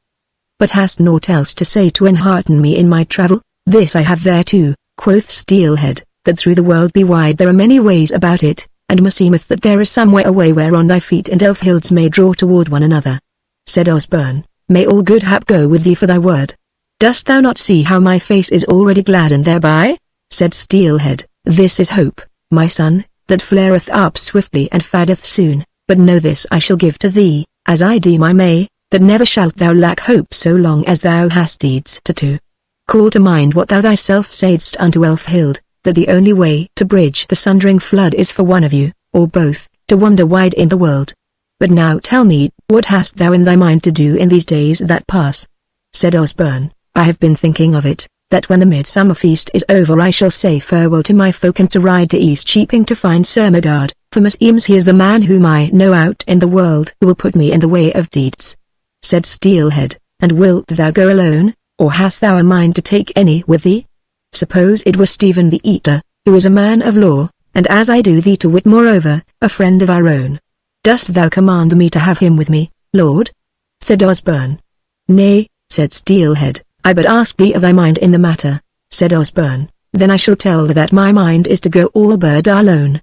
But hast naught else to say to enhearten me in my travel? This I have thereto, quoth Steelhead, that through the world be wide there are many ways about it, and meseemeth that there is some way away whereon thy feet and Elfhild's may draw toward one another. Said Osborne, May all good hap go with thee for thy word. Dost thou not see how my face is already gladdened thereby? Said Steelhead, This is hope, my son, that flareth up swiftly and fadeth soon, but know this I shall give to thee, as I deem I may, that never shalt thou lack hope so long as thou hast deeds to do. call to mind what thou thyself saidst unto Elfhild, that the only way to bridge the sundering flood is for one of you, or both, to wander wide in the world. But now tell me, what hast thou in thy mind to do in these days that pass? Said Osborne, I have been thinking of it, that when the midsummer feast is over I shall say farewell to my folk and to ride to East Cheaping to find Sir Medard, for meseems he is the man whom I know out in the world who will put me in the way of deeds. Said Steelhead, and wilt thou go alone, or hast thou a mind to take any with thee? Suppose it were Stephen the Eater, who is a man of law, and as I do thee to wit moreover, a friend of our own. Dost thou command me to have him with me, Lord? Said Osborne. Nay, said Steelhead, I but ask thee of thy mind in the matter. Said Osborne, then I shall tell thee that my mind is to go Albert alone.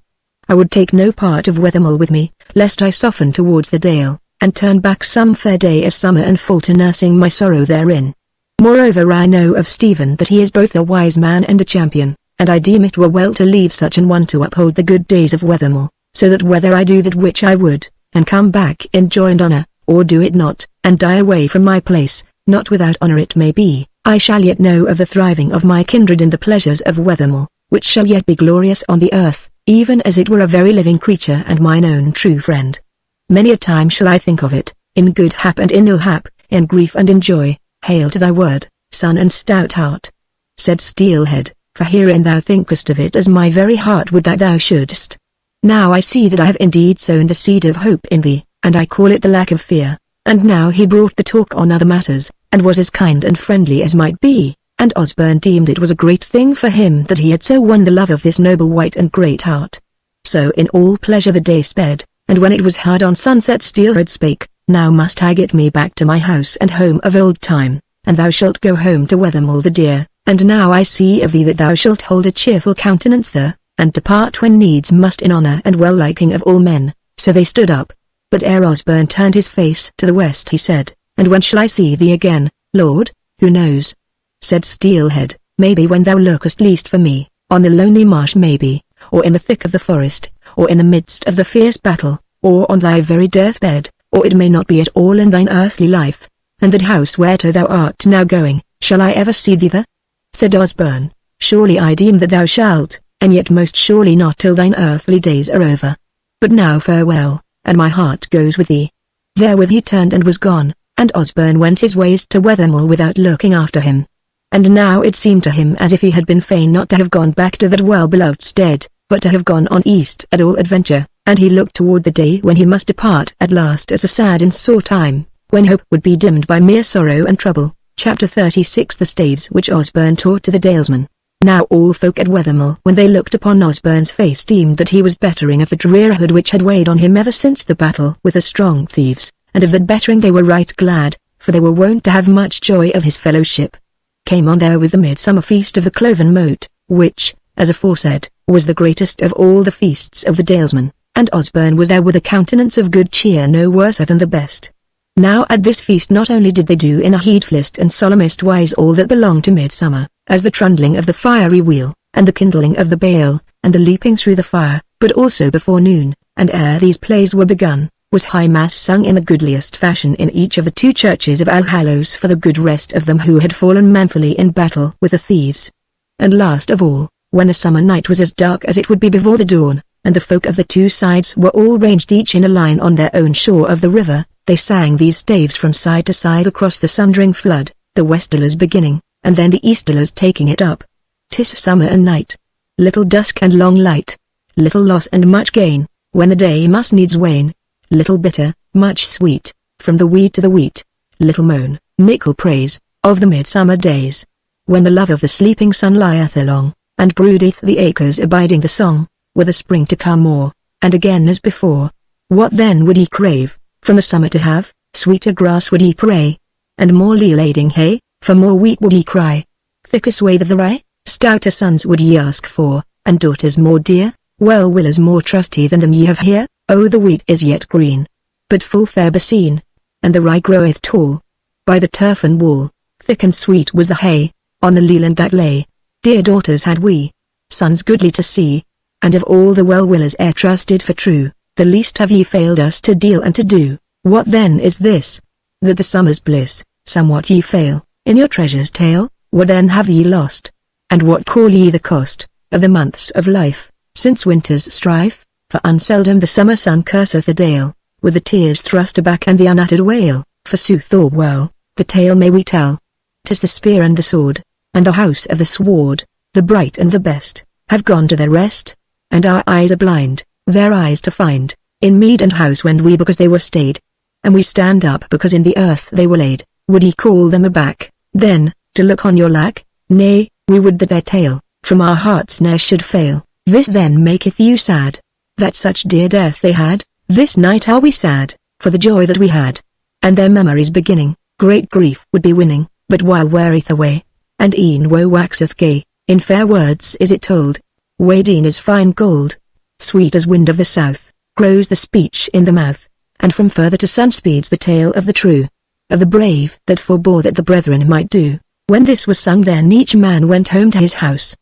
I would take no part of Wethermill with me, lest I soften towards the Dale, and turn back some fair day of summer and fall to nursing my sorrow therein. Moreover I know of Stephen that he is both a wise man and a champion, and I deem it were well to leave such an one to uphold the good days of Wethermill, so that whether I do that which I would, and come back in joy and honour, or do it not, and die away from my place, not without honour it may be, I shall yet know of the thriving of my kindred and the pleasures of Wethermill, which shall yet be glorious on the earth, even as it were a very living creature and mine own true friend. Many a time shall I think of it, in good hap and in ill hap, in grief and in joy. Hail to thy word, son and stout heart. Said Steelhead, for herein thou thinkest of it as my very heart would that thou shouldst. Now I see that I have indeed sown the seed of hope in thee, and I call it the lack of fear. And now he brought the talk on other matters, and was as kind and friendly as might be, and Osborne deemed it was a great thing for him that he had so won the love of this noble wight and great heart. So in all pleasure the day sped, and when it was hard on sunset Steelhead spake, now must I get me back to my house and home of old time, and thou shalt go home to Wethermill the dear, and now I see of thee that thou shalt hold a cheerful countenance there, and depart when needs must in honour and well liking of all men. So they stood up. But ere Osborne turned his face to the west he said, And when shall I see thee again, Lord? Who knows? Said Steelhead, Maybe when thou lookest least for me, on the lonely marsh maybe, or in the thick of the forest, or in the midst of the fierce battle, or on thy very deathbed, or it may not be at all in thine earthly life. And that house whereto thou art now going, shall I ever see thee there? Said Osborne, Surely I deem that thou shalt, and yet most surely not till thine earthly days are over. But now farewell, and my heart goes with thee. Therewith he turned and was gone, and Osborne went his ways to Wethermill without looking after him. And now it seemed to him as if he had been fain not to have gone back to that well-beloved stead, but to have gone on east at all adventure, and he looked toward the day when he must depart at last as a sad and sore time, when hope would be dimmed by mere sorrow and trouble. Chapter 36 The staves which Osborne taught to the dalesmen. Now all folk at Wethermill when they looked upon Osborne's face deemed that he was bettering of the drearihood which had weighed on him ever since the battle with the strong thieves, and of that bettering they were right glad, for they were wont to have much joy of his fellowship. Came on there with the midsummer feast of the Cloven Moat, which, as aforesaid, was the greatest of all the feasts of the dalesmen, and Osborne was there with a countenance of good cheer no worse than the best. Now at this feast not only did they do in a heedfullest and solemnest wise all that belonged to midsummer, as the trundling of the fiery wheel, and the kindling of the bale, and the leaping through the fire, but also before noon, and ere these plays were begun, was high mass sung in the goodliest fashion in each of the two churches of Allhallows for the good rest of them who had fallen manfully in battle with the thieves. And last of all, when the summer night was as dark as it would be before the dawn, and the folk of the two sides were all ranged each in a line on their own shore of the river, they sang these staves from side to side across the Sundering flood, the Westerlers beginning, and then the Easterlers taking it up. 'Tis summer and night, little dusk and long light, little loss and much gain, when the day must needs wane, little bitter, much sweet, from the weed to the wheat, little moan, mickle praise, of the midsummer days, when the love of the sleeping sun lieth along, and broodeth the acres abiding the song, with a spring to come more, and again as before. What then would ye crave, from the summer to have? Sweeter grass would ye pray, and more leal-lading hay, for more wheat would ye cry. Thicker swathe of the rye, stouter sons would ye ask for, and daughters more dear, well willers more trusty than them ye have here. Oh, the wheat is yet green, but full fair beseen, and the rye groweth tall. By the turf and wall, thick and sweet was the hay, on the lealand that lay. Dear daughters had we, sons goodly to see, and of all the well-willers e'er trusted for true, the least have ye failed us to deal and to do. What then is this? That the summer's bliss, somewhat ye fail, in your treasure's tale? what then have ye lost? And what call ye the cost of the months of life, since winter's strife? For unseldom the summer sun curseth a dale, with the tears thrust aback and the unuttered wail. Forsooth or woe, the tale may we tell. 'Tis the spear and the sword, and the house of the sword, the bright and the best, have gone to their rest. And our eyes are blind, their eyes to find, in mead and house wend we because they were stayed. And we stand up because in the earth they were laid. Would ye call them aback, then, to look on your lack? Nay, we would that their tale, from our hearts ne'er should fail. This then maketh you sad, that such dear death they had. This night are we sad, for the joy that we had. And their memories beginning, great grief would be winning, but while weareth away, and e'en woe waxeth gay, in fair words is it told. Weighed e'en as fine gold, sweet as wind of the south, grows the speech in the mouth, and from further to sun speeds the tale of the true, of the brave that forbore that the brethren might do. When this was sung then each man went home to his house.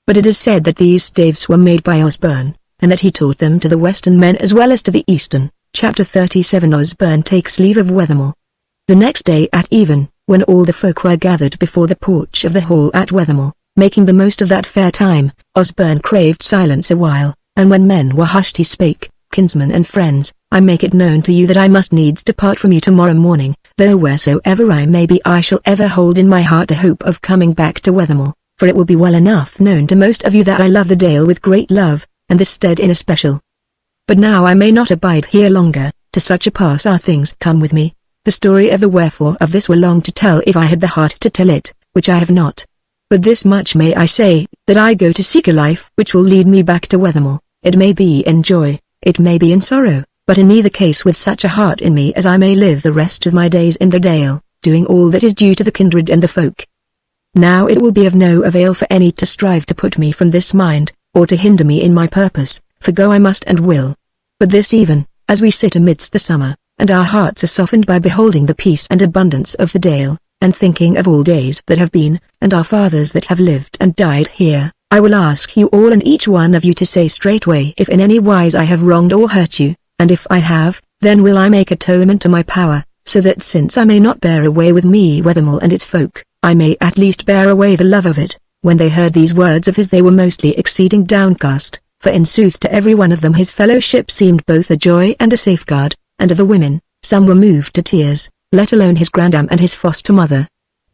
But it is said that these staves were made by Osborne, and that he taught them to the western men as well as to the eastern. Chapter 37 Osborne takes leave of Wethermill. The next day at even, when all the folk were gathered before the porch of the hall at Wethermill, making the most of that fair time, Osborne craved silence a while, and when men were hushed he spake, Kinsmen and friends, I make it known to you that I must needs depart from you tomorrow morning, though wheresoever I may be I shall ever hold in my heart the hope of coming back to Wethermill, for it will be well enough known to most of you that I love the Dale with great love, and the stead in especial. But now I may not abide here longer, to such a pass are things come with me. The story of the wherefore of this were long to tell if I had the heart to tell it, which I have not. But this much may I say, that I go to seek a life which will lead me back to Wethermill. It may be in joy, it may be in sorrow, but in either case with such a heart in me as I may live the rest of my days in the Dale, doing all that is due to the kindred and the folk. Now it will be of no avail for any to strive to put me from this mind, or to hinder me in my purpose, for go I must and will. But this even, as we sit amidst the summer, and our hearts are softened by beholding the peace and abundance of the Dale, and thinking of all days that have been, and our fathers that have lived and died here, I will ask you all and each one of you to say straightway if in any wise I have wronged or hurt you, and if I have, then will I make atonement to my power, so that since I may not bear away with me Wethermill and its folk, I may at least bear away the love of it. When they heard these words of his they were mostly exceeding downcast, for in sooth to every one of them his fellowship seemed both a joy and a safeguard, and of the women, some were moved to tears, let alone his grandam and his foster mother.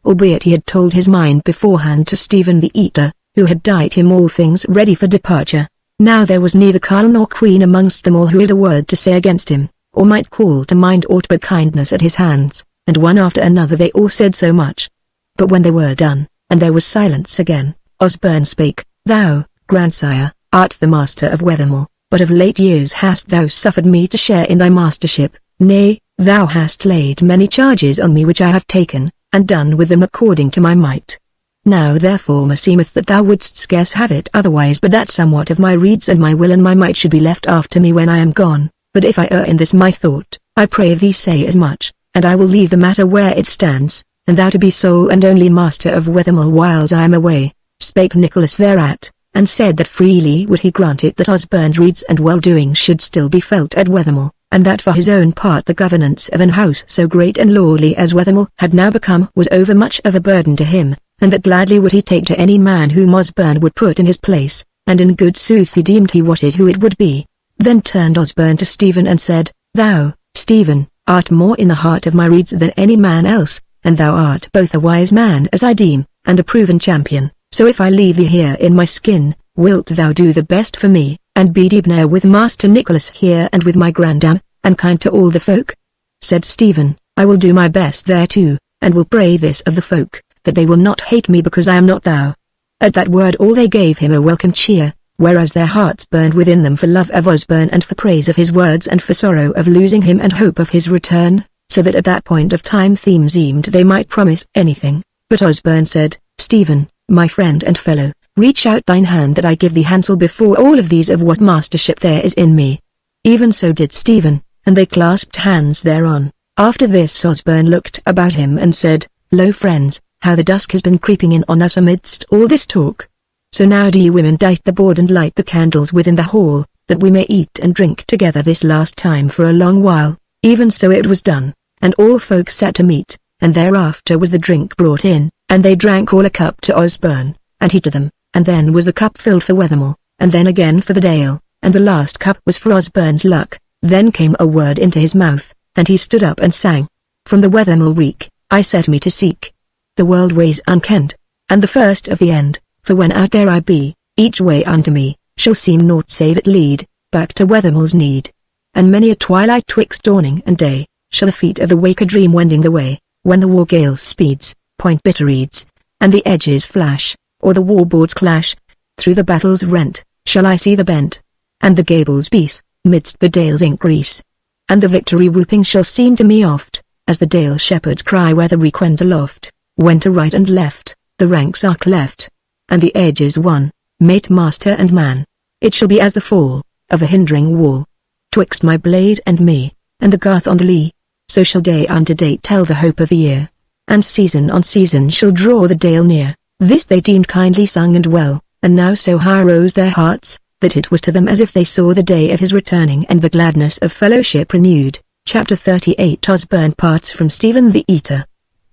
Albeit he had told his mind beforehand to Stephen the Eater, who had died him all things ready for departure. Now there was neither carle nor queen amongst them all who had a word to say against him, or might call to mind aught but kindness at his hands, and one after another they all said so much. But when they were done, and there was silence again, Osborne spake, Thou, grandsire, art the master of Wethermill, but of late years hast thou suffered me to share in thy mastership. Nay, thou hast laid many charges on me which I have taken, and done with them according to my might. Now therefore meseemeth that thou wouldst scarce have it otherwise but that somewhat of my redes and my will and my might should be left after me when I am gone. But if I err in this my thought, I pray thee say as much, and I will leave the matter where it stands, and thou to be sole and only master of Wethermill whiles I am away. Spake Nicholas thereat, and said that freely would he grant it that Osborne's redes and well-doing should still be felt at Wethermill, and that for his own part the governance of an house so great and lordly as Wethermill had now become was overmuch of a burden to him, and that gladly would he take to any man whom Osborne would put in his place, and in good sooth he deemed he wotted who it would be. Then turned Osborne to Stephen and said, Thou, Stephen, art more in the heart of my redes than any man else, and thou art both a wise man as I deem, and a proven champion, so if I leave thee here in my skin, wilt thou do the best for me, and be debonair with Master Nicholas here and with my grandam, and kind to all the folk? Said Stephen, I will do my best thereto, and will pray this of the folk, that they will not hate me because I am not thou. At that word all they gave him a welcome cheer, whereas their hearts burned within them for love of Osborne and for praise of his words and for sorrow of losing him and hope of his return, so that at that point of time them seemed they might promise anything. But Osborne said, Stephen, my friend and fellow, reach out thine hand that I give thee hansel before all of these of what mastership there is in me. Even so did Stephen, and they clasped hands thereon. After this Osborne looked about him and said, Lo friends, how the dusk has been creeping in on us amidst all this talk. So now do ye women dight the board and light the candles within the hall, that we may eat and drink together this last time for a long while. Even so it was done, and all folk sat to meat, and thereafter was the drink brought in, and they drank all a cup to Osborne, and he to them, and then was the cup filled for Wethermill, and then again for the Dale, and the last cup was for Osborne's luck. Then came a word into his mouth, and he stood up and sang. From the Wethermill reek, I set me to seek the world ways unkent, and the first of the end, for when out there I be, each way unto me, shall seem naught save it lead, back to Wethermill's need. And many a twilight twixt dawning and day, shall the feet of the waker dream wending the way, when the war gale speeds, point bitter reeds, and the edges flash, or the war-boards clash, through the battle's rent, shall I see the bent, and the gables peace, midst the dale's increase. And the victory whooping shall seem to me oft, as the dale shepherds cry where the requens aloft, when to right and left, the ranks are cleft, and the edges won, mate master and man. It shall be as the fall of a hindering wall, twixt my blade and me, and the garth on the lee. So shall day unto day tell the hope of the year, and season on season shall draw the dale near. This they deemed kindly sung and well, and now so high rose their hearts, that it was to them as if they saw the day of his returning and the gladness of fellowship renewed. Chapter 38 Osborne parts from Stephen the Eater.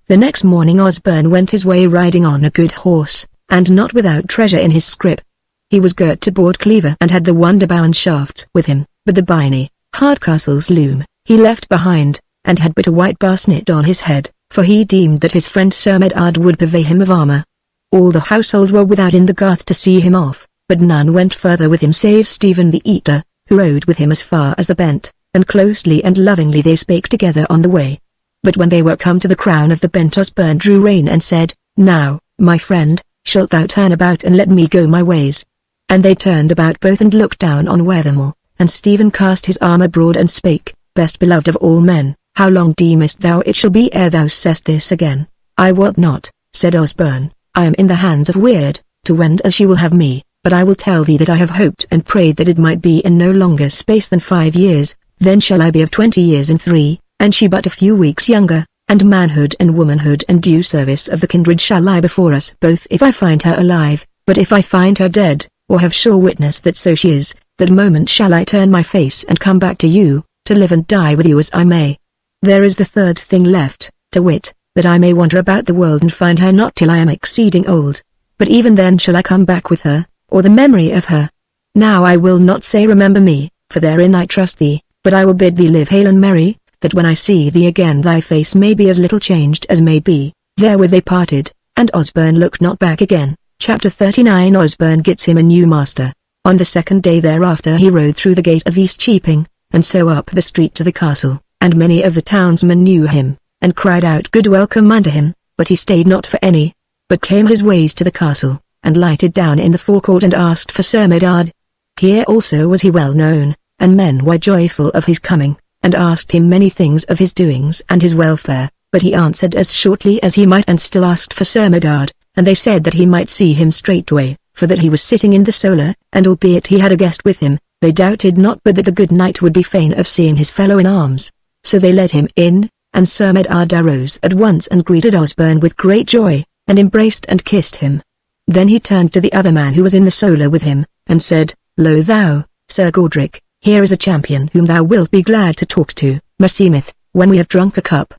The next morning Osborne went his way riding on a good horse, and not without treasure in his scrip. He was girt to board cleaver and had the wonder-bound shafts with him, but the biny, Hardcastle's loom, he left behind, and had but a white basnet on his head, for he deemed that his friend Sir Medard would purvey him of armour. All the household were without in the garth to see him off, but none went further with him save Stephen the Eater, who rode with him as far as the bent, and closely and lovingly they spake together on the way. But when they were come to the crown of the bent Osborne drew rein and said, Now, my friend, shalt thou turn about and let me go my ways? And they turned about both and looked down on Wethermill, and Stephen cast his arm abroad and spake, Best beloved of all men, how long deemest thou it shall be ere thou sayest this again? I wot not, said Osborne, I am in the hands of Weird, to wend as she will have me, but I will tell thee that I have hoped and prayed that it might be in no longer space than 5 years, then shall I be of 20 years and 3, and she but a few weeks younger, and manhood and womanhood and due service of the kindred shall lie before us both if I find her alive, but if I find her dead, or have sure witness that so she is, that moment shall I turn my face and come back to you, to live and die with you as I may. There is the third thing left, to wit, that I may wander about the world and find her not till I am exceeding old. But even then shall I come back with her, or the memory of her. Now I will not say remember me, for therein I trust thee, but I will bid thee live hale and merry, that when I see thee again thy face may be as little changed as may be. Therewith they parted, and Osborne looked not back again. Chapter 39 Osborne gets him a new master. On the second day thereafter he rode through the gate of East Cheaping, and so up the street to the castle, and many of the townsmen knew him, and cried out good welcome unto him, but he stayed not for any, but came his ways to the castle, and lighted down in the forecourt and asked for Sir Medard. Here also was he well known, and men were joyful of his coming, and asked him many things of his doings and his welfare, but he answered as shortly as he might and still asked for Sir Medard, and they said that he might see him straightway, for that he was sitting in the solar, and albeit he had a guest with him, they doubted not but that the good knight would be fain of seeing his fellow in arms. So they led him in, and Sir Medard arose at once and greeted Osborne with great joy, and embraced and kissed him. Then he turned to the other man who was in the solar with him, and said, Lo thou, Sir Godric, here is a champion whom thou wilt be glad to talk to, meseemeth, when we have drunk a cup.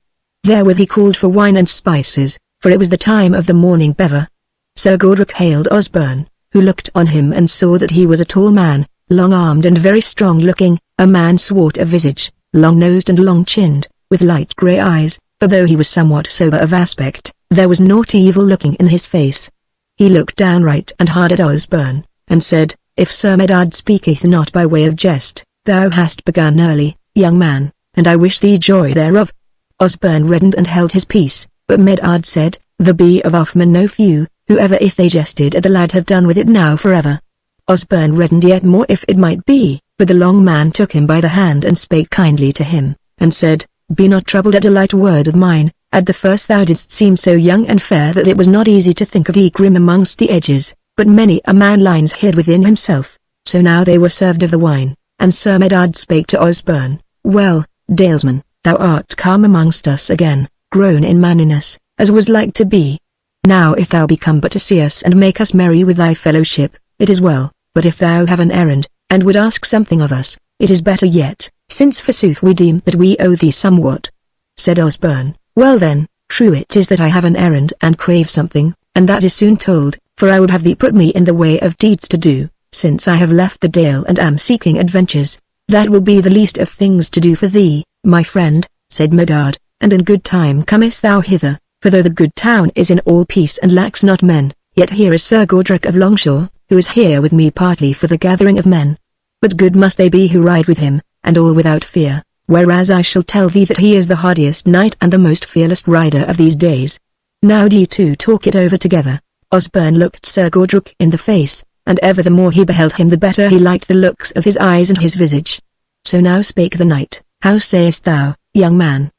Therewith he called for wine and spices, for it was the time of the morning bever. Sir Godric hailed Osborne, who looked on him and saw that he was a tall man, long-armed and very strong-looking, a man swart of visage, long-nosed and long-chinned, with light grey eyes, but though he was somewhat sober of aspect, there was naught evil-looking in his face. He looked downright and hard at Osborne, and said, If Sir Medard speaketh not by way of jest, thou hast begun early, young man, and I wish thee joy thereof. Osborne reddened and held his peace, but Medard said, There be of Offman no few, whoever if they jested at the lad have done with it now forever. Osborne reddened yet more if it might be, but the long man took him by the hand and spake kindly to him, and said, Be not troubled at a light word of mine. At the first thou didst seem so young and fair that it was not easy to think of thee grim amongst the edges, but many a man lies hid within himself. So now they were served of the wine, and Sir Medard spake to Osborne, Well, dalesman, thou art come amongst us again, grown in manliness, as was like to be. Now if thou be come but to see us and make us merry with thy fellowship, it is well, but if thou have an errand, and would ask something of us, it is better yet, since forsooth we deem that we owe thee somewhat. Said Osborne, Well then, True it is that I have an errand and crave something, and that is soon told, for I would have thee put me in the way of deeds to do, since I have left the dale and am seeking adventures. That will be the least of things to do for thee, my friend, said Medard, and in good time comest thou hither, for though the good town is in all peace and lacks not men, yet here is Sir Godric of Longshore, who is here with me partly for the gathering of men. But good must they be who ride with him, and all without fear, whereas I shall tell thee that he is the hardiest knight and the most fearless rider of these days. Now ye two talk it over together. Osborne looked Sir Godric in the face, and ever the more he beheld him the better he liked the looks of his eyes and his visage. So now spake the knight, how sayest thou, young man?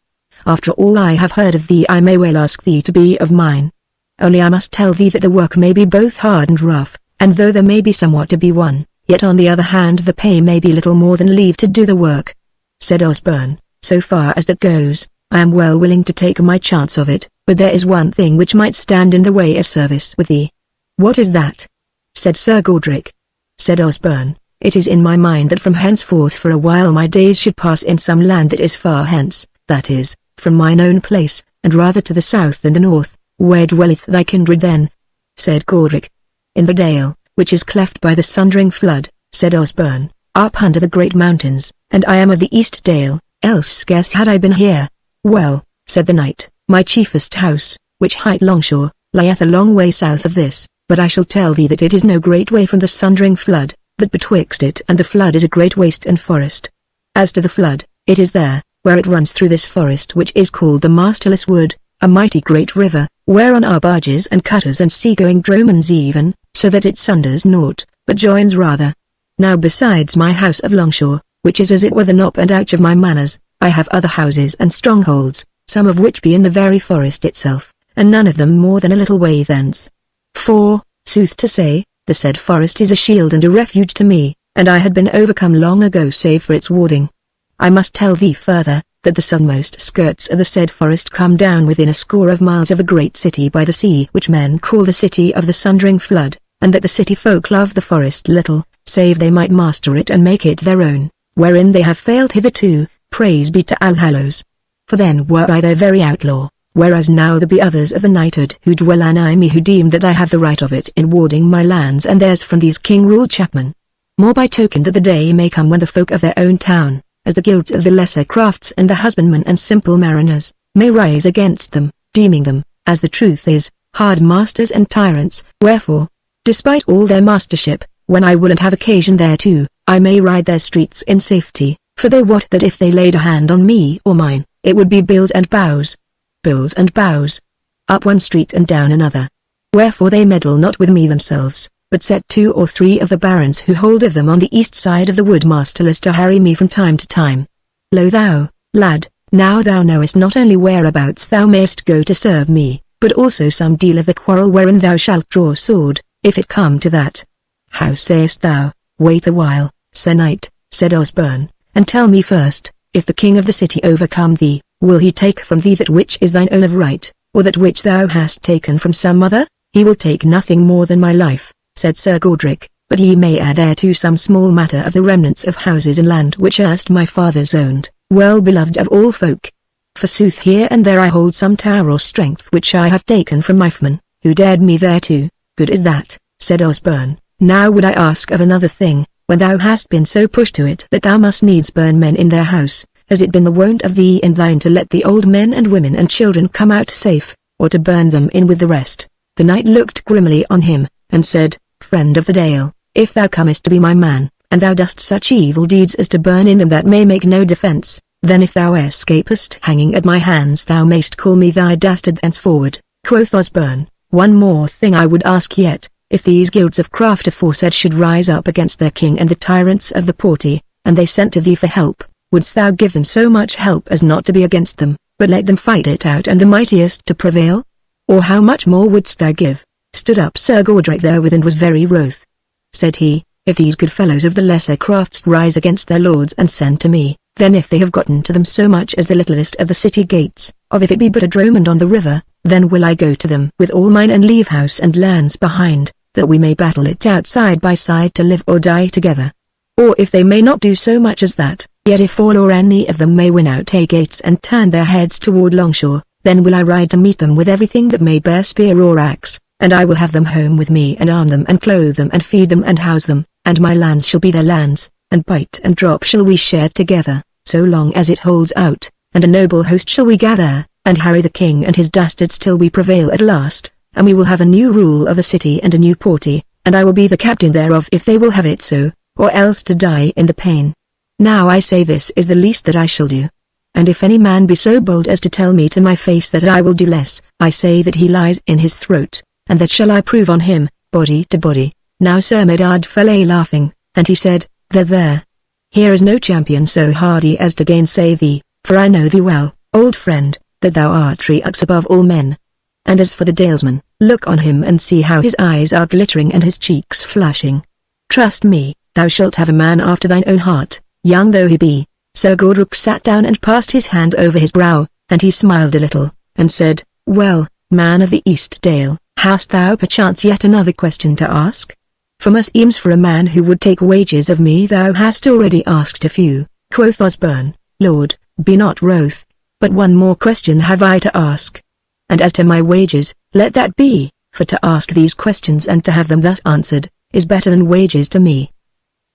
After all I have heard of thee I may well ask thee to be of mine. Only I must tell thee that the work may be both hard and rough, and though there may be somewhat to be won, yet on the other hand the pay may be little more than leave to do the work. Said Osborne, so far as that goes, I am well willing to take my chance of it, but there is one thing which might stand in the way of service with thee. What is that? Said Sir Godric. Said Osborne, it is in my mind that from henceforth for a while my days should pass in some land that is far hence, that is, from mine own place, and rather to the south than the north, where dwelleth thy kindred then. Said Godric. In the dale, which is cleft by the Sundering flood, said Osborne, up under the great mountains, and I am of the East Dale, else scarce had I been here. Well, said the knight, my chiefest house, which hight Longshore, lieth a long way south of this, but I shall tell thee that it is no great way from the Sundering flood, that betwixt it and the flood is a great waste and forest. As to the flood, it is there, where it runs through this forest which is called the Masterless Wood, a mighty great river, whereon are barges and cutters and sea-going dromons even, so that it sunders naught, but joins rather. Now besides my house of Longshore, which is as it were the knop and ouch of my manors, I have other houses and strongholds, some of which be in the very forest itself, and none of them more than a little way thence. For, sooth to say, the said forest is a shield and a refuge to me, and I had been overcome long ago save for its warding. I must tell thee further, that the southernmost skirts of the said forest come down within a score of miles of the great city by the sea which men call the city of the Sundering flood, and that the city folk love the forest little, save they might master it and make it their own, wherein they have failed hitherto, praise be to Allhallows. For then were I their very outlaw, whereas now there be others of the knighthood who dwell anigh me who deem that I have the right of it in warding my lands and theirs from these king-ruled chapmen. More by token that the day may come when the folk of their own town, as the guilds of the lesser crafts and the husbandmen and simple mariners, may rise against them, deeming them, as the truth is, hard masters and tyrants, wherefore, despite all their mastership, when I will and have occasion thereto, I may ride their streets in safety, for they wot that if they laid a hand on me or mine, it would be bills and bows. Bills and bows. Up one street and down another. Wherefore they meddle not with me themselves, but set 2 or 3 of the barons who hold of them on the east side of the wood masterless to harry me from time to time. Lo thou, lad, now thou knowest not only whereabouts thou mayest go to serve me, but also some deal of the quarrel wherein thou shalt draw sword, if it come to that. How sayest thou? Wait a while, Sir Knight, said Osborne, and tell me first, if the king of the city overcome thee, will he take from thee that which is thine own of right, or that which thou hast taken from some other? He will take nothing more than my life, said Sir Godric, but ye may add thereto some small matter of the remnants of houses and land which erst my fathers owned, well beloved of all folk. Forsooth here and there I hold some tower or strength which I have taken from my foemen, who dared me thereto. Good is that, said Osborne. Now would I ask of another thing, when thou hast been so pushed to it that thou must needs burn men in their house, has it been the wont of thee and thine to let the old men and women and children come out safe, or to burn them in with the rest? The knight looked grimly on him, and said, Friend of the Dale, if thou comest to be my man, and thou dost such evil deeds as to burn in them that may make no defence, then if thou escapest hanging at my hands thou mayst call me thy dastard thenceforward. Quoth Osborne, one more thing I would ask yet, if these guilds of craft aforesaid should rise up against their king and the tyrants of the porty, and they sent to thee for help, wouldst thou give them so much help as not to be against them, but let them fight it out and the mightiest to prevail? Or how much more wouldst thou give? Stood up Sir Godric therewith and was very wroth. Said he, if these good fellows of the lesser crafts rise against their lords and send to me, then if they have gotten to them so much as the littlest of the city gates, of if it be but a dromond on the river, then will I go to them with all mine and leave house and lands behind, that we may battle it out side by side to live or die together. Or if they may not do so much as that, yet if all or any of them may win out a gates and turn their heads toward Longshore, then will I ride to meet them with everything that may bear spear or axe, and I will have them home with me and arm them and clothe them and feed them and house them, and my lands shall be their lands, and bite and drop shall we share together, so long as it holds out, and a noble host shall we gather, and harry the king and his dastards till we prevail at last, and we will have a new rule of the city and a new porty, and I will be the captain thereof if they will have it so, or else to die in the pain. Now I say this is the least that I shall do. And if any man be so bold as to tell me to my face that I will do less, I say that he lies in his throat, and that shall I prove on him, body to body. Now Sir Medard fell a laughing, and he said, There. Here is no champion so hardy as to gainsay thee, for I know thee well, old friend, that thou art triux above all men. And as for the dalesman, look on him and see how his eyes are glittering and his cheeks flushing. Trust me, thou shalt have a man after thine own heart, young though he be. Sir Godric sat down and passed his hand over his brow, and he smiled a little, and said, Well, man of the East Dale, hast thou perchance yet another question to ask? For meseems for a man who would take wages of me thou hast already asked a few. Quoth Osborne, Lord, be not wroth, but one more question have I to ask. And as to my wages, let that be, for to ask these questions and to have them thus answered, is better than wages to me.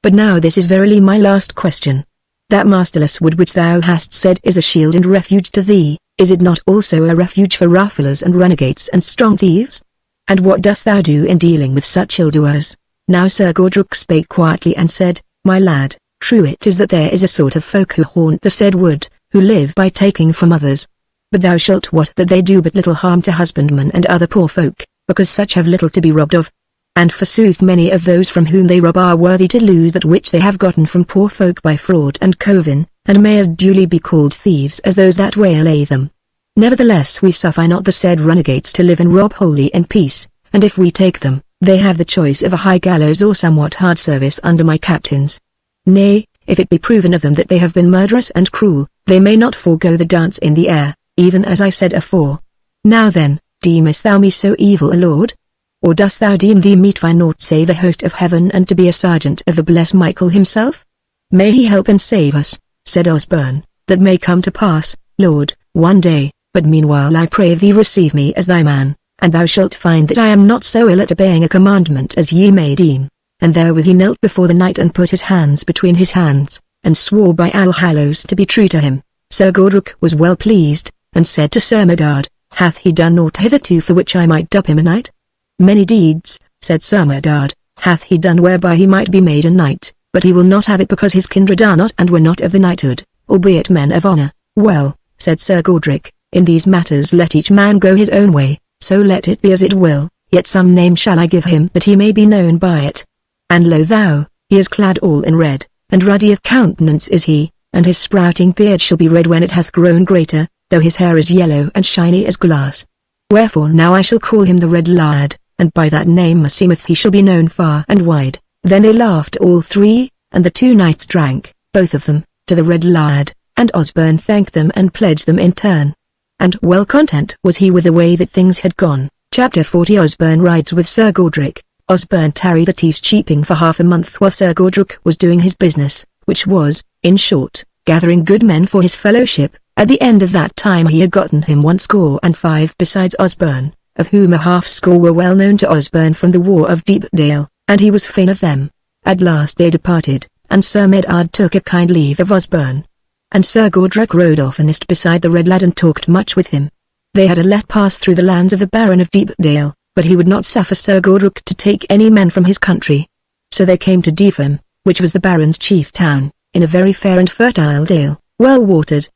But now this is verily my last question. That masterless wood which thou hast said is a shield and refuge to thee, is it not also a refuge for rufflers and renegades and strong thieves? And what dost thou do in dealing with such ill-doers? Now Sir Godric spake quietly and said, My lad, true it is that there is a sort of folk who haunt the said wood, who live by taking from others. But thou shalt wot that they do but little harm to husbandmen and other poor folk, because such have little to be robbed of. And forsooth many of those from whom they rob are worthy to lose that which they have gotten from poor folk by fraud and covin, and may as duly be called thieves as those that waylay them. Nevertheless we suffer not the said renegades to live and rob wholly in peace, and if we take them, they have the choice of a high gallows or somewhat hard service under my captains. Nay, if it be proven of them that they have been murderous and cruel, they may not forego the dance in the air, even as I said afore. Now then, deemest thou me so evil a lord? Or dost thou deem thee meet by naught save the host of heaven and to be a sergeant of the blessed Michael himself? May he help and save us, said Osborne, that may come to pass, Lord, one day, but meanwhile I pray thee receive me as thy man, and thou shalt find that I am not so ill at obeying a commandment as ye may deem. And therewith he knelt before the knight and put his hands between his hands, and swore by Allhallows to be true to him. Sir Godric was well pleased, and said to Sir Medard, Hath he done naught hitherto for which I might dub him a knight? Many deeds, said Sir Medard, hath he done whereby he might be made a knight, but he will not have it because his kindred are not and were not of the knighthood, albeit men of honour. Well, said Sir Godric, in these matters let each man go his own way, so let it be as it will, yet some name shall I give him that he may be known by it. And lo thou, he is clad all in red, and ruddy of countenance is he, and his sprouting beard shall be red when it hath grown greater, though his hair is yellow and shiny as glass. Wherefore now I shall call him the Red Lad, and by that name meseemeth he shall be known far and wide. Then they laughed all three, and the two knights drank, both of them, to the Red Lad, and Osborne thanked them and pledged them in turn. And well content was he with the way that things had gone. Chapter 40 Osborne rides with Sir Godric. Osborne tarried at East Cheaping for half a month while Sir Godric was doing his business, which was, in short, gathering good men for his fellowship. At the end of that time he had gotten him 105 besides Osborne, of whom a half-score were well known to Osborne from the War of Deepdale, and he was fain of them. At last they departed, and Sir Medard took a kind leave of Osborne. And Sir Godric rode oftenest beside the Red Lad and talked much with him. They had a let pass through the lands of the Baron of Deepdale, but he would not suffer Sir Godric to take any men from his country. So they came to Deefham, which was the Baron's chief town, in a very fair and fertile dale, well watered.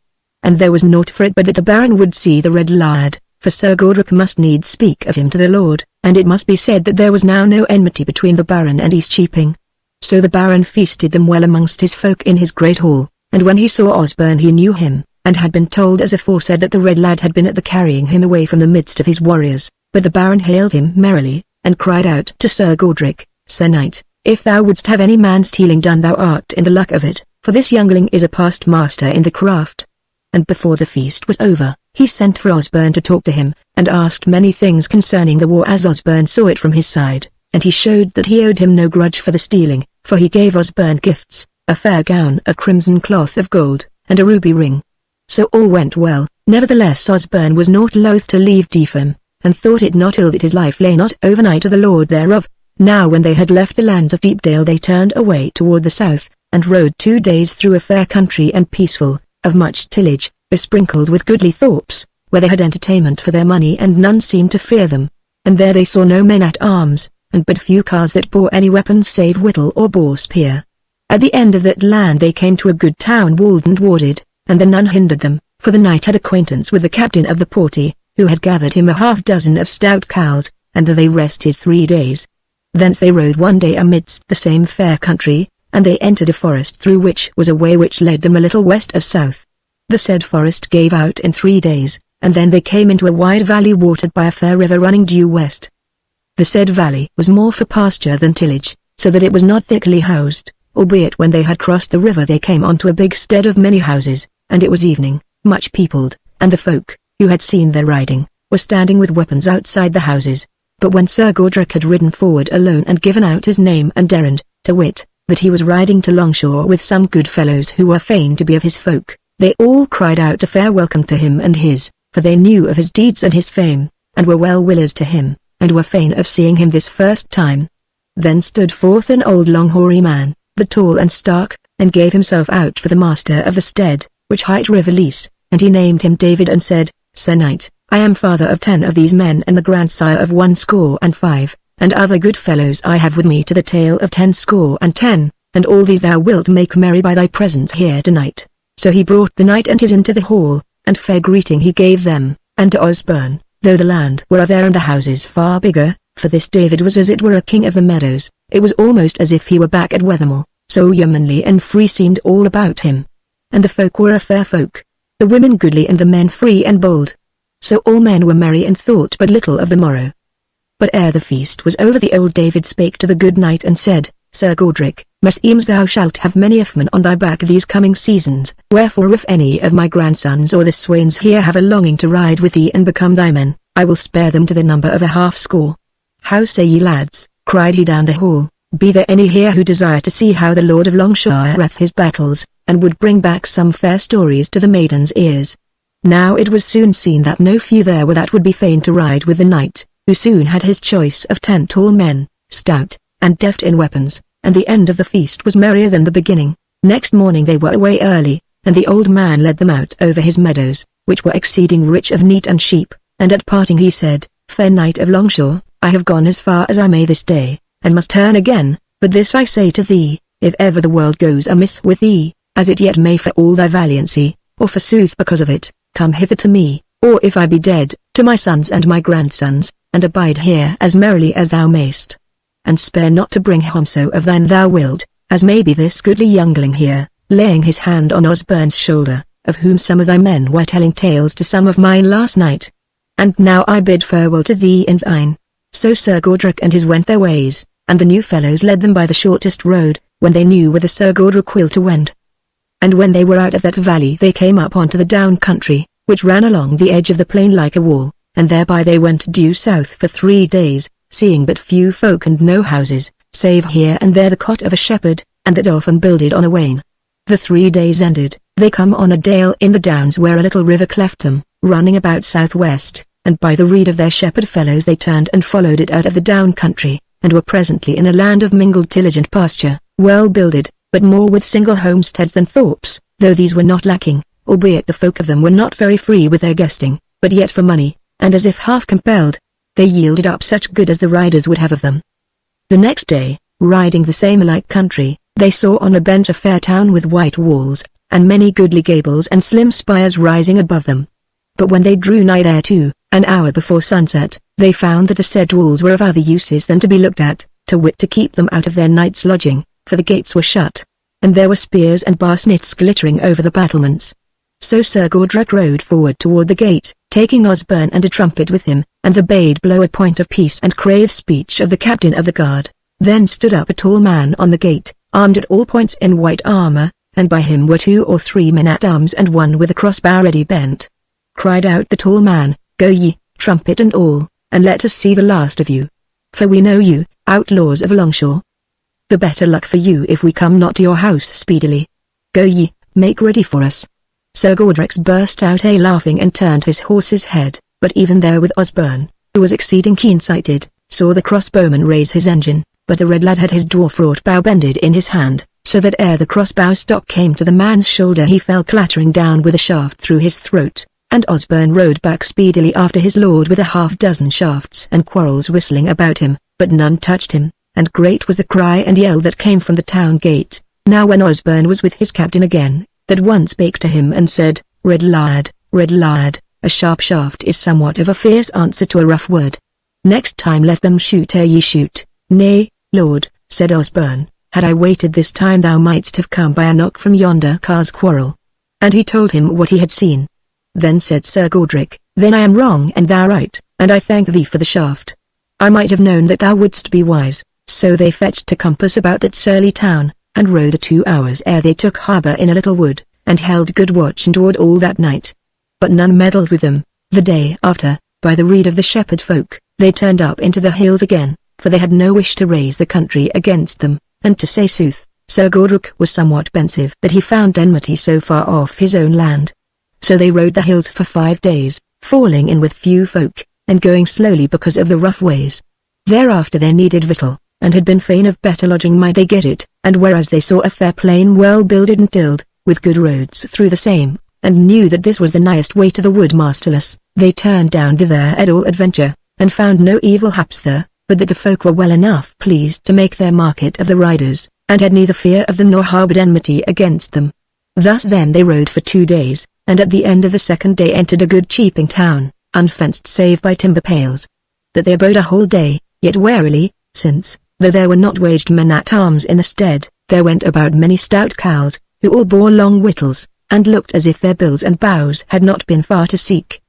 And there was naught for it but that the Baron would see the Red Lad, for Sir Godric must needs speak of him to the Lord, and it must be said that there was now no enmity between the Baron and East Cheaping. So the Baron feasted them well amongst his folk in his great hall, and when he saw Osborne he knew him, and had been told as aforesaid that the Red Lad had been at the carrying him away from the midst of his warriors. But the Baron hailed him merrily, and cried out to Sir Godric, Sir Knight, if thou wouldst have any man stealing done thou art in the luck of it, for this youngling is a past master in the craft. And before the feast was over, he sent for Osborne to talk to him, and asked many things concerning the war as Osborne saw it from his side, and he showed that he owed him no grudge for the stealing, for he gave Osborne gifts, a fair gown of crimson cloth of gold, and a ruby ring. So all went well. Nevertheless Osborne was not loath to leave Deefham, and thought it not ill that his life lay not overnight to the lord thereof. Now when they had left the lands of Deepdale they turned away toward the south, and rode 2 days through a fair country and peaceful, of much tillage, besprinkled with goodly thorps, where they had entertainment for their money and none seemed to fear them. And there they saw no men at arms, and but few cars that bore any weapons save whittle or boar spear. At the end of that land they came to a good town walled and warded, and then none hindered them, for the knight had acquaintance with the captain of the porty, who had gathered him a half-dozen of stout cows, and there they rested 3 days. Thence they rode one day amidst the same fair country, and they entered a forest through which was a way which led them a little west of south. The said forest gave out in 3 days, and then they came into a wide valley watered by a fair river running due west. The said valley was more for pasture than tillage, so that it was not thickly housed, albeit when they had crossed the river they came on to a big stead of many houses, and it was evening, much peopled, and the folk, who had seen their riding, were standing with weapons outside the houses. But when Sir Godric had ridden forward alone and given out his name and errand, to wit, that he was riding to Longshore with some good fellows who were fain to be of his folk, they all cried out a fair welcome to him and his, for they knew of his deeds and his fame, and were well willers to him, and were fain of seeing him this first time. Then stood forth an old long hoary man, but tall and stark, and gave himself out for the master of the stead, which hight River Lease, and he named him David and said, Sir Knight, I am father of 10 of these men and the grandsire of 105, and other good fellows I have with me to the tale of 10 and all these thou wilt make merry by thy presence here tonight. So he brought the knight and his into the hall, and fair greeting he gave them, and to Osborne, though the land were other and the houses far bigger, for this David was as it were a king of the meadows, it was almost as if he were back at Wethermill, so yeomanly and free seemed all about him. And the folk were a fair folk, the women goodly and the men free and bold. So all men were merry and thought but little of the morrow. But ere the feast was over the old David spake to the good knight and said, Sir Godric, meseems thou shalt have many men on thy back these coming seasons, wherefore if any of my grandsons or the swains here have a longing to ride with thee and become thy men, I will spare them to the number of a half-score. How say ye lads, cried he down the hall, be there any here who desire to see how the Lord of Longshire hath his battles, and would bring back some fair stories to the maidens' ears? Now it was soon seen that no few there were that would be fain to ride with the knight, who soon had his choice of 10 tall men, stout, and deft in weapons, and the end of the feast was merrier than the beginning. Next morning they were away early, and the old man led them out over his meadows, which were exceeding rich of neat and sheep, and at parting he said, Fair knight of Longshore, I have gone as far as I may this day, and must turn again, but this I say to thee, if ever the world goes amiss with thee, as it yet may for all thy valiancy, or forsooth because of it, come hither to me, or if I be dead, to my sons and my grandsons, and abide here as merrily as thou mayst. And spare not to bring home so of thine thou wilt, as may be this goodly youngling here, laying his hand on Osborne's shoulder, of whom some of thy men were telling tales to some of mine last night. And now I bid farewell to thee and thine. So Sir Godric and his went their ways, and the new fellows led them by the shortest road, when they knew whither Sir Godric will to wend. And when they were out of that valley they came up onto the down country, which ran along the edge of the plain like a wall, and thereby they went due south for 3 days, seeing but few folk and no houses, save here and there the cot of a shepherd, and that often builded on a wain. The 3 days ended, they come on a dale in the downs where a little river cleft them, running about southwest, and by the rede of their shepherd fellows they turned and followed it out of the down country, and were presently in a land of mingled tillage and pasture, well builded, but more with single homesteads than thorps, though these were not lacking, albeit the folk of them were not very free with their guesting, but yet for money, and as if half compelled, they yielded up such good as the riders would have of them. The next day, riding the same like country, they saw on a bench a fair town with white walls, and many goodly gables and slim spires rising above them. But when they drew nigh thereto, an hour before sunset, they found that the said walls were of other uses than to be looked at, to wit to keep them out of their night's lodging, for the gates were shut, and there were spears and barsnets glittering over the battlements. So Sir Godric rode forward toward the gate, taking Osborne and a trumpet with him, and the bade blow a point of peace and crave speech of the captain of the guard. Then stood up a tall man on the gate, armed at all points in white armor, and by him were 2 or 3 men at arms and one with a crossbow ready bent. Cried out the tall man, Go ye, trumpet and all, and let us see the last of you. For we know you, outlaws of Longshore. The better luck for you if we come not to your house speedily. Go ye, make ready for us. Sir Godric's burst out a laughing and turned his horse's head, but even there with Osborne, who was exceeding keen-sighted, saw the crossbowman raise his engine, but the red lad had his dwarf-wrought bow bended in his hand, so that ere the crossbow stock came to the man's shoulder he fell clattering down with a shaft through his throat, and Osborne rode back speedily after his lord with a half-dozen shafts and quarrels whistling about him, but none touched him, and great was the cry and yell that came from the town gate. Now when Osborne was with his captain again, that one spake to him and said, Red lad, a sharp shaft is somewhat of a fierce answer to a rough word. Next time let them shoot ere ye shoot. Nay, lord, said Osborne, had I waited this time thou mightst have come by a knock from yonder car's quarrel. And he told him what he had seen. Then said Sir Godric, Then I am wrong and thou right, and I thank thee for the shaft. I might have known that thou wouldst be wise. So they fetched a compass about that surly town, and rode 2 hours ere they took harbour in a little wood, and held good watch and ward all that night. But none meddled with them. The day after, by the rede of the shepherd folk, they turned up into the hills again, for they had no wish to raise the country against them, and to say sooth, Sir Godric was somewhat pensive that he found enmity so far off his own land. So they rode the hills for 5 days, falling in with few folk, and going slowly because of the rough ways. Thereafter they needed victual, and had been fain of better lodging might they get it, and whereas they saw a fair plain well builded and tilled, with good roads through the same, and knew that this was the nighest way to the wood masterless, they turned down thither at all adventure, and found no evil haps there, but that the folk were well enough pleased to make their market of the riders, and had neither fear of them nor harboured enmity against them. Thus then they rode for 2 days, and at the end of the 2nd day entered a good cheaping town, unfenced save by timber pales. That they abode a whole day, yet warily, since, though there were not waged men-at-arms in the stead, there went about many stout carles, who all bore long whittles, and looked as if their bills and bows had not been far to seek.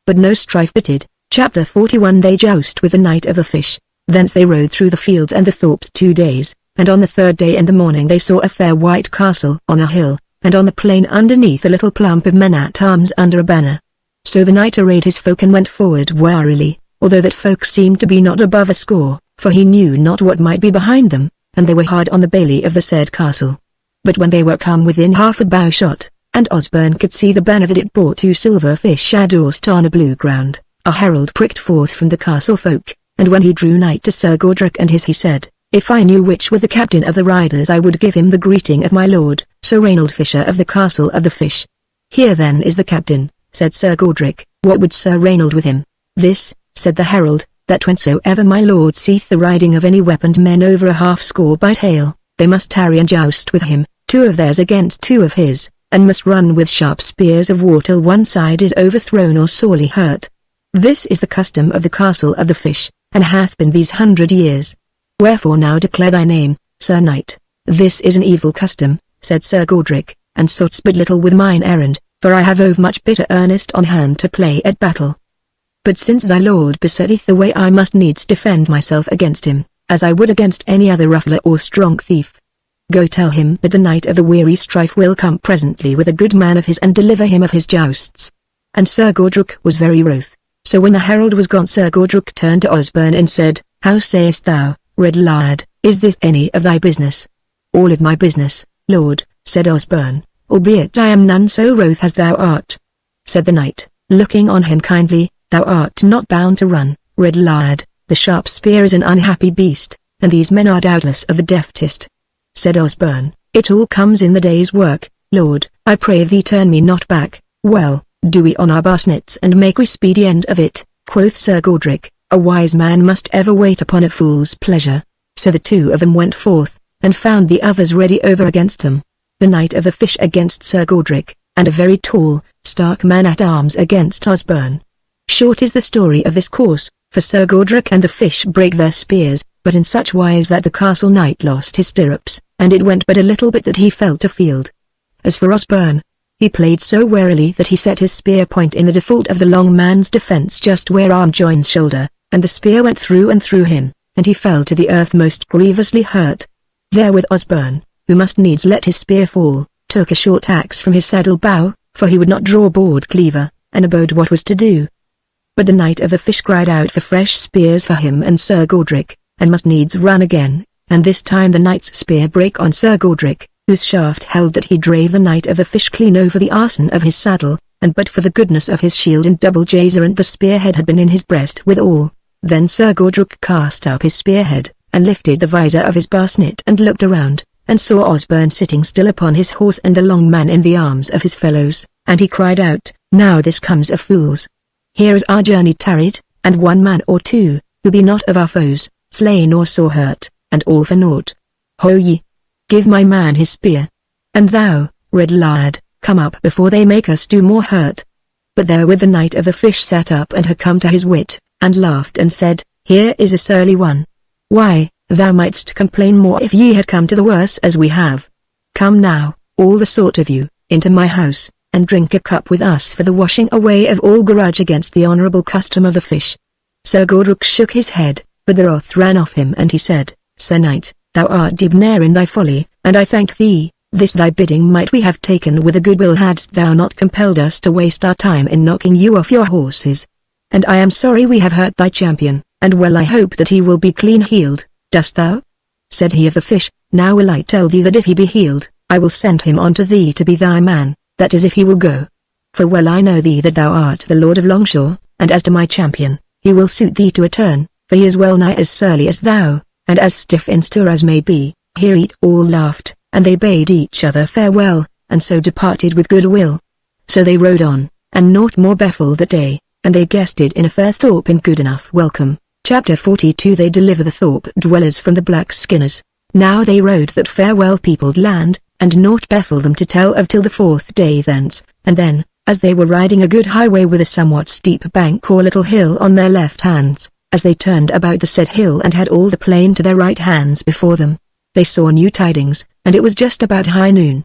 But no strife bitted. Chapter 41 They joust with the Knight of the Fish. Thence they rode through the fields and the thorps 2 days, and on the 3rd day in the morning they saw a fair white castle on a hill, and on the plain underneath a little plump of men-at-arms under a banner. So the knight arrayed his folk and went forward warily, although that folk seemed to be not above a score, for he knew not what might be behind them, and they were hard on the bailey of the said castle. But when they were come within half a bow shot, and Osborne could see the banner that it bore 2 silver fish adorsed on a blue ground, a herald pricked forth from the castle folk, and when he drew nigh to Sir Godric and his he said, If I knew which were the captain of the riders I would give him the greeting of my lord, Sir Reynold Fisher of the Castle of the Fish. Here then is the captain, said Sir Godric. What would Sir Reynold with him? This, said the herald, that whensoever my lord seeth the riding of any weaponed men over a half-score by tale, they must tarry and joust with him, 2 of theirs against 2 of his, and must run with sharp spears of war till one side is overthrown or sorely hurt. This is the custom of the Castle of the Fish, and hath been these 100 years. Wherefore now declare thy name, Sir Knight. This is an evil custom, said Sir Godric, and sorts but little with mine errand, for I have overmuch bitter earnest on hand to play at battle. But since thy lord besetteth the way I must needs defend myself against him, as I would against any other ruffler or strong thief. Go tell him that the night of the weary strife will come presently with a good man of his and deliver him of his jousts. And Sir Godric was very wroth. So when the herald was gone Sir Godric turned to Osborne and said, How sayest thou, red lad, is this any of thy business? All of my business, lord, said Osborne, albeit I am none so wroth as thou art. Said the knight, looking on him kindly, Thou art not bound to run, red lad, the sharp spear is an unhappy beast, and these men are doubtless of the deftest. Said Osborne, It all comes in the day's work, lord, I pray thee turn me not back. Well, do we on our barsnets and make we speedy end of it, quoth Sir Godric, a wise man must ever wait upon a fool's pleasure. So the 2 of them went forth, and found the others ready over against them. The Knight of the Fish against Sir Godric, and a very tall, stark man-at-arms against Osborne. Short is the story of this course, for Sir Godric and the Fish brake their spears, but in such wise that the castle knight lost his stirrups, and it went but a little bit that he fell to field. As for Osborne, he played so warily that he set his spear point in the default of the long man's defence just where arm joins shoulder, and the spear went through and through him, and he fell to the earth most grievously hurt. Therewith Osborne, who must needs let his spear fall, took a short axe from his saddle bow, for he would not draw board cleaver, and abode what was to do. But the Knight of the Fish cried out for fresh spears for him and Sir Godric, and must needs run again, and this time the knight's spear brake on Sir Godric, whose shaft held that he drave the Knight of the Fish clean over the arson of his saddle, and but for the goodness of his shield and double jazer and the spearhead had been in his breast withal. Then Sir Godric cast up his spearhead, and lifted the visor of his basnet and looked around, and saw Osborne sitting still upon his horse and the long man in the arms of his fellows, and he cried out, "Now this comes of fools! Here is our journey tarried, and one man or two, who be not of our foes, slain or sore hurt, and all for naught. Ho ye! Give my man his spear. And thou, red lad, come up before they make us do more hurt." But therewith the Knight of the Fish sat up and had come to his wit, and laughed and said, "Here is a surly one. Why, thou mightst complain more if ye had come to the worse as we have. Come now, all the sort of you, into my house, and drink a cup with us for the washing away of all grudge against the honourable custom of the fish." Sir Godric shook his head, but the wrath ran off him and he said, "Sir Knight, thou art debonair in thy folly, and I thank thee. This thy bidding might we have taken with a good will hadst thou not compelled us to waste our time in knocking you off your horses. And I am sorry we have hurt thy champion, and well I hope that he will be clean healed. Dost thou?" Said he of the Fish, "Now will I tell thee that if he be healed, I will send him on to thee to be thy man, that is if he will go. For well I know thee that thou art the Lord of Longshore, and as to my champion, he will suit thee to a turn, for he is well nigh as surly as thou, and as stiff in stir as may be." Hereat all laughed, and they bade each other farewell, and so departed with good will. So they rode on, and naught more befell that day, and they guested in a fair thorp in good enough welcome. Chapter 42 They deliver the thorp dwellers from the black skinners. Now they rode that fair well-peopled land, and naught befell them to tell of till the fourth day thence, and then, as they were riding a good highway with a somewhat steep bank or little hill on their left hands, as they turned about the said hill and had all the plain to their right hands before them, they saw new tidings, and it was just about high noon.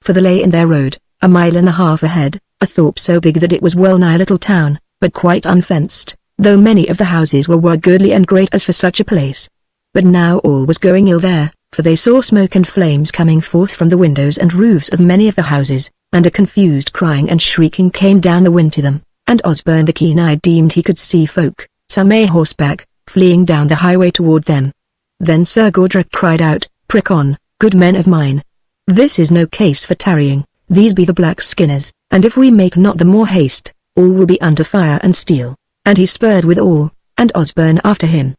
For there lay in their road, a mile and a half ahead, a thorp so big that it was well nigh a little town, but quite unfenced, though many of the houses were goodly and great as for such a place. But now all was going ill there, for they saw smoke and flames coming forth from the windows and roofs of many of the houses, and a confused crying and shrieking came down the wind to them, and Osborne the keen-eyed deemed he could see folk, some a horseback, fleeing down the highway toward them. Then Sir Godric cried out, "Prick on, good men of mine. This is no case for tarrying, these be the black skinners, and if we make not the more haste, all will be under fire and steel." And he spurred with all, and Osborne after him.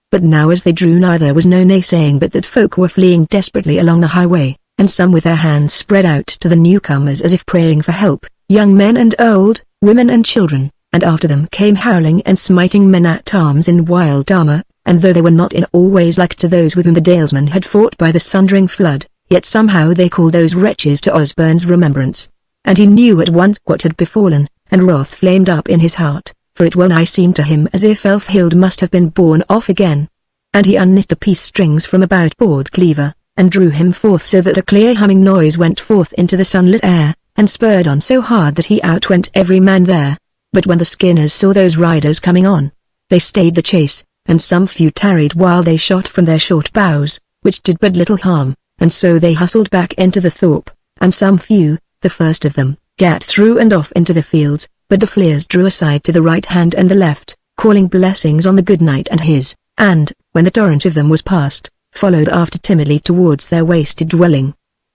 But now as they drew nigh there was no naysaying but that folk were fleeing desperately along the highway, and some with their hands spread out to the newcomers as if praying for help, young men and old, women and children, and after them came howling and smiting men at arms in wild armor, and though they were not in all ways like to those with whom the dalesmen had fought by the Sundering flood, yet somehow they called those wretches to Osborne's remembrance. And he knew at once what had befallen, and wrath flamed up in his heart, for it well nigh seemed to him as if Elfhild must have been borne off again. And he unknit the peace strings from about board cleaver, and drew him forth so that a clear humming noise went forth into the sunlit air, and spurred on so hard that he outwent every man there. But when the skinners saw those riders coming on, they stayed the chase, and some few tarried while they shot from their short bows, which did but little harm, and so they hustled back into the thorp, and some few, the first of them, gat through and off into the fields, but the fleers drew aside to the right hand and the left, calling blessings on the good knight and his, and, when the torrent of them was past, followed after timidly towards their wasted dwelling.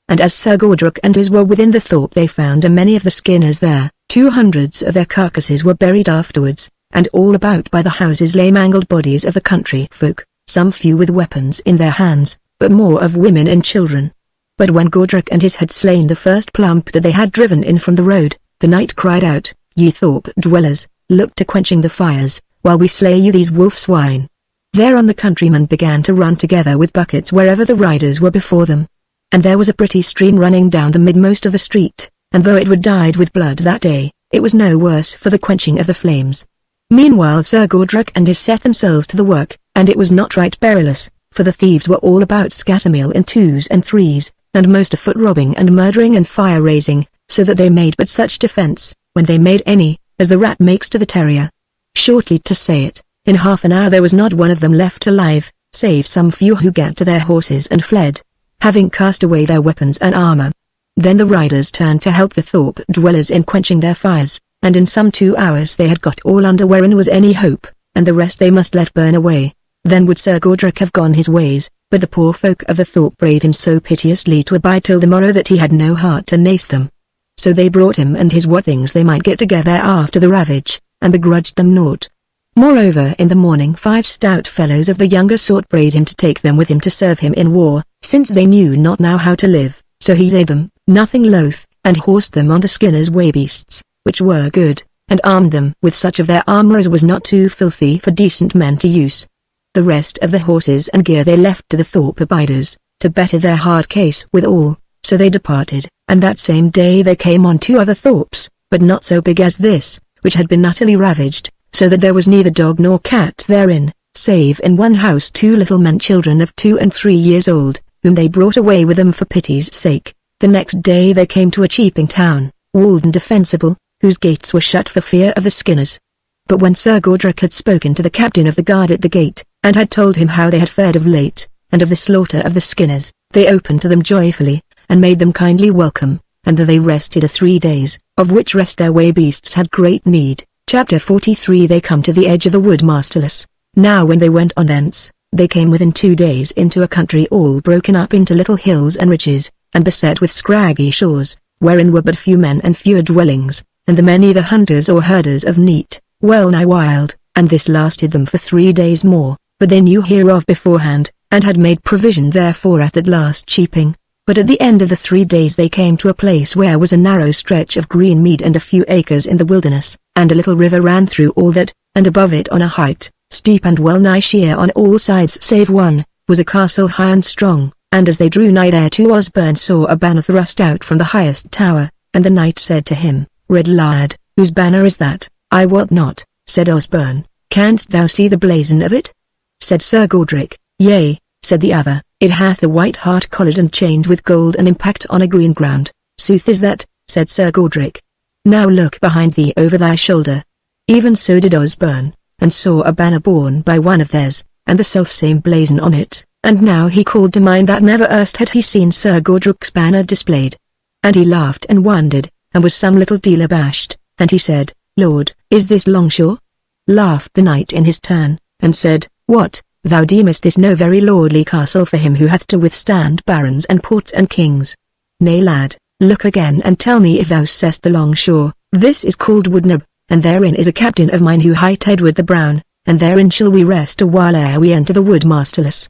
And as Sir Godric and his were within the thorp they found a many of the skinners there, 200 of their carcasses were buried afterwards, and all about by the houses lay mangled bodies of the country folk, some few with weapons in their hands, but more of women and children. But when Godric and his had slain the first plump that they had driven in from the road, the knight cried out, "Ye thorp dwellers, look to quenching the fires, while we slay you these wolf swine." Thereon the countrymen began to run together with buckets wherever the riders were before them. And there was a pretty stream running down the midmost of the street, and though it were dyed with blood that day, it was no worse for the quenching of the flames. Meanwhile Sir Godric and his set themselves to the work, and it was not right perilous, for the thieves were all about Scattermill in twos and threes, and most afoot robbing and murdering and fire-raising, so that they made but such defence, when they made any, as the rat makes to the terrier. Shortly to say it, in half an hour there was not one of them left alive, save some few who gat to their horses and fled, having cast away their weapons and armor. Then the riders turned to help the thorp dwellers in quenching their fires, and in some 2 hours they had got all under wherein was any hope, and the rest they must let burn away. Then would Sir Godric have gone his ways, but the poor folk of the thorp prayed him so piteously to abide till the morrow that he had no heart to nace them. So they brought him and his what things they might get together after the ravage, and begrudged them naught. Moreover in the morning 5 stout fellows of the younger sort prayed him to take them with him to serve him in war, since they knew not now how to live. So he said them, nothing loath, and horsed them on the skinners' way-beasts, which were good, and armed them with such of their armour as was not too filthy for decent men to use. The rest of the horses and gear they left to the thorp abiders, to better their hard case withal. So they departed, and that same day they came on 2 other thorps, but not so big as this, which had been utterly ravaged, so that there was neither dog nor cat therein, save in one house 2 little men children of 2 and 3 years old, whom they brought away with them for pity's sake. The next day they came to a cheaping town, walled and defensible, whose gates were shut for fear of the skinners. But when Sir Godric had spoken to the captain of the guard at the gate, and had told him how they had fared of late, and of the slaughter of the skinners, they opened to them joyfully, and made them kindly welcome, and there they rested 3 days, of which rest their way-beasts had great need. Chapter 43. They come to the edge of the wood masterless. Now when they went on thence, they came within 2 days into a country all broken up into little hills and ridges, and beset with scraggy shores, wherein were but few men and fewer dwellings, and the men either hunters or herders of neat, well nigh wild, and this lasted them for 3 days more, but they knew hereof beforehand, and had made provision therefore at that last cheaping. But at the end of the 3 days they came to a place where was a narrow stretch of green mead and a few acres in the wilderness, and a little river ran through all that, and above it on a height, steep and well nigh sheer on all sides save one, was a castle high and strong, and as they drew nigh thereto Osborne saw a banner thrust out from the highest tower, and the knight said to him, Red lad, whose banner is that? I wot not, said Osborne. Canst thou see the blazon of it? Said Sir Godric. Yea, said the other, it hath a white hart collared and chained with gold and impact on a green ground. Sooth is that, said Sir Godric. Now look behind thee over thy shoulder. Even so did Osborne, and saw a banner borne by one of theirs, and the selfsame blazon on it, and now he called to mind that never erst had he seen Sir Godric's banner displayed. And he laughed and wondered, and was some little deal abashed, and he said, Lord, is this Longshore? Laughed the knight in his turn, and said, What? Thou deemest this no very lordly castle for him who hath to withstand barons and ports and kings. Nay lad, look again and tell me if thou seest the Longshore. This is called Woodnab, and therein is a captain of mine who hight Edward the Brown, and therein shall we rest a while ere we enter the wood masterless.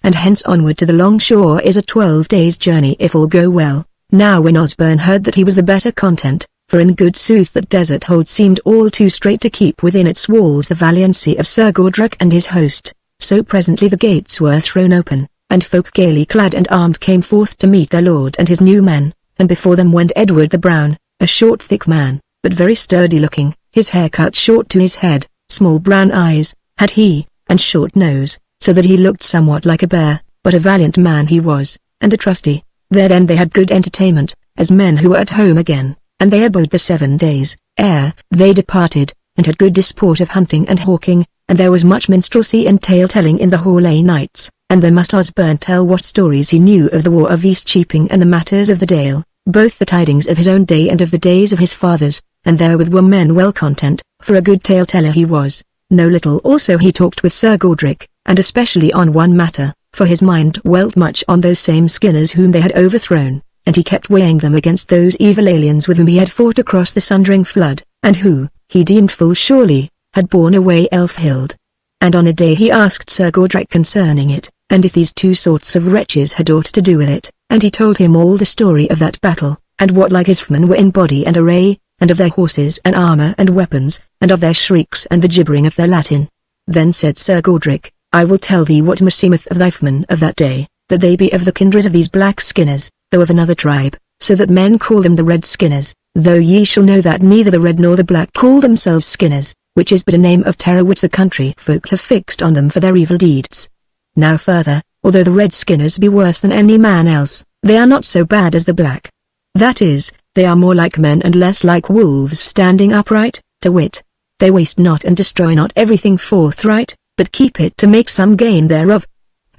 And hence onward to the Longshore is a 12 days' journey if all go well. Now when Osborne heard that he was the better content, for in good sooth that desert hold seemed all too strait to keep within its walls the valiancy of Sir Godric and his host. So presently the gates were thrown open, and folk gaily clad and armed came forth to meet their lord and his new men, and before them went Edward the Brown, a short thick man, but very sturdy looking, his hair cut short to his head, small brown eyes, had he, and short nose, so that he looked somewhat like a bear, but a valiant man he was, and a trusty. There then they had good entertainment, as men who were at home again, and they abode the 7 days, ere they departed, and had good disport of hunting and hawking, and there was much minstrelsy and tale-telling in the hall nights, and there must Osborne tell what stories he knew of the war of East Cheaping and the matters of the Dale, both the tidings of his own day and of the days of his fathers, and therewith were men well content, for a good tale-teller he was. No little also he talked with Sir Godric, and especially on one matter, for his mind dwelt much on those same skinners whom they had overthrown, and he kept weighing them against those evil aliens with whom he had fought across the Sundering flood, and who, he deemed full surely, had borne away Elfhild. And on a day he asked Sir Godric concerning it, and if these 2 sorts of wretches had aught to do with it, and he told him all the story of that battle, and what like his foemen were in body and array, and of their horses and armour and weapons, and of their shrieks and the gibbering of their Latin. Then said Sir Godric, I will tell thee what meseemeth of thy foemen of that day, that they be of the kindred of these black skinners, though of another tribe, so that men call them the red skinners, though ye shall know that neither the red nor the black call themselves skinners, which is but a name of terror which the country folk have fixed on them for their evil deeds. Now further, although the red skinners be worse than any man else, they are not so bad as the black. That is, they are more like men and less like wolves standing upright, to wit. They waste not and destroy not everything forthright, but keep it to make some gain thereof.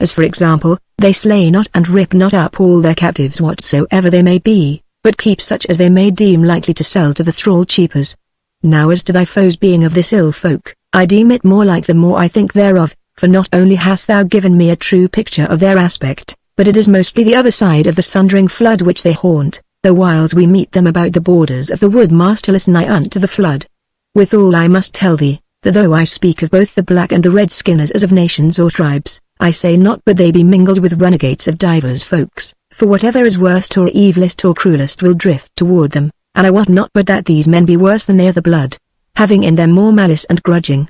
As for example, they slay not and rip not up all their captives whatsoever they may be, but keep such as they may deem likely to sell to the thrall cheapers. Now as to thy foes being of this ill folk, I deem it more like the more I think thereof, for not only hast thou given me a true picture of their aspect, but it is mostly the other side of the sundering flood which they haunt, the whiles we meet them about the borders of the wood masterless nigh unto the flood. Withal I must tell thee, that though I speak of both the black and the red skinners as of nations or tribes, I say not but they be mingled with renegades of divers folks, for whatever is worst or evilest or cruelest will drift toward them, and I wot not but that these men be worse than they of the blood, having in them more malice and grudging.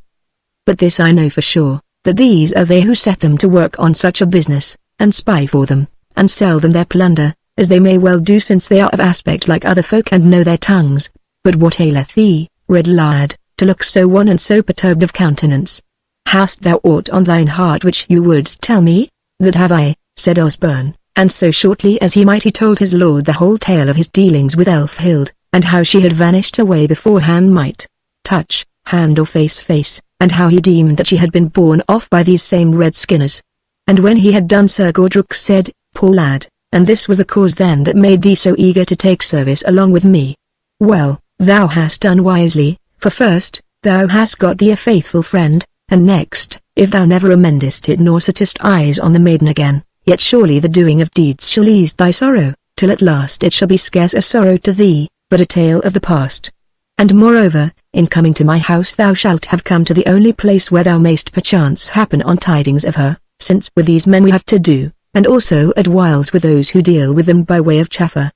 But this I know for sure, that these are they who set them to work on such a business, and spy for them, and sell them their plunder, as they may well do since they are of aspect like other folk and know their tongues. But what aileth thee, red lad, to look so wan and so perturbed of countenance? Hast thou aught on thine heart which you wouldst tell me? That have I, said Osborne, and so shortly as he might he told his lord the whole tale of his dealings with Elfhild, and how she had vanished away before hand might touch, hand or face, and how he deemed that she had been borne off by these same red skinners. And when he had done Sir Godric said, Poor lad, and this was the cause then that made thee so eager to take service along with me. Well, thou hast done wisely, for first, thou hast got thee a faithful friend, and next, if thou never amendest it nor settest eyes on the maiden again, yet surely the doing of deeds shall ease thy sorrow, till at last it shall be scarce a sorrow to thee, but a tale of the past. And moreover, in coming to my house thou shalt have come to the only place where thou mayst perchance happen on tidings of her, since with these men we have to do, and also at whiles with those who deal with them by way of chaffer.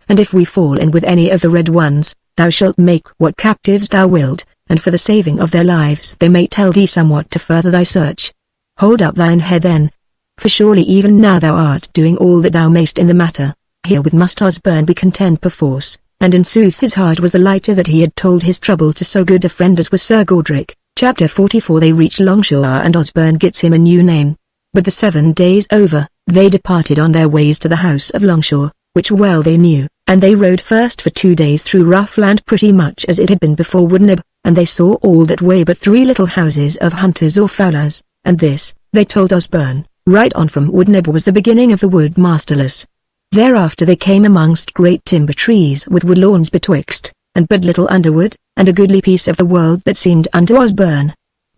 And if we fall in with any of the red ones, thou shalt make what captives thou wilt, and for the saving of their lives they may tell thee somewhat to further thy search. Hold up thine head then, for surely even now thou art doing all that thou mayst in the matter. Herewith must Osborne be content perforce, and in sooth his heart was the lighter that he had told his trouble to so good a friend as was Sir Godric. Chapter 44. They reach Longshore and Osborne gets him a new name. But the 7 days over, they departed on their ways to the house of Longshore, which well they knew, and they rode first for 2 days through rough land pretty much as it had been before Woodnib, and they saw all that way but 3 little houses of hunters or fowlers, and this, they told Osborne, right on from Woodnib was the beginning of the wood masterless. Thereafter they came amongst great timber trees with woodlawns betwixt, and but little underwood, and a goodly piece of the world that seemed unto Osborne.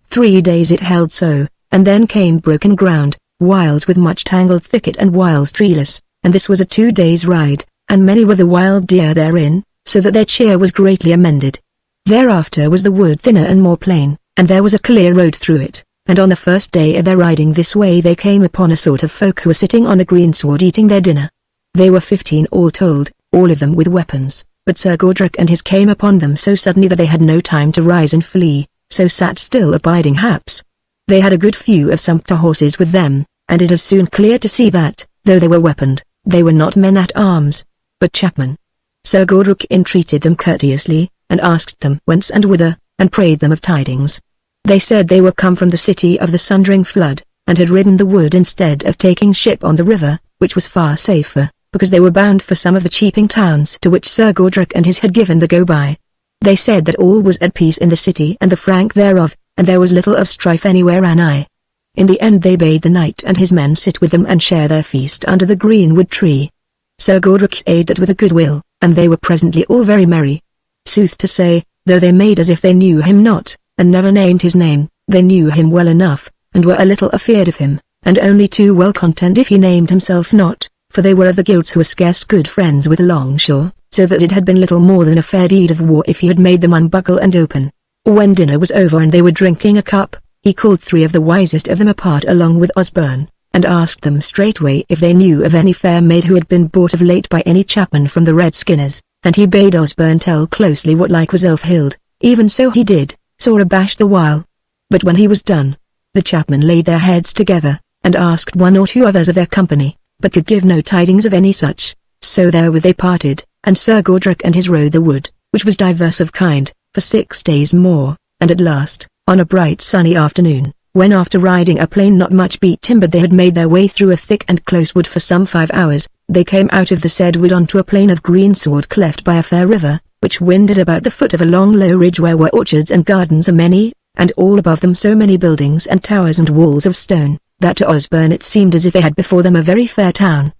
3 days it held so, and then came broken ground, whiles with much tangled thicket and whiles treeless, and this was a 2 days' ride, and many were the wild deer therein, so that their cheer was greatly amended. Thereafter was the wood thinner and more plain, and there was a clear road through it, and on the first day of their riding this way they came upon a sort of folk who were sitting on the greensward eating their dinner. They were 15 all told, all of them with weapons, but Sir Godric and his came upon them so suddenly that they had no time to rise and flee, so sat still abiding haps. They had a good few of sumpter horses with them, and it is soon clear to see that, though they were weaponed, they were not men at arms, but chapmen. Sir Godric entreated them courteously, and asked them whence and whither, and prayed them of tidings. They said they were come from the city of the Sundering flood, and had ridden the wood instead of taking ship on the river, which was far safer, because they were bound for some of the cheaping towns to which Sir Godric and his had given the go-by. They said that all was at peace in the city and the frank thereof, and there was little of strife anywhere anigh. In the end they bade the knight and his men sit with them and share their feast under the greenwood tree. Sir Godric aided that with a good will, and they were presently all very merry. Sooth to say, though they made as if they knew him not, and never named his name, they knew him well enough, and were a little afeard of him, and only too well content if he named himself not, for they were of the guilds who were scarce good friends with Longshore, so that it had been little more than a fair deed of war if he had made them unbuckle and open. When dinner was over and they were drinking a cup, he called 3 of the wisest of them apart along with Osborne, and asked them straightway if they knew of any fair maid who had been bought of late by any chapman from the red skinners, and he bade Osborne tell closely what like was Elfhild. Even so he did, sore abashed the while. But when he was done, the chapmen laid their heads together, and asked 1 or 2 others of their company, but could give no tidings of any such. So therewith they parted, and Sir Godric and his rode the wood, which was diverse of kind, for 6 days more, and at last, on a bright sunny afternoon, when after riding a plain not much beat timbered they had made their way through a thick and close wood for some 5 hours, they came out of the said wood onto a plain of greensward cleft by a fair river, which winded about the foot of a long low ridge where were orchards and gardens a many, and all above them so many buildings and towers and walls of stone, that to Osborne it seemed as if they had before them a very fair town.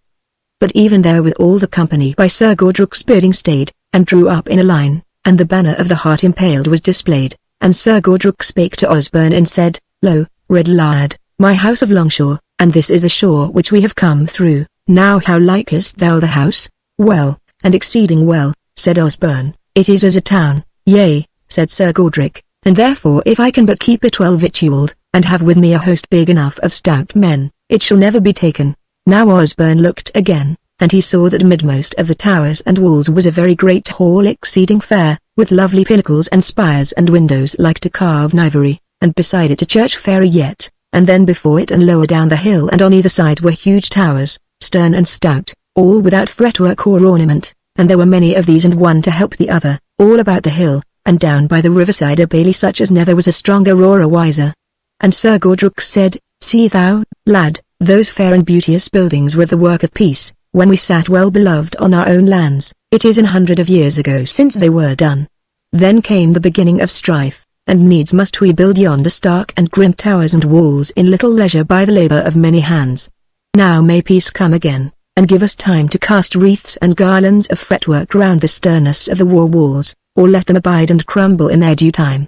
But even there with all the company by Sir Godric's bidding stayed, and drew up in a line, and the banner of the Hart impaled was displayed, and Sir Godric spake to Osborne and said, Lo, red lad, my house of Longshore, and this is the shore which we have come through. Now how likest thou the house? Well, and exceeding well, said Osborne. It is as a town. Yea, said Sir Godric, and therefore if I can but keep it well victualled, and have with me a host big enough of stout men, it shall never be taken. Now Osborne looked again, and he saw that midmost of the towers and walls was a very great hall exceeding fair, with lovely pinnacles and spires and windows like to carved ivory, and beside it a church fairer yet, and then before it and lower down the hill and on either side were huge towers, stern and stout, all without fretwork or ornament, and there were many of these and one to help the other, all about the hill, and down by the riverside a bailey such as never was a stronger or a wiser. And Sir Godric said, See thou, lad, those fair and beauteous buildings were the work of peace, when we sat well beloved on our own lands. It is 100 of years ago since they were done. Then came the beginning of strife, and needs must we build yonder stark and grim towers and walls in little leisure by the labor of many hands. Now may peace come again, and give us time to cast wreaths and garlands of fretwork round the sternness of the war walls, or let them abide and crumble in their due time.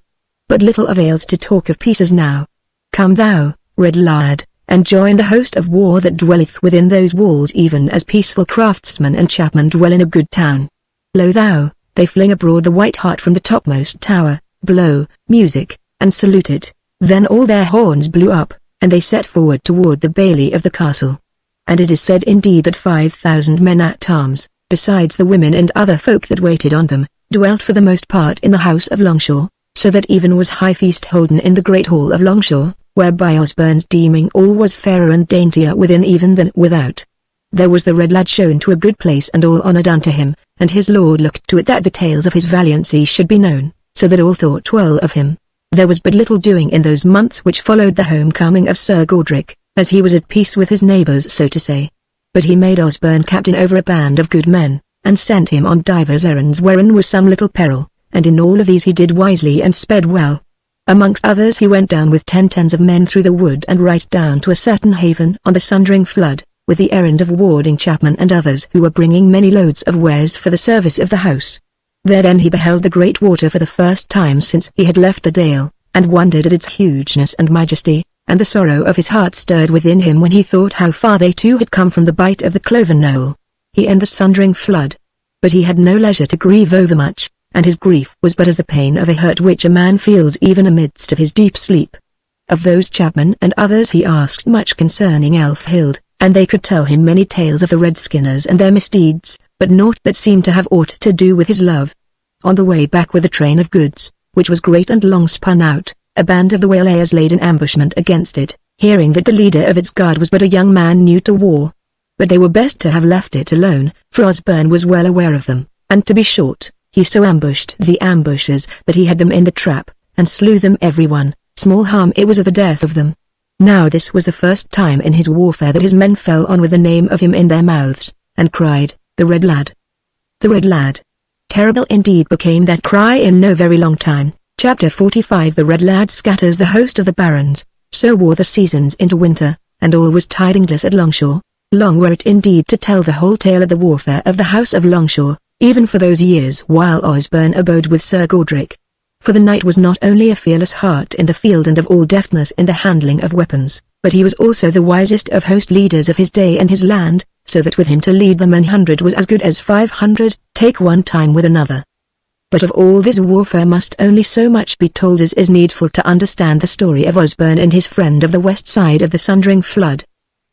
But little avails to talk of peace as now. Come thou, red lad, and join the host of war that dwelleth within those walls even as peaceful craftsmen and chapmen dwell in a good town. Lo thou, they fling abroad the white hart from the topmost tower, blow, music, and salute it. Then all their horns blew up, and they set forward toward the bailey of the castle. And it is said indeed that 5,000 men at arms, besides the women and other folk that waited on them, dwelt for the most part in the house of Longshore, so that even was high feast holden in the great hall of Longshore, whereby Osborne's deeming all was fairer and daintier within even than without. There was the red lad shown to a good place and all honour done to him, and his lord looked to it that the tales of his valiancy should be known, so that all thought well of him. There was but little doing in those months which followed the homecoming of Sir Godric, as he was at peace with his neighbours so to say. But he made Osborne captain over a band of good men, and sent him on divers errands wherein was some little peril, and in all of these he did wisely and sped well. Amongst others he went down with 10 tens of men through the wood and right down to a certain haven on the Sundering flood, with the errand of warding chapmen and others who were bringing many loads of wares for the service of the house. There then he beheld the great water for the first time since he had left the dale, and wondered at its hugeness and majesty, and the sorrow of his heart stirred within him when he thought how far they two had come from the bight of the cloven knoll. He and the Sundering flood. But he had no leisure to grieve overmuch, and his grief was but as the pain of a hurt which a man feels even amidst of his deep sleep. Of those chapmen and others he asked much concerning Elfhild, and they could tell him many tales of the Redskinners and their misdeeds, but naught that seemed to have aught to do with his love. On the way back with a train of goods, which was great and long spun out, a band of the waylayers laid an ambushment against it, hearing that the leader of its guard was but a young man new to war. But they were best to have left it alone, for Osborne was well aware of them, and to be short, he so ambushed the ambushers that he had them in the trap, and slew them every one. Small harm it was of the death of them. Now this was the first time in his warfare that his men fell on with the name of him in their mouths, and cried, "The Red Lad! The Red Lad!" Terrible indeed became that cry in no very long time. Chapter 45 The Red Lad scatters the host of the barons. So wore the seasons into winter, and all was tidingless at Longshore. Long were it indeed to tell the whole tale of the warfare of the house of Longshore, even for those years while Osborne abode with Sir Godric. For the knight was not only a fearless heart in the field and of all deftness in the handling of weapons, but he was also the wisest of host leaders of his day and his land, so that with him to lead them 100 was as good as 500, take one time with another. But of all this warfare must only so much be told as is needful to understand the story of Osborne and his friend of the west side of the Sundering flood.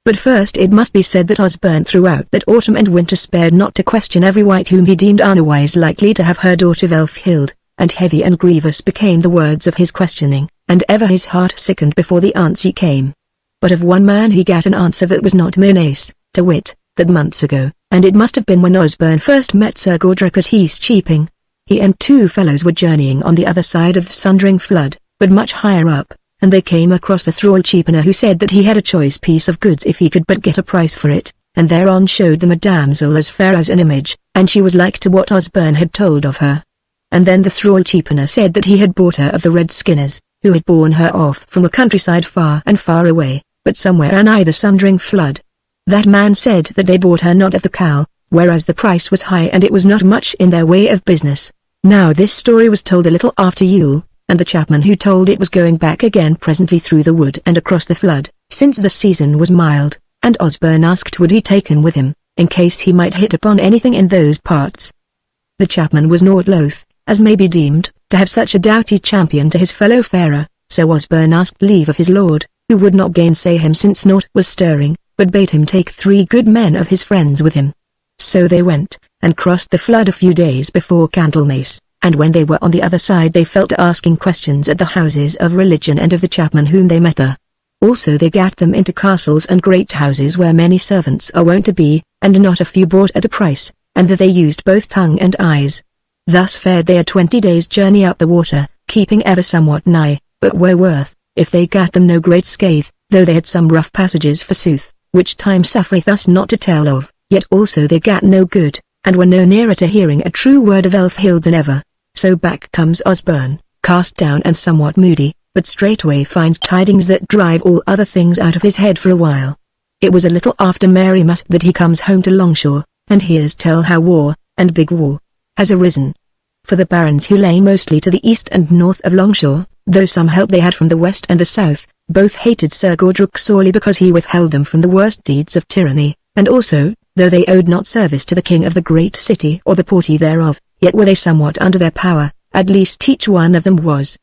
But first it must be said that Osborne throughout that autumn and winter spared not to question every wight whom he deemed unwise likely to have heard aught of Elfhild, and heavy and grievous became the words of his questioning, and ever his heart sickened before the answer came. But of one man he gat an answer that was not menace, to wit, that months ago, and it must have been when Osborne first met Sir Godric at Eastcheaping. He and two fellows were journeying on the other side of the Sundering flood, but much higher up, and they came across a thrall cheapener who said that he had a choice piece of goods if he could but get a price for it, and thereon showed them a damsel as fair as an image, and she was like to what Osborne had told of her. And then the thrall cheapener said that he had bought her of the Redskinners, who had borne her off from a countryside far and far away, but somewhere anigh the Sundering flood. That man said that they bought her not at the cow, whereas the price was high and it was not much in their way of business. Now this story was told a little after Yule, and the chapman who told it was going back again presently through the wood and across the flood, since the season was mild, and Osborne asked would he take him with him, in case he might hit upon anything in those parts. The chapman was naught loath, as may be deemed, to have such a doughty champion to his fellow farer, so Osborne asked leave of his lord, who would not gainsay him since naught was stirring, but bade him take 3 good men of his friends with him. So they went, and crossed the flood a few days before Candlemas, and when they were on the other side they fell to asking questions at the houses of religion and of the chapmen whom they met there. Also they gat them into castles and great houses where many servants are wont to be, and not a few bought at a price, and that they used both tongue and eyes. Thus fared they a 20 days' journey up the water, keeping ever somewhat nigh, but were worth, if they gat them no great scathe, though they had some rough passages forsooth, which time suffereth us not to tell of, yet also they gat no good, and were no nearer to hearing a true word of Elfhild than ever. So back comes Osborne, cast down and somewhat moody, but straightway finds tidings that drive all other things out of his head for a while. It was a little after Merrymas that he comes home to Longshore, and hears tell how war, and big war, has arisen. For the barons who lay mostly to the east and north of Longshore, though some help they had from the west and the south, both hated Sir Godric sorely because he withheld them from the worst deeds of tyranny, and also, though they owed not service to the king of the great city or the porty thereof, yet were they somewhat under their power, at least each one of them was.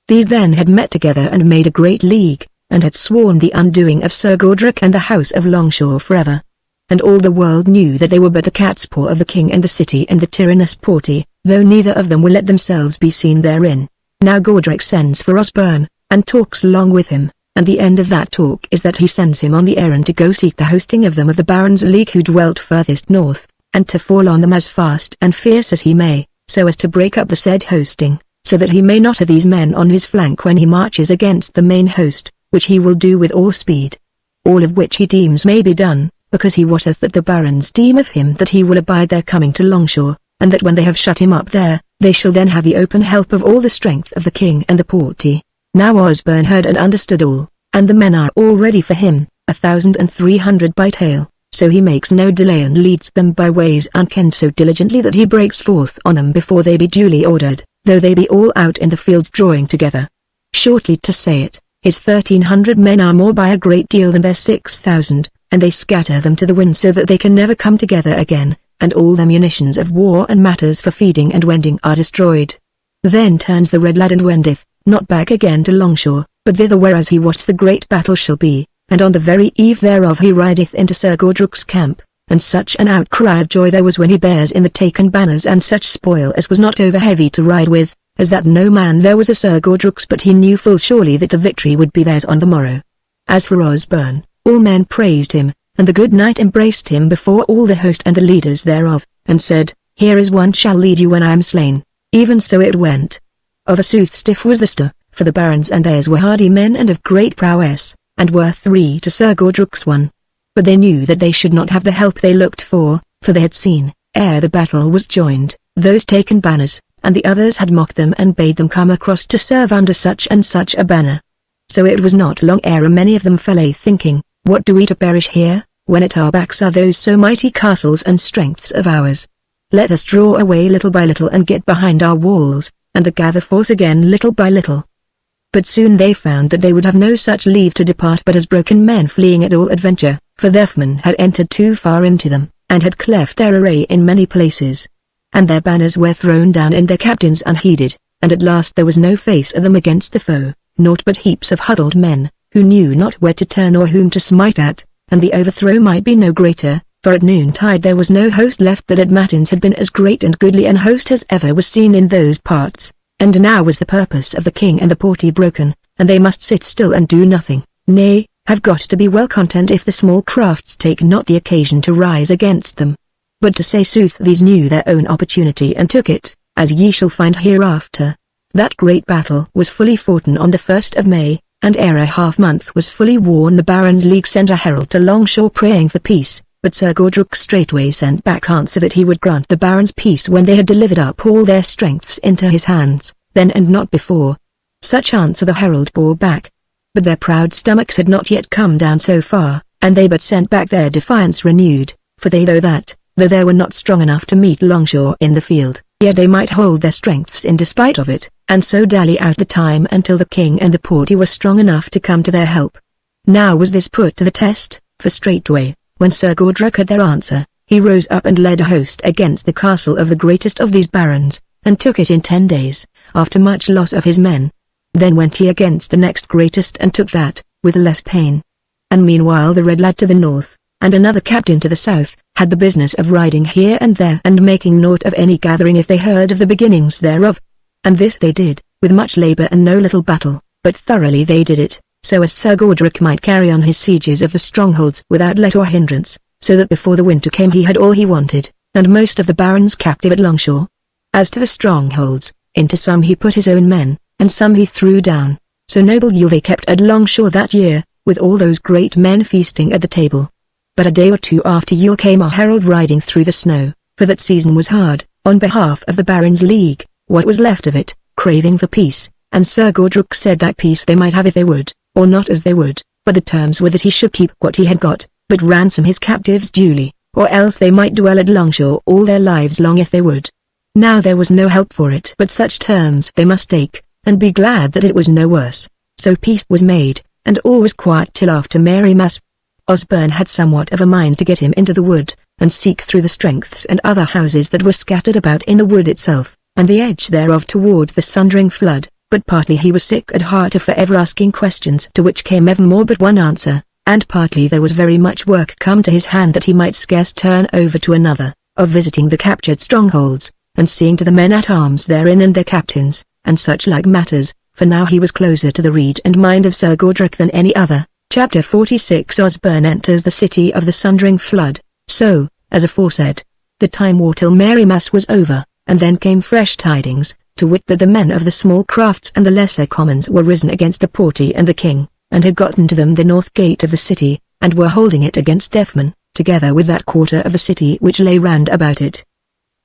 These then had met together and made a great league, and had sworn the undoing of Sir Godric and the house of Longshore forever. And all the world knew that they were but the cat's paw of the king and the city and the tyrannous porty, though neither of them will let themselves be seen therein. Now Godric sends for Osborne, and talks long with him, and the end of that talk is that he sends him on the errand to go seek the hosting of them of the barons' league who dwelt furthest north, and to fall on them as fast and fierce as he may, so as to break up the said hosting, so that he may not have these men on his flank when he marches against the main host, which he will do with all speed. All of which he deems may be done, because he wotteth that the barons deem of him that he will abide their coming to Longshore, and that when they have shut him up there, they shall then have the open help of all the strength of the king and the porty. Now Osborne heard and understood all, and the men are all ready for him, 1,300 by tale, so he makes no delay and leads them by ways unkenned so diligently that he breaks forth on them before they be duly ordered, though they be all out in the fields drawing together. Shortly to say it, his 1,300 men are more by a great deal than their 6,000, and they scatter them to the wind so that they can never come together again, and all their munitions of war and matters for feeding and wending are destroyed. Then turns the red lad and wendeth, not back again to Longshore, but thither whereas he wots the great battle shall be, and on the very eve thereof he rideth into Sir Godric's camp, and such an outcry of joy there was when he bears in the taken banners and such spoil as was not over heavy to ride with, as that no man there was a Sir Godric's but he knew full surely that the victory would be theirs on the morrow. As for Osborne, all men praised him, and the good knight embraced him before all the host and the leaders thereof, and said, Here is one shall lead you when I am slain. Even so it went. Of a sooth stiff was the stir, for the barons and theirs were hardy men and of great prowess, and were 3 to Sir Godric's 1. But they knew that they should not have the help they looked for they had seen, ere the battle was joined, those taken banners, and the others had mocked them and bade them come across to serve under such and such a banner. So it was not long ere many of them fell a thinking, What do we to perish here, when at our backs are those so mighty castles and strengths of ours? Let us draw away little by little and get behind our walls, and gather force again little by little. But soon they found that they would have no such leave to depart but as broken men fleeing at all adventure, for their foemen had entered too far into them, and had cleft their array in many places. And their banners were thrown down and their captains unheeded, and at last there was no face of them against the foe, naught but heaps of huddled men, who knew not where to turn or whom to smite at, and the overthrow might be no greater, for at noontide there was no host left that at matins had been as great and goodly an host as ever was seen in those parts. And now was the purpose of the king and the porty broken, and they must sit still and do nothing, nay, have got to be well content if the small crafts take not the occasion to rise against them. But to say sooth these knew their own opportunity and took it, as ye shall find hereafter. That great battle was fully foughten on the 1st of May, and ere a half-month was fully worn the Barons' League sent a herald to Longshore praying for peace, but Sir Godric straightway sent back answer that he would grant the barons peace when they had delivered up all their strengths into his hands, then and not before. Such answer the herald bore back. But their proud stomachs had not yet come down so far, and they but sent back their defiance renewed, for they though they were not strong enough to meet Longshore in the field, yet they might hold their strengths in despite of it, and so dally out the time until the king and the porty were strong enough to come to their help. Now was this put to the test, for straightway, when Sir Godric had their answer, he rose up and led a host against the castle of the greatest of these barons, and took it in 10 days, after much loss of his men. Then went he against the next greatest and took that, with less pain. And meanwhile the Red Lad to the north, and another captain to the south, had the business of riding here and there and making naught of any gathering if they heard of the beginnings thereof. And this they did, with much labour and no little battle, but thoroughly they did it, so as Sir Godric might carry on his sieges of the strongholds without let or hindrance, so that before the winter came he had all he wanted, and most of the barons captive at Longshore. As to the strongholds, into some he put his own men, and some he threw down, so noble Yule they kept at Longshore that year, with all those great men feasting at the table. But a day or two after Yule came a herald riding through the snow, for that season was hard, on behalf of the Barons' League, what was left of it, craving for peace, and Sir Godric said that peace they might have if they would, or not as they would, but the terms were that he should keep what he had got, but ransom his captives duly, or else they might dwell at Longshore all their lives long if they would. Now there was no help for it but such terms they must take, and be glad that it was no worse. So peace was made, and all was quiet till after Merrymass. Osborne had somewhat of a mind to get him into the wood, and seek through the strengths and other houses that were scattered about in the wood itself, and the edge thereof toward the Sundering flood, but partly he was sick at heart of for ever asking questions to which came evermore but one answer, and partly there was very much work come to his hand that he might scarce turn over to another, of visiting the captured strongholds, and seeing to the men at arms therein and their captains, and such like matters, for now he was closer to the rede and mind of Sir Godric than any other. Chapter 46 Osborne enters the city of the Sundering flood. So, as aforesaid, the time wore till Merrymass was over, and then came fresh tidings, to wit that the men of the small crafts and the lesser commons were risen against the Porte and the king, and had gotten to them the north gate of the city, and were holding it against Defman, together with that quarter of the city which lay round about it.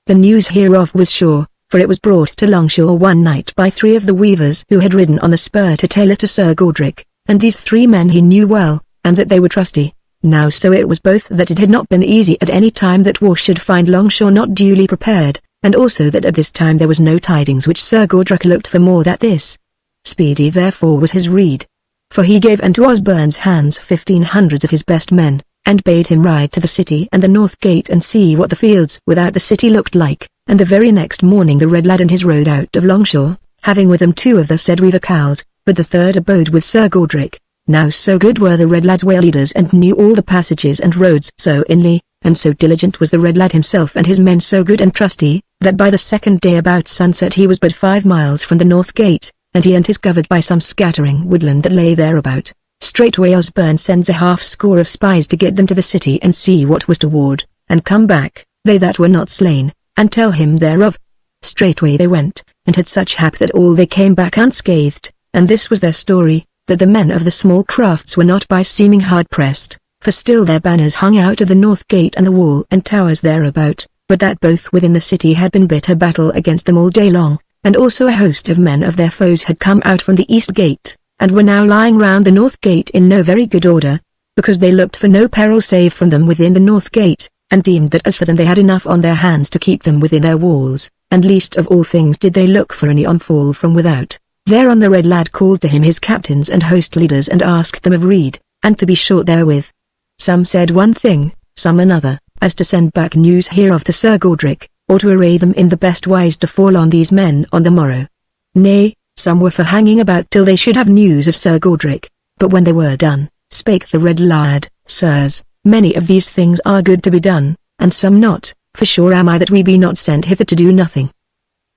The news hereof was sure, for it was brought to Longshore one night by 3 of the weavers who had ridden on the spur to tailor to Sir Godric, and these 3 men he knew well, and that they were trusty. Now so it was both that it had not been easy at any time that war should find Longshore not duly prepared, and also that at this time there was no tidings which Sir Godric looked for more than this. Speedy therefore was his rede. For he gave unto Osborne's hands 1500 of his best men, and bade him ride to the city and the north gate and see what the fields without the city looked like, and the very next morning the Red Lad and his rode out of Longshore, having with them 2 of the said weaver carles, but the third abode with Sir Godric. Now so good were the Red Lad's way leaders and knew all the passages and roads so inly, and so diligent was the Red Lad himself and his men so good and trusty, that by the second day about sunset he was but 5 miles from the north gate, and he and his covered by some scattering woodland that lay thereabout. Straightway Osborne sends a 50 of spies to get them to the city and see what was toward, and come back, they that were not slain, and tell him thereof. Straightway they went, and had such hap that all they came back unscathed, and this was their story, that the men of the small crafts were not by seeming hard pressed, for still their banners hung out of the north gate and the wall and towers thereabout, but that both within the city had been bitter battle against them all day long, and also a host of men of their foes had come out from the east gate, and were now lying round the north gate in no very good order, because they looked for no peril save from them within the north gate, and deemed that as for them they had enough on their hands to keep them within their walls, and least of all things did they look for any onfall from without. Thereon the Red Lad called to him his captains and host leaders and asked them of rede, and to be short therewith. Some said one thing, some another, as to send back news hereof to Sir Godric, or to array them in the best wise to fall on these men on the morrow. Nay, some were for hanging about till they should have news of Sir Godric, but when they were done, spake the Red Lad, Sirs, many of these things are good to be done, and some not, for sure am I that we be not sent hither to do nothing.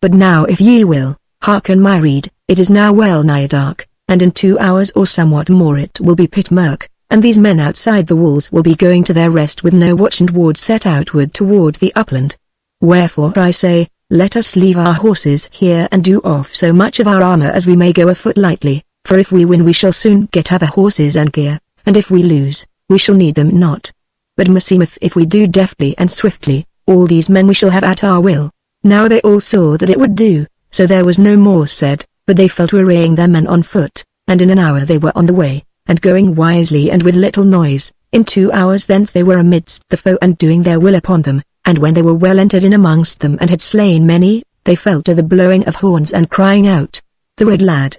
But now if ye will, hearken my rede, it is now well nigh dark, and in 2 hours or somewhat more it will be pit murk, and these men outside the walls will be going to their rest with no watch and ward set outward toward the upland. Wherefore I say, let us leave our horses here and do off so much of our armor as we may go afoot lightly, for if we win we shall soon get other horses and gear, and if we lose, we shall need them not. But meseemeth if we do deftly and swiftly, all these men we shall have at our will. Now they all saw that it would do, so there was no more said, but they fell to arraying their men on foot, and in an hour they were on the way, and going wisely and with little noise. In 2 hours thence they were amidst the foe and doing their will upon them, and when they were well entered in amongst them and had slain many, they fell to the blowing of horns and crying out, The Red Lad!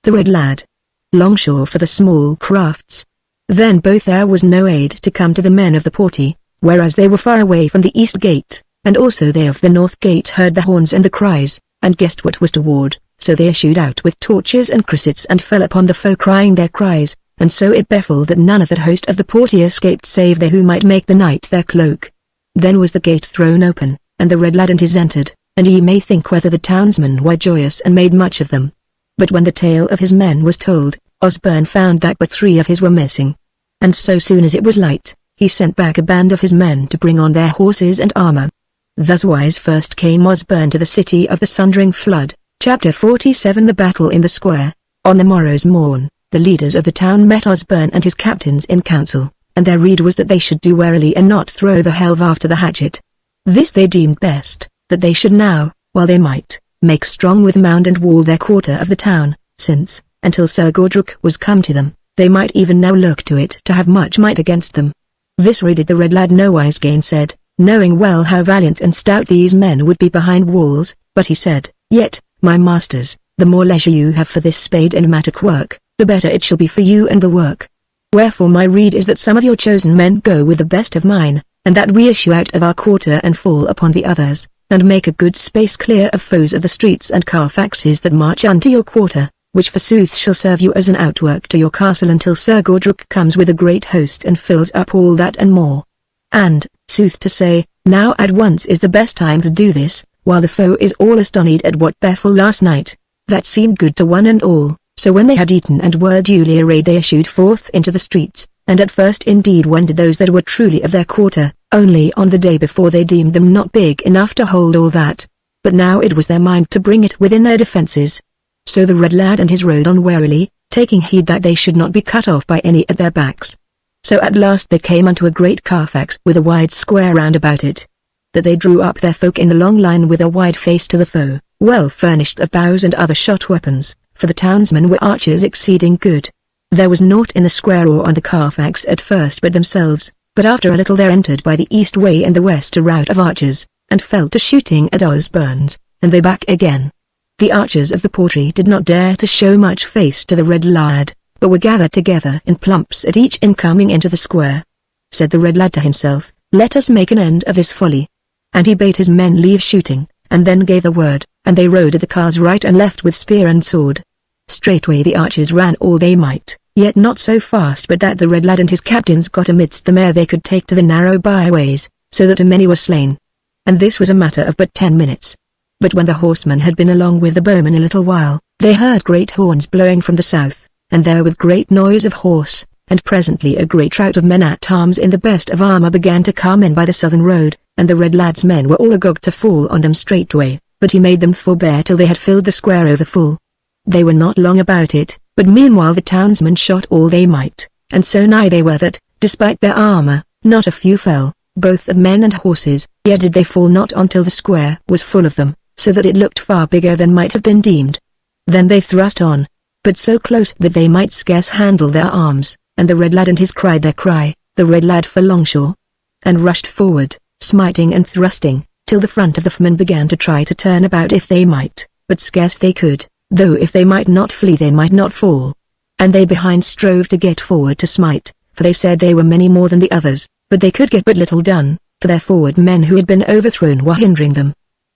The Red Lad! Longshore for the small crafts, Then both there was no aid to come to the men of the party, whereas they were far away from the east gate, and also they of the north gate heard the horns and the cries, and guessed what was toward, so they issued out with torches and cressets and fell upon the foe crying their cries, and so it befell that none of that host of the party escaped save they who might make the night their cloak. Then was the gate thrown open, and the red lad and his entered, and ye may think whether the townsmen were joyous and made much of them. But when the tale of his men was told, Osborne found that but 3 of his were missing. And so soon as it was light, he sent back a band of his men to bring on their horses and armor. Thuswise first came Osborne to the city of the Sundering flood. Chapter 47 The battle in the square. On the morrow's morn, the leaders of the town met Osborne and his captains in council, and their rede was that they should do warily and not throw the helve after the hatchet. This they deemed best, that they should now, while they might, make strong with mound and wall their quarter of the town, since, until Sir Gordrick was come to them, they might even now look to it to have much might against them. This rede did the red lad nowise gainsaid, knowing well how valiant and stout these men would be behind walls, but he said, Yet, my masters, the more leisure you have for this spade and mattock work, the better it shall be for you and the work. Wherefore my rede is that some of your chosen men go with the best of mine, and that we issue out of our quarter and fall upon the others, and make a good space clear of foes of the streets and Carfaxes that march unto your quarter, which forsooth shall serve you as an outwork to your castle until Sir Gordrick comes with a great host and fills up all that and more. And, sooth to say, now at once is the best time to do this, while the foe is all astonied at what befell last night. That seemed good to one and all, so when they had eaten and were duly arrayed they issued forth into the streets, and at first indeed wondered those that were truly of their quarter, only on the day before they deemed them not big enough to hold all that. But now it was their mind to bring it within their defences. So the red lad and his rode on warily, taking heed that they should not be cut off by any at their backs. So at last they came unto a great Carfax with a wide square round about it. That they drew up their folk in a long line with a wide face to the foe, well furnished of bows and other shot weapons, for the townsmen were archers exceeding good. There was naught in the square or on the Carfax at first but themselves, but after a little there entered by the east way and the west a rout of archers, and fell to shooting at Osborne's, and they back again. The archers of the portry did not dare to show much face to the red lad, but were gathered together in plumps at each incoming into the square. Said the red lad to himself, Let us make an end of this folly. And he bade his men leave shooting, and then gave the word, and they rode at the cars right and left with spear and sword. Straightway the archers ran all they might, yet not so fast but that the red lad and his captains got amidst them ere they could take to the narrow byways, so that a many were slain. And this was a matter of but 10 minutes. But when the horsemen had been along with the bowmen a little while, they heard great horns blowing from the south, and there with great noise of horse, and presently a great rout of men at arms in the best of armor began to come in by the southern road, and the red lad's men were all agog to fall on them straightway, but he made them forbear till they had filled the square over full. They were not long about it, but meanwhile the townsmen shot all they might, and so nigh they were that, despite their armor, not a few fell, both of men and horses, yet did they fall not until the square was full of them, so that it looked far bigger than might have been deemed. Then they thrust on, but so close that they might scarce handle their arms, and the red lad and his cried their cry, the red lad for Longshore, and rushed forward, smiting and thrusting, till the front of the foemen began to try to turn about if they might, but scarce they could, though if they might not flee they might not fall. And they behind strove to get forward to smite, for they said they were many more than the others, but they could get but little done, for their forward men who had been overthrown were hindering them.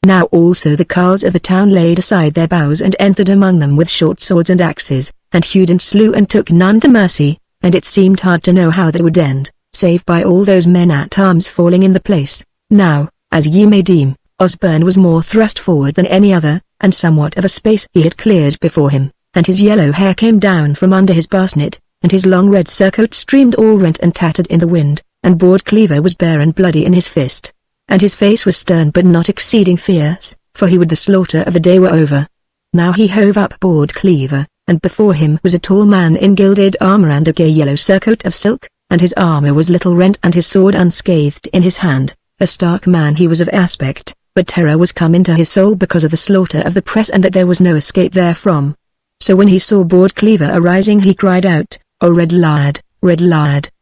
Now also the carles of the town laid aside their bows and entered among them with short swords and axes, and hewed and slew and took none to mercy, and it seemed hard to know how they would end, save by all those men at arms falling in the place. Now, as ye may deem, Osborne was more thrust forward than any other, and somewhat of a space he had cleared before him, and his yellow hair came down from under his basnet, and his long red surcoat streamed all rent and tattered in the wind, and board cleaver was bare and bloody in his fist. And his face was stern but not exceeding fierce, for he would the slaughter of the day were over. Now he hove up board cleaver, and before him was a tall man in gilded armor and a gay yellow surcoat of silk, and his armor was little rent and his sword unscathed in his hand. A stark man he was of aspect, but terror was come into his soul because of the slaughter of the press and that there was no escape therefrom. So when he saw board cleaver arising he cried out, O red lad,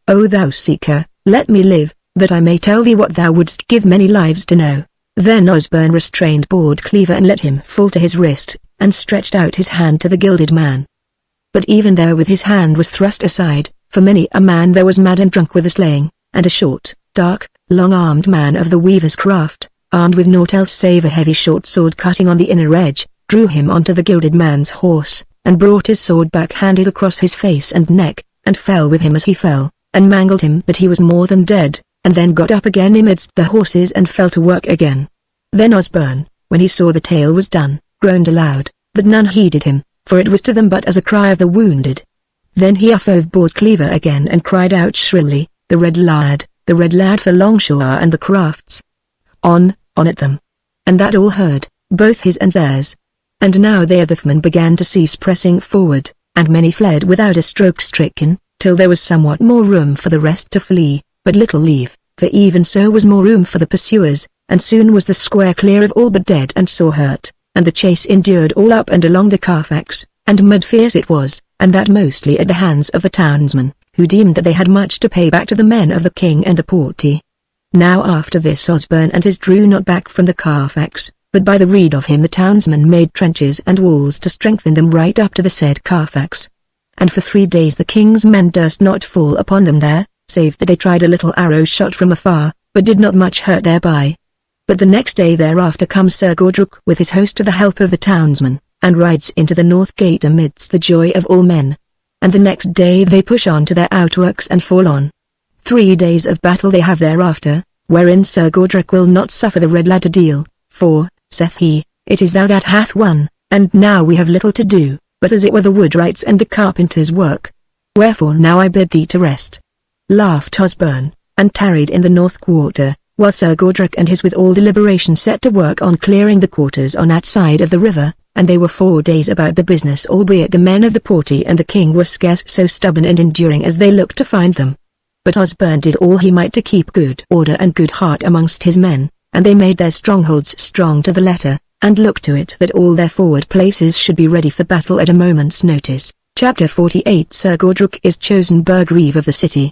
O thou seeker, let me live, that I may tell thee what thou wouldst give many lives to know. Then Osborne restrained board cleaver and let him fall to his wrist, and stretched out his hand to the gilded man. But even therewith his hand was thrust aside, For many a man there was mad and drunk with the slaying, and a short, dark, long-armed man of the weaver's craft, armed with naught else save a heavy short sword cutting on the inner edge, drew him onto the gilded man's horse, and brought his sword back-handed across his face and neck, and fell with him as he fell, and mangled him that he was more than dead, and then got up again amidst the horses and fell to work again. Then Osborne, when he saw the tale was done, groaned aloud, but none heeded him, for it was to them but as a cry of the wounded. Then he overboard Cleaver again and cried out shrilly, the red lad for Longshore and the crafts. On at them. And that all heard, both his and theirs. And now they of the foemen began to cease pressing forward, and many fled without a stroke stricken, till there was somewhat more room for the rest to flee, but little leave, for even so was more room for the pursuers, and soon was the square clear of all but dead and sore hurt, and the chase endured all up and along the Carfax, and mud fierce it was, and that mostly at the hands of the townsmen, who deemed that they had much to pay back to the men of the king and the porty. Now after this Osborne and his drew not back from the Carfax, but by the rede of him the townsmen made trenches and walls to strengthen them right up to the said Carfax. And for 3 days the king's men durst not fall upon them there, save that they tried a little arrow shot from afar, but did not much hurt thereby. But the next day thereafter comes Sir Gordruk with his host to the help of the townsmen, and rides into the north gate amidst the joy of all men. And the next day they push on to their outworks and fall on. 3 days of battle they have thereafter, wherein Sir Gordruk will not suffer the red lad to deal, for, saith he, it is thou that hath won, and now we have little to do, but as it were the woodwright's and the carpenter's work. Wherefore now I bid thee to rest. Laughed Osborne, and tarried in the north quarter, while Sir Gordruk and his with all deliberation set to work on clearing the quarters on that side of the river, and they were 4 days about the business, albeit the men of the porty and the king were scarce so stubborn and enduring as they looked to find them. But Osborne did all he might to keep good order and good heart amongst his men, and they made their strongholds strong to the letter, and looked to it that all their forward places should be ready for battle at a moment's notice. Chapter 48 Sir Gordruk is chosen burgrave of the city.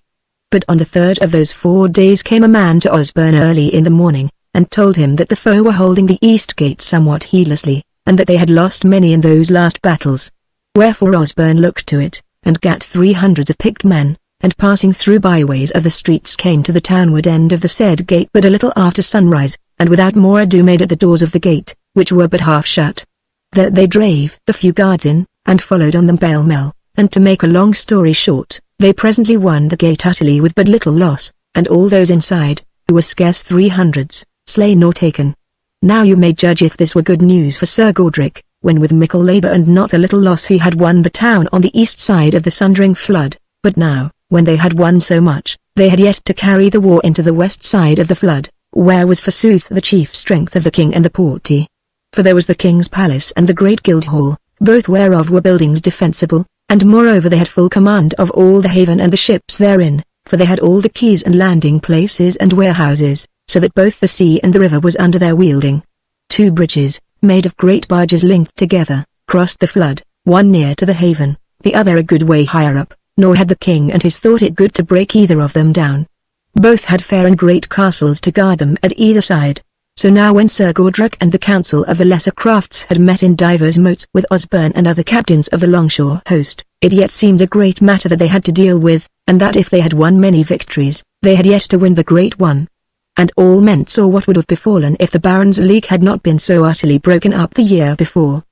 But on the 3rd of those 4 days came a man to Osborne early in the morning, and told him that the foe were holding the east gate somewhat heedlessly, and that they had lost many in those last battles. Wherefore Osborne looked to it, and gat 300 of picked men, and passing through byways of the streets came to the townward end of the said gate but a little after sunrise, and without more ado made at the doors of the gate, which were but half shut. There they drave the few guards in, and followed on them pell-mell, and to make a long story short, they presently won the gate utterly with but little loss, and all those inside, who were scarce 300s, slain or taken. Now you may judge if this were good news for Sir Gordruk, when with mickle labour and not a little loss he had won the town on the east side of the Sundering flood, but now, when they had won so much, they had yet to carry the war into the west side of the flood, where was forsooth the chief strength of the king and the porty. For there was the king's palace and the great guild hall, both whereof were buildings defensible, and moreover they had full command of all the haven and the ships therein, for they had all the quays and landing places and warehouses, so that both the sea and the river was under their wielding. 2 bridges, made of great barges linked together, crossed the flood, one near to the haven, the other a good way higher up, nor had the king and his thought it good to break either of them down. Both had fair and great castles to guard them at either side. So now when Sir Gordruk and the council of the lesser crafts had met in divers moats with Osborne and other captains of the Longshore host, it yet seemed a great matter that they had to deal with, and that if they had won many victories, they had yet to win the great one. And all men saw what would have befallen if the Baron's League had not been so utterly broken up the year before.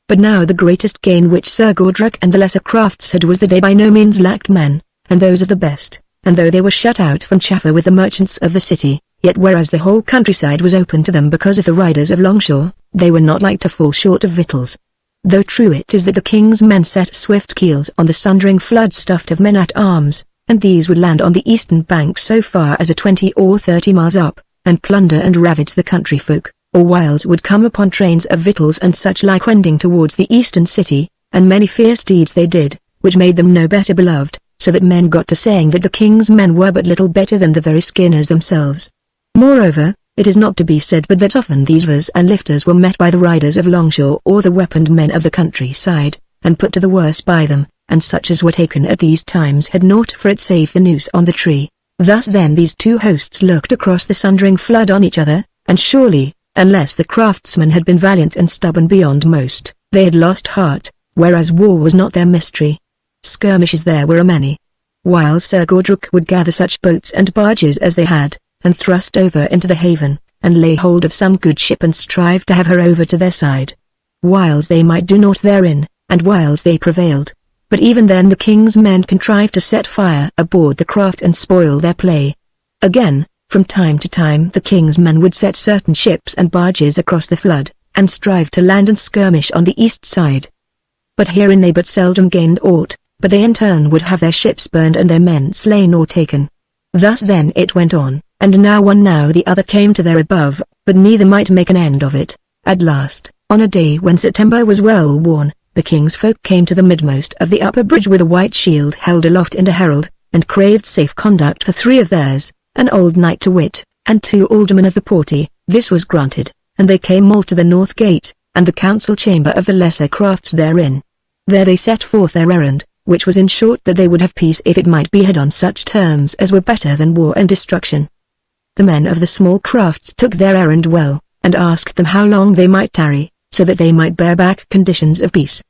But now the greatest gain which Sir Gordruk and the lesser crafts had was that they by no means lacked men, and those of the best, and though they were shut out from chaffer with the merchants of the city, yet whereas the whole countryside was open to them because of the riders of Longshore, they were not like to fall short of victuals. Though true it is that the king's men set swift keels on the Sundering flood stuffed of men-at-arms, and these would land on the eastern bank so far as 20 or 30 miles up, and plunder and ravage the country folk, or whiles would come upon trains of victuals and such like wending towards the eastern city, and many fierce deeds they did, which made them no better beloved, so that men got to saying that the king's men were but little better than the very skinners themselves. Moreover, it is not to be said but that often these rivers and lifters were met by the riders of Longshore or the weaponed men of the countryside, and put to the worse by them, and such as were taken at these times had naught for it save the noose on the tree. Thus then these 2 hosts looked across the Sundering flood on each other, and surely, unless the craftsmen had been valiant and stubborn beyond most, they had lost heart, whereas war was not their mystery. Skirmishes there were a many. while Sir Gordrick would gather such boats and barges as they had, and thrust over into the haven, and lay hold of some good ship and strive to have her over to their side. Whiles they might do naught therein, and whiles they prevailed. But even then the king's men contrived to set fire aboard the craft and spoil their play. Again, from time to time the king's men would set certain ships and barges across the flood, and strive to land and skirmish on the east side. But herein they but seldom gained aught, but they in turn would have their ships burned and their men slain or taken. Thus then it went on, and now one now the other came to their above, but neither might make an end of it. At last, on a day when September was well worn, the king's folk came to the midmost of the upper bridge with a white shield held aloft in a herald, and craved safe conduct for 3 of theirs, an old knight to wit, and 2 aldermen of the porty. This was granted, and they came all to the north gate, and the council chamber of the lesser crafts therein. There they set forth their errand, which was in short that they would have peace if it might be had on such terms as were better than war and destruction. The men of the small crafts took their errand well, and asked them how long they might tarry, so that they might bear back conditions of peace.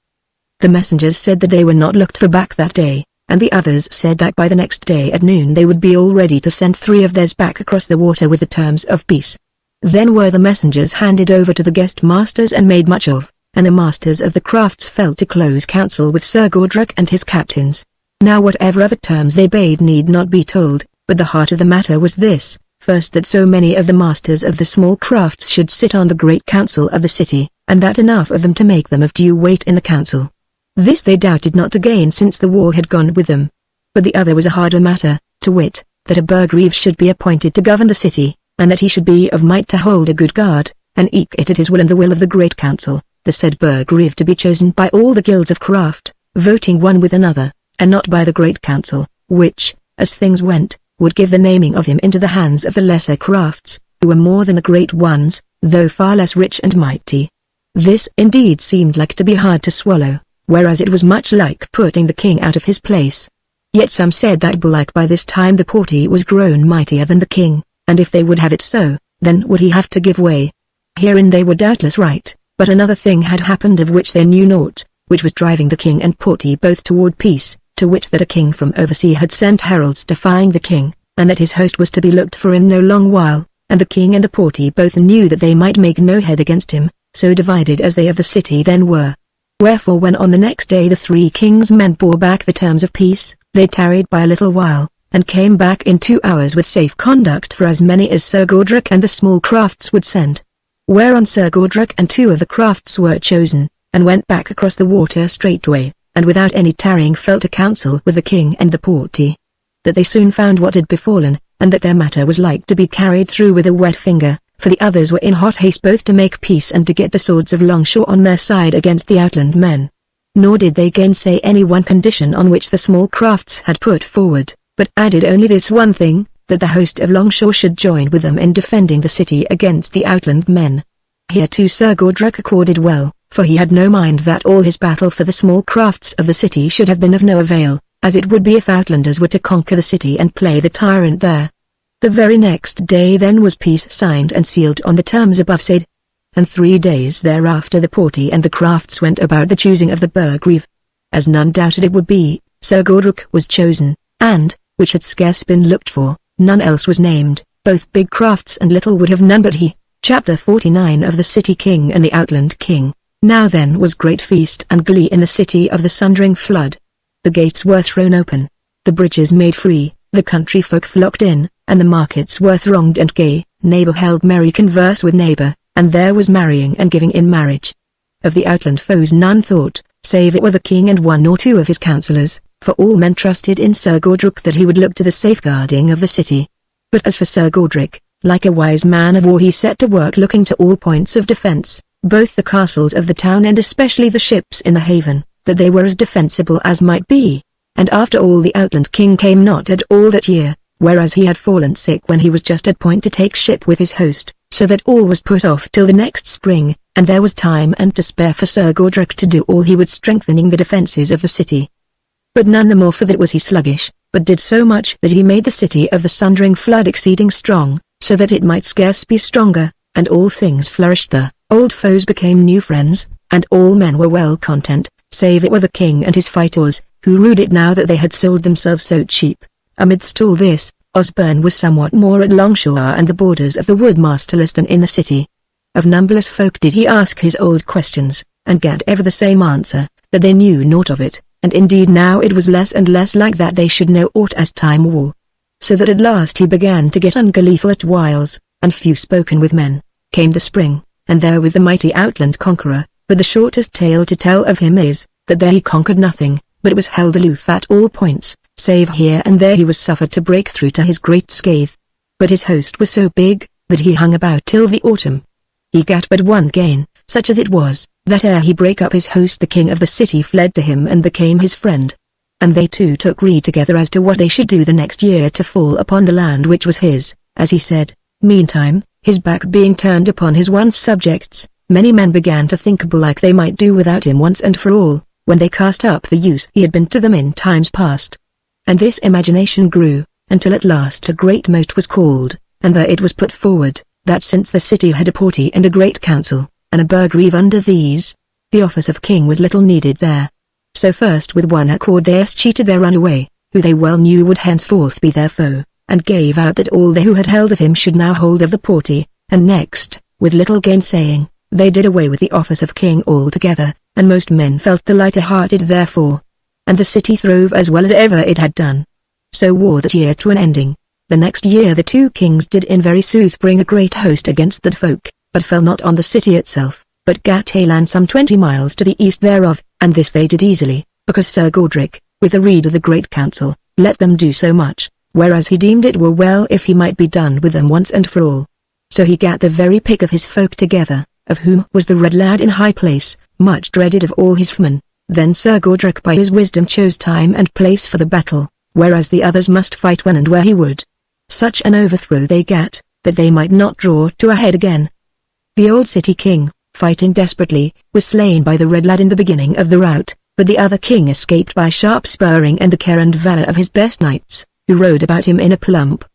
The messengers said that they were not looked for back that day, and the others said that by the next day at noon they would be all ready to send 3 of theirs back across the water with the terms of peace. Then were the messengers handed over to the guest masters and made much of, and the masters of the crafts fell to close council with Sir Gordrick and his captains. Now whatever other terms they bade need not be told, but the heart of the matter was this: first, that so many of the masters of the small crafts should sit on the great council of the city, and that enough of them to make them of due weight in the council. This they doubted not to gain since the war had gone with them. But the other was a harder matter, to wit, that a burgreave should be appointed to govern the city, and that he should be of might to hold a good guard, and eke it at his will and the will of the great council, the said burgreave to be chosen by all the guilds of craft, voting one with another, and not by the great council, which, as things went, would give the naming of him into the hands of the lesser crafts, who were more than the great ones, though far less rich and mighty. This indeed seemed like to be hard to swallow, whereas it was much like putting the king out of his place. Yet some said that belike by this time the porty was grown mightier than the king, and if they would have it so, then would he have to give way. Herein they were doubtless right, but another thing had happened of which they knew naught, which was driving the king and porty both toward peace, to wit that a king from oversea had sent heralds defying the king, and that his host was to be looked for in no long while, and the king and the porty both knew that they might make no head against him, so divided as they of the city then were. Wherefore when on the next day the 3 kings' men bore back the terms of peace, they tarried by a little while, and came back in 2 hours with safe conduct for as many as Sir Gordrick and the small crafts would send. Whereon Sir Gordrick and 2 of the crafts were chosen, and went back across the water straightway, and without any tarrying fell to council with the king and the porty. That they soon found what had befallen, and that their matter was like to be carried through with a wet finger, for the others were in hot haste both to make peace and to get the swords of Longshore on their side against the outland men. Nor did they gainsay any one condition on which the small crafts had put forward, but added only this one thing, that the host of Longshore should join with them in defending the city against the outland men. Here too Sir Gordrick accorded well, for he had no mind that all his battle for the small crafts of the city should have been of no avail, as it would be if outlanders were to conquer the city and play the tyrant there. The very next day then was peace signed and sealed on the terms above said, and 3 days thereafter the porty and the crafts went about the choosing of the burgreave. As none doubted it would be, Sir Gordrick was chosen, and, which had scarce been looked for, none else was named. Both big crafts and little would have none but he. Chapter 49 of the City King and the Outland King. Now then was great feast and glee in the city of the Sundering flood. The gates were thrown open, the bridges made free, the country folk flocked in, and the markets were thronged and gay. Neighbor held merry converse with neighbor, and there was marrying and giving in marriage. Of the outland foes none thought, save it were the king and 1 or 2 of his councillors, for all men trusted in Sir Gordrick that he would look to the safeguarding of the city. But as for Sir Gordrick, like a wise man of war he set to work looking to all points of defence, both the castles of the town and especially the ships in the haven, that they were as defensible as might be. And after all the outland king came not at all that year, whereas he had fallen sick when he was just at point to take ship with his host, so that all was put off till the next spring, and there was time and to spare for Sir Gordrick to do all he would strengthening the defences of the city. But none the more for that was he sluggish, but did so much that he made the city of the Sundering flood exceeding strong, so that it might scarce be stronger, and all things flourished there. Old foes became new friends, and all men were well content, save it were the king and his fighters, who rued it now that they had sold themselves so cheap. Amidst all this, Osborne was somewhat more at Longshore and the borders of the wood masterless than in the city. Of numberless folk did he ask his old questions, and get ever the same answer, that they knew naught of it, and indeed now it was less and less like that they should know aught as time wore. So that at last he began to get ungleeful at whiles, and few spoken with men. Came the spring, and therewith the mighty outland conqueror, but the shortest tale to tell of him is, that there he conquered nothing, but was held aloof at all points, save here and there he was suffered to break through to his great scathe. But his host was so big, that he hung about till the autumn. He gat but one gain, such as it was, that ere he brake up his host the king of the city fled to him and became his friend. And they two took rede together as to what they should do the next year to fall upon the land which was his, as he said. Meantime, his back being turned upon his once subjects, many men began to think belike they might do without him once and for all, when they cast up the use he had been to them in times past. And this imagination grew, until at last a great mote was called, and there it was put forward, that since the city had a porty and a great council, and a burgreve under these, the office of king was little needed there. So first with one accord they escheated their runaway, who they well knew would henceforth be their foe, and gave out that all they who had held of him should now hold of the porty, and next, with little gainsaying, they did away with the office of king altogether, and most men felt the lighter hearted therefore. And the city throve as well as ever it had done. So wore that year to an ending. The next year the two kings did in very sooth bring a great host against that folk, but fell not on the city itself, but gat a land some 20 miles to the east thereof, and this they did easily, because Sir Godric, with the rede of the great council, let them do so much, whereas he deemed it were well if he might be done with them once and for all. So he gat the very pick of his folk together, of whom was the red lad in high place, much dreaded of all his foemen. Then Sir Godric by his wisdom chose time and place for the battle, whereas the others must fight when and where he would. Such an overthrow they gat, that they might not draw to a head again. The old city king, fighting desperately, was slain by the red lad in the beginning of the rout, but the other king escaped by sharp spurring and the care and valour of his best knights, who rode about him in a plump.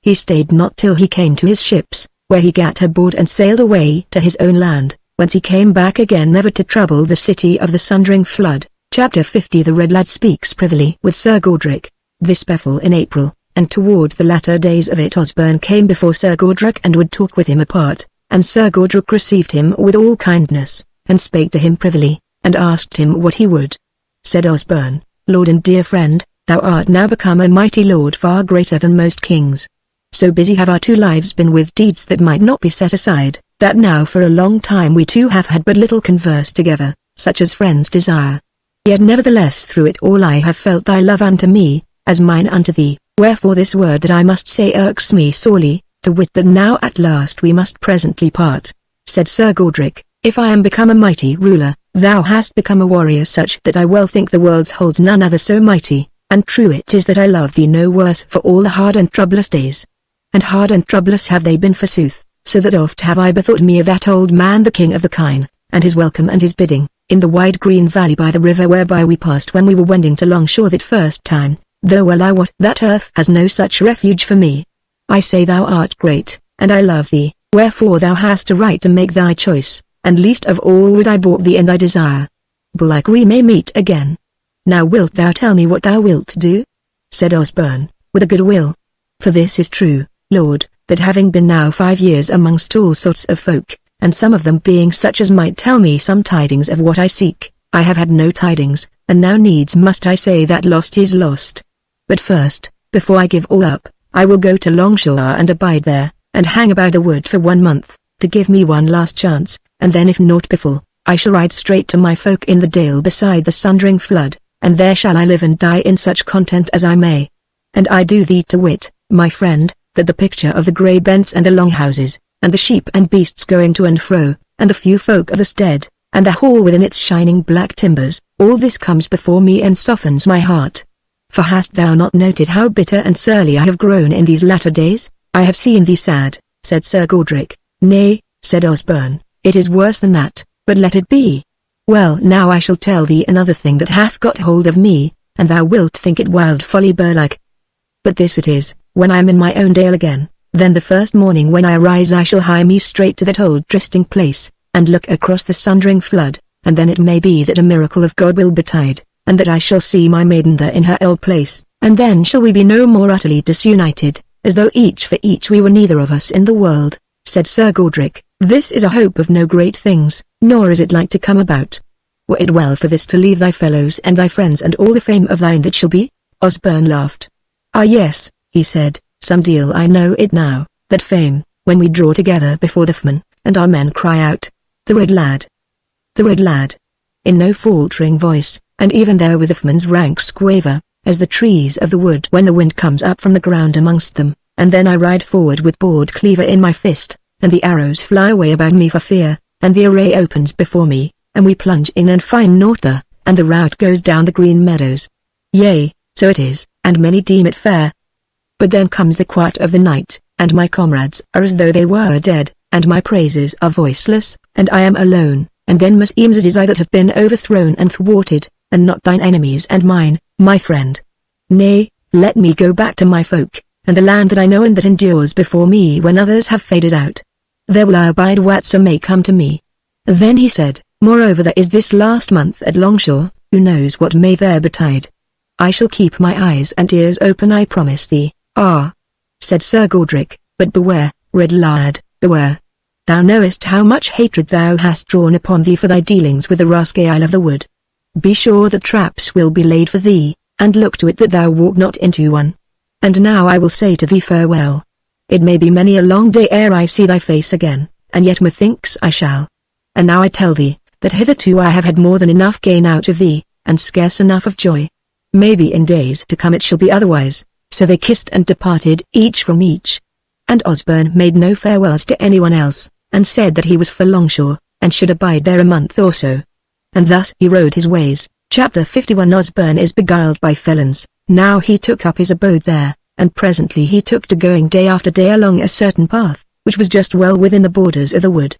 He stayed not till he came to his ships, where he gat aboard and sailed away to his own land, whence he came back again never to trouble the city of the Sundering flood. Chapter 50. The red lad speaks privily with Sir Godric. This befell in April, and toward the latter days of it Osborne came before Sir Godric and would talk with him apart, and Sir Godric received him with all kindness, and spake to him privily, and asked him what he would. Said Osborne, Lord and dear friend, thou art now become a mighty lord far greater than most kings. So busy have our two lives been with deeds that might not be set aside, that now for a long time we two have had but little converse together, such as friends desire. Yet nevertheless through it all I have felt thy love unto me, as mine unto thee, wherefore this word that I must say irks me sorely, to wit that now at last we must presently part. Said Sir Godric, if I am become a mighty ruler, thou hast become a warrior such that I well think the world holds none other so mighty, and true it is that I love thee no worse for all the hard and troublous days. And hard and troublous have they been forsooth, so that oft have I bethought me of that old man the king of the kine, and his welcome and his bidding, in the wide green valley by the river whereby we passed when we were wending to Longshore that first time, though well I wot that earth has no such refuge for me. I say thou art great, and I love thee, wherefore thou hast a right to make thy choice, and least of all would I baulk thee in thy desire. Belike we may meet again. Now wilt thou tell me what thou wilt do? Said Osborne, with a good will. For this is true, Lord, that having been now 5 years amongst all sorts of folk, and some of them being such as might tell me some tidings of what I seek, I have had no tidings, and now needs must I say that lost is lost. But first, before I give all up, I will go to Longshore and abide there, and hang about the wood for 1 month, to give me one last chance, and then if naught befall, I shall ride straight to my folk in the dale beside the Sundering flood, and there shall I live and die in such content as I may. And I do thee to wit, my friend, that the picture of the grey bents and the long houses, and the sheep and beasts going to and fro, and the few folk of the stead, and the hall within its shining black timbers, all this comes before me and softens my heart. For hast thou not noted how bitter and surly I have grown in these latter days? I have seen thee sad, said Sir Godric. Nay, said Osborne, it is worse than that, but let it be. Well, now I shall tell thee another thing that hath got hold of me, and thou wilt think it wild folly burlike. But this it is, when I am in my own dale again, then the first morning when I arise I shall hie me straight to that old trysting place, and look across the Sundering flood, and then it may be that a miracle of God will betide, and that I shall see my maiden there in her old place, and then shall we be no more utterly disunited, as though each for each we were neither of us in the world," said Sir Godric. "This is a hope of no great things, nor is it like to come about. Were it well for this to leave thy fellows and thy friends and all the fame of thine that shall be?" Osborne laughed. "Ah yes," he said, "some deal I know it now, that fame, when we draw together before the foeman, and our men cry out, 'The Red Lad! The Red Lad!' in no faltering voice, and even there with the foeman's ranks quaver, as the trees of the wood when the wind comes up from the ground amongst them, and then I ride forward with board cleaver in my fist, and the arrows fly away about me for fear, and the array opens before me, and we plunge in and find naught there, and the rout goes down the green meadows. Yea, so it is, and many deem it fair. But then comes the quiet of the night, and my comrades are as though they were dead, and my praises are voiceless, and I am alone, and then meseems it is I that have been overthrown and thwarted, and not thine enemies and mine, my friend. Nay, let me go back to my folk, and the land that I know and that endures before me when others have faded out. There will I abide whatso may come to me." Then he said, "Moreover there is this last month at Longshore, who knows what may there betide? I shall keep my eyes and ears open, I promise thee." "Ah," said Sir Godric, "but beware, Red Lad, beware. Thou knowest how much hatred thou hast drawn upon thee for thy dealings with the rascal of the wood. Be sure that traps will be laid for thee, and look to it that thou walk not into one. And now I will say to thee farewell. It may be many a long day ere I see thy face again, and yet methinks I shall. And now I tell thee, that hitherto I have had more than enough gain out of thee, and scarce enough of joy. Maybe in days to come it shall be otherwise." So they kissed and departed each from each. And Osborne made no farewells to anyone else, and said that he was for Longshore, and should abide there a month or so. And thus he rode his ways. Chapter 51. Osborne is beguiled by felons. Now he took up his abode there, and presently he took to going day after day along a certain path, which was just well within the borders of the wood.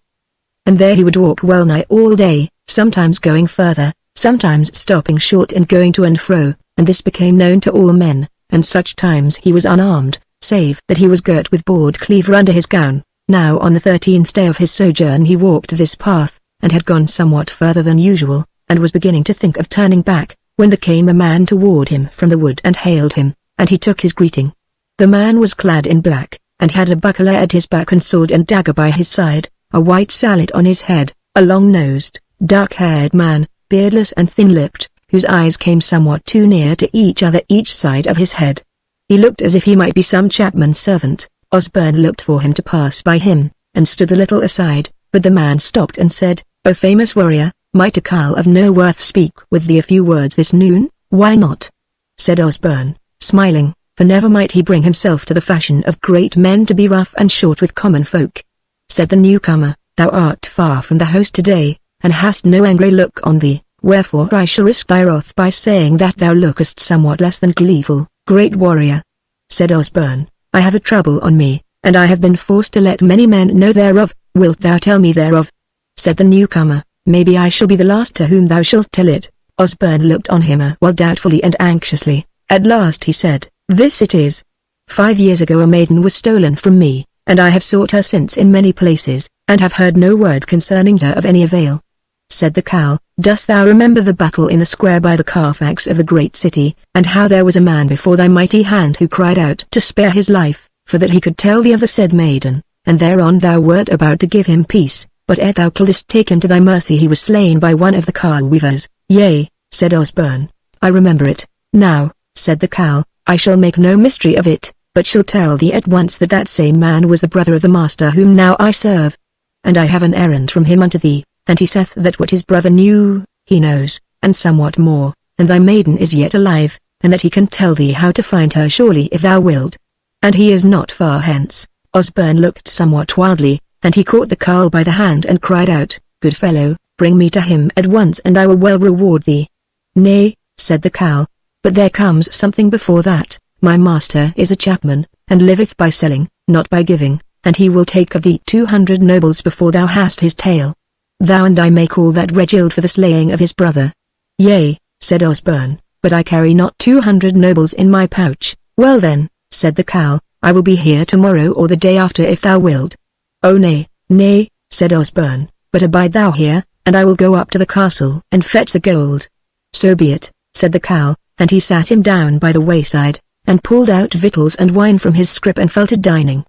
And there he would walk well nigh all day, sometimes going further, sometimes stopping short and going to and fro, and this became known to all men, and such times he was unarmed, save that he was girt with board cleaver under his gown. Now on the 13th day of his sojourn he walked this path, and had gone somewhat further than usual, and was beginning to think of turning back, when there came a man toward him from the wood and hailed him, and he took his greeting. The man was clad in black, and had a buckler at his back and sword and dagger by his side, a white sallet on his head, a long-nosed, dark-haired man, beardless and thin-lipped, whose eyes came somewhat too near to each other each side of his head. He looked as if he might be some chapman's servant. Osborne looked for him to pass by him, and stood a little aside, but the man stopped and said, "O famous warrior, might a carle of no worth speak with thee a few words this noon?" "Why not?" said Osborne, smiling, for never might he bring himself to the fashion of great men to be rough and short with common folk. Said the newcomer, "Thou art far from the host today, and hast no angry look on thee, wherefore I shall risk thy wrath by saying that thou lookest somewhat less than gleeful." "Great warrior," said Osborne, "I have a trouble on me, and I have been forced to let many men know thereof. Wilt thou tell me thereof?" Said the newcomer, "Maybe I shall be the last to whom thou shalt tell it." Osborne looked on him a while doubtfully and anxiously. At last he said, "This it is. 5 years ago a maiden was stolen from me, and I have sought her since in many places, and have heard no word concerning her of any avail." Said the carle, "Dost thou remember the battle in the square by the Carfax of the great city, and how there was a man before thy mighty hand who cried out to spare his life, for that he could tell thee of the said maiden, and thereon thou wert about to give him peace, but ere thou couldst take him to thy mercy he was slain by one of the carle weavers?" "Yea," said Osborne, "I remember it." "Now," said the carle, "I shall make no mystery of it, but shall tell thee at once that that same man was the brother of the master whom now I serve. And I have an errand from him unto thee, and he saith that what his brother knew, he knows, and somewhat more, and thy maiden is yet alive, and that he can tell thee how to find her surely if thou wilt. And he is not far hence." Osborne looked somewhat wildly, and he caught the carle by the hand and cried out, "Good fellow, bring me to him at once and I will well reward thee." "Nay," said the carle, "but there comes something before that. My master is a chapman, and liveth by selling, not by giving, and he will take of thee 200 nobles before thou hast his tale. Thou and I may call that regild for the slaying of his brother." "Yea," said Osborne, "but I carry not 200 nobles in my pouch." "Well then," said the carle, "I will be here tomorrow or the day after if thou wilt." "Oh nay, nay," said Osborne, "but abide thou here, and I will go up to the castle and fetch the gold." "So be it," said the carle, and he sat him down by the wayside, and pulled out victuals and wine from his scrip and fell to dining.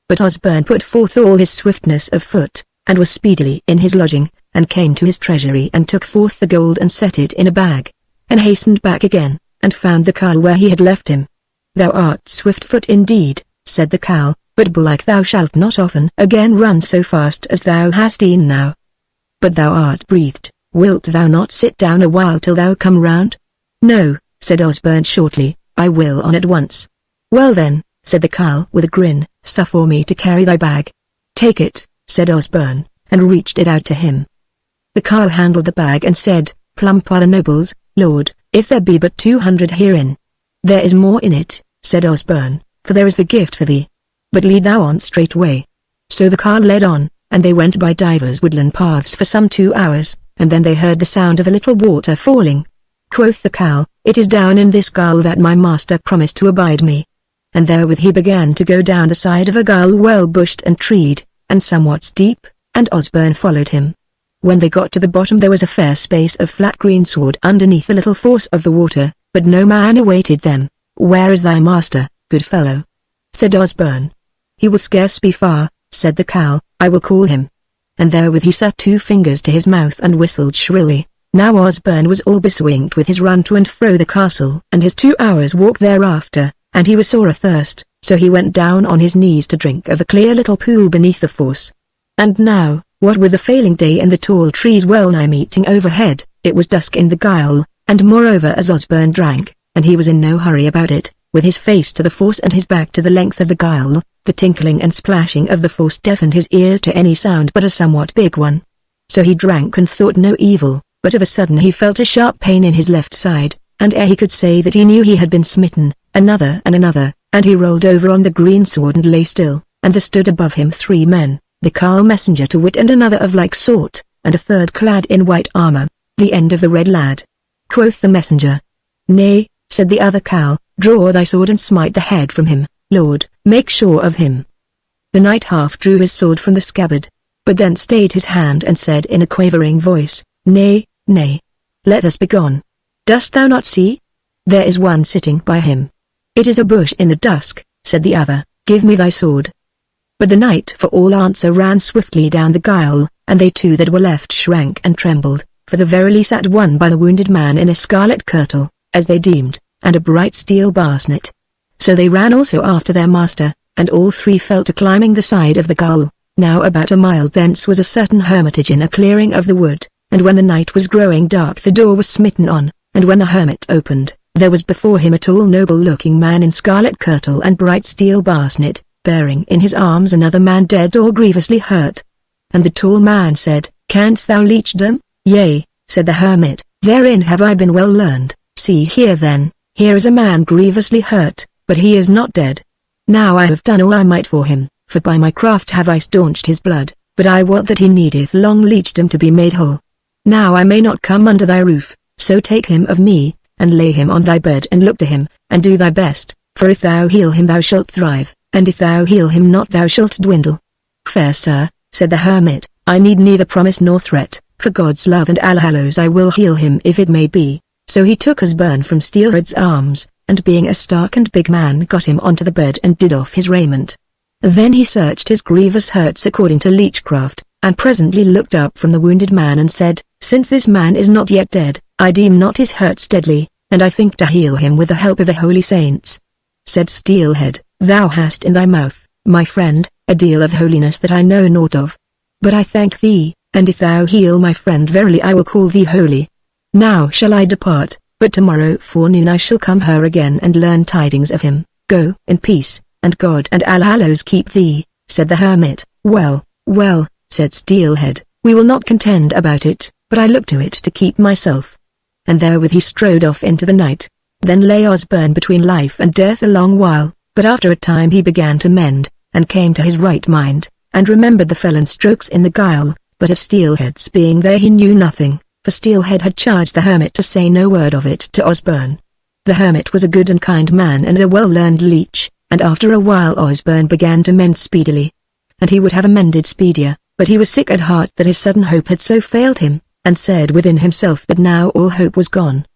But Osborne put forth all his swiftness of foot, and was speedily in his lodging, and came to his treasury and took forth the gold and set it in a bag, and hastened back again, and found the carle where he had left him. "Thou art swift-foot indeed," said the carle, "but belike thou shalt not often again run so fast as thou hast e'en now. But thou art breathed, wilt thou not sit down a while till thou come round?" "No," said Osborne shortly, "I will on at once." "Well then," said the carle with a grin, "suffer me to carry thy bag." "Take it," said Osborne, and reached it out to him. The carle handled the bag and said, "Plump are the nobles, lord, if there be but 200 herein." "There is more in it," said Osborne, "for there is the gift for thee. But lead thou on straightway." So the carle led on, and they went by divers woodland paths for some 2 hours, and then they heard the sound of a little water falling. Quoth the carle, "It is down in this gully that my master promised to abide me." And therewith he began to go down the side of a gully well bushed and treed, and somewhat steep, and Osborne followed him. When they got to the bottom there was a fair space of flat greensward underneath a little force of the water, but no man awaited them. "Where is thy master, good fellow?" said Osborne. "He will scarce be far," said the carle, "I will call him." And therewith he set 2 fingers to his mouth and whistled shrilly. Now Osborne was all beswinked with his run to and fro the castle and his 2 hours' walk thereafter, and he was sore athirst, so he went down on his knees to drink of the clear little pool beneath the force. And now, what with the failing day and the tall trees well nigh meeting overhead, it was dusk in the gully, and moreover as Osborne drank, and he was in no hurry about it, with his face to the force and his back to the length of the gully, the tinkling and splashing of the force deafened his ears to any sound but a somewhat big one. So he drank and thought no evil, but of a sudden he felt a sharp pain in his left side, and ere he could say that he knew he had been smitten, another and another, and he rolled over on the greensward and lay still, and there stood above him 3 men, the carle messenger to wit and another of like sort, and a third clad in white armor, the end of the red lad. Quoth the messenger, "Nay," said the other carle, "draw thy sword and smite the head from him, lord, make sure of him." The knight half drew his sword from the scabbard, but then stayed his hand and said in a quavering voice, "Nay, nay. Let us be gone. Dost thou not see? There is one sitting by him." "It is a bush in the dusk," said the other, "give me thy sword." But the knight for all answer ran swiftly down the gully, and they 2 that were left shrank and trembled, for there verily sat one by the wounded man in a scarlet kirtle, as they deemed, and a bright steel basnet. So they ran also after their master, and all 3 fell to climbing the side of the gully. Now about a mile thence was a certain hermitage in a clearing of the wood, and when the night was growing dark the door was smitten on, and when the hermit opened, there was before him a tall noble-looking man in scarlet kirtle and bright steel basnet, bearing in his arms another man dead or grievously hurt. And the tall man said, "Canst thou leech them?" "Yea," said the hermit, "therein have I been well learned. See here then, here is a man grievously hurt, but he is not dead. Now I have done all I might for him, for by my craft have I staunched his blood, but I wot that he needeth long leechdom to be made whole. Now I may not come under thy roof, so take him of me, and lay him on thy bed and look to him, and do thy best, for if thou heal him thou shalt thrive, and if thou heal him not thou shalt dwindle." "Fair sir," said the hermit, "I need neither promise nor threat, for God's love and Allhallows I will heal him if it may be." So he took Osborne from Steelhead's arms, and being a stark and big man got him onto the bed and did off his raiment. Then he searched his grievous hurts according to leechcraft, and presently looked up from the wounded man and said, "Since this man is not yet dead, I deem not his hurts deadly, and I think to heal him with the help of the holy saints." Said Steelhead, "Thou hast in thy mouth, my friend, a deal of holiness that I know naught of. But I thank thee, and if thou heal my friend verily I will call thee holy. Now shall I depart, but tomorrow forenoon I shall come here again and learn tidings of him. Go in peace, and God and Allhallows keep thee," said the hermit. "Well, well," said Steelhead, "we will not contend about it, but I look to it to keep myself." And therewith he strode off into the night. Then lay Osborne between life and death a long while, but after a time he began to mend, and came to his right mind, and remembered the felon strokes in the gully, but of Steelhead's being there he knew nothing, for Steelhead had charged the hermit to say no word of it to Osborne. The hermit was a good and kind man and a well-learned leech, and after a while Osborne began to mend speedily. And he would have amended speedier, but he was sick at heart that his sudden hope had so failed him, and said within himself that now all hope was gone.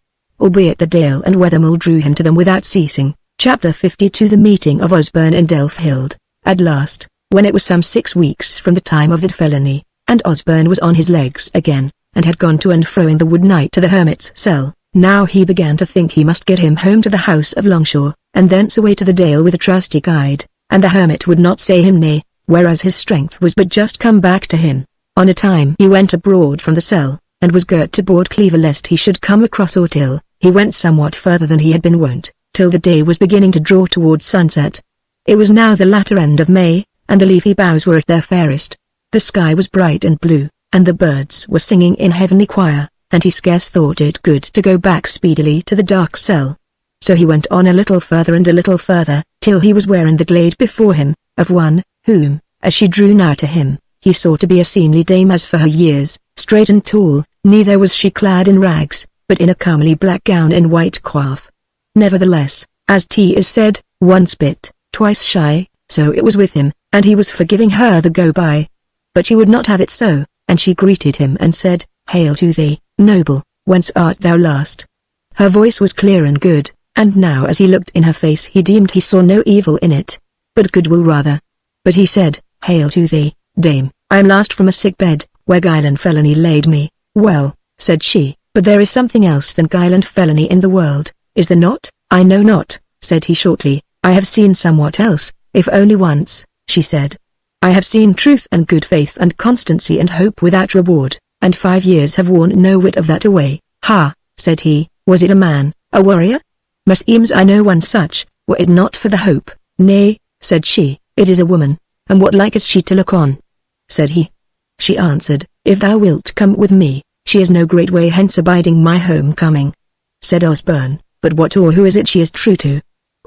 Albeit the Dale and Wethermill drew him to them without ceasing. Chapter 52 The meeting of Osborne and Elfhild. At last, when it was some 6 weeks from the time of that felony, and Osborne was on his legs again, and had gone to and fro in the wood night to the hermit's cell, now he began to think he must get him home to the house of Longshaw, and thence away to the Dale with a trusty guide, and the hermit would not say him nay, whereas his strength was but just come back to him. On a time he went abroad from the cell, and was girt to board cleaver lest he should come across aught ill. He went somewhat further than he had been wont, till the day was beginning to draw towards sunset. It was now the latter end of May, and the leafy boughs were at their fairest. The sky was bright and blue, and the birds were singing in heavenly choir, and he scarce thought it good to go back speedily to the dark cell. So he went on a little further and a little further, till he was where in the glade before him, of one, whom, as she drew nigh to him, he saw to be a seemly dame as for her years, straight and tall, neither was she clad in rags, but in a comely black gown and white coif. Nevertheless, as 'tis said, once bit, twice shy, so it was with him, and he was for giving her the go-by. But she would not have it so, and she greeted him and said, "Hail to thee, noble, whence art thou last?" Her voice was clear and good, and now as he looked in her face he deemed he saw no evil in it, but goodwill rather. But he said, "Hail to thee, dame, I am last from a sick bed, where guile and felony laid me." "Well," said she, "but there is something else than guile and felony in the world, is there not?" "I know not," said he shortly. "I have seen somewhat else, if only once," she said. "I have seen truth and good faith and constancy and hope without reward, and 5 years have worn no whit of that away." "Ha," said he, "was it a man, a warrior?" "Meseems I know one such, were it not for the hope." "Nay," said she, "it is a woman." "And what like is she to look on?" said he. She answered, "If thou wilt come with me, she is no great way hence abiding my homecoming." Said Osborne, "But what or who is it she is true to?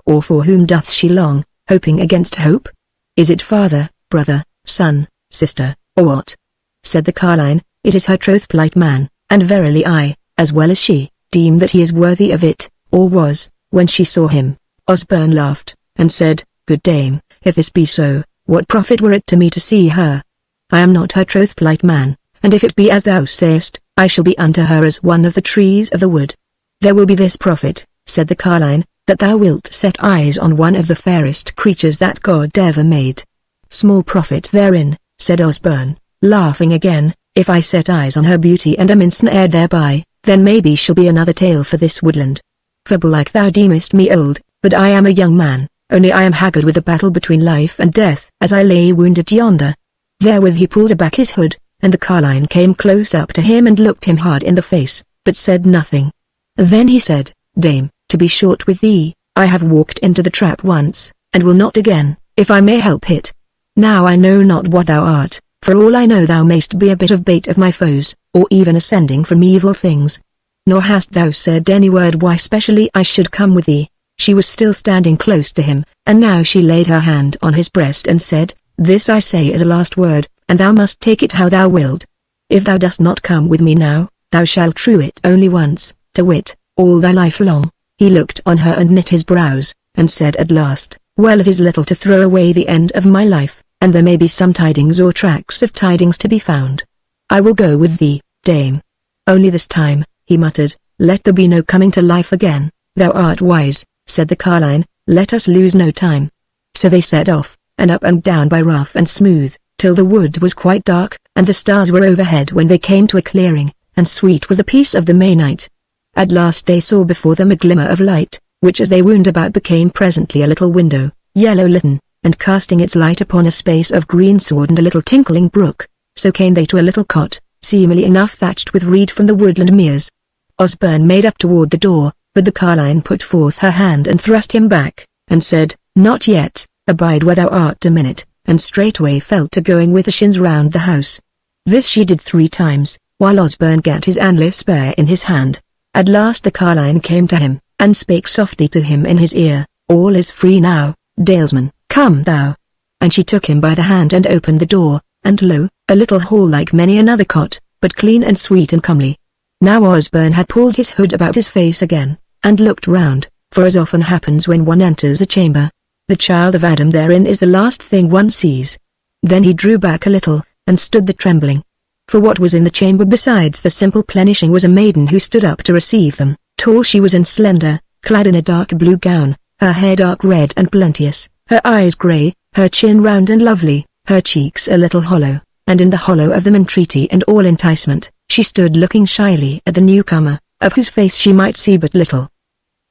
Or for whom doth she long, hoping against hope? Is it father, brother, son, sister, or what?" Said the carline, "It is her troth-plight man, and verily I, as well as she, deem that he is worthy of it, or was, when she saw him." Osborne laughed, and said, "Good dame, if this be so, what profit were it to me to see her? I am not her troth-plight man, and if it be as thou sayest, I shall be unto her as one of the trees of the wood." "There will be this profit," said the carline, "that thou wilt set eyes on one of the fairest creatures that God ever made." "Small profit therein," said Osborne, laughing again, "if I set eyes on her beauty and am ensnared thereby, then maybe shall be another tale for this woodland. For belike thou deemest me old, but I am a young man, only I am haggard with the battle between life and death as I lay wounded yonder." Therewith he pulled back his hood, and the carline came close up to him and looked him hard in the face, but said nothing. Then he said, "Dame, to be short with thee, I have walked into the trap once, and will not again, if I may help it. Now I know not what thou art, for all I know thou mayst be a bit of bait of my foes, or even ascending from evil things. Nor hast thou said any word why specially I should come with thee." She was still standing close to him, and now she laid her hand on his breast and said, "This I say is a last word, and thou must take it how thou wilt. If thou dost not come with me now, thou shalt true it only once, to wit, all thy life long." He looked on her and knit his brows, and said at last, "Well, it is little to throw away the end of my life, and there may be some tidings or tracks of tidings to be found. I will go with thee, dame. Only this time," he muttered, "let there be no coming to life again." "Thou art wise," said the carline, "let us lose no time." So they set off, and up and down by rough and smooth, till the wood was quite dark, and the stars were overhead when they came to a clearing, and sweet was the peace of the May night. At last they saw before them a glimmer of light, which as they wound about became presently a little window, yellow litten, and casting its light upon a space of greensward and a little tinkling brook. So came they to a little cot, seemly enough thatched with reed from the woodland meres. Osborne made up toward the door, but the carline put forth her hand and thrust him back, and said, "Not yet, abide where thou art a minute," and straightway fell to going with the shins round the house. This she did 3 times, while Osborne gat his anlace spear in his hand. At last the carline came to him, and spake softly to him in his ear, "All is free now, dalesman, come thou." And she took him by the hand and opened the door, and lo, a little hall like many another cot, but clean and sweet and comely. Now Osborne had pulled his hood about his face again, and looked round, for as often happens when one enters a chamber, the child of Adam therein is the last thing one sees. Then he drew back a little, and stood there trembling. For what was in the chamber besides the simple plenishing was a maiden who stood up to receive them. Tall she was and slender, clad in a dark blue gown, her hair dark red and plenteous, her eyes grey, her chin round and lovely, her cheeks a little hollow, and in the hollow of them entreaty and all enticement. She stood looking shyly at the newcomer, of whose face she might see but little.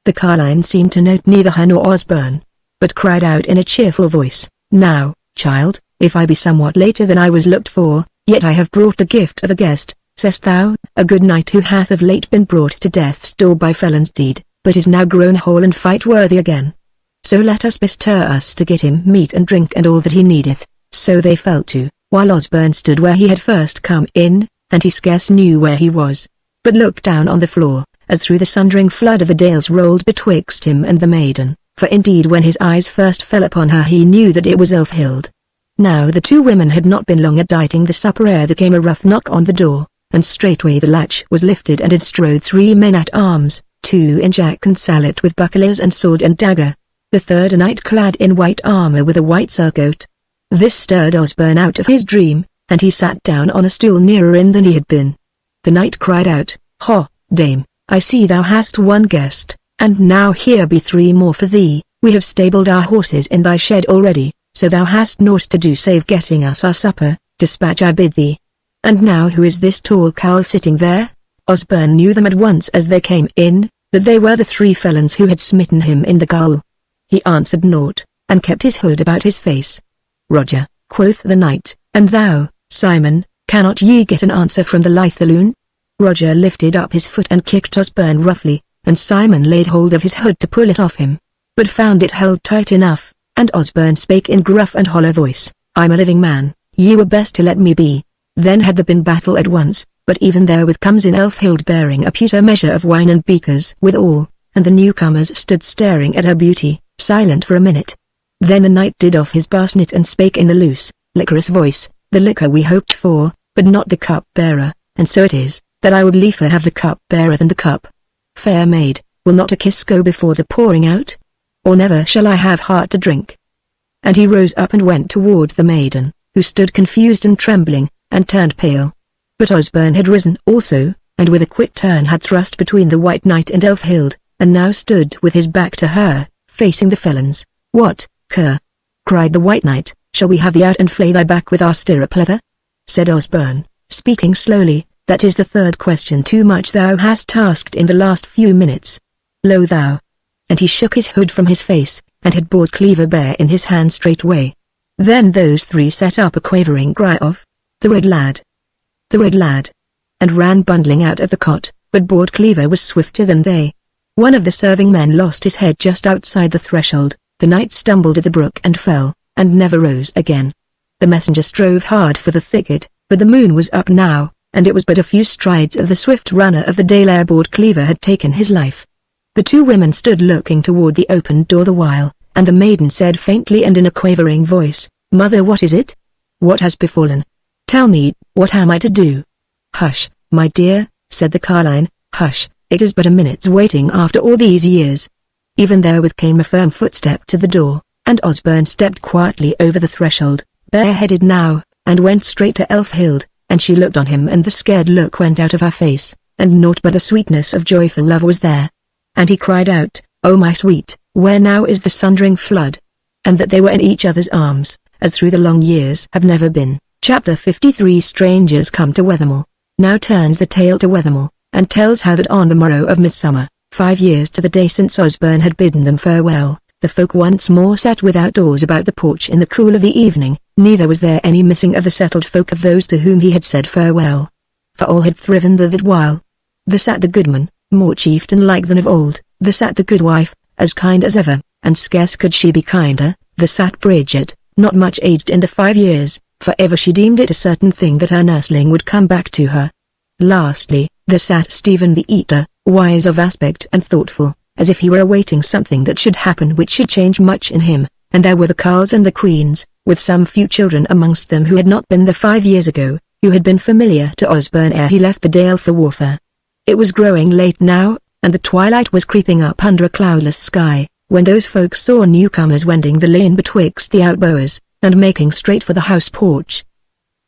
The carline seemed to note neither her nor Osborne, but cried out in a cheerful voice, "Now, child, if I be somewhat later than I was looked for, yet I have brought the gift of a guest, sayest thou, a good knight who hath of late been brought to death's door by felon's deed, but is now grown whole and fight-worthy again. So let us bestir us to get him meat and drink and all that he needeth." So they fell to, while Osborne stood where he had first come in, and he scarce knew where he was, but looked down on the floor, as through the sundering flood of the dales rolled betwixt him and the maiden, for indeed when his eyes first fell upon her he knew that it was Elfhild. Now the two women had not been long at dighting the supper ere there came a rough knock on the door, and straightway the latch was lifted and in strode 3 men at arms, 2 in jack and sallet with bucklers and sword and dagger, the third a knight clad in white armour with a white surcoat. This stirred Osborne out of his dream, and he sat down on a stool nearer in than he had been. The knight cried out, "Ha, dame, I see thou hast one guest, and now here be 3 more for thee. We have stabled our horses in thy shed already, so thou hast naught to do save getting us our supper. Dispatch I bid thee. And now who is this tall cowl sitting there?" Osborne knew them at once as they came in, that they were the 3 felons who had smitten him in the gaol. He answered naught, and kept his hood about his face. "Roger," quoth the knight, "and thou, Simon, cannot ye get an answer from the Lithe-loon?" Roger lifted up his foot and kicked Osborne roughly, and Simon laid hold of his hood to pull it off him, but found it held tight enough, and Osborne spake in gruff and hollow voice, "I'm a living man, ye were best to let me be." Then had there been battle at once, but even therewith comes in Elfhild bearing a pewter measure of wine and beakers withal, and the newcomers stood staring at her beauty, silent for a minute. Then the knight did off his basnet and spake in a loose, liquorous voice, "The liquor we hoped for, but not the cup-bearer, and so it is, that I would liefer have the cup-bearer than the cup. Fair maid, will not a kiss go before the pouring out? Or never shall I have heart to drink?" And he rose up and went toward the maiden, who stood confused and trembling, and turned pale. But Osborne had risen also, and with a quick turn had thrust between the White Knight and Elfhild, and now stood with his back to her, facing the felons. "What, cur?" cried the White Knight, "shall we have thee out and flay thy back with our stirrup leather?" Said Osborne, speaking slowly, "That is the third question too much thou hast asked in the last few minutes. Lo thou!" And he shook his hood from his face, and had brought Cleaver Bear in his hand straightway. Then those 3 set up a quavering cry of, "The red lad! The red lad!" and ran bundling out of the cot, but Bord Cleaver was swifter than they. One of the serving men lost his head just outside the threshold, the knight stumbled at the brook and fell, and never rose again. The messenger strove hard for the thicket, but the moon was up now, and it was but a few strides of the swift runner of the dale ere Bord Cleaver had taken his life. The 2 women stood looking toward the open door the while, and the maiden said faintly and in a quavering voice, "Mother, what is it? What has befallen? Tell me, what am I to do?" "Hush, my dear," said the carline, "hush, it is but a minute's waiting after all these years." Even therewith came a firm footstep to the door, and Osborne stepped quietly over the threshold, bareheaded now, and went straight to Elfhild, and she looked on him and the scared look went out of her face, and naught but the sweetness of joyful love was there. And he cried out, "O my sweet, where now is the sundering flood?" And that they were in each other's arms, as through the long years have never been. Chapter 53 Strangers come to Wethermill. Now turns the tale to Wethermill, and tells how that on the morrow of midsummer, 5 years to the day since Osborne had bidden them farewell, the folk once more sat without doors about the porch in the cool of the evening, neither was there any missing of the settled folk of those to whom he had said farewell. For all had thriven that while. There sat the goodman, more chieftain-like than of old, there sat the good wife, as kind as ever, and scarce could she be kinder, there sat Bridget, not much aged in the 5 years, for ever she deemed it a certain thing that her nursling would come back to her. Lastly, there sat Stephen the Eater, wise of aspect and thoughtful, as if he were awaiting something that should happen which should change much in him, and there were the carles and the queens, with some few children amongst them who had not been there 5 years ago, who had been familiar to Osborne ere he left the dale for warfare. It was growing late now, and the twilight was creeping up under a cloudless sky, when those folks saw newcomers wending the lane betwixt the outbowers, and making straight for the house porch.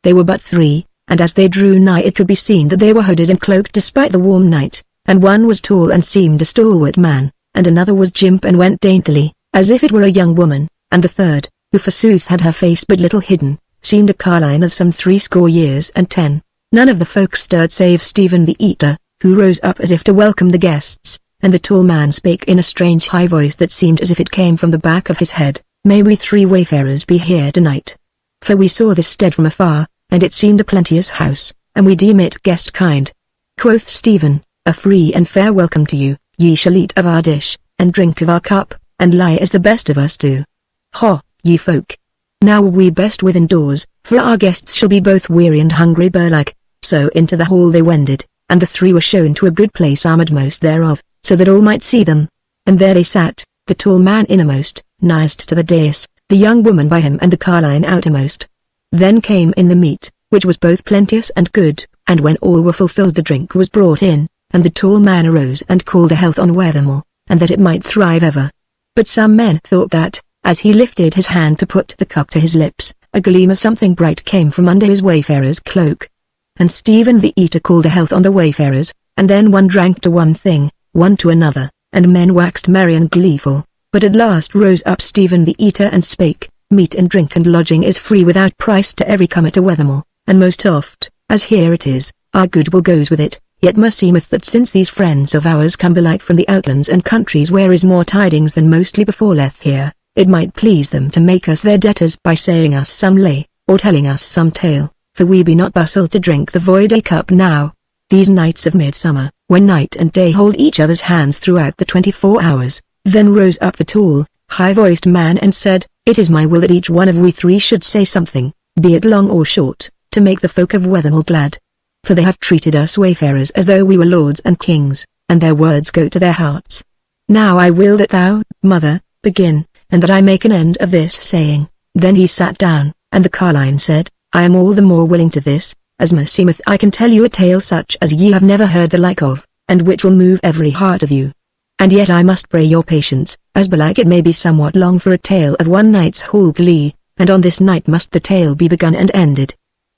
They were but 3, and as they drew nigh it could be seen that they were hooded and cloaked despite the warm night, and one was tall and seemed a stalwart man, and another was jimp and went daintily, as if it were a young woman, and the third, who forsooth had her face but little hidden, seemed a carline of some 60 and 10. None of the folk stirred save Stephen the Eater, who rose up as if to welcome the guests, and the tall man spake in a strange high voice that seemed as if it came from the back of his head, "May we 3 wayfarers be here tonight? For we saw this stead from afar, and it seemed a plenteous house, and we deem it guest kind." Quoth Stephen, "A free and fair welcome to you, ye shall eat of our dish, and drink of our cup, and lie as the best of us do. Ho, ye folk! Now will we best within doors, for our guests shall be both weary and hungry belike." So into the hall they wended, and the 3 were shown to a good place armored most thereof, so that all might see them. And there they sat, the tall man innermost, nighest to the dais, the young woman by him and the carline outermost. Then came in the meat, which was both plenteous and good, and when all were fulfilled the drink was brought in, and the tall man arose and called a health on Wethermill, and that it might thrive ever. But some men thought that, as he lifted his hand to put the cup to his lips, a gleam of something bright came from under his wayfarer's cloak. And Stephen the Eater called a health on the wayfarers, and then one drank to one thing, one to another, and men waxed merry and gleeful. But at last rose up Stephen the Eater and spake, "Meat and drink and lodging is free without price to every comer to Wethermill, and most oft, as here it is, our goodwill goes with it. Yet meseemeth that since these friends of ours come belike from the outlands and countries where is more tidings than mostly befalleth here, it might please them to make us their debtors by saying us some lay, or telling us some tale, for we be not bustled to drink the voide cup now. These nights of midsummer, when night and day hold each other's hands throughout the 24 hours, then rose up the tall, high-voiced man and said, "It is my will that each one of we 3 should say something, be it long or short, to make the folk of Wethermill glad. For they have treated us wayfarers as though we were lords and kings, and their words go to their hearts. Now I will that thou, mother, begin, and that I make an end of this saying." Then he sat down, and the carline said, "I am all the more willing to this, as meseemeth I can tell you a tale such as ye have never heard the like of, and which will move every heart of you. And yet I must pray your patience, as belike it may be somewhat long for a tale of one night's whole glee, and on this night must the tale be begun and ended.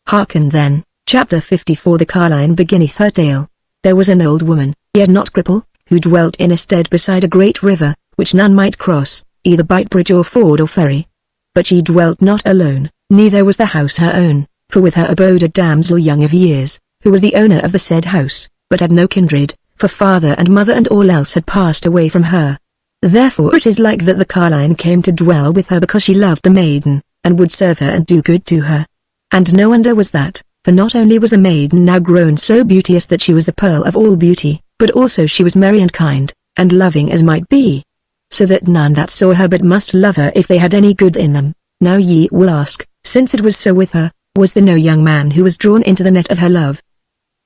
Hearken then." Chapter 54. The carline beginneth her tale. There was an old woman, yet not cripple, who dwelt in a stead beside a great river, which none might cross, either by bridge or ford or ferry. But she dwelt not alone, neither was the house her own, for with her abode a damsel young of years, who was the owner of the said house, but had no kindred, for father and mother and all else had passed away from her. Therefore it is like that the carline came to dwell with her because she loved the maiden, and would serve her and do good to her. And no wonder was that, for not only was the maiden now grown so beauteous that she was the pearl of all beauty, but also she was merry and kind, and loving as might be. So that none that saw her but must love her if they had any good in them. Now ye will ask, since it was so with her, was there no young man who was drawn into the net of her love?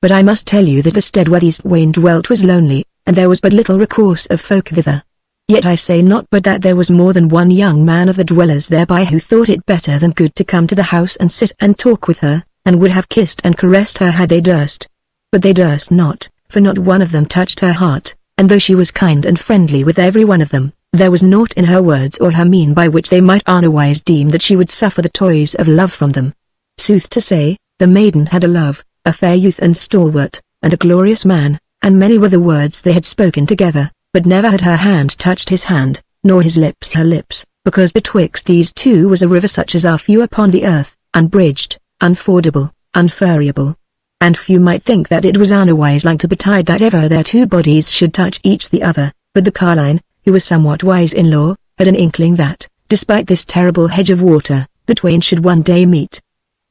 But I must tell you that the stead where these twain dwelt was lonely, and there was but little recourse of folk thither. Yet I say not but that there was more than one young man of the dwellers thereby who thought it better than good to come to the house and sit and talk with her, and would have kissed and caressed her had they durst. But they durst not, for not one of them touched her heart, and though she was kind and friendly with every one of them, there was naught in her words or her mien by which they might unawise deem that she would suffer the toys of love from them. Sooth to say, the maiden had a love, a fair youth and stalwart, and a glorious man, and many were the words they had spoken together, but never had her hand touched his hand, nor his lips her lips, because betwixt these two was a river such as are few upon the earth, unbridged, unfordable, unferriable. And few might think that it was unwise like to betide that ever their 2 bodies should touch each the other, but the carline, who was somewhat wise in law, had an inkling that, despite this terrible hedge of water, the twain should one day meet.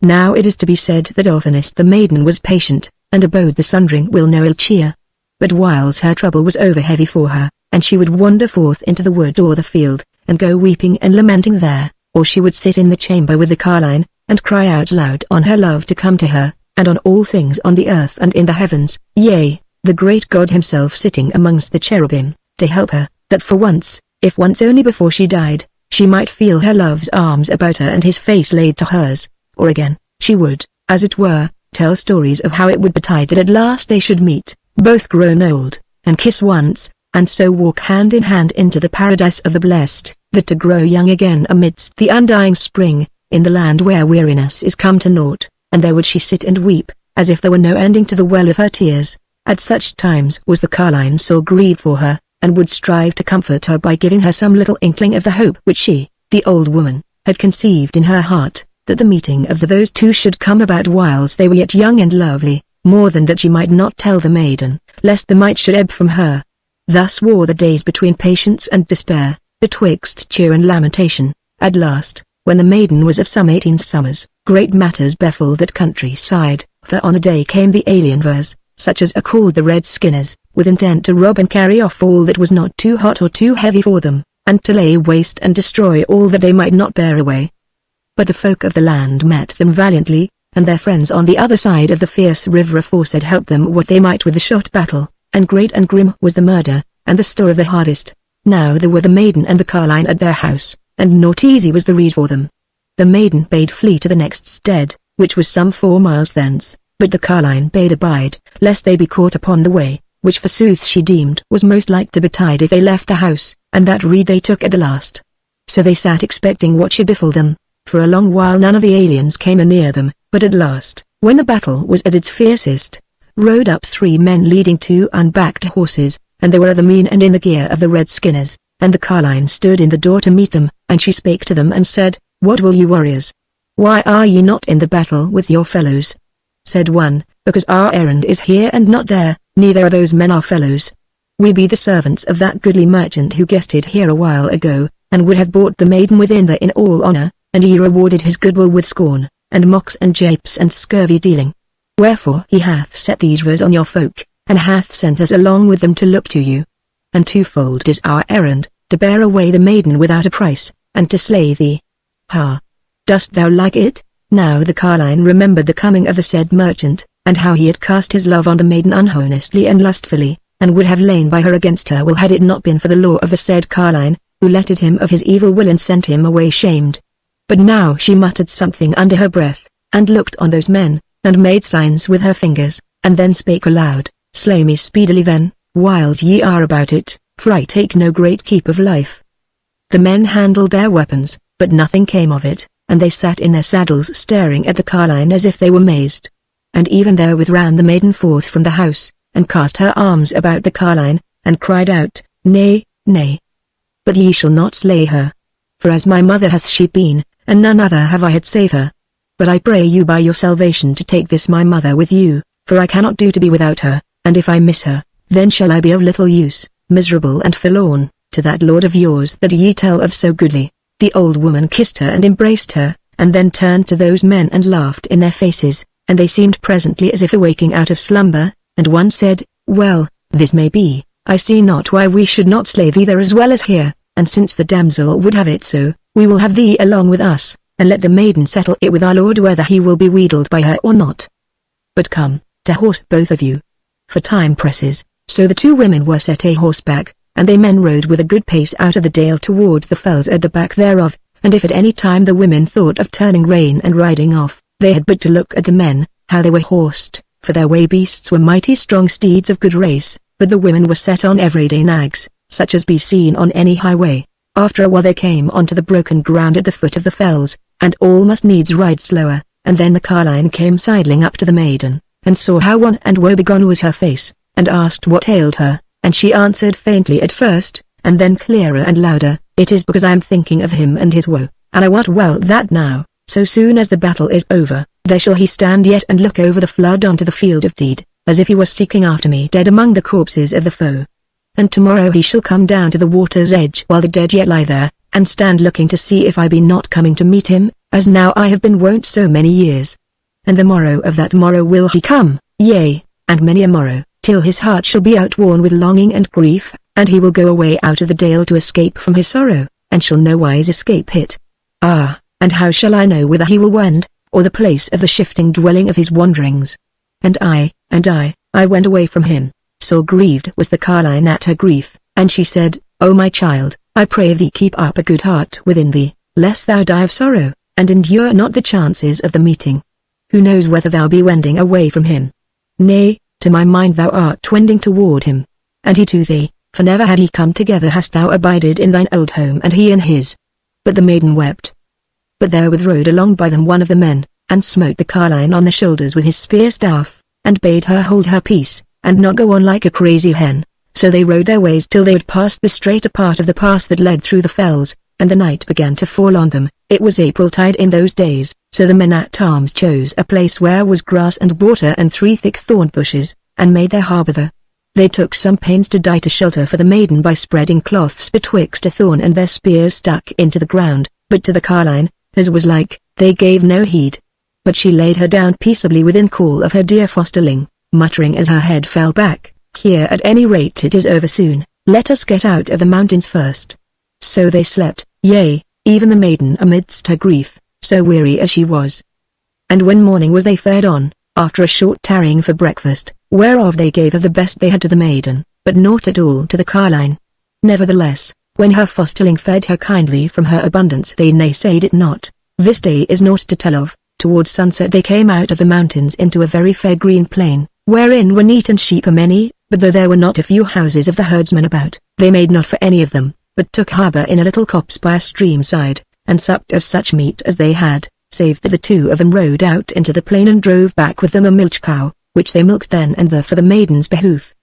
Now it is to be said that oftenest the maiden was patient, and abode the sundering will no ill cheer. But whiles her trouble was over heavy for her, and she would wander forth into the wood or the field, and go weeping and lamenting there, or she would sit in the chamber with the carline, and cry out loud on her love to come to her, and on all things on the earth and in the heavens, yea, the great God himself sitting amongst the cherubim, to help her, that for once, if once only before she died, she might feel her love's arms about her and his face laid to hers, or again, she would, as it were, tell stories of how it would betide that at last they should meet, both grown old, and kiss once, and so walk hand in hand into the paradise of the blessed, that to grow young again amidst the undying spring, in the land where weariness is come to naught, and there would she sit and weep, as if there were no ending to the well of her tears. At such times was the carline sore grieved for her, and would strive to comfort her by giving her some little inkling of the hope which she, the old woman, had conceived in her heart, that the meeting of those two should come about whilst they were yet young and lovely, more than that she might not tell the maiden, lest the might should ebb from her. Thus wore the days between patience and despair, betwixt cheer and lamentation. At last, when the maiden was of some 18 summers, great matters befell that countryside, for on a day came the alieners, such as are called the Redskinners, with intent to rob and carry off all that was not too hot or too heavy for them, and to lay waste and destroy all that they might not bear away. But the folk of the land met them valiantly, and their friends on the other side of the fierce river aforesaid helped them what they might with the shot battle, and great and grim was the murder, and the store of the hardest. Now there were the maiden and the carline at their house, and not easy was the rede for them. The maiden bade flee to the next stead, which was some 4 miles thence, but the carline bade abide, lest they be caught upon the way, which forsooth she deemed was most like to betide if they left the house, and that rede they took at the last. So they sat expecting what should befall them. For a long while none of the aliens came near them, but at last, when the battle was at its fiercest, rode up 3 men leading 2 unbacked horses, and they were of the mien and in the gear of the Redskinners, and the carline stood in the door to meet them, and she spake to them and said, What will you warriors? Why are ye not in the battle with your fellows? Said one, Because our errand is here and not there, neither are those men our fellows. We be the servants of that goodly merchant who guested here a while ago, and would have bought the maiden within there in all honour, and he rewarded his goodwill with scorn, and mocks and japes and scurvy dealing. Wherefore he hath set these words on your folk, and hath sent us along with them to look to you. And twofold is our errand, to bear away the maiden without a price, and to slay thee. Ha! Dost thou like it? Now the carline remembered the coming of the said merchant, and how he had cast his love on the maiden unhonestly and lustfully, and would have lain by her against her will had it not been for the law of the said carline, who letted him of his evil will and sent him away shamed. But now she muttered something under her breath, and looked on those men, and made signs with her fingers, and then spake aloud, Slay me speedily then, whiles ye are about it, for I take no great keep of life. The men handled their weapons, but nothing came of it, and they sat in their saddles staring at the carline as if they were mazed. And even therewith ran the maiden forth from the house, and cast her arms about the carline, and cried out, Nay, nay. But ye shall not slay her. For as my mother hath she been, and none other have I had save her. But I pray you by your salvation to take this my mother with you, for I cannot do to be without her, and if I miss her, then shall I be of little use, miserable and forlorn, to that lord of yours that ye tell of so goodly. The old woman kissed her and embraced her, and then turned to those men and laughed in their faces, and they seemed presently as if awaking out of slumber, and one said, Well, this may be, I see not why we should not slay thee there as well as here, and since the damsel would have it so, we will have thee along with us, and let the maiden settle it with our lord whether he will be wheedled by her or not. But come, to horse both of you. For time presses. So the 2 women were set a horseback, and they men rode with a good pace out of the dale toward the fells at the back thereof, and if at any time the women thought of turning rein and riding off, they had but to look at the men, how they were horsed, for their way beasts were mighty strong steeds of good race, but the women were set on everyday nags, such as be seen on any highway. After a while they came onto the broken ground at the foot of the fells, and all must needs ride slower, and then the carline came sidling up to the maiden, and saw how wan and woebegone was her face, and asked what ailed her, and she answered faintly at first, and then clearer and louder, It is because I am thinking of him and his woe, and I wot well that now, so soon as the battle is over, there shall he stand yet and look over the flood onto the field of deed, as if he was seeking after me dead among the corpses of the foe. And tomorrow he shall come down to the water's edge while the dead yet lie there, and stand looking to see if I be not coming to meet him, as now I have been wont so many years. And the morrow of that morrow will he come, yea, and many a morrow, till his heart shall be outworn with longing and grief, and he will go away out of the dale to escape from his sorrow, and shall nowise escape it. Ah, and how shall I know whither he will wend, or the place of the shifting dwelling of his wanderings? And I went away from him. Sore grieved was the carline at her grief, and she said, O my child, I pray thee keep up a good heart within thee, lest thou die of sorrow, and endure not the chances of the meeting. Who knows whether thou be wending away from him? Nay, to my mind thou art wending toward him, and he to thee, for never had he come together hast thou abided in thine old home and he in his. But the maiden wept. But therewith rode along by them one of the men, and smote the carline on the shoulders with his spear staff, and bade her hold her peace, and not go on like a crazy hen. So they rode their ways till they had passed the straighter part of the pass that led through the fells, and the night began to fall on them. It was April tide in those days, so the men-at-arms chose a place where was grass and water and 3 thick thorn bushes, and made their harbour there. They took some pains to dight a shelter for the maiden by spreading cloths betwixt a thorn and their spears stuck into the ground, but to the carline, as was like, they gave no heed. But she laid her down peaceably within call of her dear fosterling, muttering as her head fell back, "Here at any rate it is over soon, let us get out of the mountains first." So they slept, yea, even the maiden amidst her grief, so weary as she was. And when morning was they fared on, after a short tarrying for breakfast, whereof they gave of the best they had to the maiden, but naught at all to the carline. Nevertheless, when her fosterling fed her kindly from her abundance they naysayed it not. This day is naught to tell of. Towards sunset they came out of the mountains into a very fair green plain, wherein were neat and sheep a many, but though there were not a few houses of the herdsmen about, they made not for any of them, but took harbour in a little copse by a stream side, and supped of such meat as they had, save that the 2 of them rode out into the plain and drove back with them a milch cow, which they milked then and there for the maiden's behoof.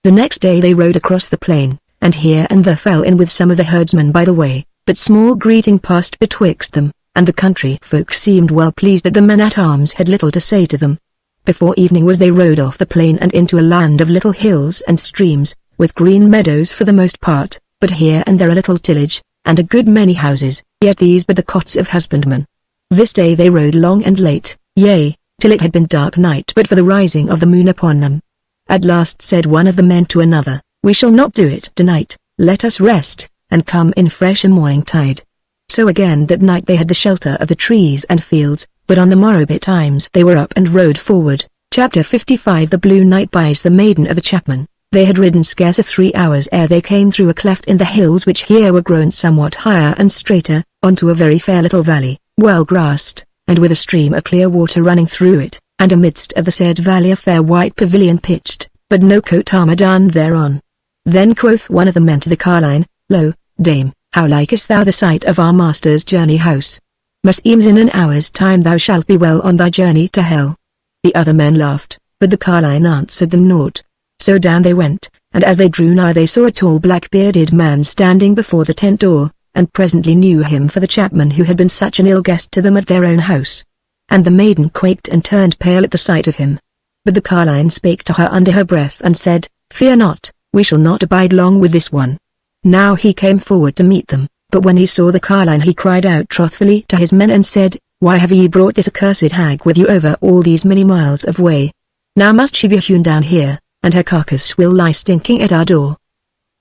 The next day they rode across the plain, and here and there fell in with some of the herdsmen by the way, but small greeting passed betwixt them, and the country folk seemed well pleased that the men-at-arms had little to say to them. Before evening was they rode off the plain and into a land of little hills and streams, with green meadows for the most part, but here and there a little tillage, and a good many houses, yet these but the cots of husbandmen. This day they rode long and late, yea, till it had been dark night but for the rising of the moon upon them. At last said one of the men to another, "We shall not do it tonight, let us rest, and come in fresh a morning tide." So again that night they had the shelter of the trees and fields, but on the morrow betimes they were up and rode forward. Chapter 55 The Blue Knight buys the maiden of a chapman. They had ridden scarce 3 hours ere they came through a cleft in the hills which here were grown somewhat higher and straighter, onto a very fair little valley, well grassed, and with a stream of clear water running through it, and amidst of the said valley a fair white pavilion pitched, but no coat armour done thereon. Then quoth one of the men to the carline, "Lo, dame, how likest thou the sight of our master's journey house? Meseems in an hour's time thou shalt be well on thy journey to hell." The other men laughed, but the carline answered them naught. So down they went, and as they drew nigh they saw a tall black-bearded man standing before the tent door, and presently knew him for the chapman who had been such an ill guest to them at their own house. And the maiden quaked and turned pale at the sight of him. But the carline spake to her under her breath and said, "Fear not, we shall not abide long with this one." Now he came forward to meet them, but when he saw the carline he cried out wrathfully to his men and said, "Why have ye brought this accursed hag with you over all these many miles of way? Now must she be hewn down here, and her carcass will lie stinking at our door."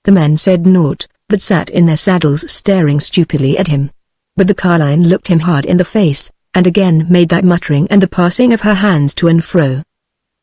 The men said naught, but sat in their saddles staring stupidly at him. But the carline looked him hard in the face, and again made that muttering and the passing of her hands to and fro.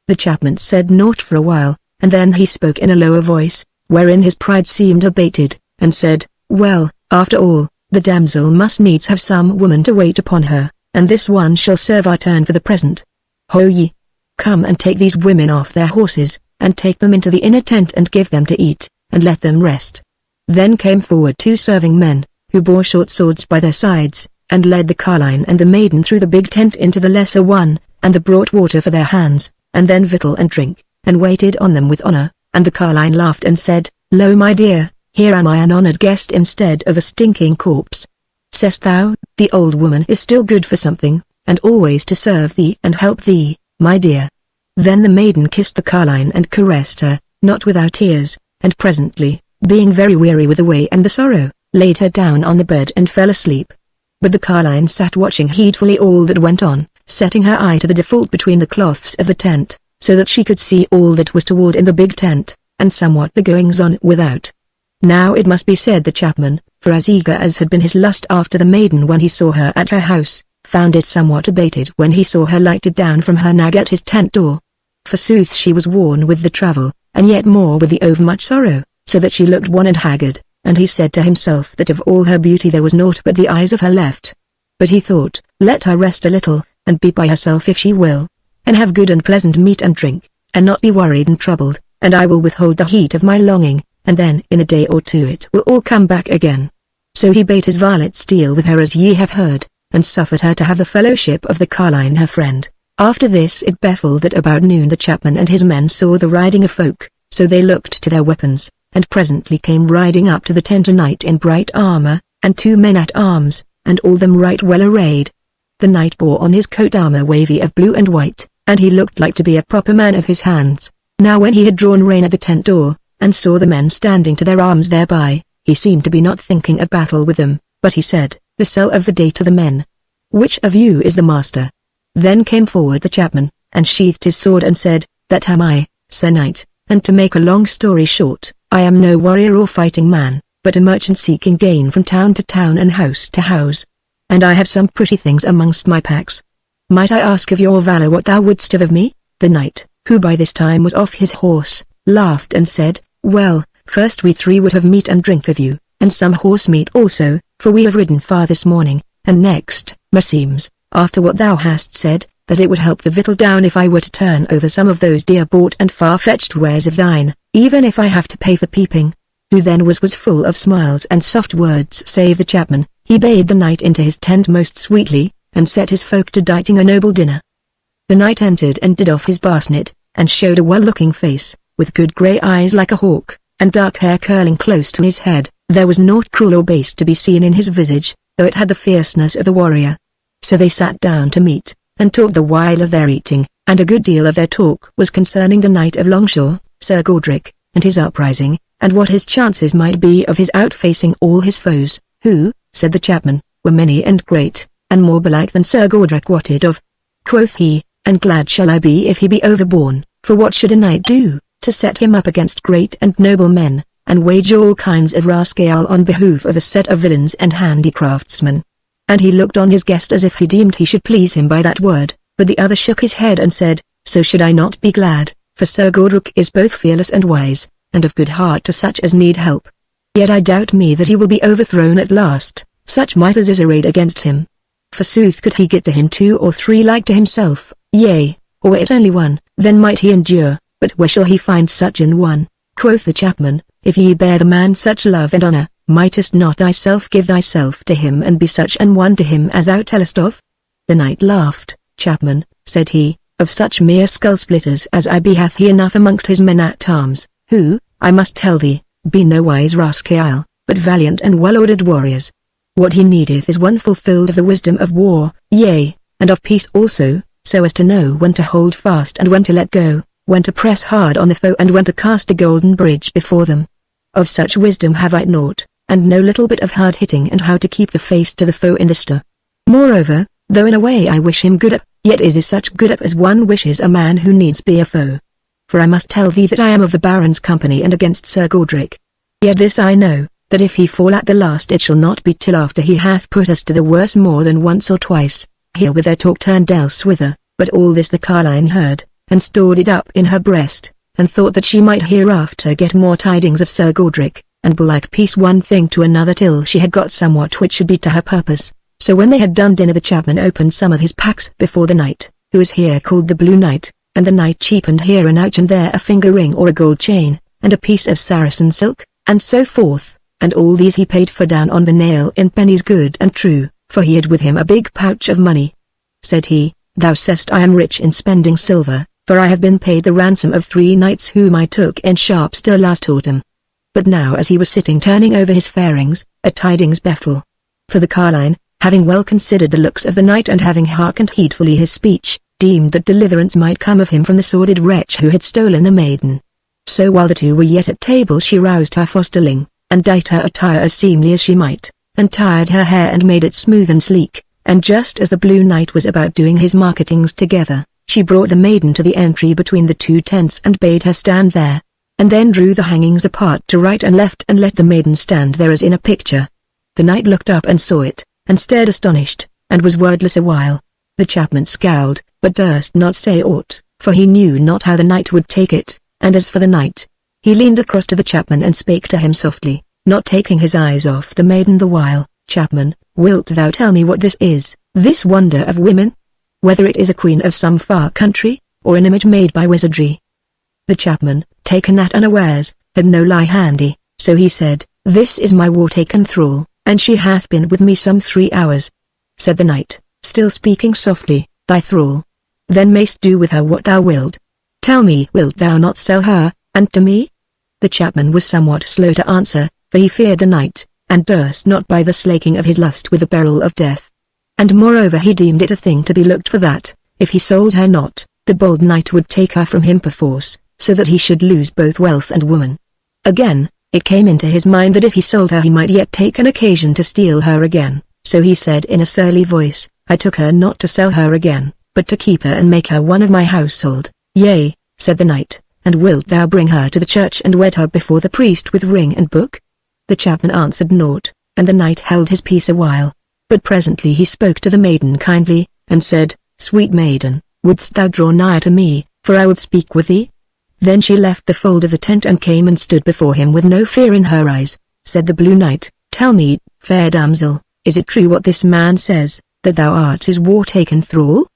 The chapman said naught for a while, and then he spoke in a lower voice, wherein his pride seemed abated, and said, "Well, after all, the damsel must needs have some woman to wait upon her, and this one shall serve our turn for the present. Ho ye! Come and take these women off their horses, and take them into the inner tent and give them to eat, and let them rest." Then came forward 2 serving men, who bore short swords by their sides, and led the carline and the maiden through the big tent into the lesser one, and they brought water for their hands, and then victual and drink, and waited on them with honour, and the carline laughed and said, "Lo my dear, here am I an honoured guest instead of a stinking corpse. Say'st thou, the old woman is still good for something, and always to serve thee and help thee, my dear." Then the maiden kissed the carline and caressed her, not without tears, and presently, being very weary with the way and the sorrow, laid her down on the bed and fell asleep. But the carline sat watching heedfully all that went on, setting her eye to the default between the cloths of the tent, so that she could see all that was toward in the big tent, and somewhat the goings-on without. Now it must be said the chapman, for as eager as had been his lust after the maiden when he saw her at her house, found it somewhat abated when he saw her lighted down from her nag at his tent door. Forsooth she was worn with the travel, and yet more with the overmuch sorrow, so that she looked wan and haggard, and he said to himself that of all her beauty there was naught but the eyes of her left. But he thought, let her rest a little, and be by herself if she will, and have good and pleasant meat and drink, and not be worried and troubled, and I will withhold the heat of my longing, and then in a day or two it will all come back again. So he bade his varlets deal with her as ye have heard, and suffered her to have the fellowship of the carline her friend. After this it befell that about noon the chapman and his men saw the riding of folk, so they looked to their weapons, and presently came riding up to the tent a knight in bright armor, and 2 men at arms, and all them right well arrayed. The knight bore on his coat armor wavy of blue and white, and he looked like to be a proper man of his hands. Now when he had drawn rein at the tent door, and saw the men standing to their arms thereby, he seemed to be not thinking of battle with them, but he said, the sell of the day to the men. Which of you is the master? Then came forward the chapman, and sheathed his sword and said, That am I, Sir Knight, and to make a long story short, I am no warrior or fighting man, but a merchant seeking gain from town to town and house to house. And I have some pretty things amongst my packs. Might I ask of your valor what thou wouldst have of me? The knight, who by this time was off his horse, laughed and said, Well, first we 3 would have meat and drink of you, and some horse meat also, for we have ridden far this morning, and next, meseems, after what thou hast said, that it would help the victual down if I were to turn over some of those dear-bought and far-fetched wares of thine, even if I have to pay for peeping. Who then was full of smiles and soft words save the chapman, he bade the knight into his tent most sweetly, and set his folk to dighting a noble dinner. The knight entered and did off his basnet, and showed a well-looking face, with good grey eyes like a hawk, and dark hair curling close to his head. There was naught cruel or base to be seen in his visage, though it had the fierceness of the warrior. So they sat down to meat, and talked the while of their eating, and a good deal of their talk was concerning the knight of Longshore, Sir Godric, and his uprising, and what his chances might be of his outfacing all his foes, who, said the chapman, were many and great, and more belike than Sir Godric wotted of. Quoth he, and glad shall I be if he be overborne, for what should a knight do, to set him up against great and noble men, and wage all kinds of rascaille on behoof of a set of villains and handicraftsmen? And he looked on his guest as if he deemed he should please him by that word, but the other shook his head and said, So should I not be glad, for Sir Godric is both fearless and wise, and of good heart to such as need help. Yet I doubt me that he will be overthrown at last, such might as is arrayed against him. Forsooth could he get to him 2 or 3 like to himself, yea, or were it only one, then might he endure, but where shall he find such an one? Quoth the chapman, If ye bear the man such love and honour, mightest not thyself give thyself to him and be such an one to him as thou tellest of? The knight laughed. Chapman, said he, of such mere skull-splitters as I be hath he enough amongst his men at arms, who, I must tell thee, be no wise rascaille, but valiant and well-ordered warriors. What he needeth is one fulfilled of the wisdom of war, yea, and of peace also, so as to know when to hold fast and when to let go, when to press hard on the foe and when to cast the golden bridge before them. Of such wisdom have I naught, and no little bit of hard hitting and how to keep the face to the foe in the stir. Moreover, though in a way I wish him good up, yet is such good up as one wishes a man who needs be a foe. For I must tell thee that I am of the Baron's company and against Sir Godric. Yet this I know, that if he fall at the last it shall not be till after he hath put us to the worse more than once or twice. Herewith their talk turned elsewhither, but all this the carline heard, and stored it up in her breast, and thought that she might hereafter get more tidings of Sir Godric, and belike piece one thing to another till she had got somewhat which should be to her purpose. So when they had done dinner the chapman opened some of his packs before the knight, who is here called the Blue Knight, and the knight cheapened here an ouch and there a finger ring or a gold chain, and a piece of Saracen silk, and so forth, and all these he paid for down on the nail in pennies good and true, for he had with him a big pouch of money. Said he, Thou sayest I am rich in spending silver, for I have been paid the ransom of 3 knights whom I took in Sharpstir last autumn. But now as he was sitting turning over his fairings, a tidings befell. For the carline, having well considered the looks of the knight and having hearkened heedfully his speech, deemed that deliverance might come of him from the sordid wretch who had stolen the maiden. So while the 2 were yet at table she roused her fosterling, and dight her attire as seemly as she might, and tied her hair and made it smooth and sleek, and just as the Blue Knight was about doing his marketings together, she brought the maiden to the entry between the 2 tents and bade her stand there, and then drew the hangings apart to right and left and let the maiden stand there as in a picture. The knight looked up and saw it, and stared astonished, and was wordless a while. The chapman scowled, but durst not say aught, for he knew not how the knight would take it, and as for the knight, he leaned across to the chapman and spake to him softly, not taking his eyes off the maiden the while. Chapman, wilt thou tell me what this is, this wonder of women? Whether it is a queen of some far country, or an image made by wizardry? The chapman, taken at unawares, had no lie handy, so he said, This is my war-taken thrall, and she hath been with me some 3 hours. said the knight, still speaking softly, thy thrall. Then mayst do with her what thou wilt. Tell me, wilt thou not sell her, and to me? The chapman was somewhat slow to answer, for he feared the knight, and durst not by the slaking of his lust with the peril of death. And moreover he deemed it a thing to be looked for that, if he sold her not, the bold knight would take her from him perforce, so that he should lose both wealth and woman. Again, it came into his mind that if he sold her he might yet take an occasion to steal her again, so he said in a surly voice, I took her not to sell her again, but to keep her and make her one of my household. Yea, said the knight, and wilt thou bring her to the church and wed her before the priest with ring and book? The chapman answered naught, and the knight held his peace a while. But presently he spoke to the maiden kindly, and said, Sweet maiden, wouldst thou draw nigh to me, for I would speak with thee? Then she left the fold of the tent and came and stood before him with no fear in her eyes. Said the Blue Knight, Tell me, fair damsel, is it true what this man says, that thou art his war-taken thrall?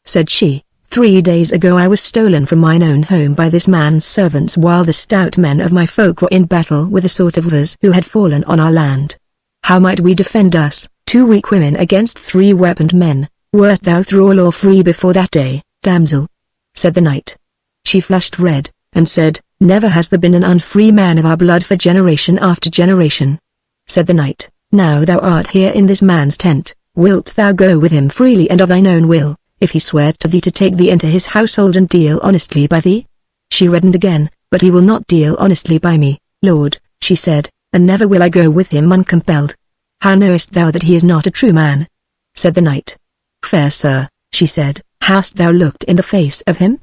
Said she, 3 days ago I was stolen from mine own home by this man's servants while the stout men of my folk were in battle with a sort of others who had fallen on our land. How might we defend us, 2 weak women against 3 weaponed men? Wert thou thrall or free before that day, damsel? Said the knight. She flushed red, and said, Never has there been an unfree man of our blood for generation after generation. Said the knight, Now thou art here in this man's tent, wilt thou go with him freely and of thine own will, if he swear to thee to take thee into his household and deal honestly by thee? She reddened again, But he will not deal honestly by me, lord, she said, and never will I go with him uncompelled. How knowest thou that he is not a true man? Said the knight. Fair sir, she said, hast thou looked in the face of him?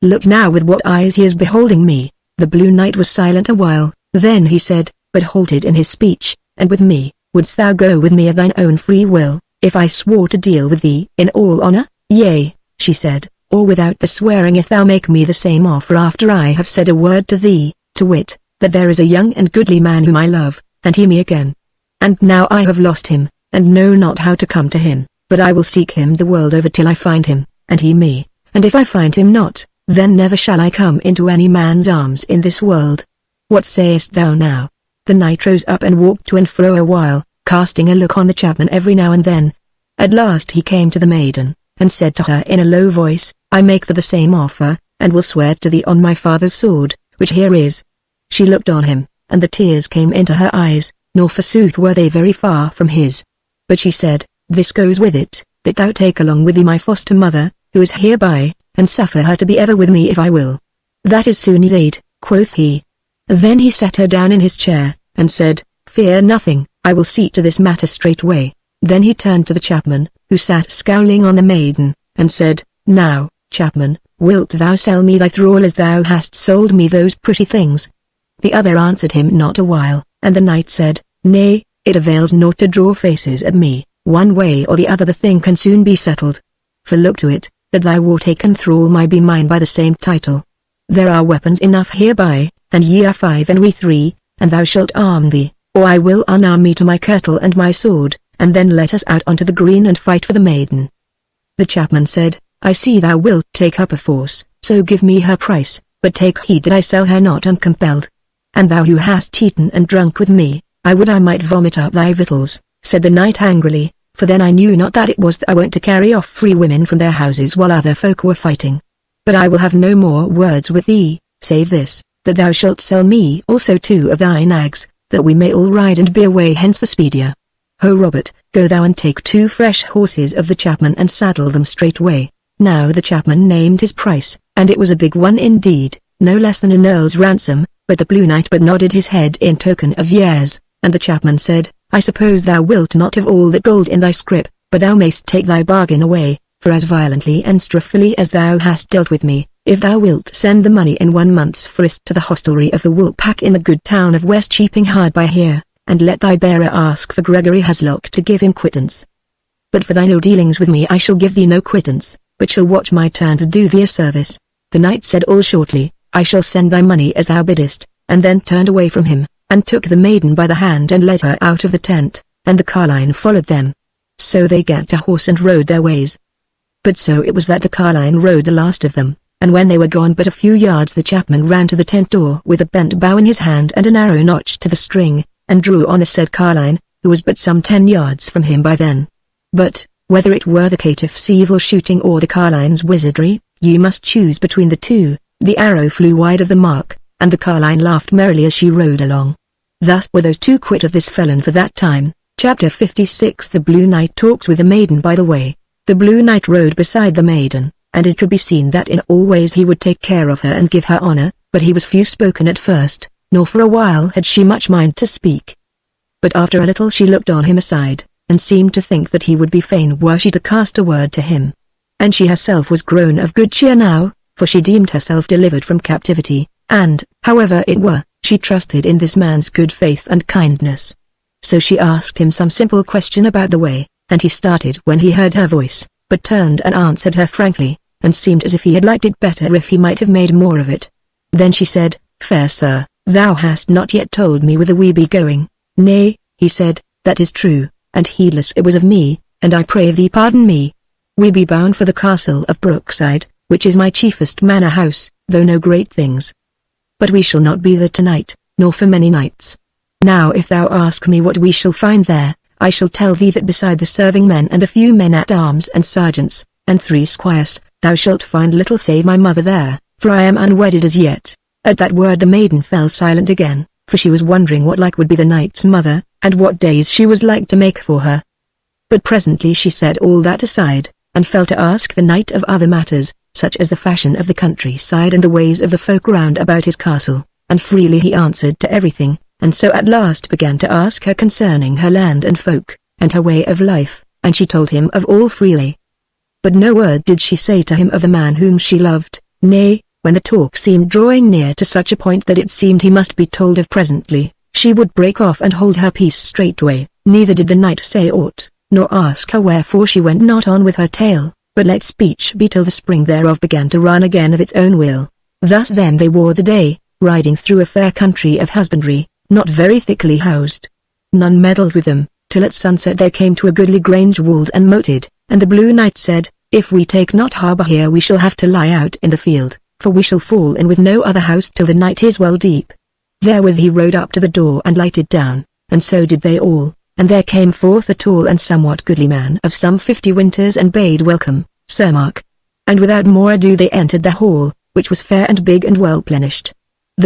Look now with what eyes he is beholding me. The Blue Knight was silent a while, then he said, but halted in his speech, And with me, wouldst thou go with me of thine own free will, if I swore to deal with thee in all honor? Yea, she said, or without the swearing if thou make me the same offer after I have said a word to thee, to wit, that there is a young and goodly man whom I love, and he me again. And now I have lost him, and know not how to come to him, but I will seek him the world over till I find him, and he me, and if I find him not, then never shall I come into any man's arms in this world. What sayest thou now? The knight rose up and walked to and fro a while, casting a look on the chapman every now and then. At last he came to the maiden, and said to her in a low voice, I make thee the same offer, and will swear to thee on my father's sword, which here is. She looked on him, and the tears came into her eyes, nor forsooth were they very far from his. But she said, This goes with it, that thou take along with thee my foster mother, who is hereby, and suffer her to be ever with me if I will. That is soon said, quoth he. Then he sat her down in his chair, and said, Fear nothing, I will see to this matter straightway. Then he turned to the chapman, who sat scowling on the maiden, and said, Now, chapman, wilt thou sell me thy thrall as thou hast sold me those pretty things? The other answered him not a while, and the knight said, Nay, it avails naught to draw faces at me, one way or the other the thing can soon be settled. For look to it, that thy war-taken thrall may be mine by the same title. There are weapons enough hereby, and ye are 5 and we 3, and thou shalt arm thee, or I will unarm me to my kirtle and my sword, and then let us out onto the green and fight for the maiden. The chapman said, I see thou wilt take her perforce, so give me her price, but take heed that I sell her not uncompelled. And thou who hast eaten and drunk with me, I would I might vomit up thy victuals, said the knight angrily, for then I knew not that it was that I went to carry off free women from their houses while other folk were fighting. But I will have no more words with thee, save this, that thou shalt sell me also 2 of thy nags, that we may all ride and be away hence the speedier. Ho Robert, go thou and take 2 fresh horses of the chapman and saddle them straightway. Now the chapman named his price, and it was a big one indeed, no less than an earl's ransom, but the Blue Knight but nodded his head in token of yes, and the chapman said, I suppose thou wilt not have all that gold in thy scrip, but thou mayst take thy bargain away, for as violently and straffully as thou hast dealt with me, if thou wilt send the money in 1 month's frist to the hostelry of the Woolpack in the good town of West Cheaping hard by here, and let thy bearer ask for Gregory Haslock to give him quittance. But for thine ill dealings with me I shall give thee no quittance, but shall watch my turn to do thee a service. The knight said all shortly, I shall send thy money as thou biddest, and then turned away from him, and took the maiden by the hand and led her out of the tent, and the carline followed them. So they gat to horse and rode their ways. But so it was that the carline rode the last of them, and when they were gone but a few yards the chapman ran to the tent door with a bent bow in his hand and an arrow notched to the string, and drew on the said carline, who was but some 10 yards from him by then. But, whether it were the caitiff's evil shooting or the carline's wizardry, ye must choose between the two. The arrow flew wide of the mark, and the carline laughed merrily as she rode along. Thus were those two quit of this felon for that time. Chapter 56. The Blue Knight talks with the maiden by the way. The Blue Knight rode beside the maiden, and it could be seen that in all ways he would take care of her and give her honor, but he was few-spoken at first, nor for a while had she much mind to speak. But after a little she looked on him aside, and seemed to think that he would be fain were she to cast a word to him. And she herself was grown of good cheer now, for she deemed herself delivered from captivity, and, however it were, she trusted in this man's good faith and kindness. So she asked him some simple question about the way, and he started when he heard her voice, but turned and answered her frankly, and seemed as if he had liked it better if he might have made more of it. Then she said, "Fair sir, thou hast not yet told me whither we be going." "Nay," he said, "that is true, and heedless it was of me, and I pray thee pardon me. We be bound for the castle of Brookside, which is my chiefest manor house, though no great things. But we shall not be there tonight, nor for many nights. Now if thou ask me what we shall find there, I shall tell thee that beside the serving men and a few men-at-arms and sergeants, and 3 squires, thou shalt find little save my mother there, for I am unwedded as yet." At that word the maiden fell silent again, for she was wondering what like would be the knight's mother, and what days she was like to make for her. But presently she set all that aside, and fell to ask the knight of other matters, such as the fashion of the countryside and the ways of the folk round about his castle, and freely he answered to everything, and so at last began to ask her concerning her land and folk, and her way of life, and she told him of all freely. But no word did she say to him of the man whom she loved, nay, when the talk seemed drawing near to such a point that it seemed he must be told of presently, she would break off and hold her peace straightway. Neither did the knight say aught, nor ask her wherefore she went not on with her tale, but let speech be till the spring thereof began to run again of its own will. Thus then they wore the day, riding through a fair country of husbandry, not very thickly housed. None meddled with them, till at sunset they came to a goodly grange walled and moated, and the Blue Knight said, "If we take not harbour here we shall have to lie out in the field, for we shall fall in with no other house till the night is well deep." Therewith he rode up to the door and lighted down, and so did they all, and there came forth a tall and somewhat goodly man of some 50 winters and bade welcome, Sir Mark. And without more ado they entered the hall, which was fair and big and well plenished.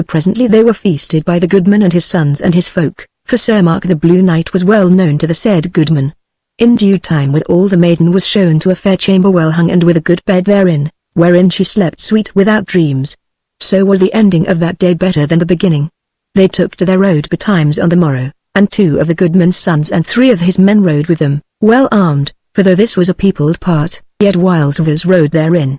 Presently they were feasted by the goodman and his sons and his folk, for Sir Mark the Blue Knight was well known to the said goodman. In due time with all the maiden was shown to a fair chamber well hung and with a good bed therein, wherein she slept sweet without dreams. So was the ending of that day better than the beginning. They took to their road betimes on the morrow, and 2 of the goodman's sons and 3 of his men rode with them, well armed, for though this was a peopled part, yet whiles others rode therein.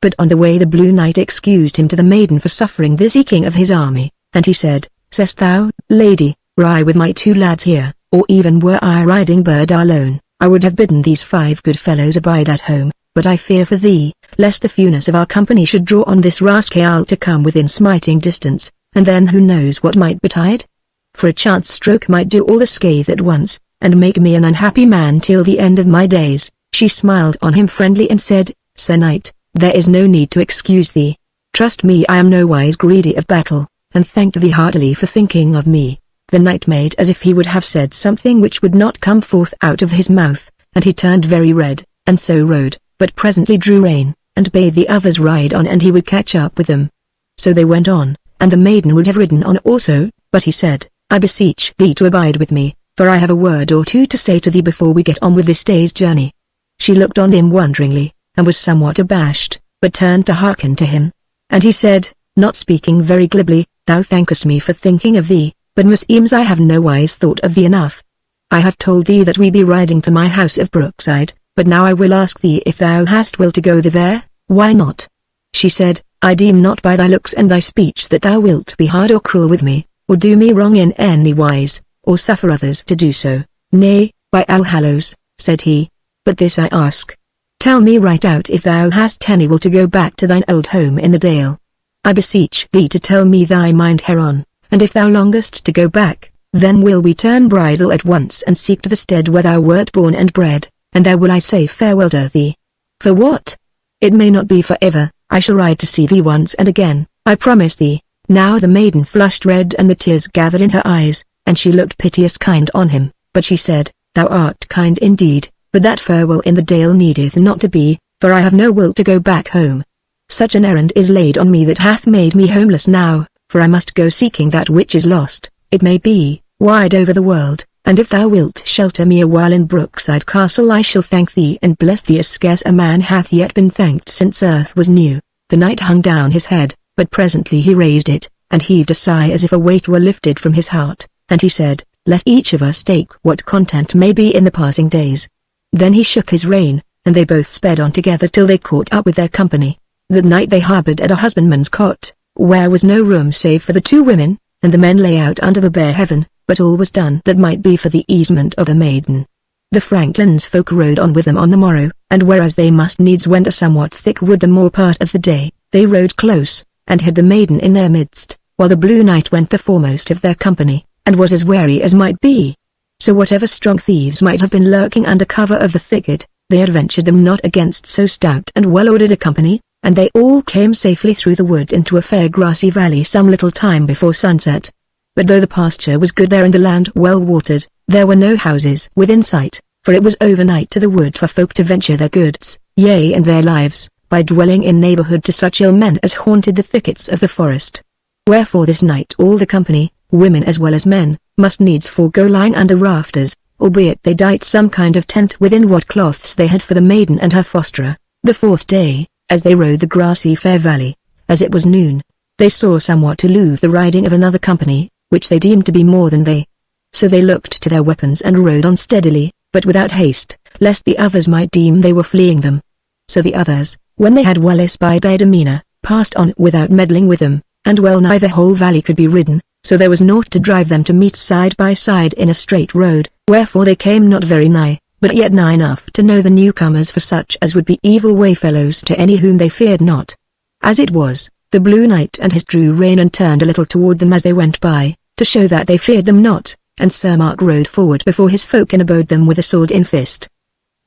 But on the way the Blue Knight excused him to the maiden for suffering this seeking of his army, and he said, "Say'st thou, lady, were I with my 2 lads here, or even were I riding bird alone, I would have bidden these 5 good fellows abide at home, but I fear for thee, lest the fewness of our company should draw on this rascal to come within smiting distance, and then who knows what might betide? For a chance stroke might do all the scathe at once, and make me an unhappy man till the end of my days." She smiled on him friendly and said, "Sir Knight, there is no need to excuse thee. Trust me, I am nowise greedy of battle, and thank thee heartily for thinking of me." The knight made as if he would have said something which would not come forth out of his mouth, and he turned very red, and so rode, but presently drew rein, and bade the others ride on and he would catch up with them. So they went on, and the maiden would have ridden on also, but he said, "I beseech thee to abide with me, for I have a word or 2 to say to thee before we get on with this day's journey." She looked on him wonderingly, and was somewhat abashed, but turned to hearken to him. And he said, not speaking very glibly, "Thou thankest me for thinking of thee, but meseems I have nowise thought of thee enough. I have told thee that we be riding to my house of Brookside, but now I will ask thee if thou hast will to go thither." "Why not?" She said, "I deem not by thy looks and thy speech that thou wilt be hard or cruel with me, or do me wrong in any wise, or suffer others to do so." "Nay, by Allhallows," said he, "but this I ask. Tell me right out if thou hast any will to go back to thine old home in the dale. I beseech thee to tell me thy mind hereon, and if thou longest to go back, then will we turn bridle at once and seek to the stead where thou wert born and bred, and there will I say farewell to thee." "For what?" "It may not be for ever, I shall ride to see thee once and again, I promise thee." Now the maiden flushed red and the tears gathered in her eyes, and she looked piteous kind on him, but she said, "Thou art kind indeed, but that farewell in the dale needeth not to be, for I have no will to go back home. Such an errand is laid on me that hath made me homeless now, for I must go seeking that which is lost, it may be, wide over the world, and if thou wilt shelter me a while in Brookside Castle I shall thank thee and bless thee as scarce a man hath yet been thanked since earth was new. The knight hung down his head, but presently he raised it, and heaved a sigh as if a weight were lifted from his heart, and he said, Let each of us take what content may be in the passing days. Then he shook his rein, and they both sped on together till they caught up with their company. That night they harboured at a husbandman's cot, where was no room save for the two women, and the men lay out under the bare heaven, but all was done that might be for the easement of the maiden. The Franklin's folk rode on with them on the morrow, and whereas they must needs went a somewhat thick wood the more part of the day, they rode close, and hid the maiden in their midst, while the Blue Knight went the foremost of their company, and was as wary as might be. So whatever strong thieves might have been lurking under cover of the thicket, they adventured them not against so stout and well-ordered a company, and they all came safely through the wood into a fair grassy valley some little time before sunset. But though the pasture was good there and the land well watered, there were no houses within sight, for it was overnight to the wood for folk to venture their goods, yea and their lives, by dwelling in neighborhood to such ill men as haunted the thickets of the forest. Wherefore this night all the company, women as well as men, must needs forego lying under rafters, albeit they dight some kind of tent within what cloths they had for the maiden and her fosterer. The fourth day, as they rode the grassy fair valley, as it was noon, they saw somewhat to love the riding of another company, which they deemed to be more than they. So they looked to their weapons and rode on steadily, but without haste, lest the others might deem they were fleeing them. So the others, when they had well espied their demeanour, passed on without meddling with them, and well nigh the whole valley could be ridden, so there was naught to drive them to meet side by side in a straight road, wherefore they came not very nigh, but yet nigh enough to know the newcomers for such as would be evil wayfellows to any whom they feared not. As it was, the Blue Knight and his drew rein and turned a little toward them as they went by, to show that they feared them not, and Sir Mark rode forward before his folk and abode them with a sword in fist.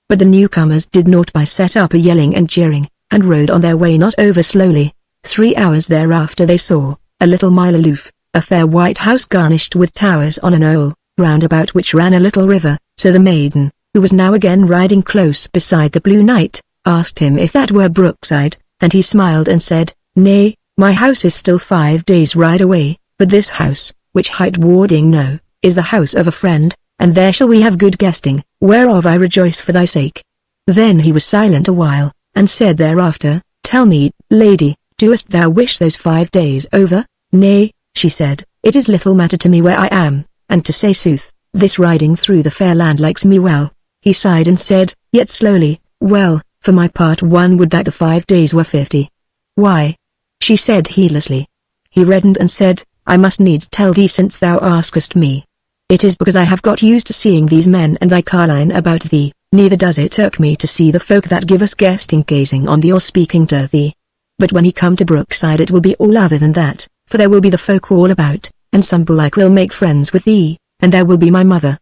But the newcomers did naught but set up a yelling and jeering, and rode on their way not over slowly. 3 hours thereafter they saw, a little mile aloof, a fair white house garnished with towers on a knoll, round about which ran a little river. So the maiden, who was now again riding close beside the Blue Knight, asked him if that were Brookside, and he smiled and said, Nay, my house is still 5 days' ride away, but this house, which hight warding know, is the house of a friend, and there shall we have good guesting, whereof I rejoice for thy sake. Then he was silent a while, and said thereafter, Tell me, lady, doest thou wish those 5 days over? Nay, she said, it is little matter to me where I am, and to say sooth, this riding through the fair land likes me well. He sighed and said, yet slowly, Well, for my part one would that the 5 days were 50. Why? She said heedlessly. He reddened and said, I must needs tell thee since thou askest me. It is because I have got used to seeing these men and thy carline about thee, neither does it irk me to see the folk that give us guesting gazing on thee or speaking to thee. But when he come to Brookside it will be all other than that, for there will be the folk all about, and some belike will make friends with thee, and there will be my mother.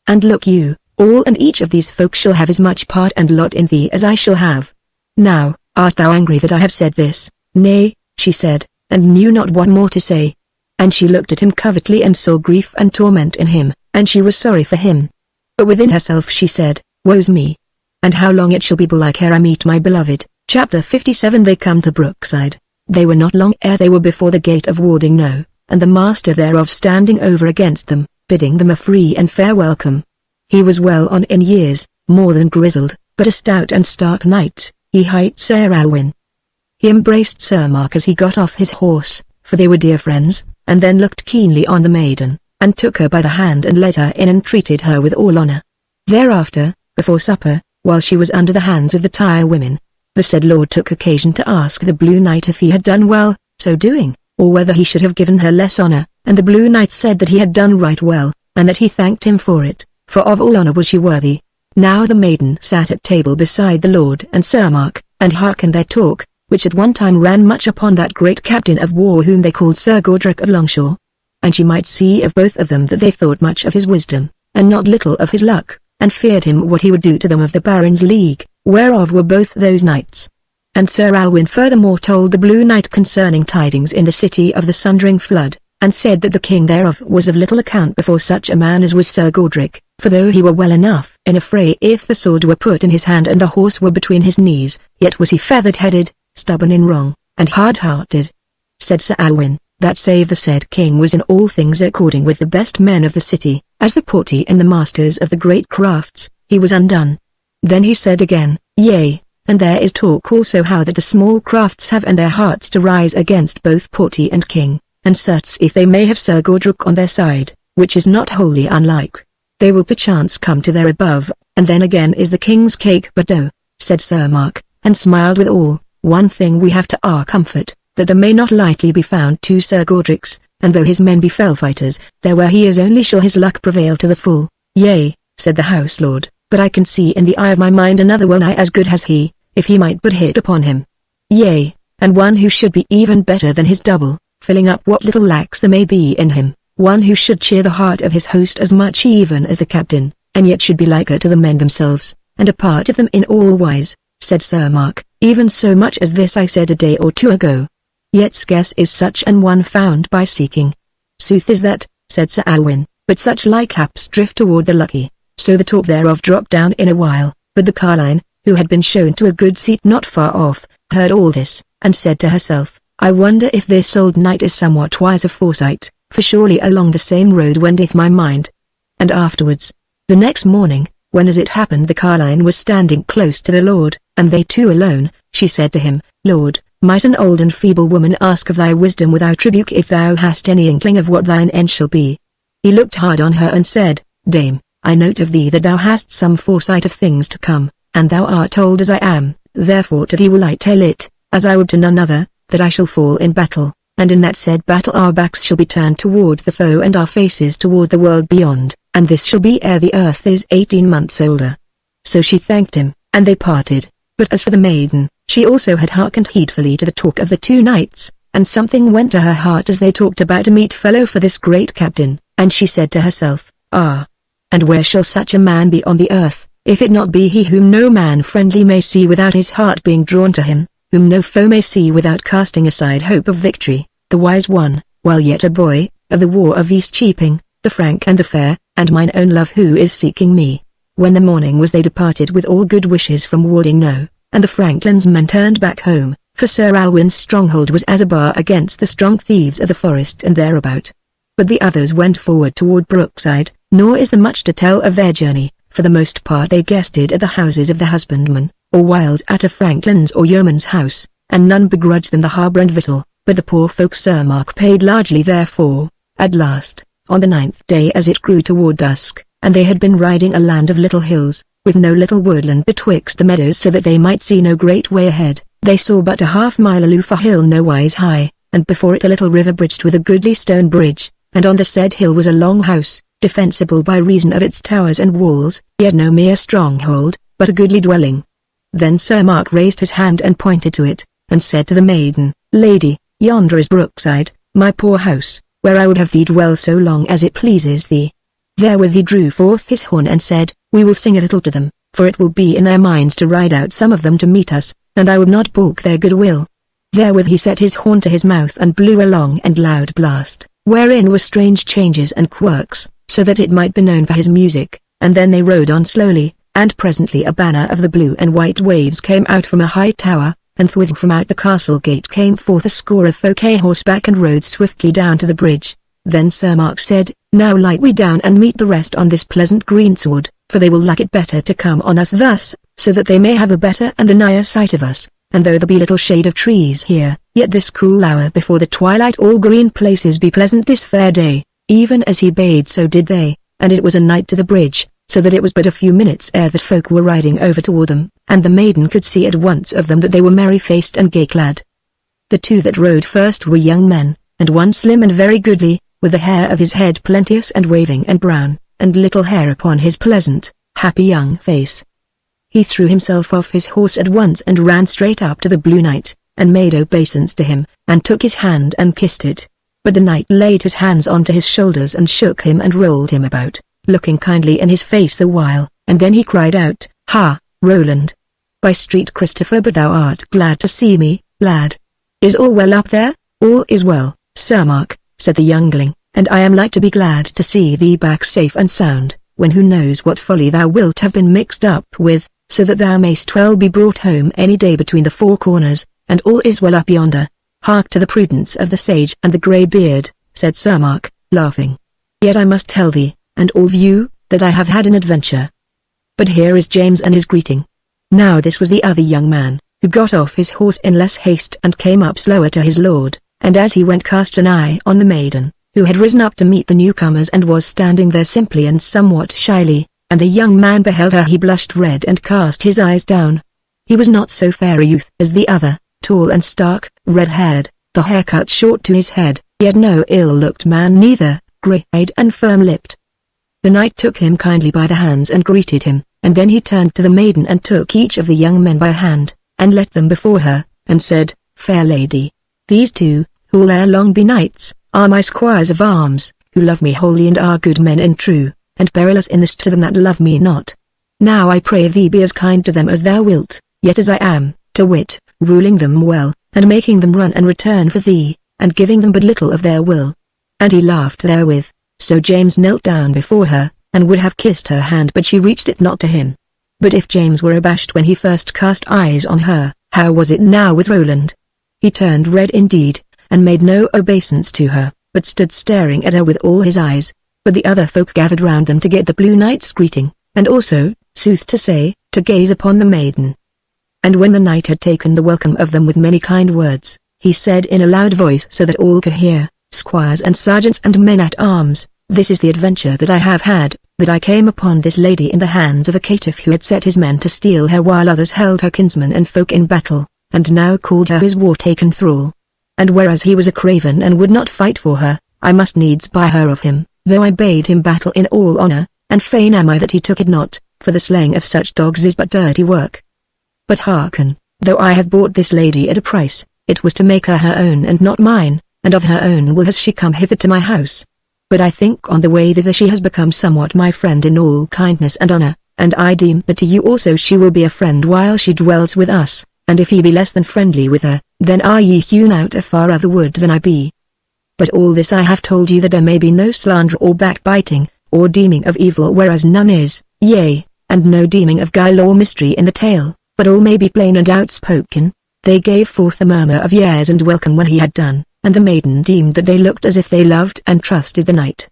And look you, all and each of these folk shall have as much part and lot in thee as I shall have. Now, art thou angry that I have said this? Nay, she said, and knew not what more to say. And she looked at him covertly and saw grief and torment in him, and she was sorry for him. But within herself she said, Woe's me! And how long it shall be belike ere I meet my beloved. Chapter 57. They come to Brookside. They were not long ere they were before the gate of warding know, and the master thereof standing over against them, bidding them a free and fair welcome. He was well on in years, more than grizzled, but a stout and stark knight. He hight Sir Alwyn. He embraced Sir Mark as he got off his horse, for they were dear friends, and then looked keenly on the maiden, and took her by the hand and led her in and treated her with all honour. Thereafter, before supper, while she was under the hands of the tire women, the said lord took occasion to ask the Blue Knight if he had done well, so doing, or whether he should have given her less honour, and the Blue Knight said that he had done right well, and that he thanked him for it, for of all honour was she worthy. Now the maiden sat at table beside the lord and Sir Mark, and hearkened their talk, which at one time ran much upon that great captain of war whom they called Sir Godric of Longshore. And she might see of both of them that they thought much of his wisdom, and not little of his luck, and feared him what he would do to them of the Baron's League, whereof were both those knights. And Sir Alwyn furthermore told the Blue Knight concerning tidings in the city of the Sundering flood, and said that the king thereof was of little account before such a man as was Sir Godric, For though he were well enough in a fray if the sword were put in his hand and the horse were between his knees, yet was he feathered-headed, stubborn in wrong, and hard-hearted. Said Sir Alwyn, that save the said king was in all things according with the best men of the city, as the portee and the masters of the great crafts, he was undone. Then he said again, Yea, and there is talk also how that the small crafts have in their hearts to rise against both portee and king, and certes if they may have Sir Gordrick on their side, which is not wholly unlike, they will perchance come to their above, and then again is the king's cake but dough, said Sir Mark, and smiled withal. One thing we have to our comfort, that there may not lightly be found two Sir Gordricks, and though his men be fell fighters, there where he is only shall his luck prevail to the full. Yea, said the house lord, but I can see in the eye of my mind another well nigh as good as he, if he might but hit upon him. Yea, and one who should be even better than his double, filling up what little lacks there may be in him, one who should cheer the heart of his host as much even as the captain, and yet should be liker to the men themselves, and a part of them in all wise, said Sir Mark, even so much as this I said a day or two ago. Yet scarce is such an one found by seeking. Sooth is that, said Sir Alwyn, but such like haps drift toward the lucky. So the talk thereof dropped down in a while, but the carline, who had been shown to a good seat not far off, heard all this, and said to herself, I wonder if this old knight is somewhat wise of foresight, for surely along the same road wendeth my mind. And afterwards, the next morning, when as it happened the carline was standing close to the lord, and they two alone, she said to him, Lord, might an old and feeble woman ask of thy wisdom without rebuke if thou hast any inkling of what thine end shall be? He looked hard on her and said, Dame, I note of thee that thou hast some foresight of things to come, and thou art old as I am, therefore to thee will I tell it, as I would to none other, that I shall fall in battle, and in that said battle our backs shall be turned toward the foe and our faces toward the world beyond, and this shall be ere the earth is 18 months older. So she thanked him, and they parted. But as for the maiden, she also had hearkened heedfully to the talk of the two knights, and something went to her heart as they talked about a meet fellow for this great captain, and she said to herself, Ah! And where shall such a man be on the earth, if it not be he whom no man friendly may see without his heart being drawn to him, whom no foe may see without casting aside hope of victory, the wise one, while yet a boy, of the war of East Cheaping, the frank and the fair, and mine own love who is seeking me. When the morning was they departed with all good wishes from Warding-No, and the Franklin's men turned back home, for Sir Alwyn's stronghold was as a bar against the strong thieves of the forest and thereabout. But the others went forward toward Brookside, nor is there much to tell of their journey, for the most part they guested at the houses of the husbandman, or whiles at a Franklin's or yeoman's house, and none begrudged them the harbour and victual, but the poor folk Sir Mark paid largely therefore. At last, on the 9th day as it grew toward dusk, and they had been riding a land of little hills, with no little woodland betwixt the meadows so that they might see no great way ahead, they saw but a half-mile aloof a hill nowise high, and before it a little river bridged with a goodly stone bridge, and on the said hill was a long house, defensible by reason of its towers and walls, yet no mere stronghold, but a goodly dwelling. Then Sir Mark raised his hand and pointed to it, and said to the maiden, Lady, yonder is Brookside, my poor house, where I would have thee dwell so long as it pleases thee. Therewith he drew forth his horn and said, We will sing a little to them, for it will be in their minds to ride out some of them to meet us, and I would not balk their good will. Therewith he set his horn to his mouth and blew a long and loud blast, wherein were strange changes and quirks, so that it might be known for his music, and then they rode on slowly, and presently a banner of the blue and white waves came out from a high tower, and thwith from out the castle gate came forth a score of folk a horseback and rode swiftly down to the bridge. Then Sir Mark said, Now light we down and meet the rest on this pleasant greensward, for they will like it better to come on us thus, so that they may have the better and the nigher sight of us, and though there be little shade of trees here, yet this cool hour before the twilight all green places be pleasant this fair day. Even as he bade so did they, and it was a night to the bridge, so that it was but a few minutes ere the folk were riding over toward them, and the maiden could see at once of them that they were merry-faced and gay-clad. The two that rode first were young men, and one slim and very goodly, with the hair of his head plenteous and waving and brown, and little hair upon his pleasant, happy young face. He threw himself off his horse at once and ran straight up to the Blue Knight, and made obeisance to him, and took his hand and kissed it. But the knight laid his hands onto his shoulders and shook him and rolled him about, looking kindly in his face the while, and then he cried out, Ha, Roland! By street Christopher, but thou art glad to see me, lad. Is all well up there? All is well, Sir Mark, said the youngling, and I am like to be glad to see thee back safe and sound, when who knows what folly thou wilt have been mixed up with, so that thou mayst well be brought home any day between the four corners, and all is well up yonder. Hark to the prudence of the sage and the grey beard, said Sir Mark, laughing. Yet I must tell thee, and all of you, that I have had an adventure. But here is James and his greeting. Now this was the other young man, who got off his horse in less haste and came up slower to his lord, and as he went cast an eye on the maiden, who had risen up to meet the newcomers and was standing there simply and somewhat shyly, and the young man beheld her. He blushed red and cast his eyes down. He was not so fair a youth as the other, tall and stark, red-haired, the hair cut short to his head, yet no ill-looked man neither, grey-eyed and firm-lipped. The knight took him kindly by the hands and greeted him, and then he turned to the maiden and took each of the young men by a hand, and led them before her, and said, Fair lady, these two, who'll ere long be knights, are my squires of arms, who love me wholly and are good men and true, and perilous in this to them that love me not. Now I pray thee be as kind to them as thou wilt, yet as I am, to wit, ruling them well, and making them run and return for thee, and giving them but little of their will. And he laughed therewith. So James knelt down before her, and would have kissed her hand, but she reached it not to him. But if James were abashed when he first cast eyes on her, how was it now with Roland? He turned red indeed, and made no obeisance to her, but stood staring at her with all his eyes. But the other folk gathered round them to get the Blue Knight's greeting, and also, sooth to say, to gaze upon the maiden. And when the knight had taken the welcome of them with many kind words, he said in a loud voice so that all could hear, Squires and sergeants and men-at-arms, this is the adventure that I have had, that I came upon this lady in the hands of a caitiff who had set his men to steal her while others held her kinsmen and folk in battle, and now called her his war-taken thrall. And whereas he was a craven and would not fight for her, I must needs buy her of him, though I bade him battle in all honor, and fain am I that he took it not, for the slaying of such dogs is but dirty work. But hearken, though I have bought this lady at a price, it was to make her her own and not mine, and of her own will has she come hither to my house. But I think on the way thither she has become somewhat my friend in all kindness and honor, and I deem that to you also she will be a friend while she dwells with us, and if ye be less than friendly with her, then are ye hewn out a far other wood than I be. But all this I have told you that there may be no slander or backbiting, or deeming of evil whereas none is, yea, and no deeming of guile or mystery in the tale, but all may be plain and outspoken. They gave forth a murmur of yeas and welcome when he had done, and the maiden deemed that they looked as if they loved and trusted the knight.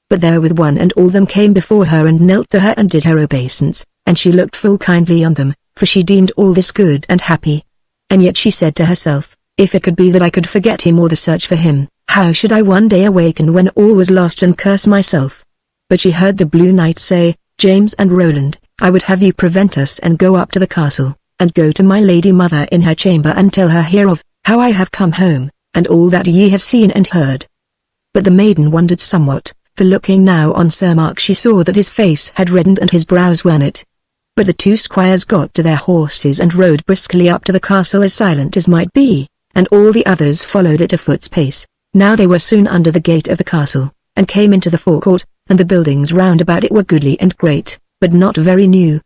But therewith one and all them came before her and knelt to her and did her obeisance, and she looked full kindly on them, for she deemed all this good and happy. And yet she said to herself, if it could be that I could forget him or the search for him, how should I one day awaken when all was lost and curse myself? But she heard the Blue Knight say, James and Roland, I would have you prevent us and go up to the castle, and go to my lady mother in her chamber and tell her hereof, how I have come home, and all that ye have seen and heard. But the maiden wondered somewhat, for looking now on Sir Mark she saw that his face had reddened and his brows were knit. But the two squires got to their horses and rode briskly up to the castle as silent as might be, and all the others followed at a foot's pace. Now they were soon under the gate of the castle, and came into the forecourt, and the buildings round about it were goodly and great, but not very new.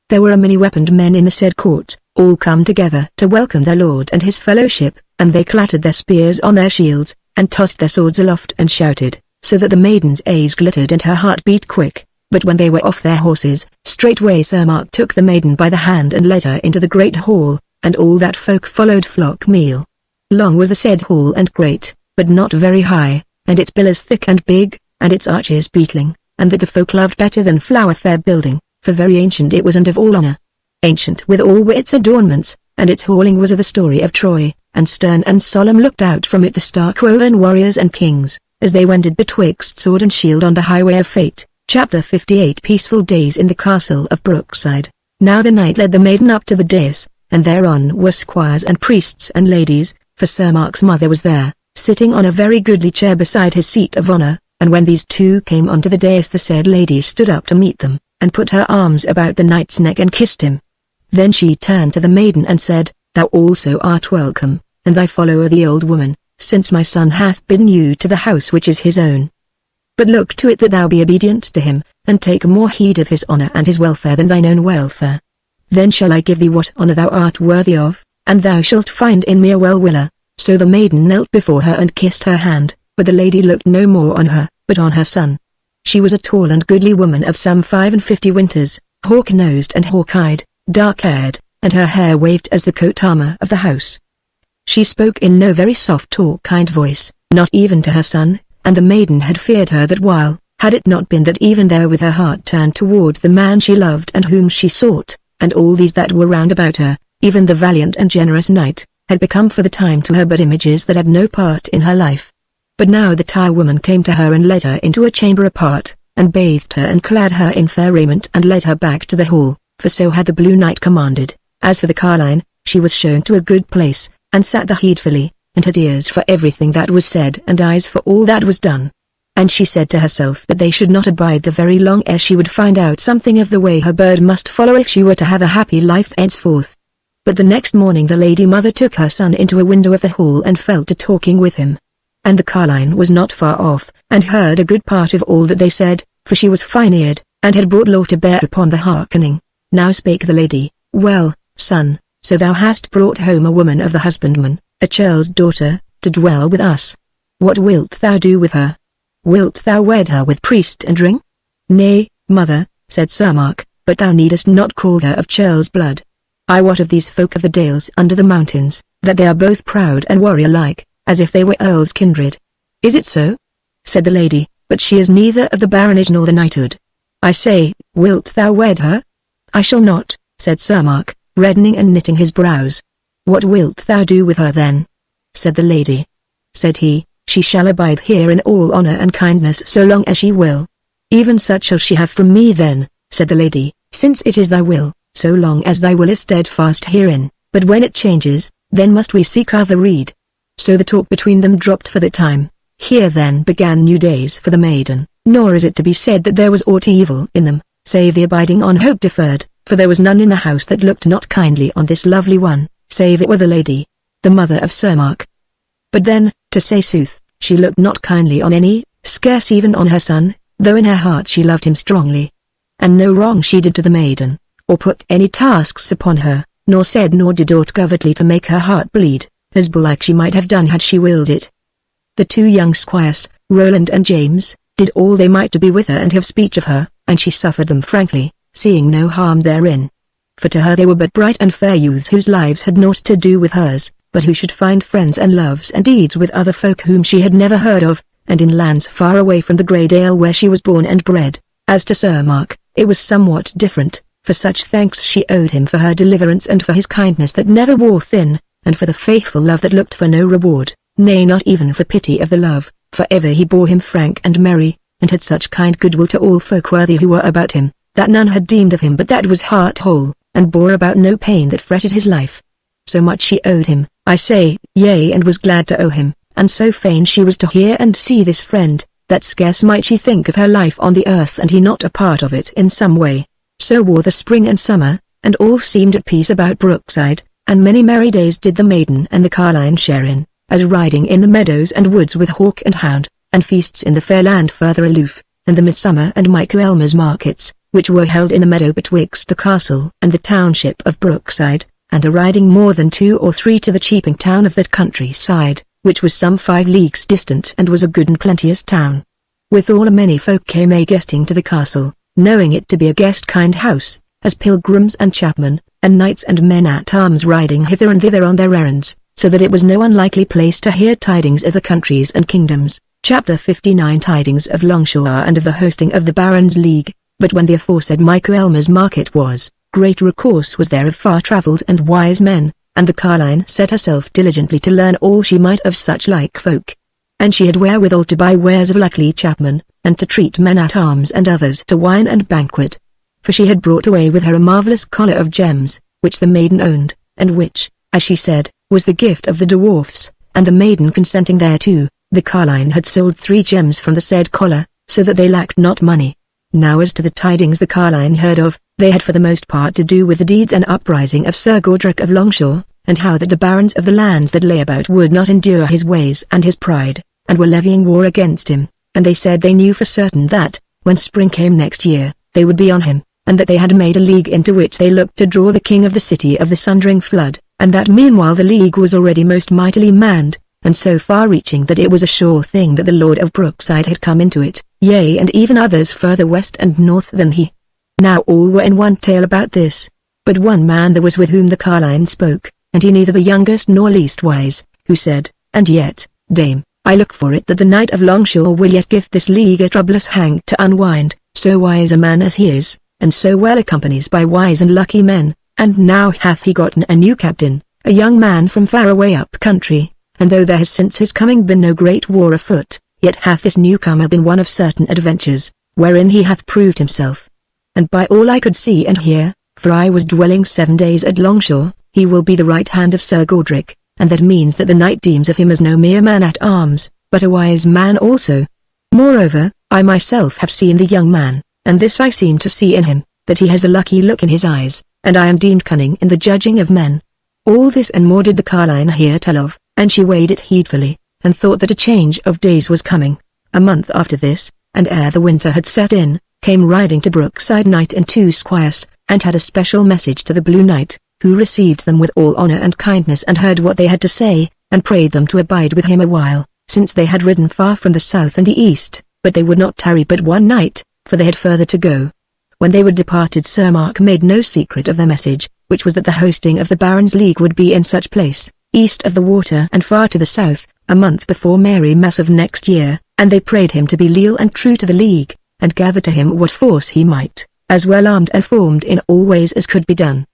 There were a many weaponed men in the said court, all come together to welcome their lord and his fellowship, and they clattered their spears on their shields, and tossed their swords aloft and shouted, so that the maiden's eyes glittered and her heart beat quick. But when they were off their horses, straightway Sir Mark took the maiden by the hand and led her into the great hall, and all that folk followed flock meal. Long was the said hall and great, but not very high, and its pillars thick and big, and its arches beetling, and that the folk loved better than flower-fair building, for very ancient it was and of all honor. Ancient with all its adornments, and its halling was of the story of Troy, and stern and solemn looked out from it the stark-woven warriors and kings, as they wended betwixt sword and shield on the highway of fate. Chapter 58 Peaceful Days in the Castle of Brookside. Now the knight led the maiden up to the dais, and thereon were squires and priests and ladies, for Sir Mark's mother was there, sitting on a very goodly chair beside his seat of honor, and when these two came onto the dais the said lady stood up to meet them, and put her arms about the knight's neck and kissed him. Then she turned to the maiden and said, Thou also art welcome, and thy follower the old woman, since my son hath bidden you to the house which is his own. But look to it that thou be obedient to him, and take more heed of his honor and his welfare than thine own welfare. Then shall I give thee what honor thou art worthy of, and thou shalt find in me a well-willer. So the maiden knelt before her and kissed her hand, but the lady looked no more on her, but on her son. She was a tall and goodly woman of some 55 winters, hawk-nosed and hawk-eyed, dark-haired, and her hair waved as the coat armor of the house. She spoke in no very soft or kind voice, not even to her son, and the maiden had feared her that while, had it not been that even there with her heart turned toward the man she loved and whom she sought, and all these that were round about her, even the valiant and generous knight, had become for the time to her but images that had no part in her life. But now the tire-woman came to her and led her into a chamber apart, and bathed her and clad her in fair raiment and led her back to the hall, for so had the Blue Knight commanded. As for the carline, she was shown to a good place, and sat there heedfully, and had ears for everything that was said and eyes for all that was done. And she said to herself that they should not abide there very long ere she would find out something of the way her bird must follow if she were to have a happy life henceforth. But the next morning the lady mother took her son into a window of the hall and fell to talking with him. And the carline was not far off, and heard a good part of all that they said, for she was fine-eared, and had brought law to bear upon the hearkening. Now spake the lady, "Well, son, so thou hast brought home a woman of the husbandman, a churl's daughter, to dwell with us. What wilt thou do with her? Wilt thou wed her with priest and ring?" "Nay, mother," said Sir Mark, "but thou needest not call her of churl's blood. I wot of these folk of the dales under the mountains, that they are both proud and warrior-like, as if they were earls' kindred." "Is it so?" said the lady, "but she is neither of the baronage nor the knighthood. I say, wilt thou wed her?" "I shall not," said Sir Mark, reddening and knitting his brows. "What wilt thou do with her then?" said the lady. Said he, "She shall abide here in all honor and kindness so long as she will." "Even such shall she have from me then," said the lady, "since it is thy will, so long as thy will is steadfast herein, but when it changes, then must we seek other rede." So the talk between them dropped for the time. Here then began new days for the maiden, nor is it to be said that there was aught evil in them, save the abiding on hope deferred, for there was none in the house that looked not kindly on this lovely one, save it were the lady, the mother of Sir Mark. But then, to say sooth, she looked not kindly on any, scarce even on her son, though in her heart she loved him strongly. And no wrong she did to the maiden, or put any tasks upon her, nor said nor did aught covertly to make her heart bleed, as belike she might have done had she willed it. The two young squires, Roland and James, did all they might to be with her and have speech of her, and she suffered them frankly, seeing no harm therein. For to her they were but bright and fair youths whose lives had naught to do with hers, but who should find friends and loves and deeds with other folk whom she had never heard of, and in lands far away from the grey dale where she was born and bred. As to Sir Mark, it was somewhat different, for such thanks she owed him for her deliverance and for his kindness that never wore thin, and for the faithful love that looked for no reward, nay not even for pity of the love, for ever he bore him frank and merry, and had such kind goodwill to all folk worthy who were about him, that none had deemed of him but that was heart whole, and bore about no pain that fretted his life. So much she owed him, I say, yea and was glad to owe him, and so fain she was to hear and see this friend, that scarce might she think of her life on the earth and he not a part of it in some way. So wore the spring and summer, and all seemed at peace about Brookside, and many merry days did the maiden and the carline share in, as riding in the meadows and woods with hawk and hound, and feasts in the fair land further aloof, and the midsummer and Michaelmas markets, which were held in the meadow betwixt the castle and the township of Brookside, and a riding more than 2 or 3 to the cheaping town of that country side, which was some 5 leagues distant and was a good and plenteous town. Withal a many folk came a-guesting to the castle, knowing it to be a guest-kind house, as pilgrims and chapmen, and knights and men-at-arms riding hither and thither on their errands, so that it was no unlikely place to hear tidings of the countries and kingdoms. Chapter 59 Tidings of Longshore and of the hosting of the Barons' League. But when the aforesaid Michaelmas market was, great recourse was there of far-travelled and wise men, and the carline set herself diligently to learn all she might of such like folk. And she had wherewithal to buy wares of likely chapmen, and to treat men-at-arms and others to wine and banquet. For she had brought away with her a marvellous collar of gems, which the maiden owned, and which, as she said, was the gift of the dwarfs, and the maiden consenting thereto, the carline had sold 3 gems from the said collar, so that they lacked not money. Now as to the tidings the carline heard of, they had for the most part to do with the deeds and uprising of Sir Godric of Longshore, and how that the barons of the lands that lay about would not endure his ways and his pride, and were levying war against him, and they said they knew for certain that, when spring came next year, they would be on him, and that they had made a league into which they looked to draw the king of the city of the Sundering flood, and that meanwhile the league was already most mightily manned, and so far reaching that it was a sure thing that the Lord of Brookside had come into it, yea and even others further west and north than he. Now all were in one tale about this. But one man there was with whom the carline spoke, and he neither the youngest nor least wise, who said, "And yet, dame, I look for it that the knight of Longshore will yet give this league a troublous hang to unwind, so wise a man as he is, and so well accompanies by wise and lucky men, and now hath he gotten a new captain, a young man from far away up country, and though there has since his coming been no great war afoot, yet hath this newcomer been one of certain adventures, wherein he hath proved himself. And by all I could see and hear, for I was dwelling 7 days at Longshore, he will be the right hand of Sir Godric, and that means that the knight deems of him as no mere man-at-arms, but a wise man also. Moreover, I myself have seen the young man, and this I seem to see in him, that he has the lucky look in his eyes, and I am deemed cunning in the judging of men." All this and more did the carline hear tell of, and she weighed it heedfully, and thought that a change of days was coming. A month after this, and ere the winter had set in, came riding to Brookside Knight and 2 squires, and had a special message to the Blue Knight, who received them with all honor and kindness and heard what they had to say, and prayed them to abide with him a while, since they had ridden far from the south and the east, but they would not tarry but one night, for they had further to go. When they were departed, Sir Mark made no secret of their message, which was that the hosting of the Barons' League would be in such place, east of the water and far to the south, a month before Merry Mass of next year, and they prayed him to be leal and true to the League, and gather to him what force he might, as well armed and formed in all ways as could be done.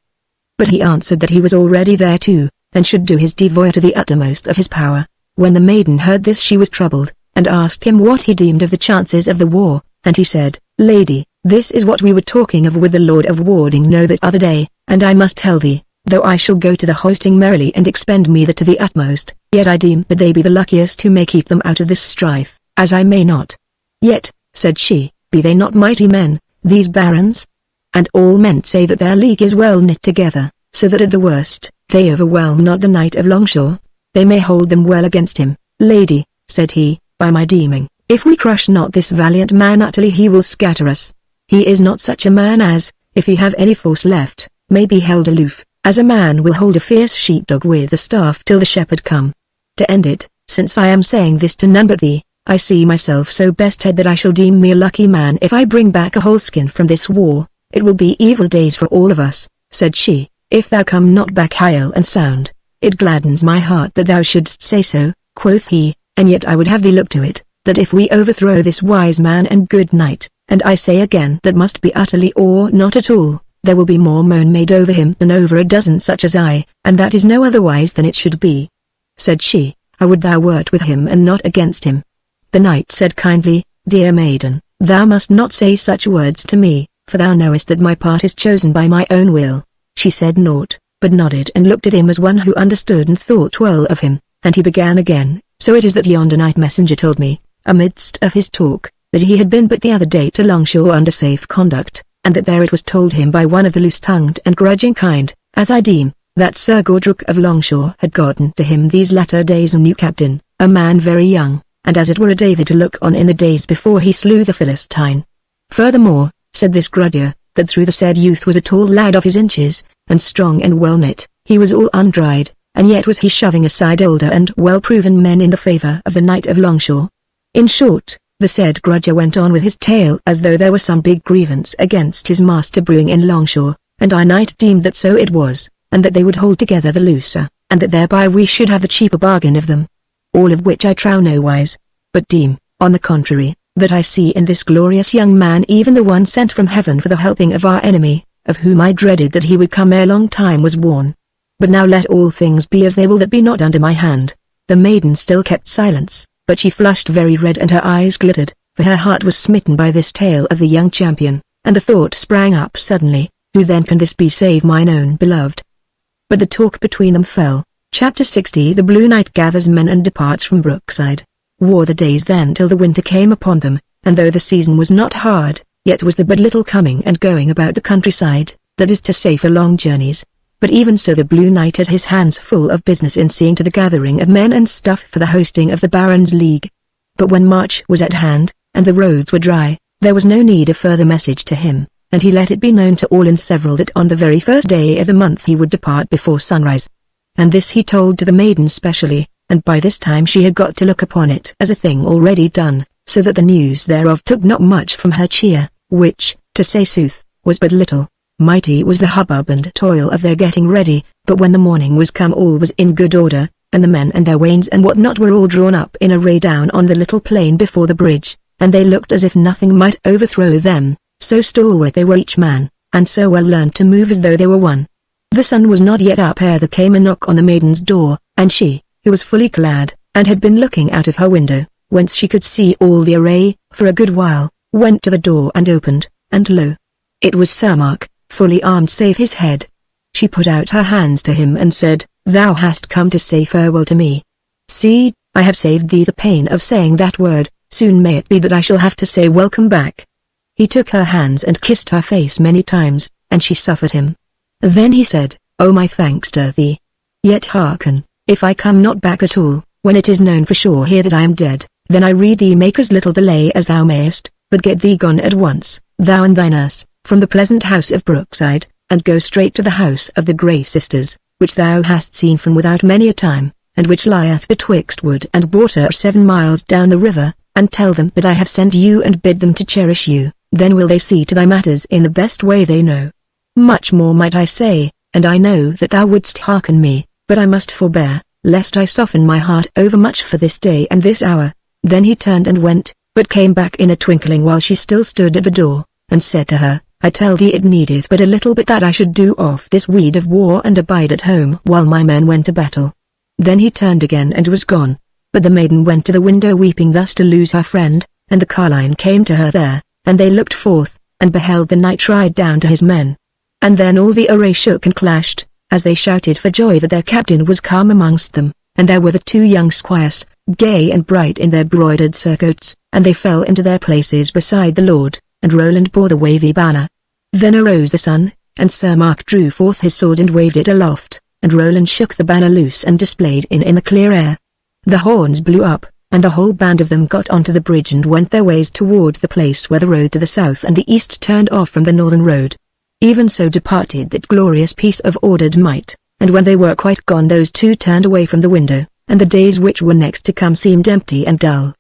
But he answered that he was already there too, and should do his devoir to the uttermost of his power. When the maiden heard this she was troubled, and asked him what he deemed of the chances of the war, and he said, "Lady, this is what we were talking of with the Lord of Warding know that other day, and I must tell thee, though I shall go to the hosting merrily and expend me that to the utmost, yet I deem that they be the luckiest who may keep them out of this strife, as I may not. Yet," said she, "be they not mighty men, these barons? And all men say that their league is well knit together, so that at the worst, they overwhelm not the knight of Longshore. They may hold them well against him." "Lady," said he, "by my deeming, if we crush not this valiant man utterly he will scatter us. He is not such a man as, if he have any force left, may be held aloof, as a man will hold a fierce sheepdog with a staff till the shepherd come. To end it, since I am saying this to none but thee, I see myself so bested that I shall deem me a lucky man if I bring back a whole skin from this war. It will be evil days for all of us," said she, "if thou come not back hale and sound." "It gladdens my heart that thou shouldst say so," quoth he, "and yet I would have thee look to it, that if we overthrow this wise man and good knight, and I say again that must be utterly or not at all, there will be more moan made over him than over a dozen such as I, and that is no otherwise than it should be." Said she, "I would thou wert with him and not against him." The knight said kindly, "Dear maiden, thou must not say such words to me, for thou knowest that my part is chosen by my own will." She said naught, but nodded and looked at him as one who understood and thought well of him, and he began again, "So it is that yonder night messenger told me, amidst of his talk, that he had been but the other day to Longshore under safe conduct, and that there it was told him by one of the loose-tongued and grudging kind, as I deem, that Sir Godric of Longshore had gotten to him these latter days a new captain, a man very young, and as it were a David to look on in the days before he slew the Philistine. Furthermore, said this grudger, that through the said youth was a tall lad of his inches, and strong and well knit, he was all undried, and yet was he shoving aside older and well-proven men in the favour of the knight of Longshore. In short, the said grudger went on with his tale as though there was some big grievance against his master brewing in Longshore, and our knight deemed that so it was, and that they would hold together the looser, and that thereby we should have the cheaper bargain of them. All of which I trow nowise, but deem, on the contrary, that I see in this glorious young man even the one sent from heaven for the helping of our enemy, of whom I dreaded that he would come ere long time was worn. But now let all things be as they will that be not under my hand." The maiden still kept silence, but she flushed very red and her eyes glittered, for her heart was smitten by this tale of the young champion, and the thought sprang up suddenly, who then can this be save mine own beloved? But the talk between them fell. Chapter 60. The Blue Knight gathers men and departs from Brookside. Wore the days then till the winter came upon them, and though the season was not hard, yet was there but little coming and going about the countryside, that is to say for long journeys. But even so the Blue Knight had his hands full of business in seeing to the gathering of men and stuff for the hosting of the Barons' League. But when March was at hand, and the roads were dry, there was no need of further message to him, and he let it be known to all and several that on the very first day of the month he would depart before sunrise. And this he told to the maiden specially, and by this time she had got to look upon it as a thing already done, so that the news thereof took not much from her cheer, which, to say sooth, was but little. Mighty was the hubbub and toil of their getting ready, but when the morning was come all was in good order, and the men and their wains and what not were all drawn up in array down on the little plain before the bridge, and they looked as if nothing might overthrow them, so stalwart they were each man, and so well learned to move as though they were one. The sun was not yet up ere there came a knock on the maiden's door, and she, who was fully clad, and had been looking out of her window, whence she could see all the array, for a good while, went to the door and opened, and lo! It was Sir Mark, fully armed save his head. She put out her hands to him and said, "Thou hast come to say farewell to me. See, I have saved thee the pain of saying that word, soon may it be that I shall have to say welcome back." He took her hands and kissed her face many times, and she suffered him. Then he said, "O my thanks to thee. Yet hearken, if I come not back at all, when it is known for sure here that I am dead, then I rede thee make as little delay as thou mayest, but get thee gone at once, thou and thy nurse, from the pleasant house of Brookside, and go straight to the house of the Grey Sisters, which thou hast seen from without many a time, and which lieth betwixt wood and water 7 miles down the river, and tell them that I have sent you and bid them to cherish you, then will they see to thy matters in the best way they know. Much more might I say, and I know that thou wouldst hearken me, but I must forbear, lest I soften my heart overmuch for this day and this hour." Then he turned and went, but came back in a twinkling while she still stood at the door, and said to her, "I tell thee it needeth but a little bit that I should do off this weed of war and abide at home while my men went to battle." Then he turned again and was gone. But the maiden went to the window weeping thus to lose her friend, and the carline came to her there, and they looked forth, and beheld the knight ride down to his men. And then all the array shook and clashed, as they shouted for joy that their captain was come amongst them, and there were the 2 young squires, gay and bright in their broidered surcoats, and they fell into their places beside the lord, and Roland bore the wavy banner. Then arose the sun, and Sir Mark drew forth his sword and waved it aloft, and Roland shook the banner loose and displayed in the clear air. The horns blew up, and the whole band of them got onto the bridge and went their ways toward the place where the road to the south and the east turned off from the northern road. Even so departed that glorious piece of ordered might, and when they were quite gone those 2 turned away from the window, and the days which were next to come seemed empty and dull.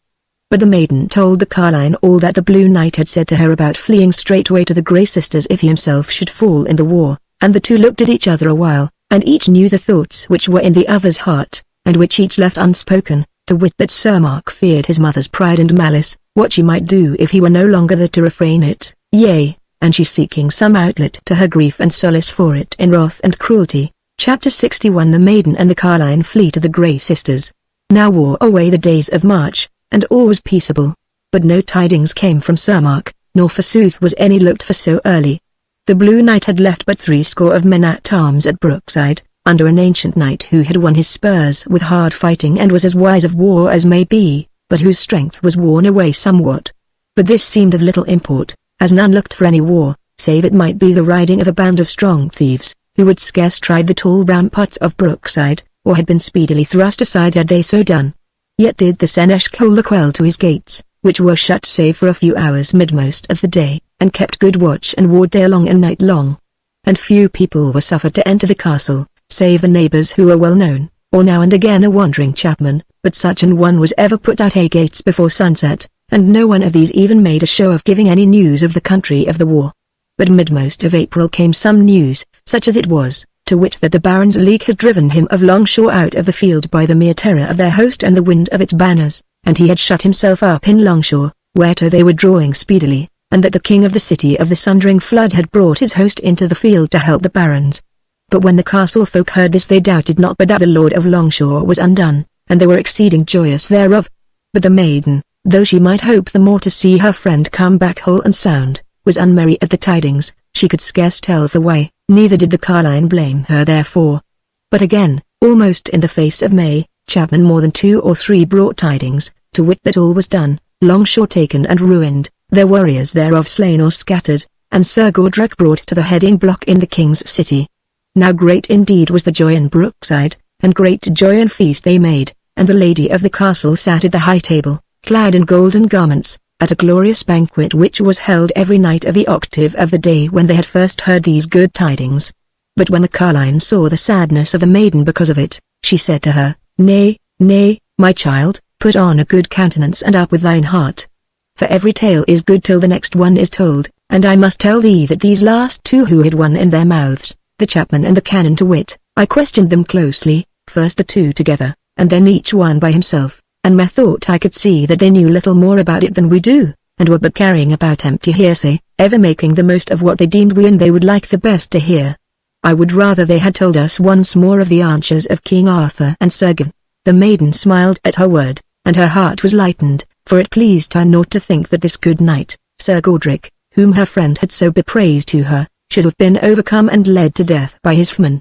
But the maiden told the carline all that the Blue Knight had said to her about fleeing straightway to the Grey Sisters if he himself should fall in the war, and the 2 looked at each other a while, and each knew the thoughts which were in the other's heart, and which each left unspoken, to wit that Sir Mark feared his mother's pride and malice, what she might do if he were no longer there to refrain it, yea, and she seeking some outlet to her grief and solace for it in wrath and cruelty. Chapter 61 The maiden and the carline flee to the Grey Sisters. Now wore away the days of March, and all was peaceable. But no tidings came from Sir Mark, nor forsooth was any looked for so early. The Blue Knight had left but 60 of men at arms at Brookside, under an ancient knight who had won his spurs with hard fighting and was as wise of war as may be, but whose strength was worn away somewhat. But this seemed of little import, as none looked for any war, save it might be the riding of a band of strong thieves, who would scarce tried the tall ramparts of Brookside, or had been speedily thrust aside had they so done. Yet did the seneschal look well to his gates, which were shut save for a few hours midmost of the day, and kept good watch and ward day long and night long. And few people were suffered to enter the castle, save the neighbours who were well known, or now and again a wandering chapman, but such an one was ever put at a gates before sunset, and no one of these even made a show of giving any news of the country of the war. But midmost of April came some news, such as it was, to wit that the Baron's League had driven him of Longshore out of the field by the mere terror of their host and the wind of its banners, and he had shut himself up in Longshore, whereto they were drawing speedily, and that the king of the city of the Sundering flood had brought his host into the field to help the barons. But when the castle folk heard this they doubted not but that the Lord of Longshore was undone, and they were exceeding joyous thereof. But the maiden, though she might hope the more to see her friend come back whole and sound, was unmerry at the tidings. She could scarce tell the way, neither did the carline blame her therefore. But again, almost in the face of May, chapmen more than 2 or 3 brought tidings, to wit that all was done, Longshore taken and ruined, their warriors thereof slain or scattered, and Sir Godric brought to the heading block in the king's city. Now great indeed was the joy in Brookside, and great joy and feast they made, and the lady of the castle sat at the high table, clad in golden garments, at a glorious banquet which was held every night of the octave of the day when they had first heard these good tidings. But when the carline saw the sadness of the maiden because of it, she said to her, Nay, nay, my child, put on a good countenance and up with thine heart, for every tale is good till the next one is told, and I must tell thee that these last two who had one in their mouths, the chapman and the canon to wit, I questioned them closely, first the two together, and then each one by himself, and methought I could see that they knew little more about it than we do, and were but carrying about empty hearsay, ever making the most of what they deemed we and they would like the best to hear. I would rather they had told us once more of the archers of King Arthur and Sir Gawain. The maiden smiled at her word, and her heart was lightened, for it pleased her not to think that this good knight, Sir Godric, whom her friend had so bepraised to her, should have been overcome and led to death by his foemen.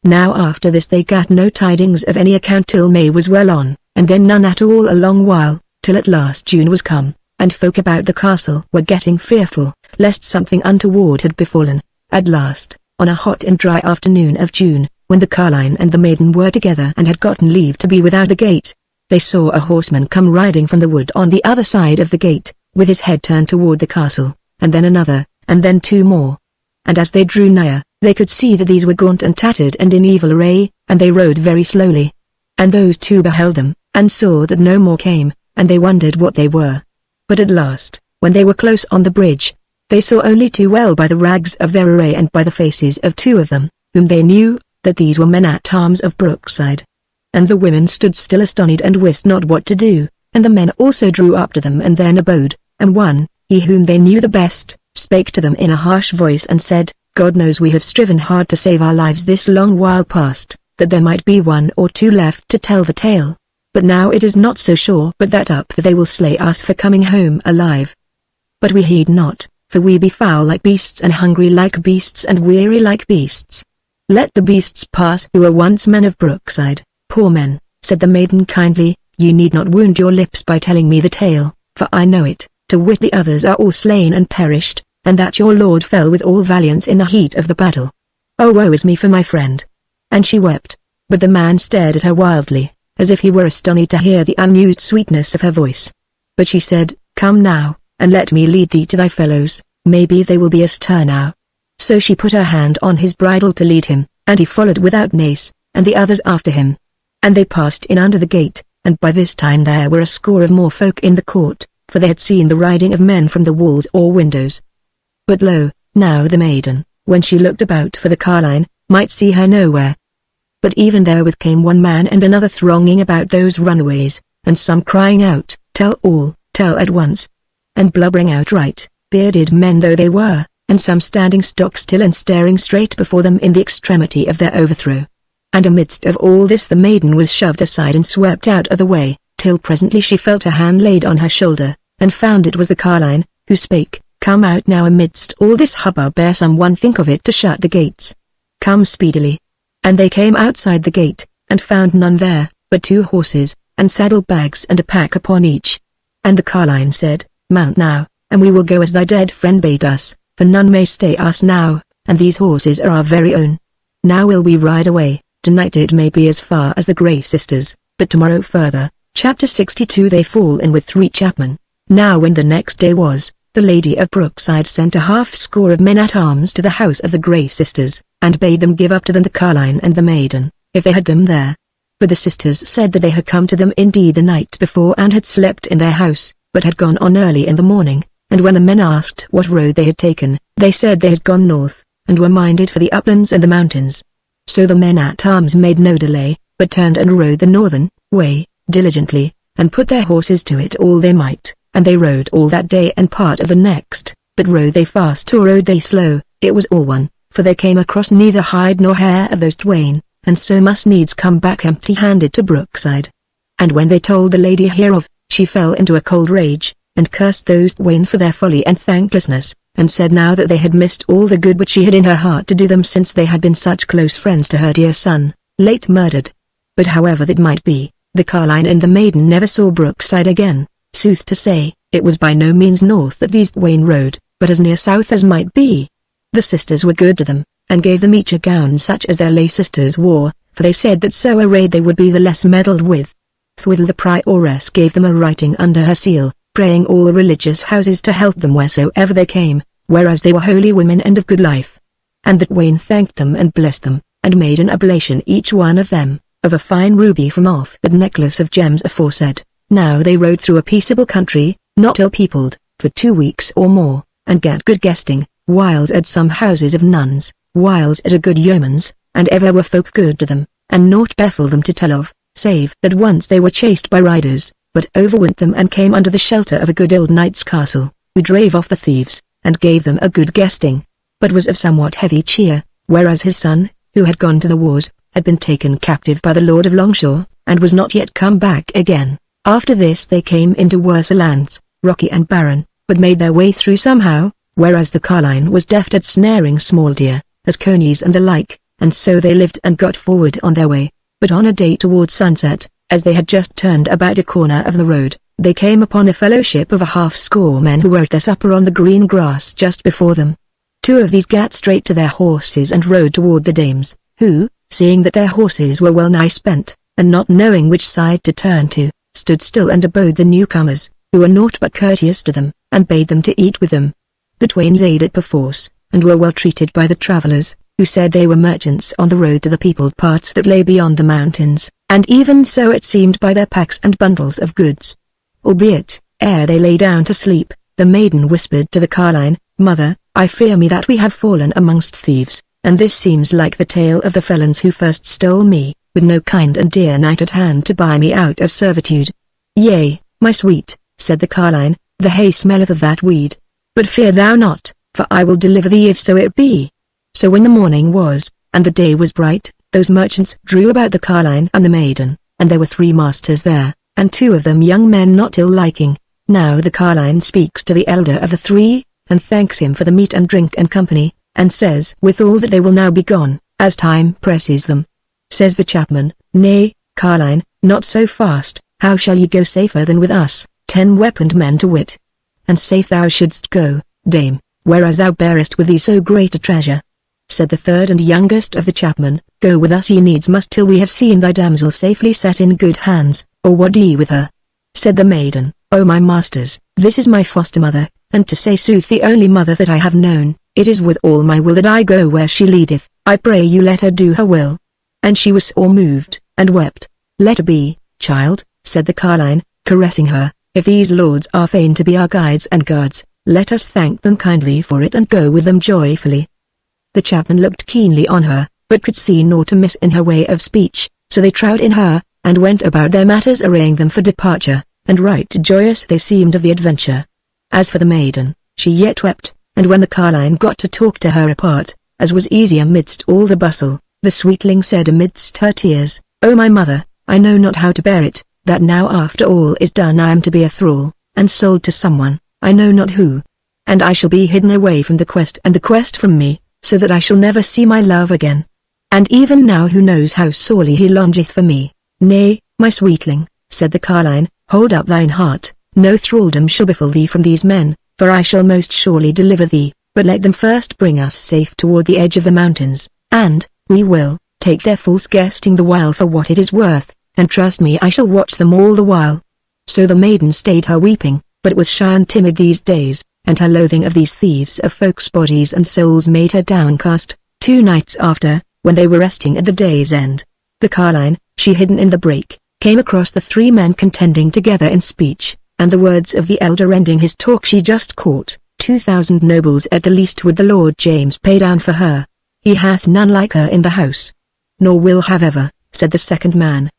Now after this they gat no tidings of any account till May was well on, and then none at all a long while, till at last June was come, and folk about the castle were getting fearful, lest something untoward had befallen. At last, on a hot and dry afternoon of June, when the carline and the maiden were together and had gotten leave to be without the gate, they saw a horseman come riding from the wood on the other side of the gate, with his head turned toward the castle, and then another, and then two more. And as they drew nigher, they could see that these were gaunt and tattered and in evil array, and they rode very slowly. And those two beheld them, and saw that no more came, and they wondered what they were. But at last, when they were close on the bridge, they saw only too well by the rags of their array and by the faces of two of them, whom they knew, that these were men-at-arms of Brookside. And the women stood still astonished and wist not what to do, and the men also drew up to them and then abode, and one, he whom they knew the best, spake to them in a harsh voice and said, God knows we have striven hard to save our lives this long while past, that there might be one or two left to tell the tale. But now it is not so sure but that they will slay us for coming home alive. But we heed not, for we be foul like beasts and hungry like beasts and weary like beasts. Let the beasts pass who were once men of Brookside. Poor men, said the maiden kindly, you need not wound your lips by telling me the tale, for I know it, to wit the others are all slain and perished, and that your lord fell with all valiance in the heat of the battle. Oh woe is me for my friend. And she wept, but the man stared at her wildly, as if he were astonished to hear the unused sweetness of her voice. But she said, come now, and let me lead thee to thy fellows, maybe they will be astir now. So she put her hand on his bridle to lead him, and he followed without nace, and the others after him. And they passed in under the gate, and by this time there were a score of more folk in the court, for they had seen the riding of men from the walls or windows. But lo, now the maiden, when she looked about for the carline, might see her nowhere. But even therewith came one man and another thronging about those runaways, and some crying out, tell all, tell at once, and blubbering outright, bearded men though they were, and some standing stock still and staring straight before them in the extremity of their overthrow. And amidst of all this the maiden was shoved aside and swept out of the way, till presently she felt a hand laid on her shoulder, and found it was the carline, who spake, come out now amidst all this hubbub ere someone think of it to shut the gates. Come speedily. And they came outside the gate, and found none there, but two horses, and saddle bags and a pack upon each. And the carline said, mount now, and we will go as thy dead friend bade us, for none may stay us now, and these horses are our very own. Now will we ride away. Tonight it may be as far as the Grey Sisters, but tomorrow further. Chapter 62. They fall in with 3 chapmen. Now when the next day was, the Lady of Brookside sent a half-score of men-at-arms to the house of the Grey Sisters, and bade them give up to them the carline and the maiden, if they had them there. But the sisters said that they had come to them indeed the night before and had slept in their house, but had gone on early in the morning, and when the men asked what road they had taken, they said they had gone north, and were minded for the uplands and the mountains. So the men-at-arms made no delay, but turned and rode the northern way, diligently, and put their horses to it all they might, and they rode all that day and part of the next, but rode they fast or rode they slow, it was all one, for they came across neither hide nor hair of those twain, and so must needs come back empty-handed to Brookside. And when they told the lady hereof, she fell into a cold rage, and cursed those twain for their folly and thanklessness, and said now that they had missed all the good which she had in her heart to do them since they had been such close friends to her dear son, late murdered. But however that might be, the carline and the maiden never saw Brookside again. Sooth to say, it was by no means north that these twain rode, but as near south as might be. The sisters were good to them, and gave them each a gown such as their lay sisters wore, for they said that so arrayed they would be the less meddled with. Thwithal the prioress gave them a writing under her seal, praying all the religious houses to help them wheresoever they came, whereas they were holy women and of good life. And that Wayne thanked them and blessed them, and made an oblation each one of them, of a fine ruby from off that necklace of gems aforesaid. Now they rode through a peaceable country, not ill-peopled, for 2 weeks or more, and get good guesting, whiles at some houses of nuns, whiles at a good yeoman's, and ever were folk good to them, and naught befell them to tell of, save that once they were chased by riders, but overwent them and came under the shelter of a good old knight's castle, who drave off the thieves, and gave them a good guesting, but was of somewhat heavy cheer, whereas his son, who had gone to the wars, had been taken captive by the Lord of Longshore, and was not yet come back again. After this they came into worse lands, rocky and barren, but made their way through somehow, whereas the carline was deft at snaring small deer, as conies and the like, and so they lived and got forward on their way. But on a day towards sunset, as they had just turned about a corner of the road, they came upon a fellowship of 50 men who were at their supper on the green grass just before them. 2 of these gat straight to their horses and rode toward the dames, who, seeing that their horses were well nigh spent, and not knowing which side to turn to, stood still and abode the newcomers, who were naught but courteous to them, and bade them to eat with them. The twains aided perforce, and were well treated by the travellers, who said they were merchants on the road to the peopled parts that lay beyond the mountains, and even so it seemed by their packs and bundles of goods. Albeit, ere they lay down to sleep, the maiden whispered to the carline, "Mother, I fear me that we have fallen amongst thieves, and this seems like the tale of the felons who first stole me, with no kind and dear knight at hand to buy me out of servitude." "Yea, my sweet," said the carline, "the hay smelleth of that weed. But fear thou not, for I will deliver thee if so it be." So when the morning was, and the day was bright, those merchants drew about the carline and the maiden, and there were 3 masters there, and 2 of them young men not ill-liking. Now the carline speaks to the elder of the 3, and thanks him for the meat and drink and company, and says withal that they will now be gone, as time presses them. Says the chapman, "Nay, carline, not so fast, how shall ye go safer than with us, 10 weaponed men to wit? And safe thou shouldst go, dame, whereas thou bearest with thee so great a treasure." Said the 3rd and youngest of the chapmen, "Go with us ye needs must till we have seen thy damsel safely set in good hands, or what ye with her?" Said the maiden, "O my masters, this is my foster mother, and to say sooth the only mother that I have known. It is with all my will that I go where she leadeth. I pray you let her do her will." And she was sore moved, and wept. "Let her be, child," said the carline, caressing her, "if these lords are fain to be our guides and guards, let us thank them kindly for it and go with them joyfully." The chapman looked keenly on her, but could see naught amiss in her way of speech, so they trowed in her, and went about their matters arraying them for departure, and right joyous they seemed of the adventure. As for the maiden, she yet wept, and when the carline got to talk to her apart, as was easy amidst all the bustle, the sweetling said amidst her tears, "O my mother, I know not how to bear it, that now after all is done I am to be a thrall, and sold to someone, I know not who. And I shall be hidden away from the quest and the quest from me, so that I shall never see my love again. And even now who knows how sorely he longeth for me." "Nay, my sweetling," said the carline, "hold up thine heart, no thraldom shall befall thee from these men, for I shall most surely deliver thee, but let them first bring us safe toward the edge of the mountains, and, we will, take their false guesting the while for what it is worth, and trust me I shall watch them all the while." So the maiden stayed her weeping, but was shy and timid these days, and her loathing of these thieves of folks' bodies and souls made her downcast. 2 nights after, when they were resting at the day's end, the carline, she hidden in the brake, came across the 3 men contending together in speech, and the words of the elder ending his talk she just caught. 2,000 nobles at the least would the Lord James pay down for her. He hath none like her in the house. Nor will have ever, said the second man.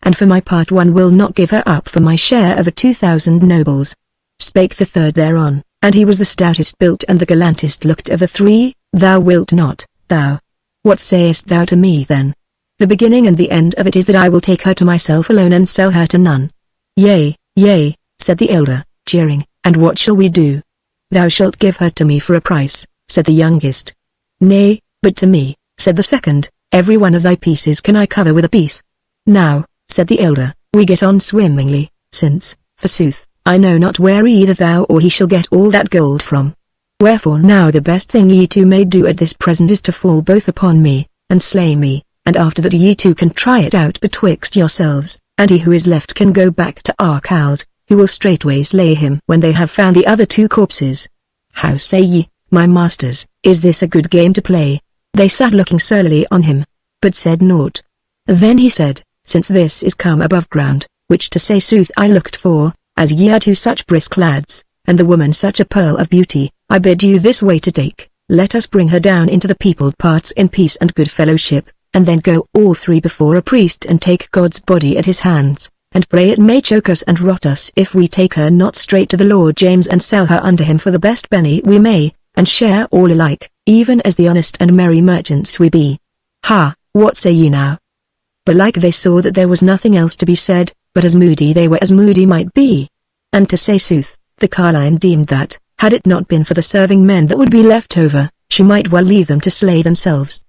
And for my part one will not give her up for my share of a 2,000 nobles. Spake the third thereon, and he was the stoutest built and the gallantest looked of the 3, "Thou wilt not, thou. What sayest thou to me then? The beginning and the end of it is that I will take her to myself alone and sell her to none." "Yea, yea," said the elder, jeering, "and what shall we do?" "Thou shalt give her to me for a price," said the youngest. "Nay, but to me," said the second, "every one of thy pieces can I cover with a piece." "Now," said the elder, "we get on swimmingly, since, forsooth, I know not where either thou or he shall get all that gold from. Wherefore now the best thing ye two may do at this present is to fall both upon me, and slay me, and after that ye two can try it out betwixt yourselves, and he who is left can go back to Arcals, who will straightway slay him when they have found the other 2 corpses. How say ye, my masters, is this a good game to play?" They sat looking surlily on him, but said naught. Then he said, "Since this is come above ground, which to say sooth I looked for, as ye are two such brisk lads, and the woman such a pearl of beauty, I bid you this way to take, let us bring her down into the peopled parts in peace and good fellowship, and then go all three before a priest and take God's body at his hands, and pray it may choke us and rot us if we take her not straight to the Lord James and sell her unto him for the best penny we may, and share all alike, even as the honest and merry merchants we be. Ha, what say ye now? Belike they saw that there was nothing else to be said, but as moody they were as moody might be. And to say sooth, the carline deemed that, had it not been for the serving men that would be left over, she might well leave them to slay themselves.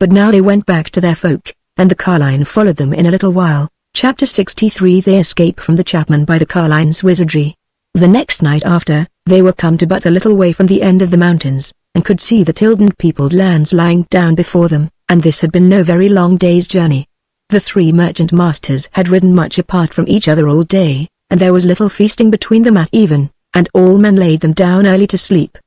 But now they went back to their folk, and the carline followed them in a little while. Chapter 63 They escape from the chapman by the carline's wizardry. The next night after, they were come to but a little way from the end of the mountains, and could see the tilled and peopled lands lying down before them, and this had been no very long day's journey. The three merchant masters had ridden much apart from each other all day, and there was little feasting between them at even, and all men laid them down early to sleep.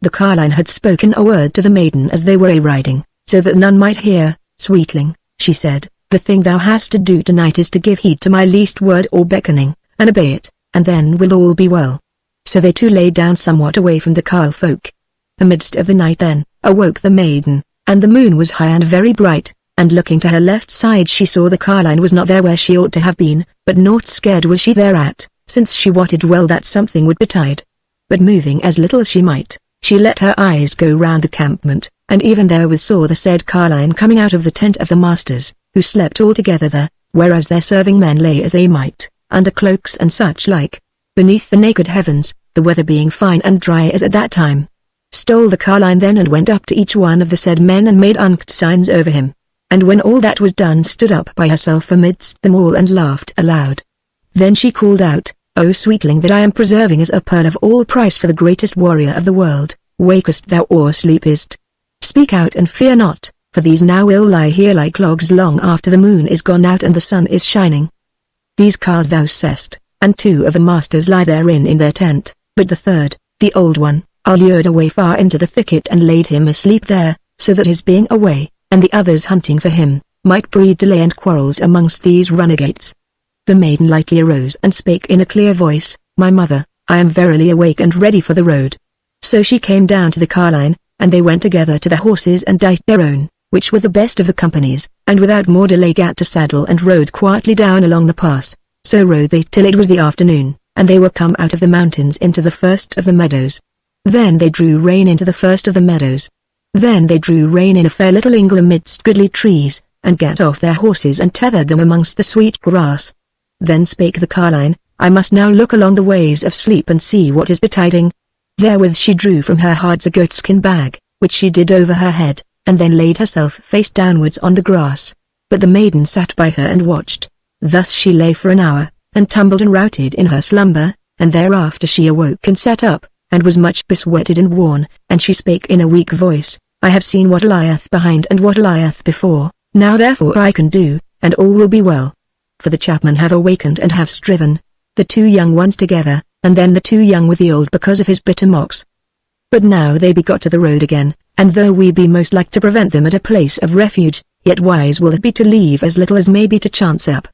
The carline had spoken a word to the maiden as they were a-riding, so that none might hear. Sweetling, she said, the thing thou hast to do tonight is to give heed to my least word or beckoning, and obey it, and then will all be well. So they two lay down somewhat away from the carle folk. Amidst of the night then, awoke the maiden, and the moon was high and very bright, and looking to her left side she saw the carline was not there where she ought to have been, but naught scared was she thereat, since she wotted well that something would betide. But moving as little as she might, she let her eyes go round the campment, and even therewith saw the said carline coming out of the tent of the masters, who slept all together there, whereas their serving men lay as they might, under cloaks and such like, beneath the naked heavens, the weather being fine and dry as at that time. Stole the carline then and went up to each one of the said men and made uncouth signs over him. And when all that was done stood up by herself amidst them all and laughed aloud. Then she called out, O sweetling that I am preserving as a pearl of all price for the greatest warrior of the world, wakest thou or sleepest? Speak out and fear not, for these now will lie here like logs long after the moon is gone out and the sun is shining. These cars thou seest, and two of the masters lie therein in their tent, but the third, the old one, I lured away far into the thicket and laid him asleep there, so that his being away, and the others hunting for him, might breed delay and quarrels amongst these runagates. The maiden lightly arose and spake in a clear voice, My mother, I am verily awake and ready for the road. So she came down to the carline, and they went together to their horses and dight their own, which were the best of the companies, and without more delay gat to saddle and rode quietly down along the pass. So rode they till it was the afternoon, and they were come out of the mountains into the first of the meadows. Then they drew rein into the first of the meadows. Then they drew rein in a fair little ingle amidst goodly trees, and gat off their horses and tethered them amongst the sweet grass. Then spake the carline, I must now look along the ways of sleep and see what is betiding. Therewith she drew from her hards a goatskin bag, which she did over her head, and then laid herself face downwards on the grass. But the maiden sat by her and watched. Thus she lay for an hour, and tumbled and routed in her slumber, and thereafter she awoke and sat up, and was much besweated and worn, and she spake in a weak voice, I have seen what lieth behind and what lieth before, now therefore I can do, and all will be well. For the chapmen have awakened and have striven, the two young ones together, and then the two young with the old because of his bitter mocks. But now they be got to the road again, and though we be most like to prevent them at a place of refuge, yet wise will it be to leave as little as may be to chance up.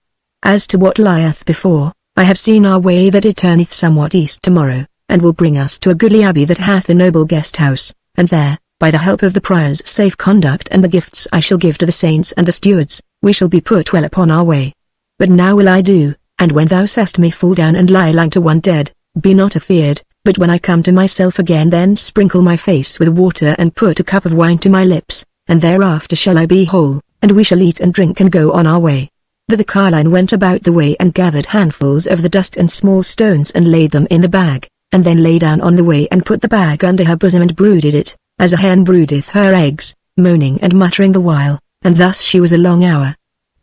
As to what lieth before, I have seen our way that it turneth somewhat east tomorrow, and will bring us to a goodly abbey that hath a noble guest house, and there, by the help of the prior's safe conduct and the gifts I shall give to the saints and the stewards, we shall be put well upon our way. But now will I do, and when thou seest me fall down and lie like to one dead, be not afeard, but when I come to myself again then sprinkle my face with water and put a cup of wine to my lips, and thereafter shall I be whole, and we shall eat and drink and go on our way. That the carline went about the way and gathered handfuls of the dust and small stones and laid them in the bag, and then lay down on the way and put the bag under her bosom and brooded it, as a hen broodeth her eggs, moaning and muttering the while, and thus she was a long hour.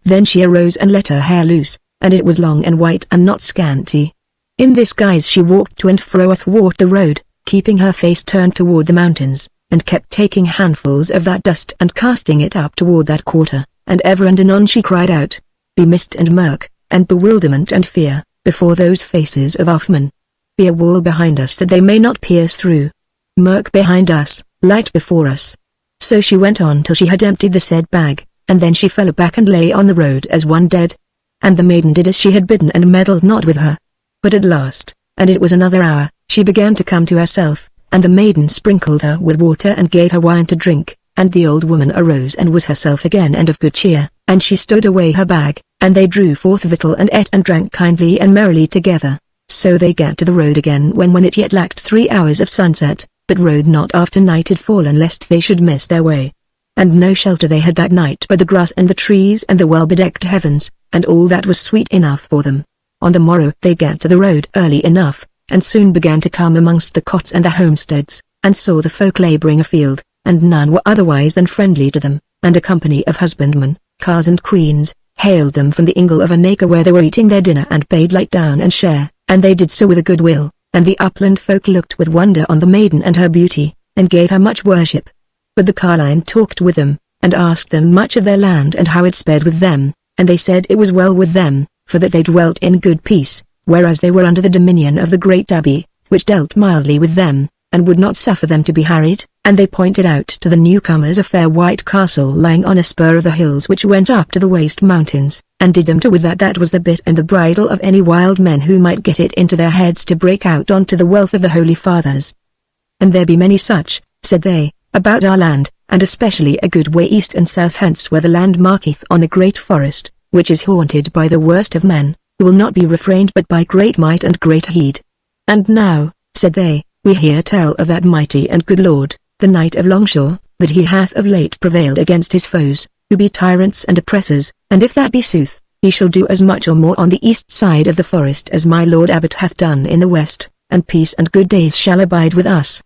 Then she arose and let her hair loose, and it was long and white and not scanty. In this guise she walked to and fro athwart the road, keeping her face turned toward the mountains, and kept taking handfuls of that dust and casting it up toward that quarter, and ever and anon she cried out, Be mist and murk, and bewilderment and fear, before those faces of Offman. Be a wall behind us that they may not pierce through. Murk behind us, light before us. So she went on till she had emptied the said bag, and then she fell back and lay on the road as one dead. And the maiden did as she had bidden and meddled not with her. But at last, and it was another hour, she began to come to herself, and the maiden sprinkled her with water and gave her wine to drink, and the old woman arose and was herself again and of good cheer, and she stowed away her bag, and they drew forth victual and ate and drank kindly and merrily together. So they gat to the road again when it yet lacked 3 hours of sunset, but rode not after night had fallen lest they should miss their way. And no shelter they had that night but the grass and the trees and the well-bedecked heavens, and all that was sweet enough for them. On the morrow they gat to the road early enough, and soon began to come amongst the cots and the homesteads, and saw the folk labouring afield, and none were otherwise than friendly to them, and a company of husbandmen, carls and queens, hailed them from the ingle of an acre where they were eating their dinner and bade light down and share, and they did so with a good will, and the upland folk looked with wonder on the maiden and her beauty, and gave her much worship. But the carline talked with them, and asked them much of their land and how it sped with them, and they said it was well with them, for that they dwelt in good peace, whereas they were under the dominion of the great abbey, which dealt mildly with them, and would not suffer them to be harried, and they pointed out to the newcomers a fair white castle lying on a spur of the hills which went up to the waste mountains, and did them to with that was the bit and the bridle of any wild men who might get it into their heads to break out onto the wealth of the holy fathers. And there be many such, said they, about our land, and especially a good way east and south hence where the land marketh on a great forest, which is haunted by the worst of men, who will not be refrained but by great might and great heed. And now, said they, we hear tell of that mighty and good lord, the knight of Longshore, that he hath of late prevailed against his foes, who be tyrants and oppressors, and if that be sooth, he shall do as much or more on the east side of the forest as my lord abbot hath done in the west, and peace and good days shall abide with us.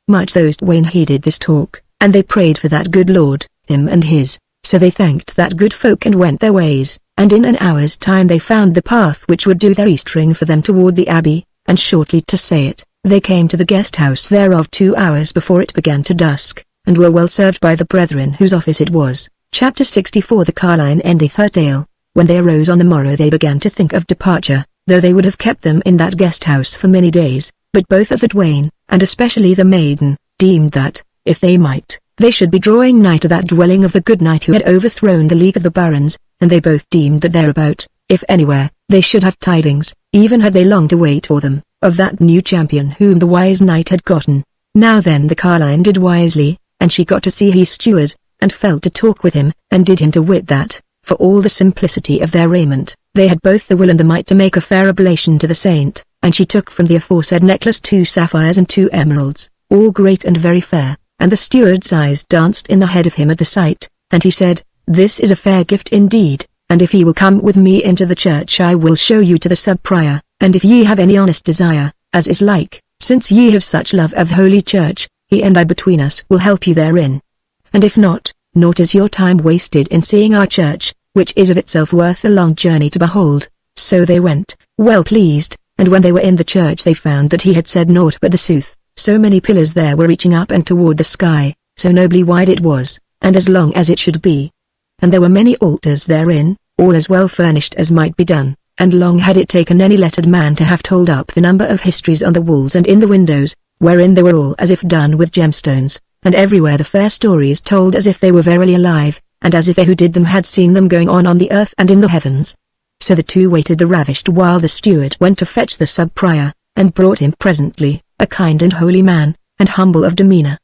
Much those twain heeded this talk, and they prayed for that good lord, him and his, so they thanked that good folk and went their ways, and in an hour's time they found the path which would do their eastring for them toward the abbey, and shortly to say it, they came to the guest house thereof 2 hours before it began to dusk, and were well served by the brethren whose office it was. Chapter 64. The carline endeth her tale. When they arose on the morrow they began to think of departure, though they would have kept them in that guest house for many days, but both of the twain, and especially the maiden, deemed that, if they might, they should be drawing nigh to that dwelling of the good knight who had overthrown the League of the Barons, and they both deemed that thereabout, if anywhere, they should have tidings, even had they longed to wait for them, of that new champion whom the wise knight had gotten. Now then the carline did wisely, and she got to see his steward, and fell to talk with him, and did him to wit that, for all the simplicity of their raiment, they had both the will and the might to make a fair oblation to the saint, and she took from the aforesaid necklace 2 sapphires and 2 emeralds, all great and very fair, and the steward's eyes danced in the head of him at the sight, and he said, This is a fair gift indeed, and if ye will come with me into the church I will show you to the sub-prior, and if ye have any honest desire, as is like, since ye have such love of holy church, he and I between us will help you therein. And if not, naught is your time wasted in seeing our church, which is of itself worth a long journey to behold. So they went, well pleased, and when they were in the church they found that he had said naught but the sooth. So many pillars there were reaching up and toward the sky, so nobly wide it was, and as long as it should be. And there were many altars therein, all as well furnished as might be done, and long had it taken any lettered man to have told up the number of histories on the walls and in the windows, wherein they were all as if done with gemstones, and everywhere the fair stories told as if they were verily alive, and as if they who did them had seen them going on the earth and in the heavens. So the two waited the ravished while the steward went to fetch the sub-prior, and brought him presently, a kind and holy man, and humble of demeanour.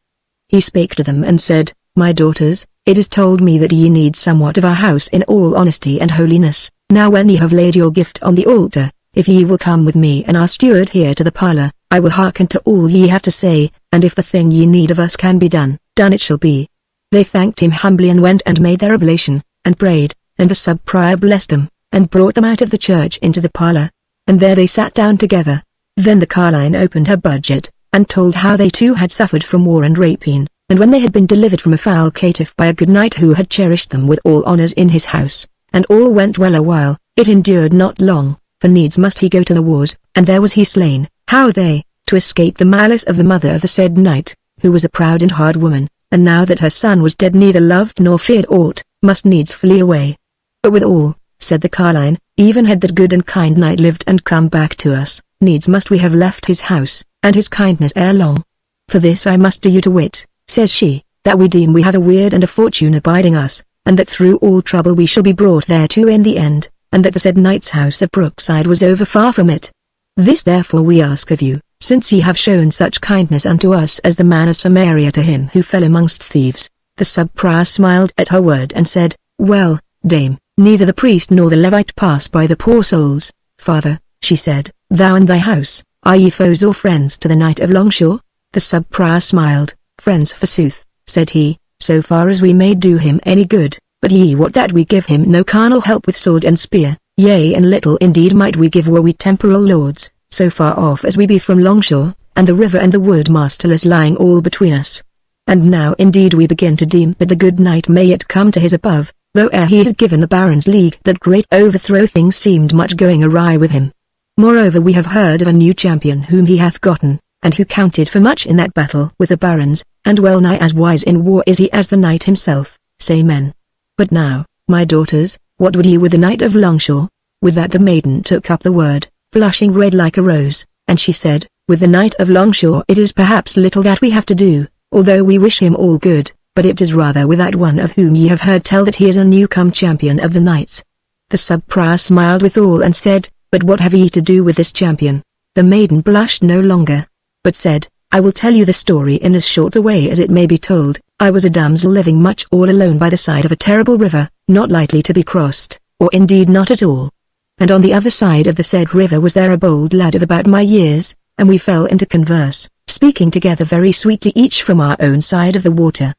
He spake to them and said, My daughters, it is told me that ye need somewhat of our house in all honesty and holiness. Now when ye have laid your gift on the altar, if ye will come with me and our steward here to the parlour, I will hearken to all ye have to say, and if the thing ye need of us can be done, done it shall be. They thanked him humbly and went and made their oblation, and prayed, and the sub-prior blessed them, and brought them out of the church into the parlour. And there they sat down together. Then the carline opened her budget, and told how they too had suffered from war and rapine, and when they had been delivered from a foul caitiff by a good knight who had cherished them with all honours in his house, and all went well a while, it endured not long, for needs must he go to the wars, and there was he slain, how they, to escape the malice of the mother of the said knight, who was a proud and hard woman, and now that her son was dead neither loved nor feared aught, must needs flee away. But withal, said the carline, even had that good and kind knight lived and come back to us, needs must we have left his house, and his kindness ere long. For this I must do you to wit, says she, that we deem we have a weird and a fortune abiding us, and that through all trouble we shall be brought thereto in the end, and that the said knight's house of Brookside was over far from it. This therefore we ask of you, since ye have shown such kindness unto us as the man of Samaria to him who fell amongst thieves." The sub-prior smiled at her word and said, "Well, dame, neither the priest nor the Levite pass by the poor souls." "Father," she said, "thou and thy house, are ye foes or friends to the knight of Longshore?" The sub-prior smiled. "Friends forsooth," said he, "so far as we may do him any good, but ye wot that we give him no carnal help with sword and spear, yea and little indeed might we give were we temporal lords, so far off as we be from Longshore, and the river and the wood masterless lying all between us. And now indeed we begin to deem that the good knight may yet come to his above, though ere he had given the barons league that great overthrow things seemed much going awry with him. Moreover we have heard of a new champion whom he hath gotten, and who counted for much in that battle with the barons, and well nigh as wise in war is he as the knight himself, say men. But now, my daughters, what would ye with the knight of Longshore?" With that the maiden took up the word, flushing red like a rose, and she said, "With the knight of Longshore it is perhaps little that we have to do, although we wish him all good, but it is rather with that one of whom ye have heard tell that he is a new-come champion of the knights." The sub-prior smiled withal and said, "But what have ye to do with this champion?" The maiden blushed no longer, but said, "I will tell you the story in as short a way as it may be told. I was a damsel living much all alone by the side of a terrible river, not lightly to be crossed, or indeed not at all. And on the other side of the said river was there a bold lad of about my years, and we fell into converse, speaking together very sweetly each from our own side of the water.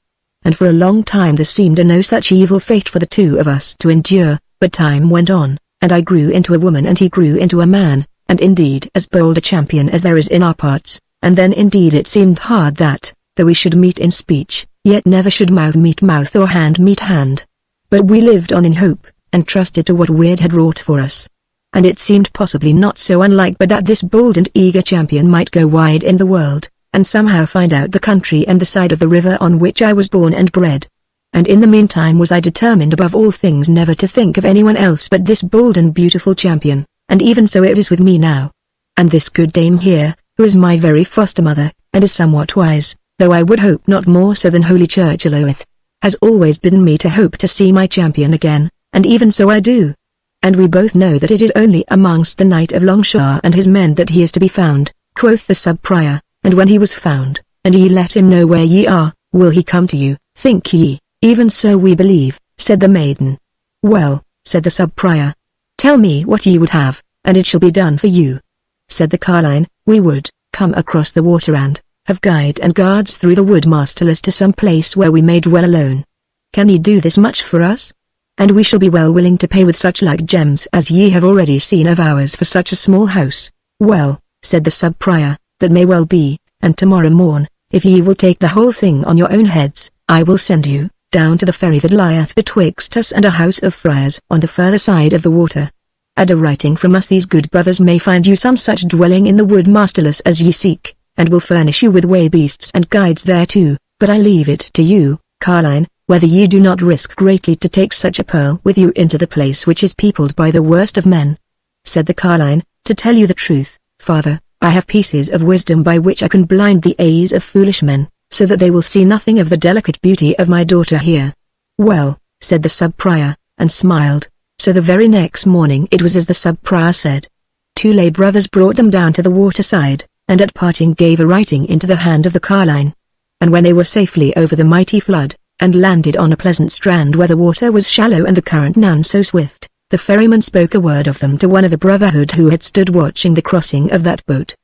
And for a long time there seemed no such evil fate for the two of us to endure, but time went on, and I grew into a woman and he grew into a man, and indeed as bold a champion as there is in our parts, and then indeed it seemed hard that, though we should meet in speech, yet never should mouth meet mouth or hand meet hand. But we lived on in hope, and trusted to what Weird had wrought for us. And it seemed possibly not so unlike but that this bold and eager champion might go wide in the world, and somehow find out the country and the side of the river on which I was born and bred. And in the meantime was I determined above all things never to think of anyone else but this bold and beautiful champion, and even so it is with me now. And this good dame here, who is my very foster mother, and is somewhat wise, though I would hope not more so than Holy Church alloweth, has always bidden me to hope to see my champion again, and even so I do. And we both know that it is only amongst the knight of Longshore and his men that he is to be found," quoth the sub-prior, "and when he was found, and ye let him know where ye are, will he come to you, think ye?" "Even so we believe," said the maiden. "Well," said the sub-prior, "tell me what ye would have, and it shall be done for you." Said the carline, "We would come across the water and have guide and guards through the wood masterless to some place where we may dwell alone. Can ye do this much for us? And we shall be well willing to pay with such like gems as ye have already seen of ours for such a small house." "Well," said the sub-prior, "that may well be, and tomorrow morn, if ye will take the whole thing on your own heads, I will send you down to the ferry that lieth betwixt us and a house of friars on the further side of the water. And a writing from us these good brothers may find you some such dwelling in the wood masterless as ye seek, and will furnish you with way beasts and guides thereto, but I leave it to you, carline, whether ye do not risk greatly to take such a pearl with you into the place which is peopled by the worst of men." Said the carline, "To tell you the truth, father, I have pieces of wisdom by which I can blind the eyes of foolish men, so that they will see nothing of the delicate beauty of my daughter here." "Well," said the sub-prior, and smiled. So the very next morning it was as the sub-prior said. Two lay brothers brought them down to the waterside, and at parting gave a writing into the hand of the carline. And when they were safely over the mighty flood, and landed on a pleasant strand where the water was shallow and the current none so swift, the ferryman spoke a word of them to one of the brotherhood who had stood watching the crossing of that boat.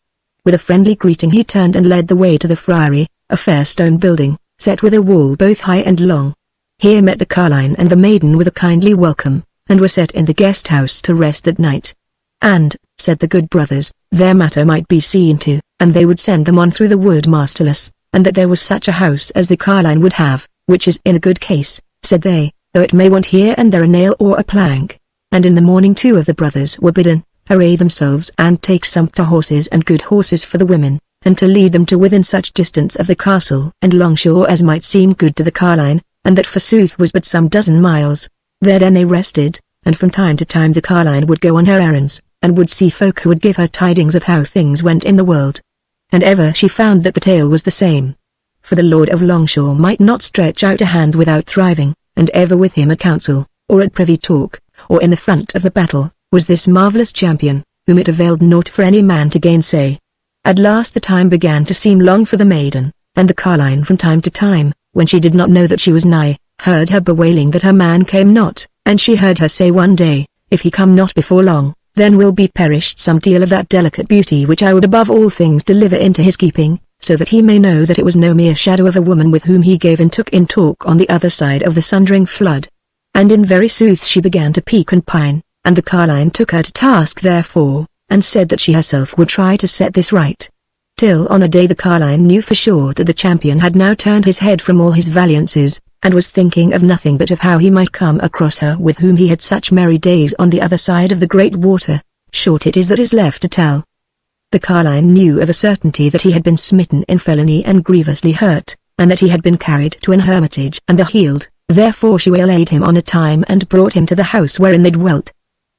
With a friendly greeting he turned and led the way to the friary, a fair stone building, set with a wall both high and long. Here met the carline and the maiden with a kindly welcome, and were set in the guest house to rest that night. And, said the good brothers, their matter might be seen to, and they would send them on through the wood masterless, and that there was such a house as the carline would have, which is in a good case, said they, though it may want here and there a nail or a plank. And in the morning two of the brothers were bidden array themselves and take sumpter horses and good horses for the women, and to lead them to within such distance of the castle and Longshore as might seem good to the carline, and that forsooth was but some dozen miles. There then they rested, and from time to time the carline would go on her errands, and would see folk who would give her tidings of how things went in the world. And ever she found that the tale was the same. For the Lord of Longshore might not stretch out a hand without thriving, and ever with him at council, or at privy talk, or in the front of the battle, was this marvellous champion, whom it availed naught for any man to gainsay. At last the time began to seem long for the maiden, and the carline from time to time, when she did not know that she was nigh, heard her bewailing that her man came not, and she heard her say one day, "If he come not before long, then will be perished some deal of that delicate beauty which I would above all things deliver into his keeping, so that he may know that it was no mere shadow of a woman with whom he gave and took in talk on the other side of the sundering flood." And in very sooth she began to peak and pine, and the carline took her to task therefore, and said that she herself would try to set this right. Till on a day the carline knew for sure that the champion had now turned his head from all his valiances, and was thinking of nothing but of how he might come across her with whom he had such merry days on the other side of the great water. Short it is that is left to tell. The carline knew of a certainty that he had been smitten in felony and grievously hurt, and that he had been carried to an hermitage and there healed. Therefore she waylaid him on a time and brought him to the house wherein they dwelt.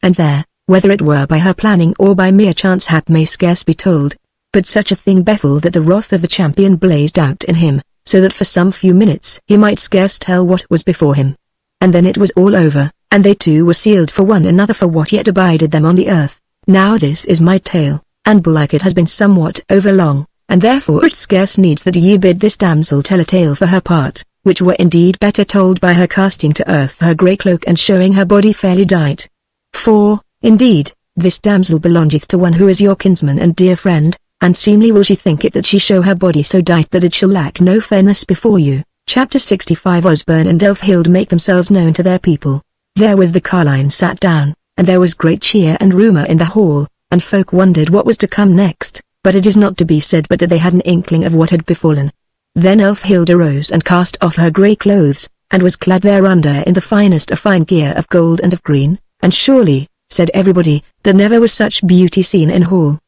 And there, whether it were by her planning or by mere chance hap may scarce be told, but such a thing baffled that the wrath of the champion blazed out in him, so that for some few minutes he might scarce tell what was before him. And then it was all over, and they two were sealed for one another for what yet abided them on the earth. Now this is my tale, and belike it has been somewhat overlong, and therefore it scarce needs that ye bid this damsel tell a tale for her part, which were indeed better told by her casting to earth her grey cloak and showing her body fairly dight. For, indeed, this damsel belongeth to one who is your kinsman and dear friend, and seemly will she think it that she show her body so dight that it shall lack no fairness before you. Chapter 65 Osborne and Elfhild make themselves known to their people. Therewith the carline sat down, and there was great cheer and rumour in the hall, and folk wondered what was to come next, but it is not to be said but that they had an inkling of what had befallen. Then Elfhild arose and cast off her grey clothes, and was clad thereunder in the finest of fine gear of gold and of green, and surely, said everybody, that never was such beauty seen in hall.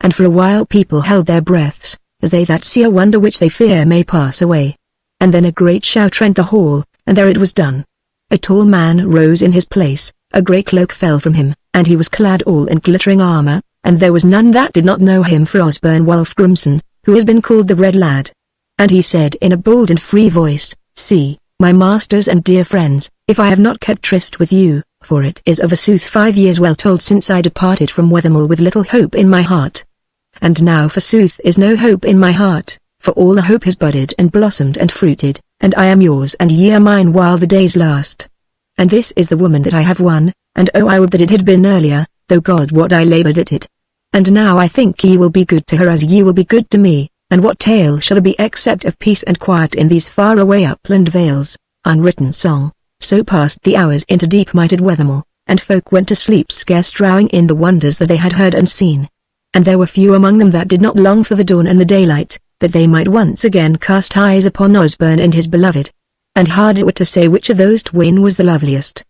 And for a while people held their breaths, as they that see a wonder which they fear may pass away. And then a great shout rent the hall, and there it was done. A tall man rose in his place, a grey cloak fell from him, and he was clad all in glittering armour, and there was none that did not know him for Osborne Wolfgrimson, who has been called the Red Lad. And he said in a bold and free voice, "See, my masters and dear friends, if I have not kept tryst with you, for it is of a sooth 5 years well told since I departed from Wethermill with little hope in my heart. And now forsooth is no hope in my heart, for all the hope has budded and blossomed and fruited, and I am yours and ye are mine while the days last. And this is the woman that I have won, and oh I would that it had been earlier, though God wot I laboured at it. And now I think ye will be good to her as ye will be good to me, and what tale shall there be except of peace and quiet in these far-away upland vales?" Unwritten song. So passed the hours into deep-mighted Wethermill, and folk went to sleep scarce drowning in the wonders that they had heard and seen. And there were few among them that did not long for the dawn and the daylight, that they might once again cast eyes upon Osborne and his beloved. And hard it were to say which of those twain was the loveliest.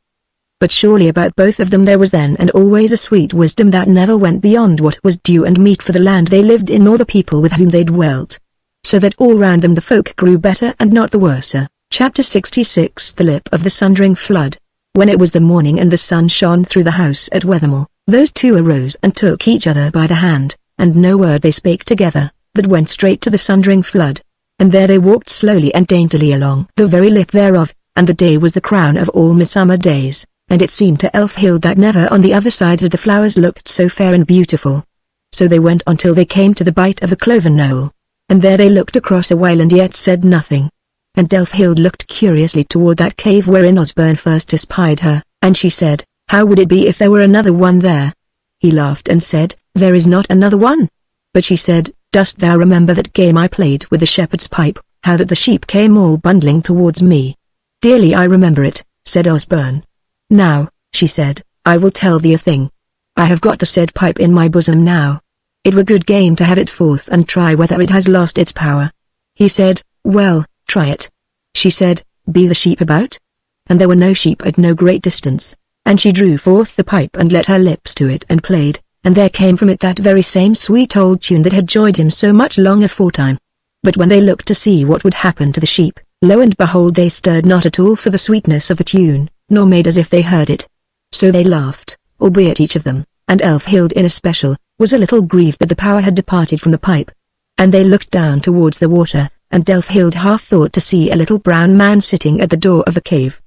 But surely about both of them there was then and always a sweet wisdom that never went beyond what was due and meet for the land they lived in or the people with whom they dwelt. So that all round them the folk grew better and not the worser. Chapter 66 The Lip of the Sundering Flood. When it was the morning and the sun shone through the house at Wethermill, those two arose and took each other by the hand, and no word they spake together, but went straight to the Sundering Flood. And there they walked slowly and daintily along the very lip thereof, and the day was the crown of all midsummer days, and it seemed to Elfhild that never on the other side had the flowers looked so fair and beautiful. So they went until they came to the bight of the cloven knoll, and there they looked across a while and yet said nothing. And Elfhild looked curiously toward that cave wherein Osborne first espied her, and she said, "How would it be if there were another one there?" He laughed and said, "There is not another one." But she said, "Dost thou remember that game I played with the shepherd's pipe, how that the sheep came all bundling towards me?" "Dearly I remember it," said Osborne. "Now," she said, "I will tell thee a thing. I have got the said pipe in my bosom now. It were good game to have it forth and try whether it has lost its power." He said, "Well, try it." She said, "Be the sheep about?" And there were no sheep at no great distance, and she drew forth the pipe and let her lips to it and played, and there came from it that very same sweet old tune that had joyed him so much long aforetime. But when they looked to see what would happen to the sheep, lo and behold they stirred not at all for the sweetness of the tune, nor made as if they heard it. So they laughed, albeit each of them, and Elfhild in especial, was a little grieved that the power had departed from the pipe. And they looked down towards the water, and Elfhild half thought to see a little brown man sitting at the door of the cave.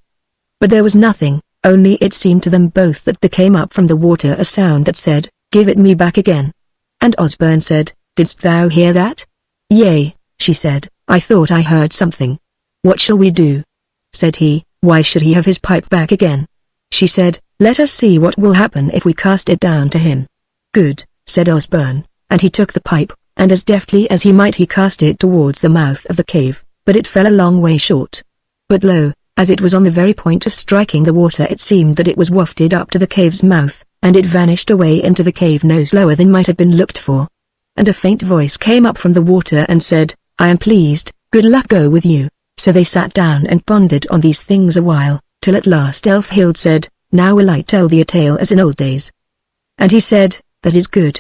But there was nothing, only it seemed to them both that there came up from the water a sound that said, give it me back again." And Osborne said, "Didst thou hear that?" "Yea," she said, "I thought I heard something." "What shall we do?" said he. "Why should he have his pipe back again?" She said, "Let us see what will happen if we cast it down to him." "Good," said Osborne, and he took the pipe, and as deftly as he might he cast it towards the mouth of the cave, but it fell a long way short. But lo, as it was on the very point of striking the water, it seemed that it was wafted up to the cave's mouth, and it vanished away into the cave no slower than might have been looked for. And a faint voice came up from the water and said, "I am pleased, good luck go with you." So they sat down and pondered on these things a while, till at last Elfhild said, "Now will I tell thee a tale as in old days." And he said, "That is good."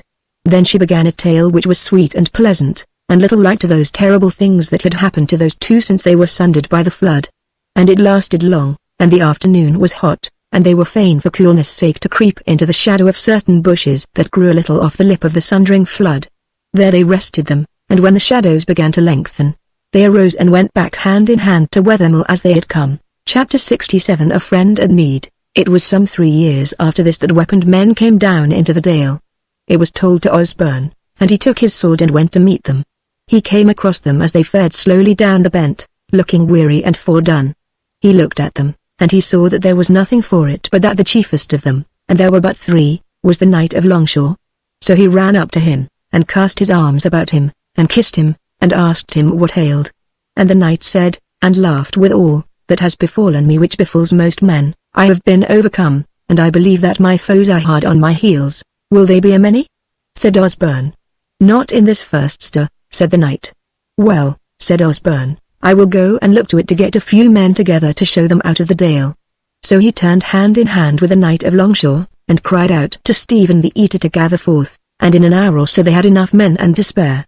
Then she began a tale which was sweet and pleasant, and little like to those terrible things that had happened to those two since they were sundered by the flood. And it lasted long, and the afternoon was hot, and they were fain for coolness' sake to creep into the shadow of certain bushes that grew a little off the lip of the sundering flood. There they rested them, and when the shadows began to lengthen, they arose and went back hand in hand to Wethermill as they had come. Chapter 67 A Friend at Need. It was some 3 years after this that weaponed men came down into the dale. It was told to Osborne, and he took his sword and went to meet them. He came across them as they fared slowly down the bent, looking weary and fordone. He looked at them, and he saw that there was nothing for it but that the chiefest of them, and there were but 3, was the knight of Longshore. So he ran up to him, and cast his arms about him, and kissed him, and asked him what ailed. And the knight said, and laughed withal, "That has befallen me which befalls most men. I have been overcome, and I believe that my foes are hard on my heels." "Will they be a many?" said Osborne. "Not in this first stir," said the knight. "Well," said Osborne, "I will go and look to it to get a few men together to show them out of the dale." So he turned hand in hand with the knight of Longshore, and cried out to Stephen the Eater to gather forth, and in an hour or so they had enough men and to spare.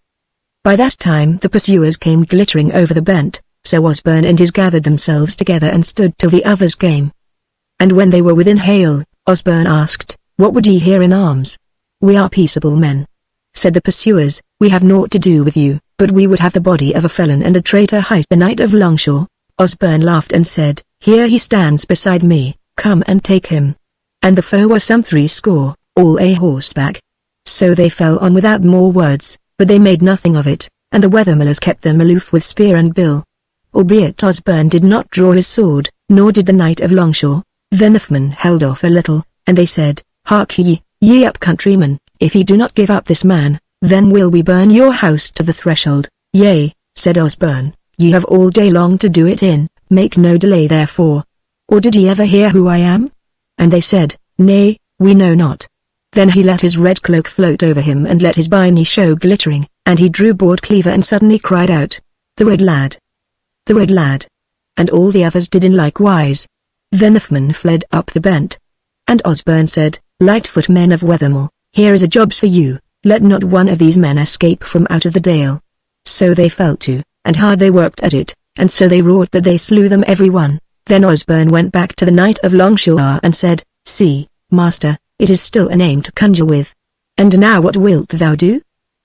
By that time the pursuers came glittering over the bent, so Osborne and his gathered themselves together and stood till the others came. And when they were within hail, Osborne asked, "What would ye here in arms?" "We are peaceable men," said the pursuers. "We have naught to do with you, but we would have the body of a felon and a traitor." Hight the knight of Longshore. Osborne laughed and said, "Here he stands beside me, come and take him." And the foe were some 60, all a horseback. So they fell on without more words, but they made nothing of it, and the Wethermillers kept them aloof with spear and bill. Albeit Osborne did not draw his sword, nor did the knight of Longshore. Then the foemen held off a little, and they said, "Hark ye up countrymen, if ye do not give up this man, then will we burn your house to the threshold." "Yea," said Osborne, "ye have all day long to do it in, make no delay therefore. Or did ye ever hear who I am?" And they said, "Nay, we know not." Then he let his red cloak float over him and let his byrnie show glittering, and he drew broad cleaver and suddenly cried out, "The red lad! The red lad!" And all the others did in likewise. Then the foemen fled up the bent. And Osborne said, "Lightfoot men of Wethermill, here is a jobs for you, let not one of these men escape from out of the dale." So they fell to, and hard they worked at it, and so they wrought that they slew them every one. Then Osborne went back to the knight of Longshore and said, "See, master, it is still a name to conjure with. And now what wilt thou do?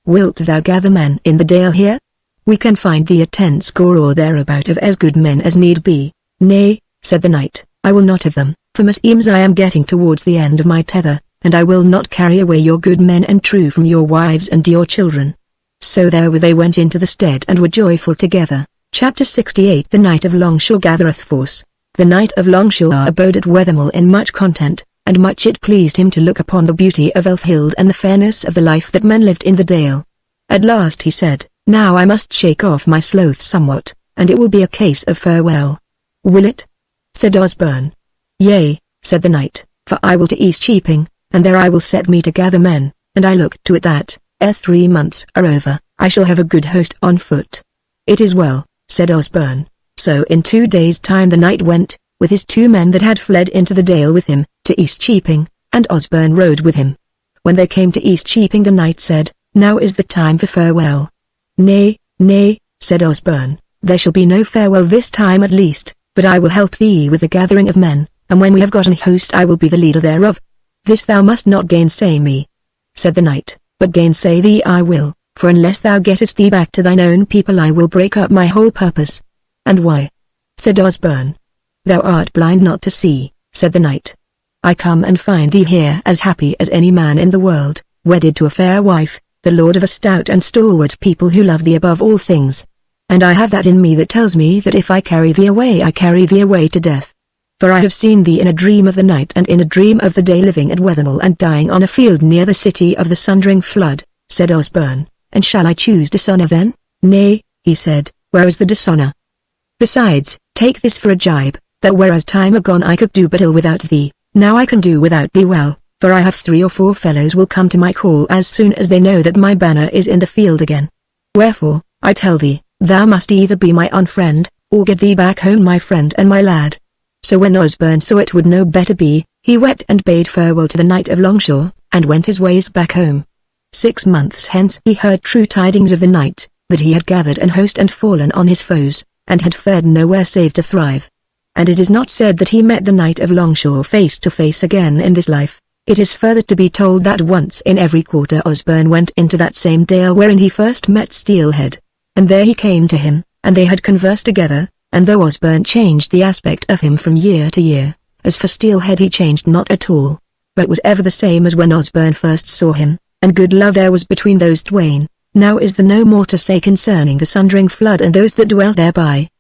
Wilt thou gather men in the dale here? We can find thee a 10 or thereabout of as good men as need be." "Nay," said the knight, "I will not have them, for meseems I am getting towards the end of my tether, and I will not carry away your good men and true from your wives and your children." So therewith they went into the stead and were joyful together. Chapter 68 The knight of Longshore gathereth force. The knight of Longshore abode at Wethermill in much content, and much it pleased him to look upon the beauty of Elfhild and the fairness of the life that men lived in the dale. At last he said, "Now I must shake off my sloth somewhat, and it will be a case of farewell." "Will it?" said Osborne. "Yea," said the knight, "for I will to Eastcheaping, and there I will set me to gather men, and I look to it that, ere 3 months are over, I shall have a good host on foot." "It is well," said Osborne. So in 2 days' time the knight went, with his 2 men that had fled into the dale with him, to Eastcheaping, and Osborne rode with him. When they came to Eastcheaping the knight said, "Now is the time for farewell." "Nay, nay," said Osborne, "there shall be no farewell this time at least, but I will help thee with the gathering of men, and when we have got an host I will be the leader thereof." "This thou must not gainsay me," said the knight, "but gainsay thee I will, for unless thou gettest thee back to thine own people I will break up my whole purpose." "And why?" said Osborne. "Thou art blind not to see," said the knight. "I come and find thee here as happy as any man in the world, wedded to a fair wife, the lord of a stout and stalwart people who love thee above all things. And I have that in me that tells me that if I carry thee away I carry thee away to death. For I have seen thee in a dream of the night and in a dream of the day living at Wethermill and dying on a field near the city of the Sundering flood, said Osborne, and shall I choose dishonour then? Nay, he said, where is the dishonour? Besides, take this for a gibe, that whereas time agone I could do but ill without thee, now I can do without thee well, for I have 3 or 4 fellows will come to my call as soon as they know that my banner is in the field again. Wherefore, I tell thee, thou must either be my unfriend, or get thee back home my friend and my lad. So when Osborne saw it would no better be, he wept and bade farewell to the knight of Longshore, and went his ways back home. 6 months hence he heard true tidings of the knight, that he had gathered an host and fallen on his foes, and had fared nowhere save to thrive. And it is not said that he met the knight of Longshore face to face again in this life. It is further to be told that once in every quarter Osborne went into that same dale wherein he first met Steelhead. And there he came to him, and they had conversed together, and though Osborne changed the aspect of him from year to year, as for Steelhead he changed not at all, but was ever the same as when Osborne first saw him, and good love there was between those twain. Now is there no more to say concerning the Sundering flood and those that dwell thereby.